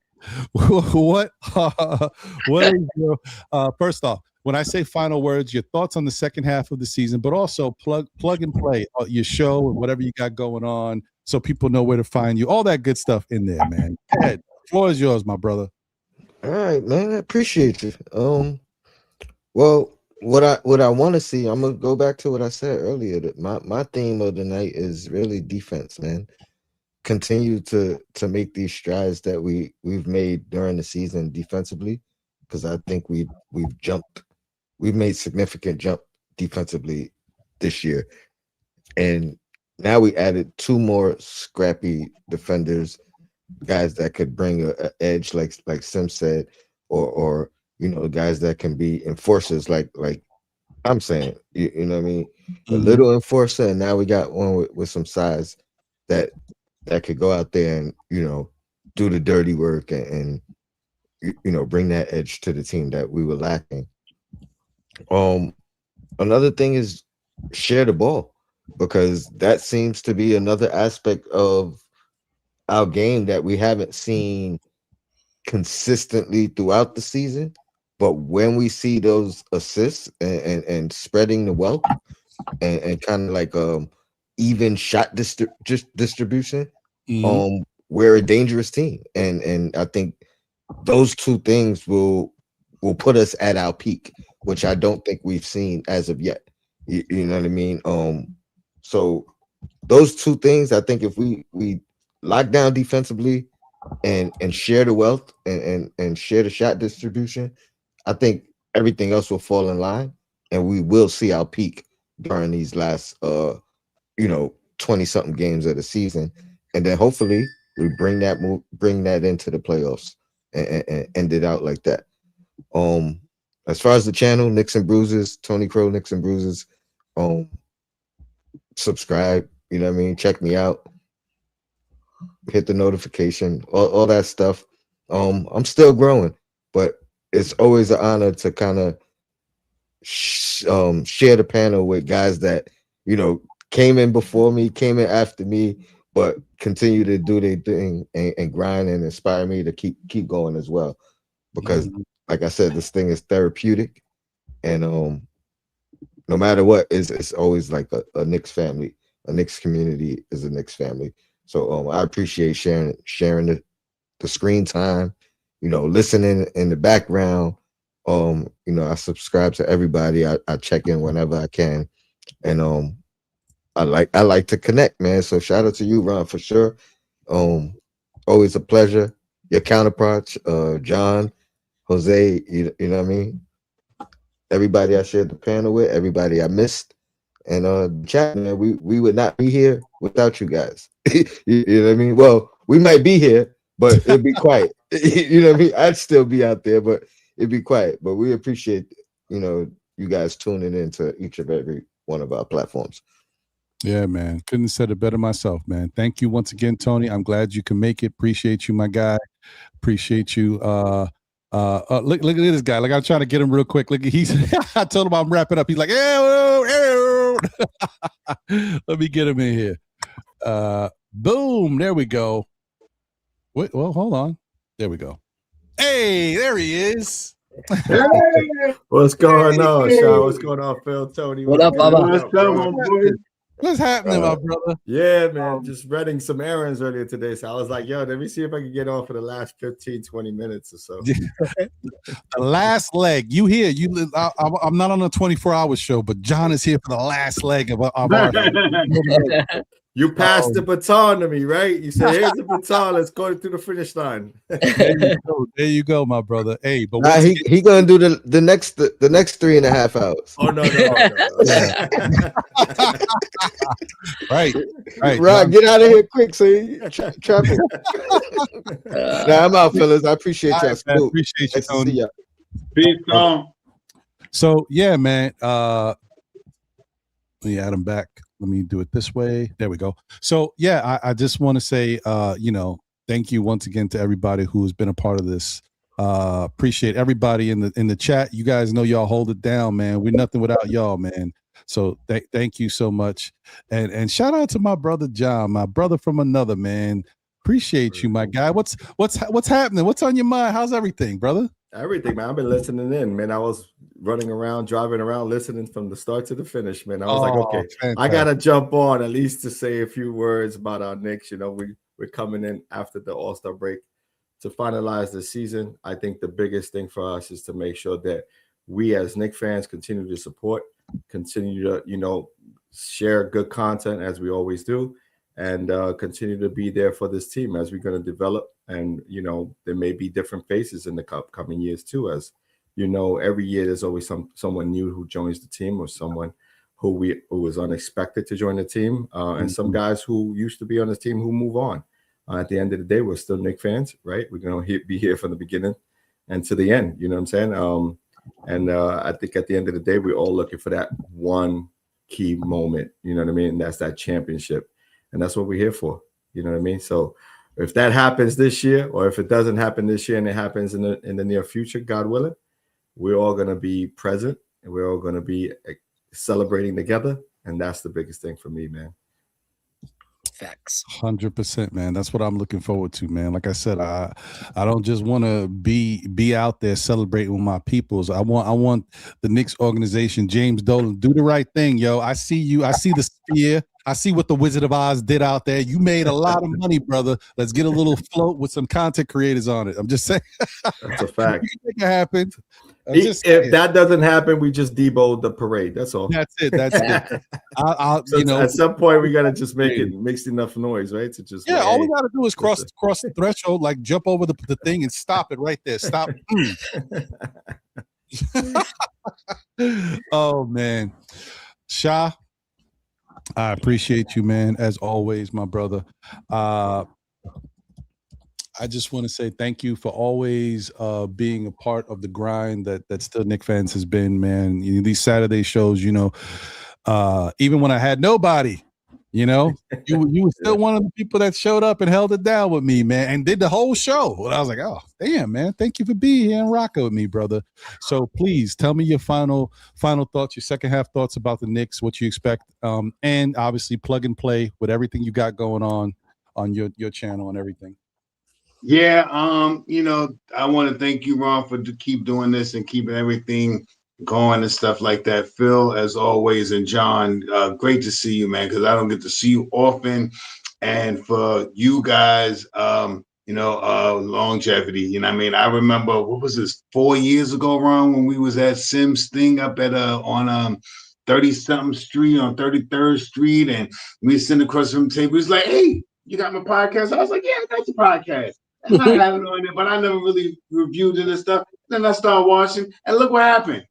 What is your first off, when I say final words, your thoughts on the second half of the season, but also plug and play your show and whatever you got going on so people know where to find you, all that good stuff in there, man. Go ahead. The floor is yours, my brother. All right, man. I appreciate you. Well, what I want to see, I'm gonna go back to what I said earlier. That my theme of the night is really defense, man. Continue to make these strides that we've made during the season defensively, because I think we've made significant jump defensively this year, and now we added two more scrappy defenders, guys that could bring a edge, like Sim said, or you know, guys that can be enforcers, like I'm saying, you know what I mean, a little enforcer, and now we got one with some size that could go out there and, you know, do the dirty work and you know, bring that edge to the team that we were lacking. Another thing is share the ball, because that seems to be another aspect of our game that we haven't seen consistently throughout the season. But when we see those assists and spreading the wealth and kind of like even shot distribution, we're a dangerous team, and I think those two things will will put us at our peak, which I don't think we've seen as of yet. You know what I mean? So those two things, I think if we lock down defensively and share the wealth and share the shot distribution, I think everything else will fall in line, and we will see our peak during these last 20 something games of the season, and then hopefully we bring that into the playoffs and end it out like that. As far as the channel, Knicks and Bruises, Tony Crow, Knicks and Bruises, subscribe, you know what I mean? Check me out, hit the notification, all that stuff. I'm still growing, but it's always an honor to kind of share the panel with guys that, came in before me, came in after me, but continue to do their thing and grind and inspire me to keep going as well. Because like I said, this thing is therapeutic, and no matter what, it's always like a Knicks family. A Knicks community is a Knicks family. So I appreciate sharing the screen time, listening in the background. I subscribe to everybody. I check in whenever I can, and I like to connect, man. So shout out to you, Ron, for sure. Always a pleasure. Your counterparts, John, Jose, you know what I mean? Everybody I shared the panel with, everybody I missed, and chat, man, we would not be here without you guys. You know what I mean? Well, we might be here, but it'd be quiet. You know what I mean? I'd still be out there, but it'd be quiet. But we appreciate, you guys tuning into each of every one of our platforms. Yeah, man. Couldn't have said it better myself, man. Thank you once again, Tony. I'm glad you can make it. Appreciate you, my guy. Appreciate you. Look at this guy. Like, I'm trying to get him real quick. Look, I told him I'm wrapping up. He's like, ew. Let me get him in here. Boom. There we go. Wait, well, hold on. There we go. Hey, there he is. What's going on, Sha? What's going on, Phil? Tony? What up, Bubba? What's happening, my brother? Yeah, man. Just running some errands earlier today. So I was like, let me see if I can get on for the last 15, 20 minutes or so. The last leg. You here. I'm not on a 24-hour show, but John is here for the last leg of our You passed the baton to me, right? You said, here's the baton. Let's go through the finish line. There you go, my brother. Hey, but he gonna do the next 3.5 hours. Oh no. Right. Get out of here quick, so you trap it. Nah, I'm out, fellas. I appreciate y'all. Right, appreciate you, Tony. Peace on. So yeah, man. Let me add him back. Let me do it this way. There we go. So yeah, I just want to say, thank you once again to everybody who has been a part of this. Appreciate everybody in the chat. You guys know y'all hold it down, man. We're nothing without y'all, man. So thank you so much, and shout out to my brother John, my brother from another, man. Appreciate you, my guy. What's happening? What's on your mind? How's everything, brother? Everything, man. I've been listening in, man. I was running around, driving around, listening from the start to the finish, man. I was like, okay, fantastic. I gotta jump on at least to say a few words about our Knicks. We're coming in after the All-Star break to finalize the season. I think the biggest thing for us is to make sure that we as Knicks fans continue to support, continue to, share good content as we always do, and continue to be there for this team as we're going to develop. And, there may be different faces in the upcoming years too, as every year there's always someone new who joins the team, or someone who was unexpected to join the team, and some guys who used to be on the team who move on. At the end of the day, we're still Knicks fans, right? We're going to be here from the beginning and to the end, you know what I'm saying? And I think at the end of the day, we're all looking for that one key moment, you know what I mean? And that's that championship. And that's what we're here for, you know what I mean? So if that happens this year, or if it doesn't happen this year and it happens in the near future, God willing, we're all going to be present, and we're all going to be celebrating together. And that's the biggest thing for me, man. Facts. 100%, man. That's what I'm looking forward to, man. Like I said, I don't just want to be out there celebrating with my peoples. I want the Knicks organization, James Dolan, do the right thing, yo. I see you. I see the spear. I see what the Wizard of Oz did out there. You made a lot of money, brother. Let's get a little float with some content creators on it. I'm just saying. That's a fact. Make it happen. If that doesn't happen, we just deboed the parade. That's all. That's it. That's it. So at some point, we gotta just make enough noise, right? To just all we gotta do is cross the threshold, like jump over the thing and stop it right there. Stop. Oh man, Sha, I appreciate you, man, as always, my brother. I just want to say thank you for always being a part of the grind that Still Knick Fans has been, man. These Saturday shows, even when I had nobody, you were still one of the people that showed up and held it down with me, man, and did the whole show. And I was like, oh, damn, man, thank you for being here and rocking with me, brother. So please tell me your final thoughts, your second half thoughts about the Knicks, what you expect, and obviously plug and play with everything you got going on your channel and everything. Yeah, I want to thank you, Ron, for keep doing this and keeping everything going and stuff like that. Phil, as always, and John, great to see you, man, because I don't get to see you often. And for you guys, longevity. You know what I mean? I remember, what was this, 4 years ago, Ron, when we was at Sims thing up at on 30-something Street on 33rd Street, and we sitting across from the table. He was like, hey, you got my podcast? I was like, yeah, I got your podcast. And I had it on there, but I never really reviewed it and stuff. Then I started watching, and look what happened.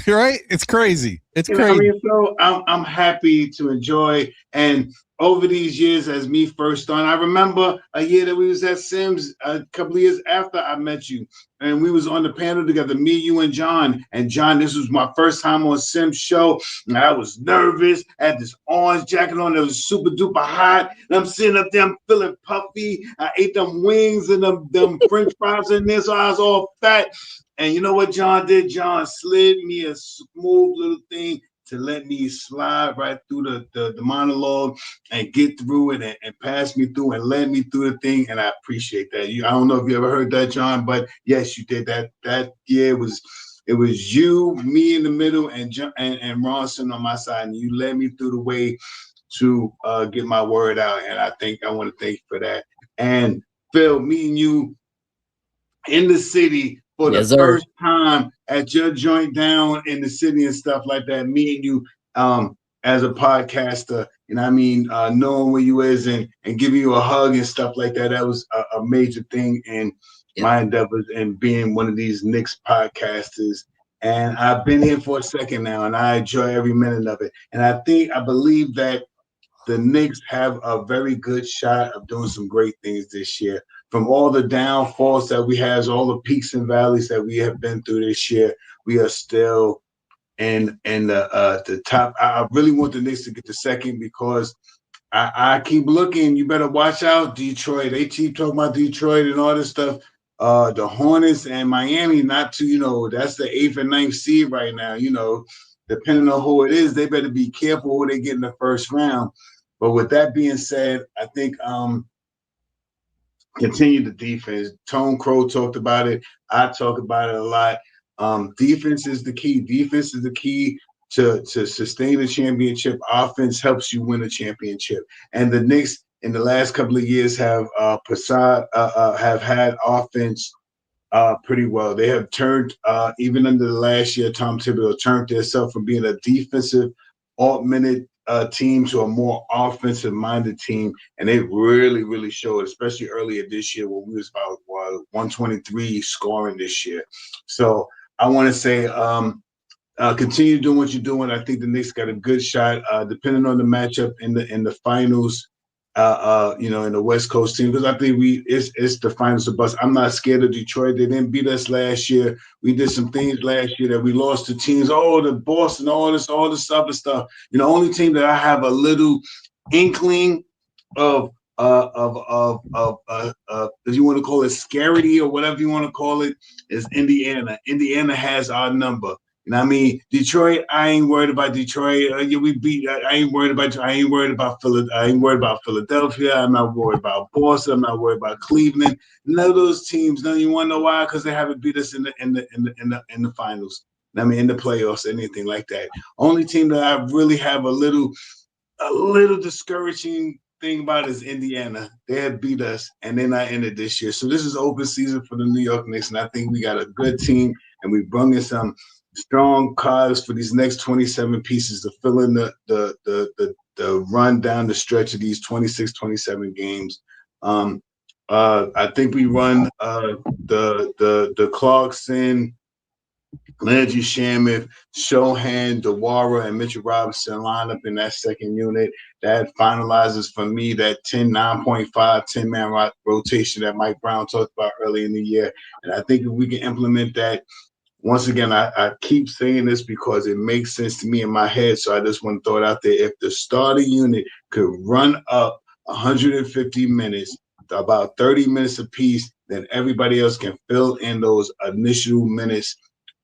Right? It's crazy. It's crazy. I mean, so I'm happy to enjoy. And over these years, as me first started, I remember a year that we was at Sims a couple of years after I met you, and we was on the panel together, me, you, and John. And John, this was my first time on Sims show, and I was nervous. I had this orange jacket on that was super duper hot, and I'm sitting up there, I'm feeling puffy. I ate them wings and them French fries in there, so I was all fat. And you know what John did? John slid me a smooth little thing to let me slide right through the monologue and get through it and pass me through and led me through the thing. And I appreciate that. I don't know if you ever heard that, John, but yes, you did that. That year it was you, me in the middle, and Bronson on my side, and you led me through the way to get my word out. And I want to thank you for that. And Phil, me and you in the city for the first time at your joint down in the city and stuff like that, me and you as a podcaster, knowing where you is and giving you a hug and stuff like that, that was a major thing in my endeavors and being one of these Knicks podcasters. And I've been here for a second now, and I enjoy every minute of it. And I believe that the Knicks have a very good shot of doing some great things this year. From all the downfalls that we have, all the peaks and valleys that we have been through this year, we are still in the top. I really want the Knicks to get the second because I keep looking. You better watch out, Detroit. They keep talking about Detroit and all this stuff. The Hornets and Miami, not to, that's the 8th and 9th seed right now. Depending on who it is, they better be careful who they get in the first round. But with that being said, I think continue the defense. Tone Crow talked about it. I talk about it a lot. Defense is the key. Defense is the key to sustain a championship. Offense helps you win a championship. And the Knicks in the last couple of years have had offense pretty well. They have turned, even under the last year, Tom Thibodeau turned themselves from being a defensive augmented team to a more offensive-minded team, and it really, really showed, especially earlier this year when we was about 123 scoring this year. So I want to say continue doing what you're doing. I think the Knicks got a good shot, depending on the matchup in the finals. In the West Coast team, because I think it's the finals of bust. I'm not scared of Detroit. They didn't beat us last year. We did some things last year that we lost to teams. Oh, the Boston, all this other stuff. The only team that I have a little inkling of if you want to call it scarcity or whatever you want to call it, is Indiana. Indiana has our number. Detroit, I ain't worried about Detroit. I ain't worried about Philadelphia. I'm not worried about Boston. I'm not worried about Cleveland. None of those teams. None. You want to know why? Because they haven't beat us in the finals. In the playoffs, anything like that. Only team that I really have a little a little discouraging thing about it is Indiana. They have beat us, and they're not in it this year. So this is open season for the New York Knicks, and I think we got a good team, and we brought in some strong cards for these next 27 pieces to fill in the run down the stretch of these 26, 27 games. I think we run the Clarkson, Landry Shamet, Shohan, Dewara, and Mitchell Robinson line up in that second unit. That finalizes for me that 9.5, 10-man rotation that Mike Brown talked about early in the year. And I think if we can implement that, once again, I keep saying this because it makes sense to me in my head. So I just want to throw it out there. If the starting unit could run up 150 minutes, about 30 minutes apiece, then everybody else can fill in those initial minutes,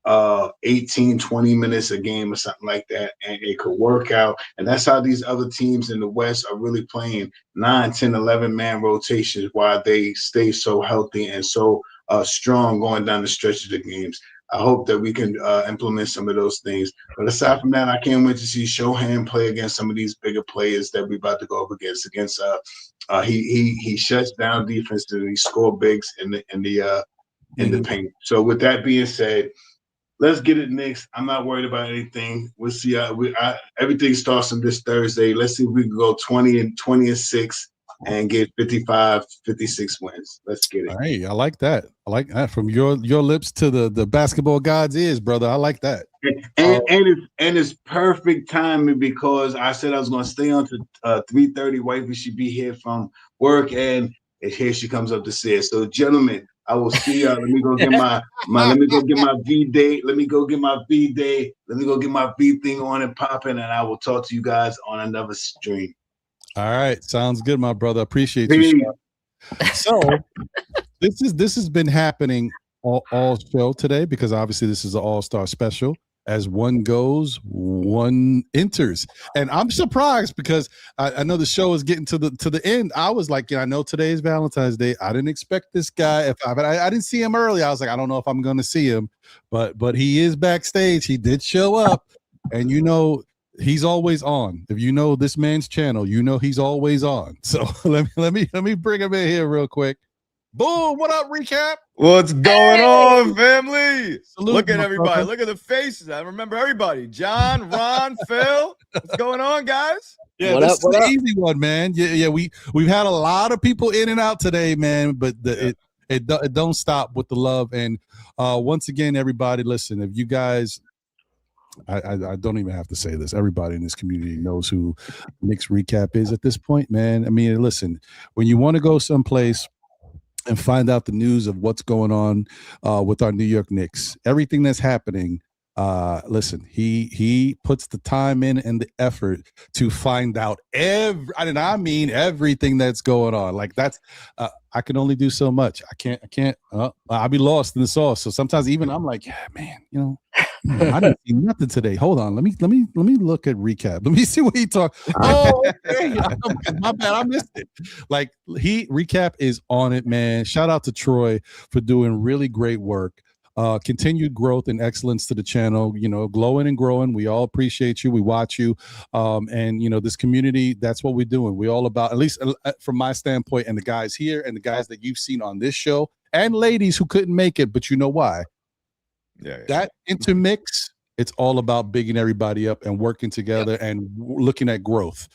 18, 20 minutes a game or something like that, and it could work out. And that's how these other teams in the West are really playing 9, 10, 11-man rotations while they stay so healthy and so strong going down the stretch of the games. I hope that we can implement some of those things. But aside from that, I can't wait to see Shohan play against some of these bigger players that we're about to go up against. He shuts down defense and he score bigs in the paint. So with that being said, let's get it Knicks. I'm not worried about anything. We'll see. Everything starts on this Thursday. Let's see if we can go 20-6 and get 55, 56 wins. Let's get it. Hey, I like that. I like that from your lips to the basketball god's ears, brother. I like that. And it's perfect timing because I said I was going to stay on to 3:30. Wifey should be here from work, and here she comes up to say it. So, gentlemen, I will see y'all. Let me go get my let me go get my V day. Let me go get my V day. Let me go get my V thing on and popping, and I will talk to you guys on another stream. All right, sounds good, my brother. Appreciate you. So this has been happening all show today because obviously this is an all-star special. As one goes, one enters, and I'm surprised because I know the show is getting to the end. I was like, I know today is Valentine's Day. I didn't expect this guy. But I didn't see him early. I was like, I don't know if I'm going to see him, but he is backstage. He did show up, and he's always on. If you know this man's channel, he's always on. So let me bring him in here real quick. Boom! What up, Recap? What's going on, family? Salute, Look at my everybody. brother. Look at the faces. I remember everybody. John, Ron, Phil. What's going on, guys? Yeah, this is an easy one, man. Yeah. We've had a lot of people in and out today, man. But it don't stop with the love. And once again, everybody, listen. If you guys, I don't even have to say this. Everybody in this community knows who Knicks Recap is at this point, man. I mean, listen. When you want to go someplace and find out the news of what's going on with our New York Knicks, everything that's happening. Listen, he puts the time in and the effort to find out everything that's going on. Like that's I can only do so much. I can't I'll be lost in the sauce. So sometimes even I'm like, yeah, man, I didn't see nothing today. Hold on, let me look at Recap. Let me see what he talked. Oh, okay. My bad, I missed it. Like Recap is on it, man. Shout out to Troy for doing really great work. Continued growth and excellence to the channel, glowing and growing. We all appreciate you. We watch you. And this community, that's what we're doing. We're all about, at least from my standpoint, and the guys here and the guys that you've seen on this show and ladies who couldn't make it, but you know why? That intermix, it's all about bigging everybody up and working together and looking at growth.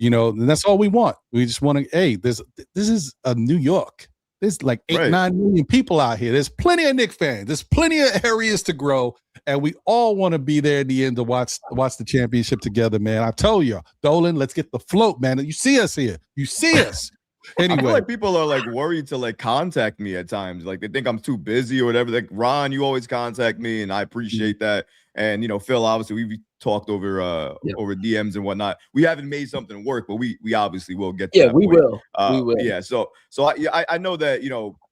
And that's all we want. We just want to, hey, this is a New York. There's like 9 million people out here. There's plenty of Knicks fans. There's plenty of areas to grow, and we all want to be there at the end to watch the championship together, man. I told you, Dolan, let's get the float, man. You see us here. You see us. Anyway, I feel like people are like worried to like contact me at times. Like they think I'm too busy or whatever. Like Ron, you always contact me, and I appreciate that. And Phil, obviously we talked over DMs and whatnot. We haven't made something work, but we obviously will get to that we point. will. Yeah. So I know that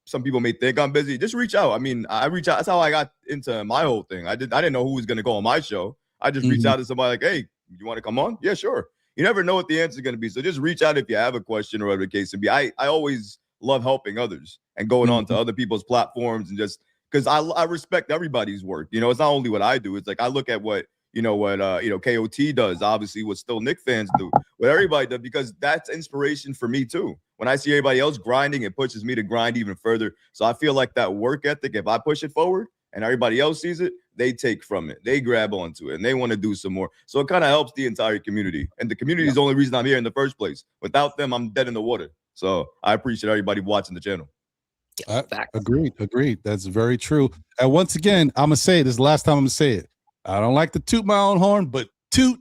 some people may think I'm busy. Just reach out. I mean, I reach out. That's how I got into my whole thing. I didn't know who was gonna go on my show. I just reached out to somebody like, hey, you want to come on? Yeah, sure. You never know what the answer is going to be. So just reach out if you have a question or whatever the case may be. I always love helping others and going on to other people's platforms and just because I respect everybody's work. It's not only what I do. It's like I look at what what KOT does, obviously what still Knick fans do, what everybody does, because that's inspiration for me too. When I see everybody else grinding, it pushes me to grind even further. So I feel like that work ethic, if I push it forward and everybody else sees it, they take from it, they grab onto it, and they want to do some more. So it kind of helps the entire community, and the community is the only reason I'm here in the first place. Without them, I'm dead in the water. So I appreciate everybody watching the channel. Agreed. That's very true. And once again, I'm gonna say it. This is the last time I'm gonna say it. I don't like to toot my own horn, but toot.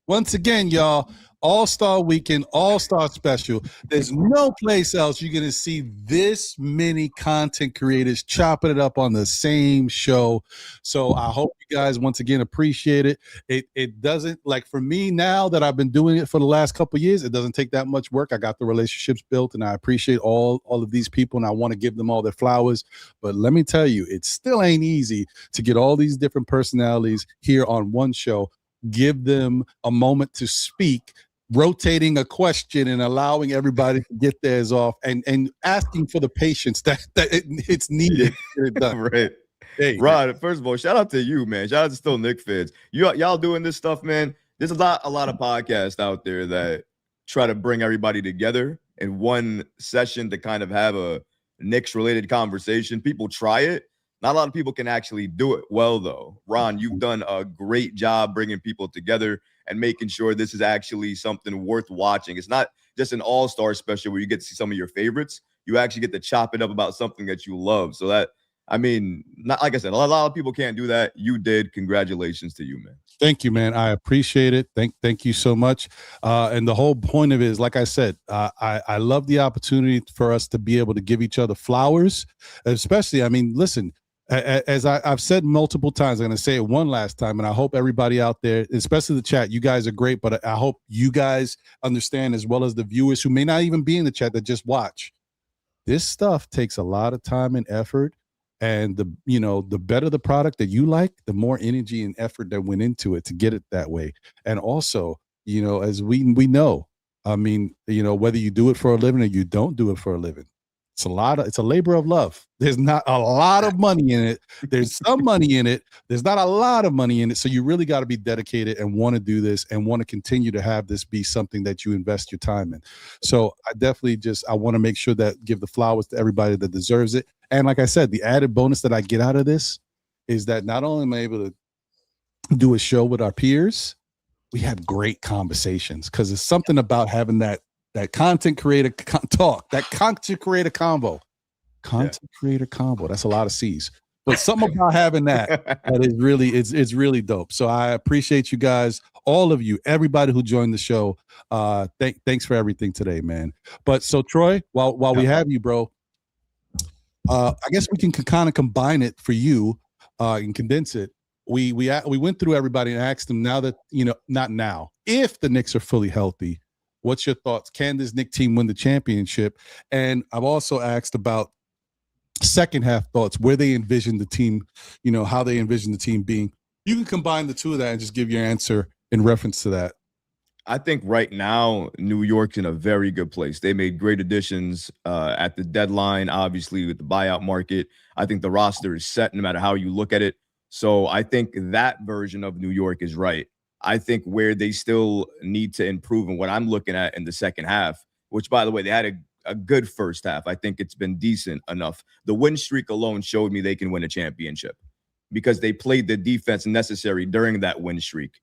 Once again, y'all, All-Star Weekend, All-Star Special. There's no place else you're gonna see this many content creators chopping it up on the same show. So I hope you guys once again appreciate it. It doesn't, like, for me now that I've been doing it for the last couple of years, it doesn't take that much work. I got the relationships built, and I appreciate all of these people, and I want to give them all their flowers. But let me tell you, it still ain't easy to get all these different personalities here on one show, give them a moment to speak, rotating a question and allowing everybody to get theirs off, and asking for the patience that it's needed to get it done. Right. Hey, Rod, first of all, shout out to you, man. Shout out to still Knick fans. Y'all doing this stuff, man. There's a lot of podcasts out there that try to bring everybody together in one session to kind of have a Knicks related conversation. People try it. Not a lot of people can actually do it well, though. Ron, you've done a great job bringing people together and making sure this is actually something worth watching. It's not just an all-star special where you get to see some of your favorites. You actually get to chop it up about something that you love. So that, I mean, not like I said, a lot of people can't do that. You did. Congratulations to you, man. Thank you, man. I appreciate it. Thank you so much. And the whole point of it is, like I said, I love the opportunity for us to be able to give each other flowers, especially, I mean, listen, as I've said multiple times, I'm going to say it one last time, and I hope everybody out there, especially the chat, you guys are great, but I hope you guys understand, as well as the viewers who may not even be in the chat that just watch. This stuff takes a lot of time and effort, and the better the product that you like, the more energy and effort that went into it to get it that way. And also, as we know, I mean, whether you do it for a living or you don't do it for a living, it's a labor of love. There's not a lot of money in it. There's some money in it. There's not a lot of money in it. So you really got to be dedicated and want to do this and want to continue to have this be something that you invest your time in. So I definitely I want to make sure that give the flowers to everybody that deserves it. And like I said, the added bonus that I get out of this is that not only am I able to do a show with our peers, we have great conversations, because it's something about having that content creator talk, that content creator combo. Creator combo. That's a lot of C's. But something about having that is really, it's really dope. So I appreciate you guys, all of you, everybody who joined the show. Thanks for everything today, man. But so Troy, while we have you, bro, I guess we can kind of combine it for you and condense it. We went through everybody and asked them, now that, not now, if the Knicks are fully healthy, what's your thoughts? Can this Knick team win the championship? And I've also asked about second half thoughts, where they envision the team, how they envision the team being. You can combine the two of that and just give your answer in reference to that. I think right now, New York's in a very good place. They made great additions at the deadline, obviously, with the buyout market. I think the roster is set no matter how you look at it. So I think that version of New York is right. I think where they still need to improve, and what I'm looking at in the second half, which, by the way, they had a good first half. I think it's been decent enough. The win streak alone showed me they can win a championship because they played the defense necessary during that win streak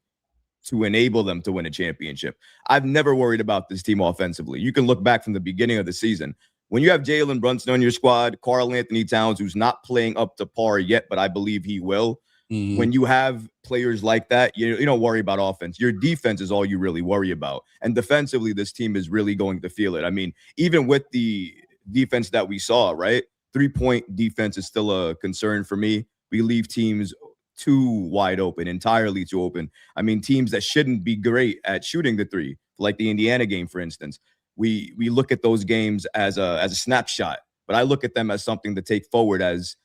to enable them to win a championship. I've never worried about this team offensively. You can look back from the beginning of the season. When you have Jalen Brunson on your squad, Karl Anthony Towns, who's not playing up to par yet, but I believe he will. Mm-hmm. When you have players like that, you don't worry about offense. Your defense is all you really worry about. And defensively, this team is really going to feel it. I mean, even with the defense that we saw, right? 3-point defense is still a concern for me. We leave teams too wide open, entirely too open. I mean, teams that shouldn't be great at shooting the three, like the Indiana game, for instance. We look at those games as a snapshot, but I look at them as something to take forward, as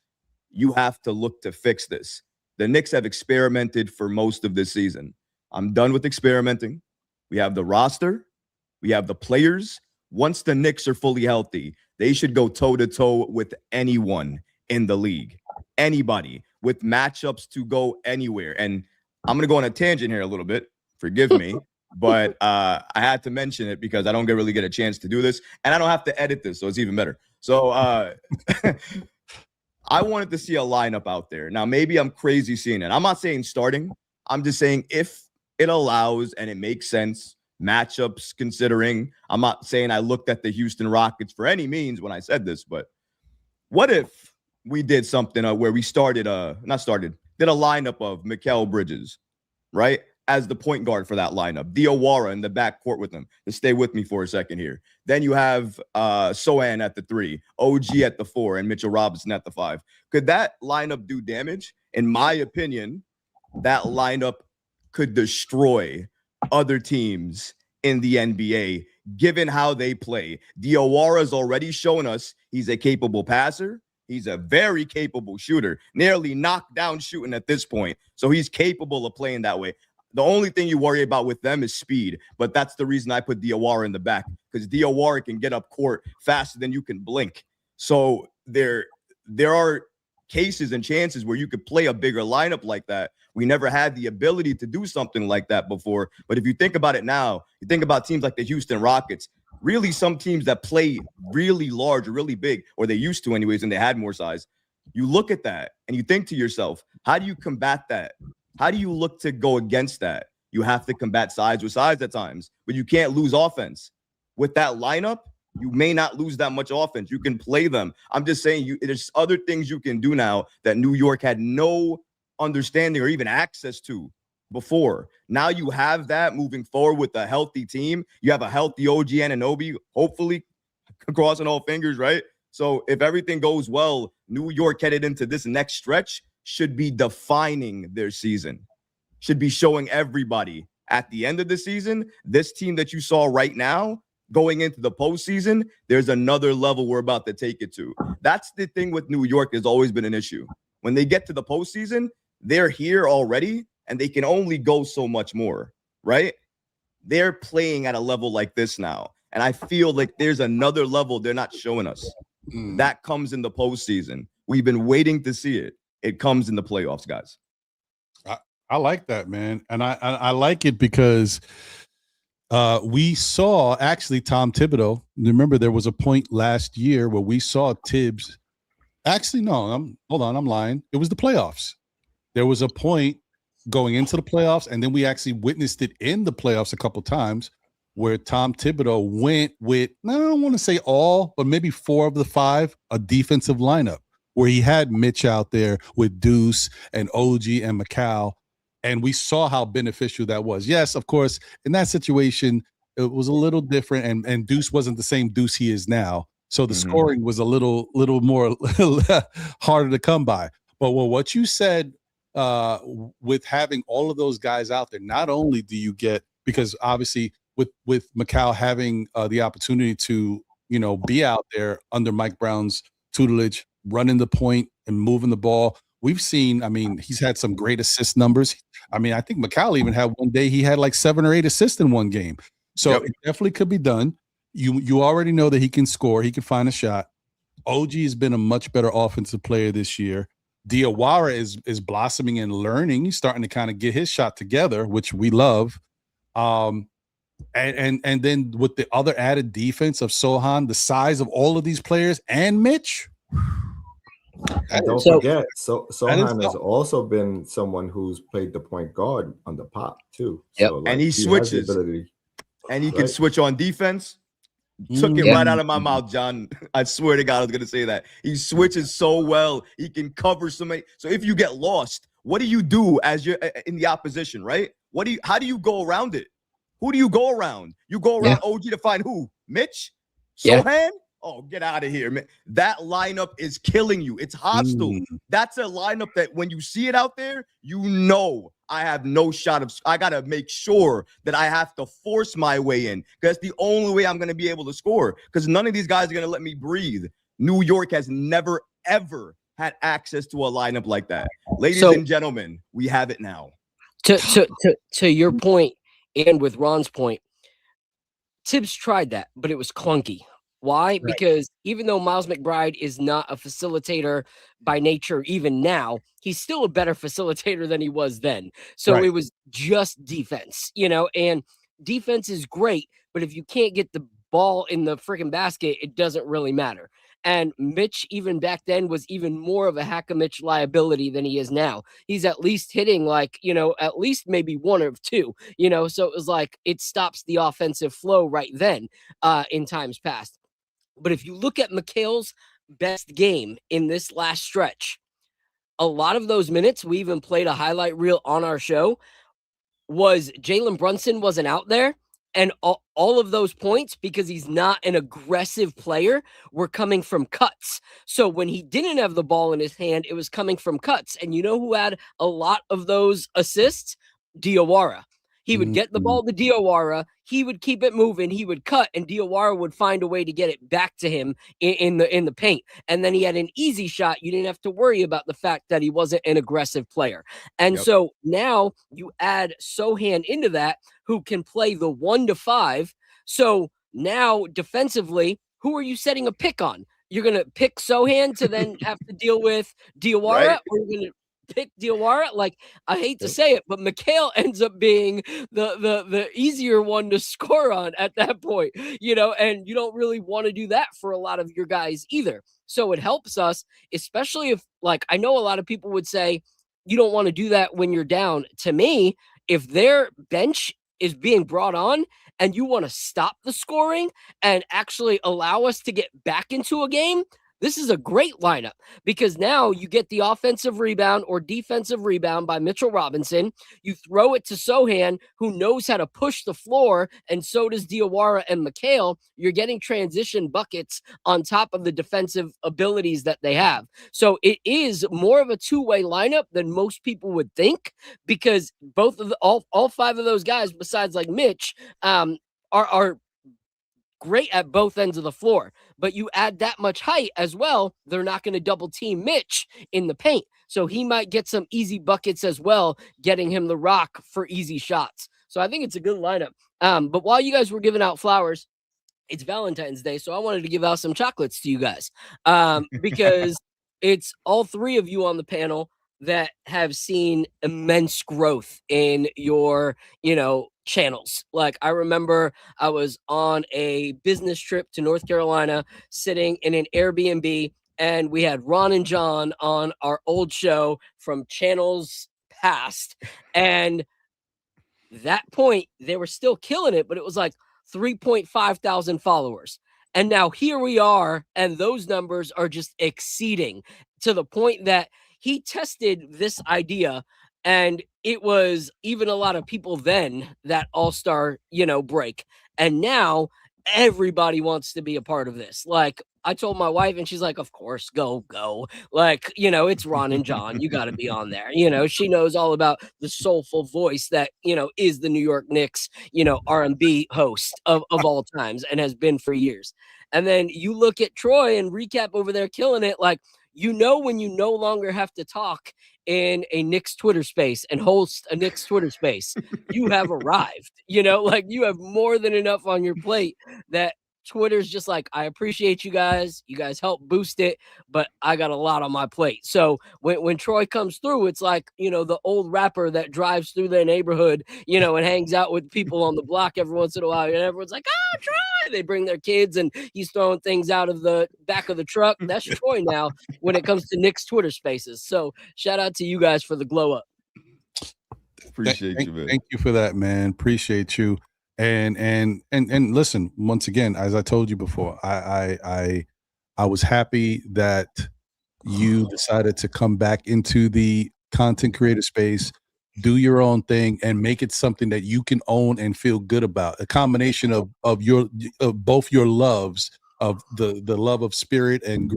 you have to look to fix this. The Knicks have experimented for most of this season. I'm done with experimenting. We have the roster. We have the players. Once the Knicks are fully healthy, they should go toe-to-toe with anyone in the league. Anybody, with matchups to go anywhere. And I'm going to go on a tangent here a little bit. Forgive me. But I had to mention it because I don't really get a chance to do this. And I don't have to edit this, so it's even better. So I wanted to see a lineup out there. Now, maybe I'm crazy seeing it. I'm not saying starting. I'm just saying if it allows and it makes sense, matchups considering. I'm not saying I looked at the Houston Rockets for any means when I said this, but what if we did something where we did a lineup of Mikal Bridges, right? As the point guard for that lineup, Diawara in the backcourt with him. To stay with me for a second here. Then you have Sohan at the 3, OG at the 4, and Mitchell Robinson at the 5. Could that lineup do damage? In my opinion, that lineup could destroy other teams in the NBA, given how they play. Diawara's already shown us he's a capable passer. He's a very capable shooter, nearly knockdown shooting at this point. So he's capable of playing that way. The only thing you worry about with them is speed, but that's the reason I put Diawara in the back, because Diawara can get up court faster than you can blink. So there are cases and chances where you could play a bigger lineup like that. We never had the ability to do something like that before. But if you think about it now, you think about teams like the Houston Rockets, really some teams that play really large or really big, or they used to anyways, and they had more size. You look at that and you think to yourself, how do you combat that? How do you look to go against that? You have to combat size with size at times, but you can't lose offense. With that lineup, you may not lose that much offense. You can play them. I'm just saying there's other things you can do now that New York had no understanding or even access to before. Now you have that moving forward with a healthy team. You have a healthy OG Anunoby, hopefully, crossing all fingers, right? So if everything goes well, New York headed into this next stretch should be defining their season, should be showing everybody at the end of the season, this team that you saw right now going into the postseason, there's another level we're about to take it to. That's the thing with New York has always been an issue. When they get to the postseason, they're here already and they can only go so much more, right? They're playing at a level like this now. And I feel like there's another level they're not showing us. That comes in the postseason. We've been waiting to see it. It comes in the playoffs, guys. I like that, man. And I like it because we saw actually Tom Thibodeau. Remember, there was a point last year where we saw Tibbs. Actually, no, hold on, I'm lying. It was the playoffs. There was a point going into the playoffs, and then we actually witnessed it in the playoffs a couple times where Tom Thibodeau went with, I don't want to say all, but maybe 4 of the 5, a defensive lineup, where he had Mitch out there with Deuce and OG and Mikal, and we saw how beneficial that was. Yes, of course, in that situation, it was a little different, and Deuce wasn't the same Deuce he is now, so the scoring was a little more harder to come by. But what you said with having all of those guys out there, not only do you get, because obviously with Mikal having the opportunity to, be out there under Mike Brown's tutelage, running the point and moving the ball. We've seen, he's had some great assist numbers. I think Mikal even had one day he had like 7 or 8 assists in one game. So It definitely could be done. You already know that he can score. He can find a shot. OG has been a much better offensive player this year. Diawara is blossoming and learning. He's starting to kind of get his shot together, which we love. And then with the other added defense of Sohan, the size of all of these players, and Mitch. And don't forget, Sohan has also been someone who's played the point guard on the pop too. Yep. So, and he switches, and he can switch on defense. Took it right out of my mouth, John. I swear to God, I was going to say that. He switches so well. He can cover somebody. So if you get lost, what do you do as you're in the opposition, right? How do you go around it? Who do you go around? You go around OG to find who? Mitch? Sohan? Oh, get out of here, man. That lineup is killing you. It's hostile. That's a lineup that when you see it out there, I have no shot of. I got to make sure that I have to force my way in, because that's the only way I'm going to be able to score, because none of these guys are going to let me breathe. New York has never, ever had access to a lineup like that. Ladies and gentlemen, we have it now. To your point, and with Ron's point, Tibbs tried that, but it was clunky. Why? Because even though Miles McBride is not a facilitator by nature, even now, he's still a better facilitator than he was then. So it was just defense, and defense is great, but if you can't get the ball in the freaking basket, it doesn't really matter. And Mitch, even back then, was even more of a Hack-a-Mitch liability than he is now. He's at least hitting at least maybe one or two, so it was like it stops the offensive flow right then in times past. But if you look at McHale's best game in this last stretch, a lot of those minutes, we even played a highlight reel on our show, was Jalen Brunson wasn't out there. And all of those points, because he's not an aggressive player, were coming from cuts. So when he didn't have the ball in his hand, it was coming from cuts. And you know who had a lot of those assists? Diawara. He would get the ball to Diawara. He would keep it moving. He would cut, and Diawara would find a way to get it back to him in the paint. And then he had an easy shot. You didn't have to worry about the fact that he wasn't an aggressive player. And so now you add Sohan into that, who can play the 1 to 5. So now defensively, who are you setting a pick on? You're going to pick Sohan to then have to deal with Diawara, or you're going to pick Diawara? Like, I hate to say it, but McHale ends up being the easier one to score on at that point, and you don't really want to do that for a lot of your guys either. So it helps us, especially if, I know a lot of people would say you don't want to do that when you're down. To me, if their bench is being brought on and you want to stop the scoring and actually allow us to get back into a game, this is a great lineup, because now you get the offensive rebound or defensive rebound by Mitchell Robinson. You throw it to Sohan, who knows how to push the floor, and so does Diawara and McHale. You're getting transition buckets on top of the defensive abilities that they have. So it is more of a two-way lineup than most people would think, because both of all 5 of those guys, besides Mitch, are great at both ends of the floor. But you add that much height as well, they're not going to double team Mitch in the paint. So he might get some easy buckets as well, getting him the rock for easy shots. So I think it's a good lineup. But while you guys were giving out flowers, it's Valentine's Day, so I wanted to give out some chocolates to you guys, because it's all 3 of you on the panel that have seen immense growth in your, channels. I remember I was on a business trip to North Carolina, sitting in an Airbnb, and we had Ron and John on our old show from channels past. And that point, they were still killing it, but it was 3.5 thousand followers. And now here we are, and those numbers are just exceeding, to the point that he tested this idea, and it was even a lot of people then that all-star, break. And now everybody wants to be a part of this. I told my wife, and she's like, of course, go. It's Ron and John. You got to be on there. She knows all about the soulful voice that, is the New York Knicks, R&B host of all times, and has been for years. And then you look at Troy and Recap over there killing it. When you no longer have to talk in a Knicks Twitter space and host a Knicks Twitter space, you have arrived. You have more than enough on your plate that Twitter's just I appreciate you guys. You guys help boost it, but I got a lot on my plate. So when Troy comes through, it's the old rapper that drives through their neighborhood, and hangs out with people on the block every once in a while. And everyone's like, oh, Troy. They bring their kids, and he's throwing things out of the back of the truck. That's Troy now when it comes to Knicks Twitter spaces. So shout out to you guys for the glow up. Appreciate you, man. Thank you for that, man. Appreciate you. And listen, once again, as I told you before, I was happy that you decided to come back into the content creator space, do your own thing, and make it something that you can own and feel good about. A combination of both your loves, of the love of spirit and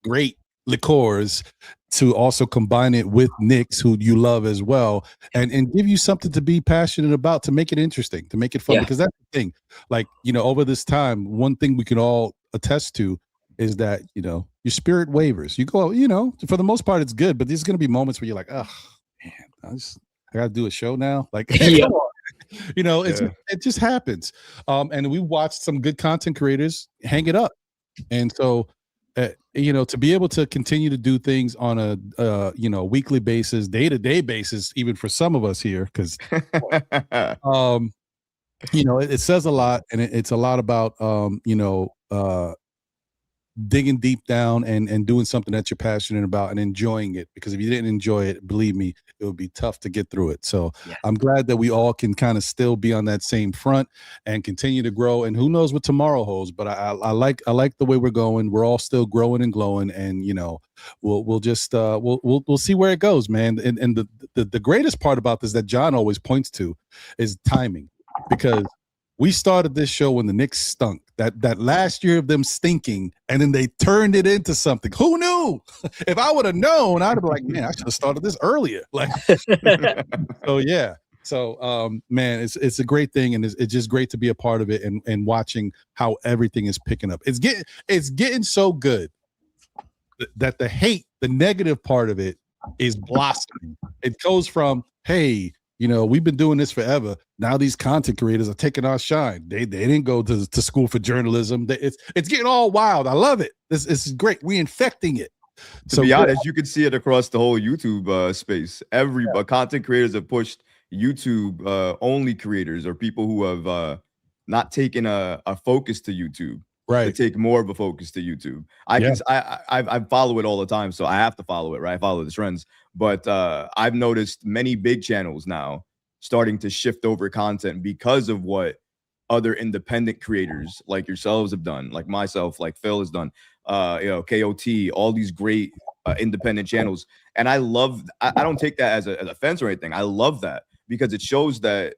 great liqueurs, to also combine it with Knicks, who you love as well, and give you something to be passionate about, to make it interesting, to make it fun. Because that's the thing, over this time, one thing we can all attest to is that, your spirit wavers. You go, for the most part, it's good, but there's going to be moments where you're like, oh man, I got to do a show now. Come on. It just happens. And we watched some good content creators hang it up. And so, to be able to continue to do things on a weekly basis, day-to-day basis, even for some of us here, because it says a lot, and it's a lot about digging deep down and doing something that you're passionate about and enjoying it, because if you didn't enjoy it, believe me, it would be tough to get through it. So I'm glad that we all can kind of still be on that same front and continue to grow, and who knows what tomorrow holds, but I like the way we're going. We're all still growing and glowing, and we'll just we'll see where it goes, man. And the greatest part about this that John always points to is timing, because we started this show when the Knicks stunk. That last year of them stinking, and then they turned it into something. Who knew? If I would have known, I'd have been like, man, I should have started this earlier. Like, so yeah. So man, it's a great thing, and it's just great to be a part of it and watching how everything is picking up. It's getting so good that the negative part of it is blossoming. It goes from, hey, we've been doing this forever. Now these content creators are taking our shine. They didn't go to school for journalism. It's getting all wild. I love it. This is great. We're infecting it. To be honest, you can see it across the whole YouTube space. Content creators have pushed YouTube only creators, or people who have not taken a focus to YouTube. Right. To take more of a focus to YouTube. I follow it all the time, so I have to follow it, right? I follow the trends. But I've noticed many big channels now starting to shift over content because of what other independent creators like yourselves have done, like myself, like Phil has done, KOT, all these great independent channels. And I don't take that as a offense or anything. I love that, because it shows the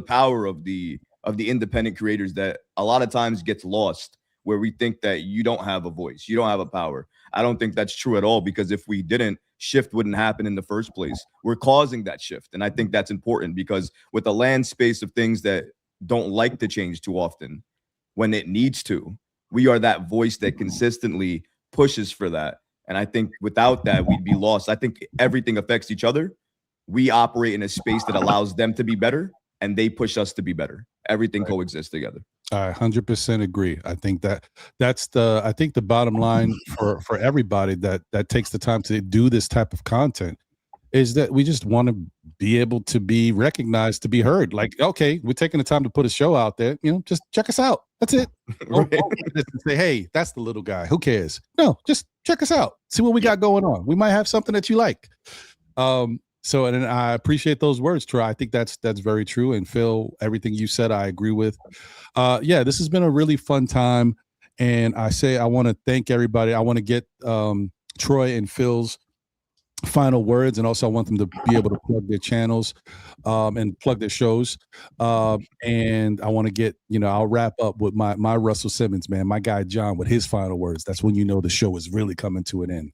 power of the independent creators that a lot of times gets lost, where we think that you don't have a voice, you don't have a power. I don't think that's true at all, because if we didn't, shift wouldn't happen in the first place. We're causing that shift. And I think that's important, because with the land space of things that don't like to change too often, when it needs to, we are that voice that consistently pushes for that. And I think without that, we'd be lost. I think everything affects each other. We operate in a space that allows them to be better, and they push us to be better. Everything coexists together. I 100% agree. I think that's the bottom line for everybody that takes the time to do this type of content, is that we just want to be able to be recognized, to be heard. Like, okay, we're taking the time to put a show out there, just check us out. That's it. Don't say, hey, that's the little guy. Who cares? No, just check us out. See what we got going on. We might have something that you like. So, and I appreciate those words, Troy. I think that's very true. And Phil, everything you said, I agree with. This has been a really fun time. And I want to thank everybody. I want to get Troy and Phil's final words, and also I want them to be able to plug their channels and plug their shows. And I want to get, I'll wrap up with my Russell Simmons, man, my guy John, with his final words. That's when the show is really coming to an end.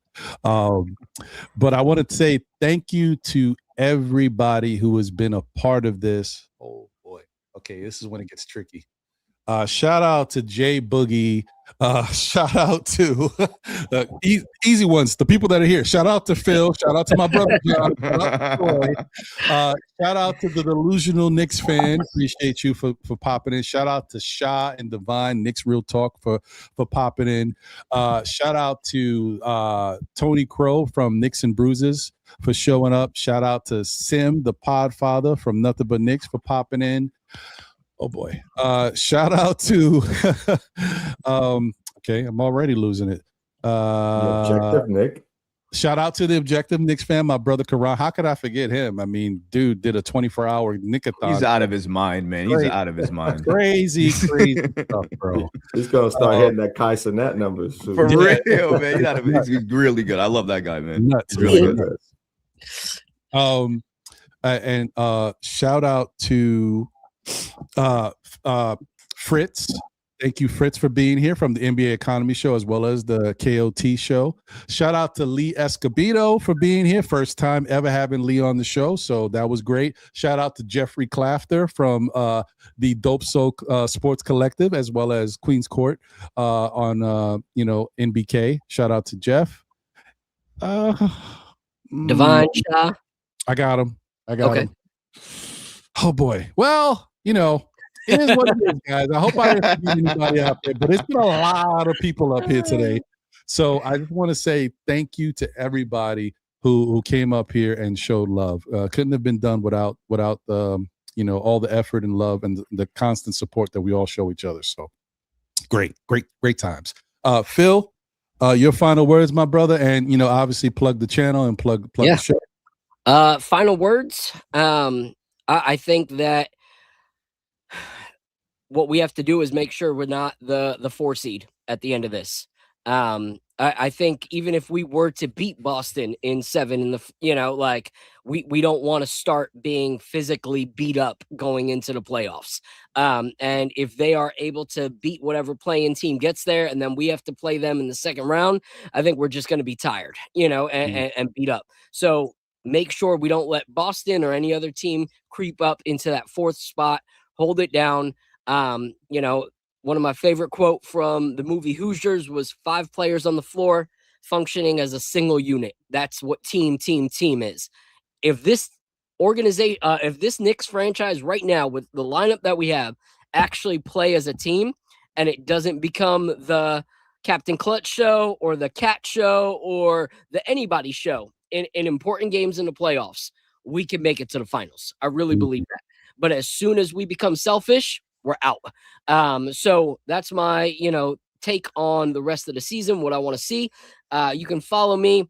But I want to say thank you to everybody who has been a part of this. Oh boy. Okay, this is when it gets tricky. Shout out to Jay Boogie. Shout out to easy ones, the people that are here. Shout out to Phil. Shout out to my brother John. Shout out to the Delusional Knicks fan. Appreciate you for popping in. Shout out to Sha and Divine Knicks Real Talk for popping in. Shout out to Tony Crow from Knicks and Bruises for showing up. Shout out to Sim, the Podfather from Nothing But Knicks, for popping in. Oh boy. Shout out to okay, I'm already losing it. The Objective Nick. Shout out to the Objective Knicks fan, my brother Karan. How could I forget him? I mean, dude did a 24-hour Knickathon. He's out of his mind, man. He's out of his mind. Crazy stuff, bro. He's gonna start hitting that Kai Sinet numbers soon. For real, man. He's really good. I love that guy, man. Nuts. He's really good. And shout out to Fritz. Thank you, Fritz, for being here from the NBA Economy Show as well as the KOT Show. Shout out to Lee Escobedo for being here. First time ever having Lee on the show, so that was great. Shout out to Jeffrey Clafter from the Dope Soul Sports Collective as well as Queens Court on NBK. Shout out to Jeff. Divine Sha. I got him. Oh boy. Well, It is what it is, guys. I hope I didn't forget anybody out there, but it's been a lot of people up here today. So I just want to say thank you to everybody who came up here and showed love. Couldn't have been done without all the effort and love and the constant support that we all show each other. So great times. Phil, your final words, my brother, and obviously plug the channel and plug the show. Final words. I think that what we have to do is make sure we're not the 4 seed at the end of this. I think even if we were to beat Boston in 7 we don't want to start being physically beat up going into the playoffs. And if they are able to beat whatever playing team gets there, and then we have to play them in the second round, I think we're just going to be tired, and beat up. So make sure we don't let Boston or any other team creep up into that 4th spot, hold it down. One of my favorite quote from the movie Hoosiers was 5 players on the floor functioning as a single unit. That's what team is. If this organization, if this Knicks franchise right now with the lineup that we have actually play as a team, and it doesn't become the Captain Clutch show or the Cat show or the anybody show in important games in the playoffs, we can make it to the finals. I really believe that. But as soon as we become selfish, we're out. So that's my, take on the rest of the season, what I want to see. You can follow me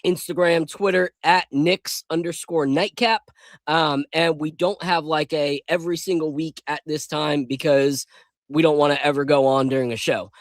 Instagram, Twitter at Knicks_nightcap. And we don't have like a every single week at this time because we don't want to ever go on during a show.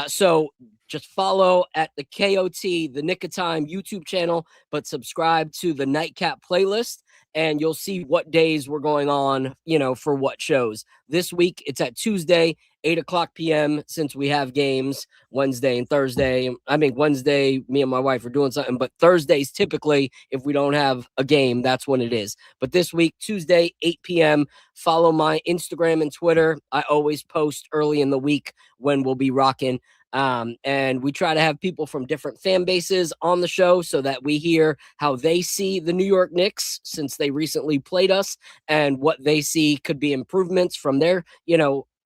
So just follow at the KOT, the Nick of Time YouTube channel, but subscribe to the Nightcap playlist, and you'll see what days we're going on, for what shows. This week, it's at Tuesday, 8:00 p.m., since we have games Wednesday and Thursday. I mean, Wednesday, me and my wife are doing something, but Thursdays, typically, if we don't have a game, that's when it is. But this week, Tuesday, 8 p.m., follow my Instagram and Twitter. I always post early in the week when we'll be rocking. And we try to have people from different fan bases on the show so that we hear how they see the New York Knicks since they recently played us, and what they see could be improvements from their,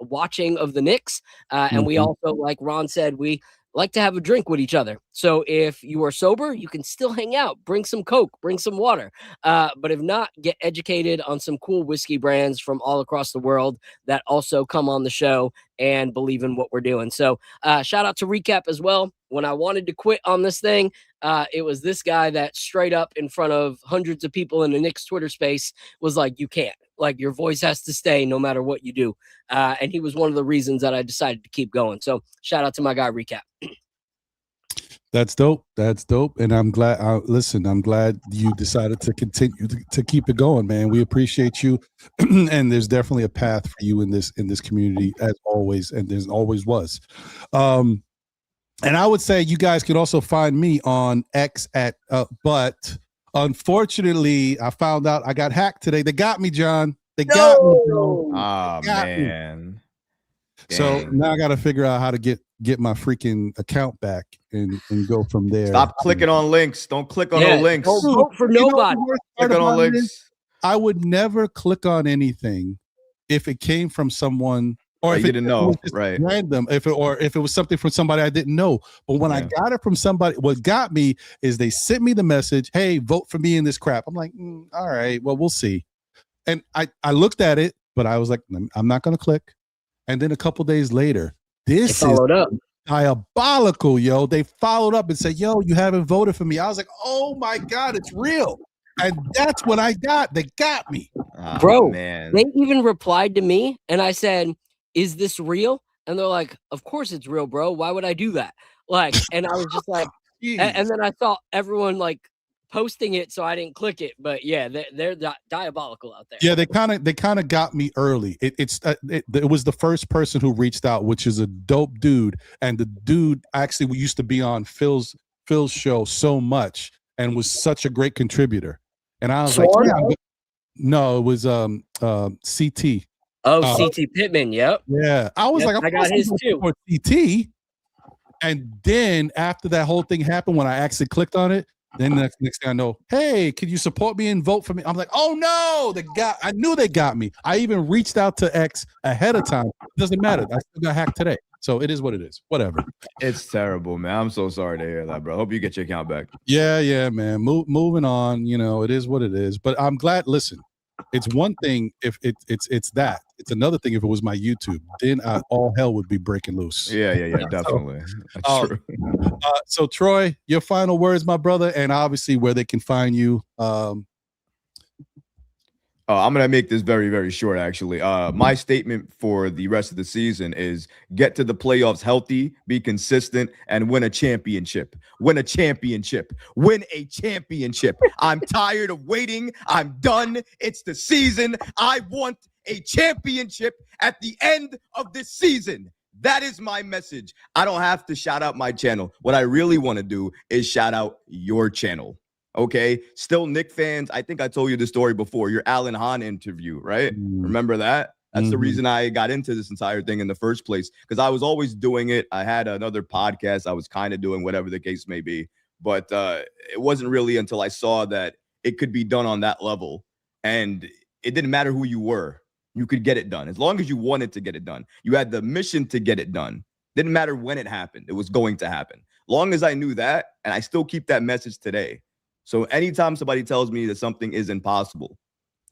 watching of the Knicks. And we also, like Ron said, we like to have a drink with each other. So if you are sober, you can still hang out, bring some Coke, bring some water. But if not, get educated on some cool whiskey brands from all across the world that also come on the show and believe in what we're doing. So shout out to Recap as well. When I wanted to quit on this thing, it was this guy that straight up in front of hundreds of people in the Knicks Twitter space was like, you can't. Like, your voice has to stay no matter what you do. And he was one of the reasons that I decided to keep going. So shout out to my guy, Recap. That's dope. And I'm glad, I'm glad you decided to continue to keep it going, man. We appreciate you. And there's definitely a path for you in this community, as always. And there's always was. And I would say you guys could also find me on X but unfortunately, I found out I got hacked today. They got me, John. They got me, bro. Oh, man. So now I got to figure out how to get my freaking account back and go from there. Stop clicking on links. Don't click on the links. Don't vote for nobody. Click on links. I would never click on anything if it came from someone, or if you didn't know, right? Random, if it was something from somebody I didn't know. But when I got it from somebody, what got me is they sent me the message, "Hey, vote for me in this crap." I'm like, all right, well, we'll see. And I looked at it, but I was like, I'm not going to click. And then a couple days later, this is diabolical, yo. They followed up and said, "Yo, you haven't voted for me." I was like, "Oh my God, it's real." And that's what I got. They got me. Oh, bro, man. They even replied to me and I said, "Is this real?" And they're like, "Of course it's real, bro. Why would I do that?" Like, and I was just like, and then I saw everyone like posting it, so I didn't click it. But yeah, they're diabolical out there. Yeah, they kind of got me early. It was the first person who reached out, which is a dope dude, and the dude actually we used to be on Phil's show so much and was such a great contributor. And I was like, no, it was CT. Oh, CT Pittman. Yep. Yeah, I was like, I got his too. CT. And then after that whole thing happened, when I actually clicked on it, Then next thing I know, hey, could you support me and vote for me? I'm like, oh no, I knew they got me. I even reached out to X ahead of time. It doesn't matter. I still got hacked today. So it is what it is. Whatever. It's terrible, man. I'm so sorry to hear that, bro. Hope you get your account back. Yeah, man. Moving on. It is what it is. But I'm glad. Listen, it's one thing if it's that. It's another thing if it was my YouTube. Then all hell would be breaking loose. Yeah, definitely. That's true. So Troy, your final words, my brother, and obviously where they can find you. I'm going to make this very, very short, actually. My statement for the rest of the season is get to the playoffs healthy, be consistent, and win a championship. Win a championship. Win a championship. I'm tired of waiting. I'm done. It's the season. I want a championship at the end of this season. That is my message. I don't have to shout out my channel. What I really want to do is shout out your channel. Okay, still Knick fans. I think I told you the story before. Your Alan Hahn interview, right? Remember that? That's the reason I got into this entire thing in the first place, because I was always doing it. I had another podcast. I was kind of doing whatever the case may be. But it wasn't really until I saw that it could be done on that level. And it didn't matter who you were. You could get it done. As long as you wanted to get it done. You had the mission to get it done. Didn't matter when it happened. It was going to happen. Long as I knew that, and I still keep that message today. So anytime somebody tells me that something is impossible,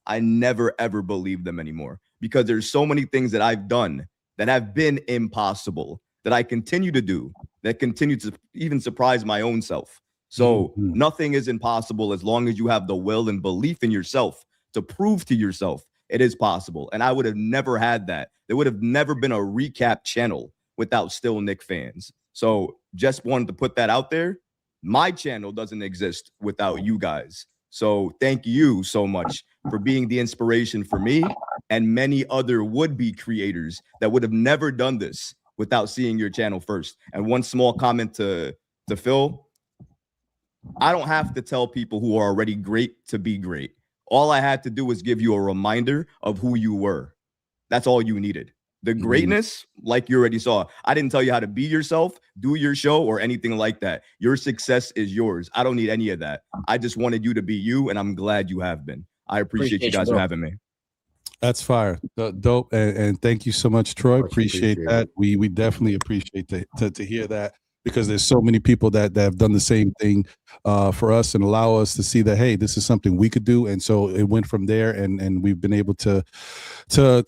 I never, ever believe them anymore, because there's so many things that I've done that have been impossible that I continue to do, that continue to even surprise my own self. So nothing is impossible as long as you have the will and belief in yourself to prove to yourself it is possible. And I would have never had that. There would have never been a recap channel without Still Knick fans. So just wanted to put that out there. My channel doesn't exist without you guys. So thank you so much for being the inspiration for me and many other would-be creators that would have never done this without seeing your channel first. And one small comment to Phil, I don't have to tell people who are already great to be great. All I had to do was give you a reminder of who you were. That's all you needed. The greatness, like you already saw, I didn't tell you how to be yourself, do your show, or anything like that. Your success is yours. I don't need any of that. I just wanted you to be you, and I'm glad you have been. I appreciate you guys for having me. That's fire. Dope. And thank you so much, Troy. Appreciate that. We definitely appreciate to hear that, because there's so many people that have done the same thing for us and allow us to see that, hey, this is something we could do. And so it went from there, and we've been able to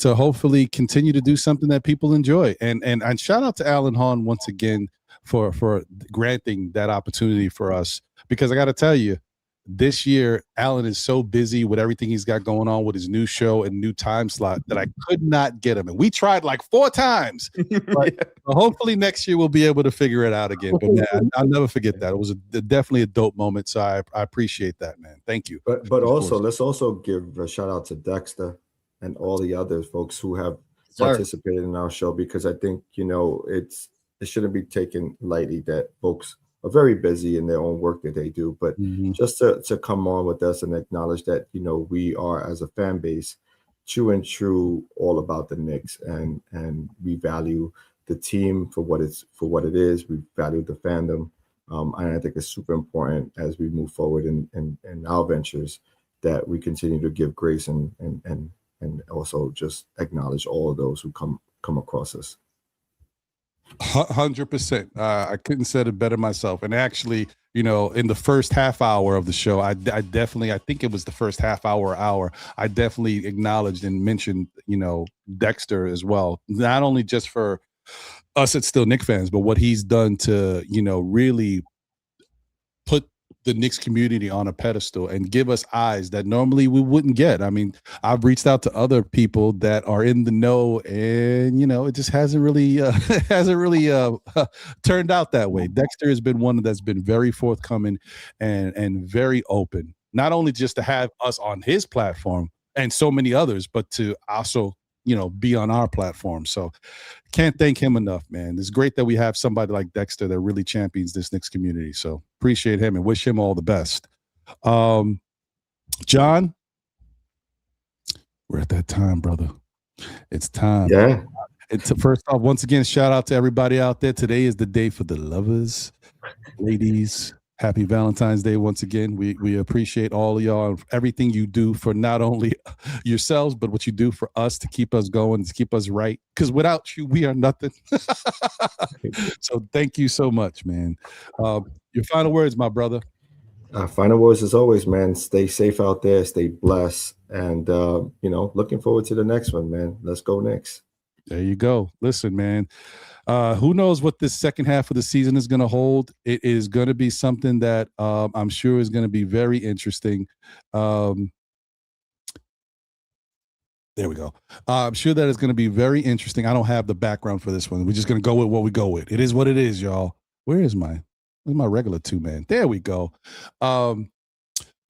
hopefully continue to do something that people enjoy. And shout out to Alan Hahn once again for granting that opportunity for us, because I got to tell you, this year Alan is so busy with everything he's got going on with his new show and new time slot that I could not get him. And we tried like 4 times. But hopefully next year we'll be able to figure it out again. But man, I'll never forget that. It was definitely a dope moment. So I appreciate that, man. Thank you. But also, let's also give a shout out to Dexter and all the other folks who have participated in our show, because I think, it shouldn't be taken lightly that folks are very busy in their own work that they do, but just to come on with us and acknowledge that, we are, as a fan base, true and true all about the Knicks, and we value the team for what it is. We value the fandom. And I think it's super important as we move forward in our ventures that we continue to give grace and also just acknowledge all of those who come across us. 100%. I couldn't said it better myself. And actually, in the first half hour of the show, I think it was the first half hour, I definitely acknowledged and mentioned, Dexter as well. Not only just for us at Still Knick fans, but what he's done to, really put the Knicks community on a pedestal and give us eyes that normally we wouldn't get. I mean, I've reached out to other people that are in the know, and it just hasn't really turned out that way. Dexter has been one that's been very forthcoming and very open, not only just to have us on his platform and so many others, but to also be on our platform. So can't thank him enough, man. It's great that we have somebody like Dexter that really champions this Knicks community. So appreciate him and wish him all the best. John, we're at that time, brother. It's time. Yeah. First off, once again, shout out to everybody out there. Today is the day for the lovers, ladies, Happy Valentine's Day once again. We appreciate all of y'all and everything you do for not only yourselves, but what you do for us to keep us going, to keep us right. Because without you, we are nothing. So thank you so much, man. Your final words, my brother. Final words as always, man. Stay safe out there. Stay blessed. And, looking forward to the next one, man. Let's go Knicks. There you go. Listen, man. Who knows what this second half of the season is going to hold? It is going to be something that I'm sure is going to be very interesting. There we go. I'm sure that it's going to be very interesting. I don't have the background for this one. We're just going to go with what we go with. It is what it is, y'all. Where's my regular 2-man? There we go.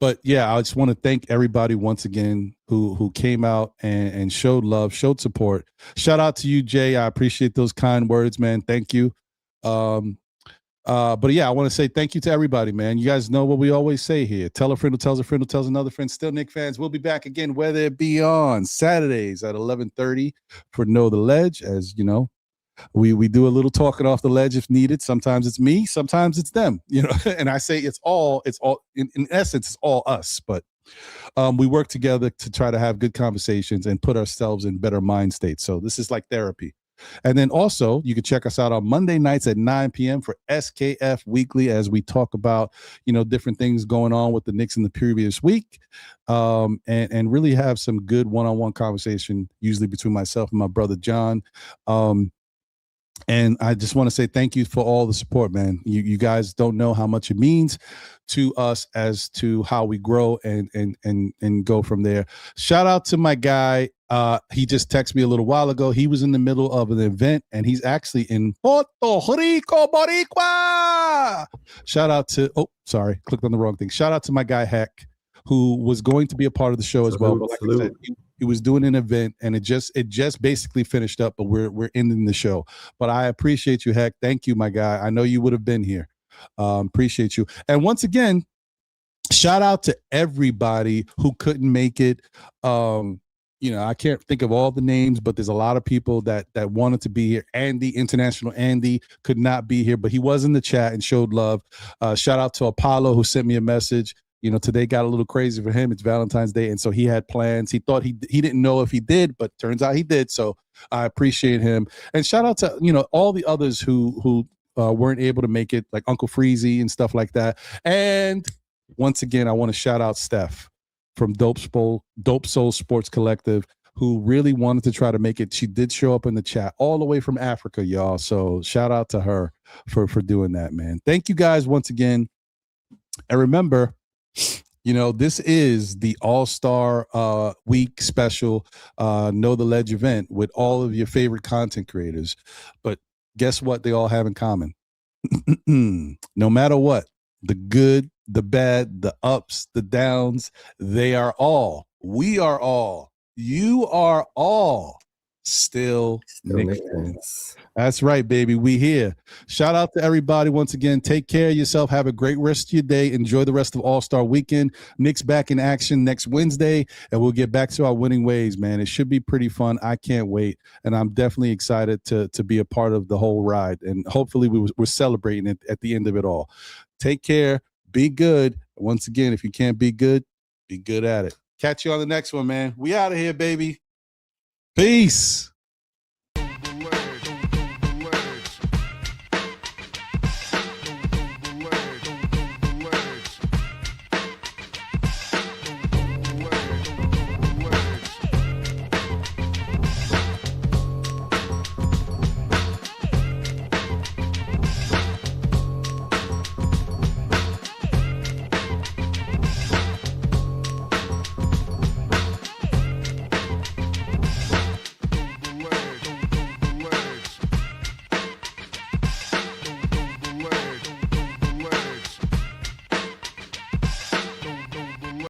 But yeah, I just want to thank everybody once again who came out and showed love, showed support. Shout out to you, Jay. I appreciate those kind words, man. Thank you. But yeah, I want to say thank you to everybody, man. You guys know what we always say here. Tell a friend who tells a friend who tells another friend. Still Knick fans, we'll be back again, whether it be on Saturdays at 11:30 for Know the Ledge. As you know, we do a little talking off the ledge if needed. Sometimes it's me, sometimes it's them, and I say it's all in essence, it's all us, but we work together to try to have good conversations and put ourselves in better mind states. So this is like therapy. And then also you can check us out on Monday nights at 9 p.m. for SKF Weekly, as we talk about, different things going on with the Knicks in the previous week, and really have some good one-on-one conversation, usually between myself and my brother, John. And I just want to say thank you for all the support, man. You guys don't know how much it means to us as to how we grow and go from there. Shout out to my guy. He just texted me a little while ago. He was in the middle of an event and he's actually in Puerto Rico, Boricua. Shout out to, clicked on the wrong thing. Shout out to my guy, Heck, who was going to be a part of the show as well. But like I said, he was doing an event and it just basically finished up, but we're ending the show. But I appreciate you, Heck. Thank you, my guy. I know you would have been here. Appreciate you. And once again, shout out to everybody who couldn't make it. I can't think of all the names, but there's a lot of people that wanted to be here. International Andy could not be here, but he was in the chat and showed love. Shout out to Apollo, who sent me a message. Today got a little crazy for him. It's Valentine's Day, and so he had plans. He thought he didn't know if he did, but turns out he did. So I appreciate him. And shout out to all the others who weren't able to make it, like Uncle Freezy and stuff like that. And once again, I want to shout out Steph from Dope Soul Sports Collective, who really wanted to try to make it. She did show up in the chat all the way from Africa, y'all. So shout out to her for doing that, man. Thank you guys once again. And remember, this is the All-Star Week special Know the Ledge event with all of your favorite content creators. But guess what they all have in common? No matter what, the good, the bad, the ups, the downs, we are all, you are all still Knick fans. That's right, baby. We here. Shout out to everybody once again. Take care of yourself. Have a great rest of your day. Enjoy the rest of All-Star Weekend. Knicks back in action next Wednesday, and we'll get back to our winning ways, man. It should be pretty fun. I can't wait, and I'm definitely excited to be a part of the whole ride, and hopefully we're celebrating it at the end of it all. Take care. Be good. Once again, if you can't be good at it. Catch you on the next one, man. We out of here, baby. Peace.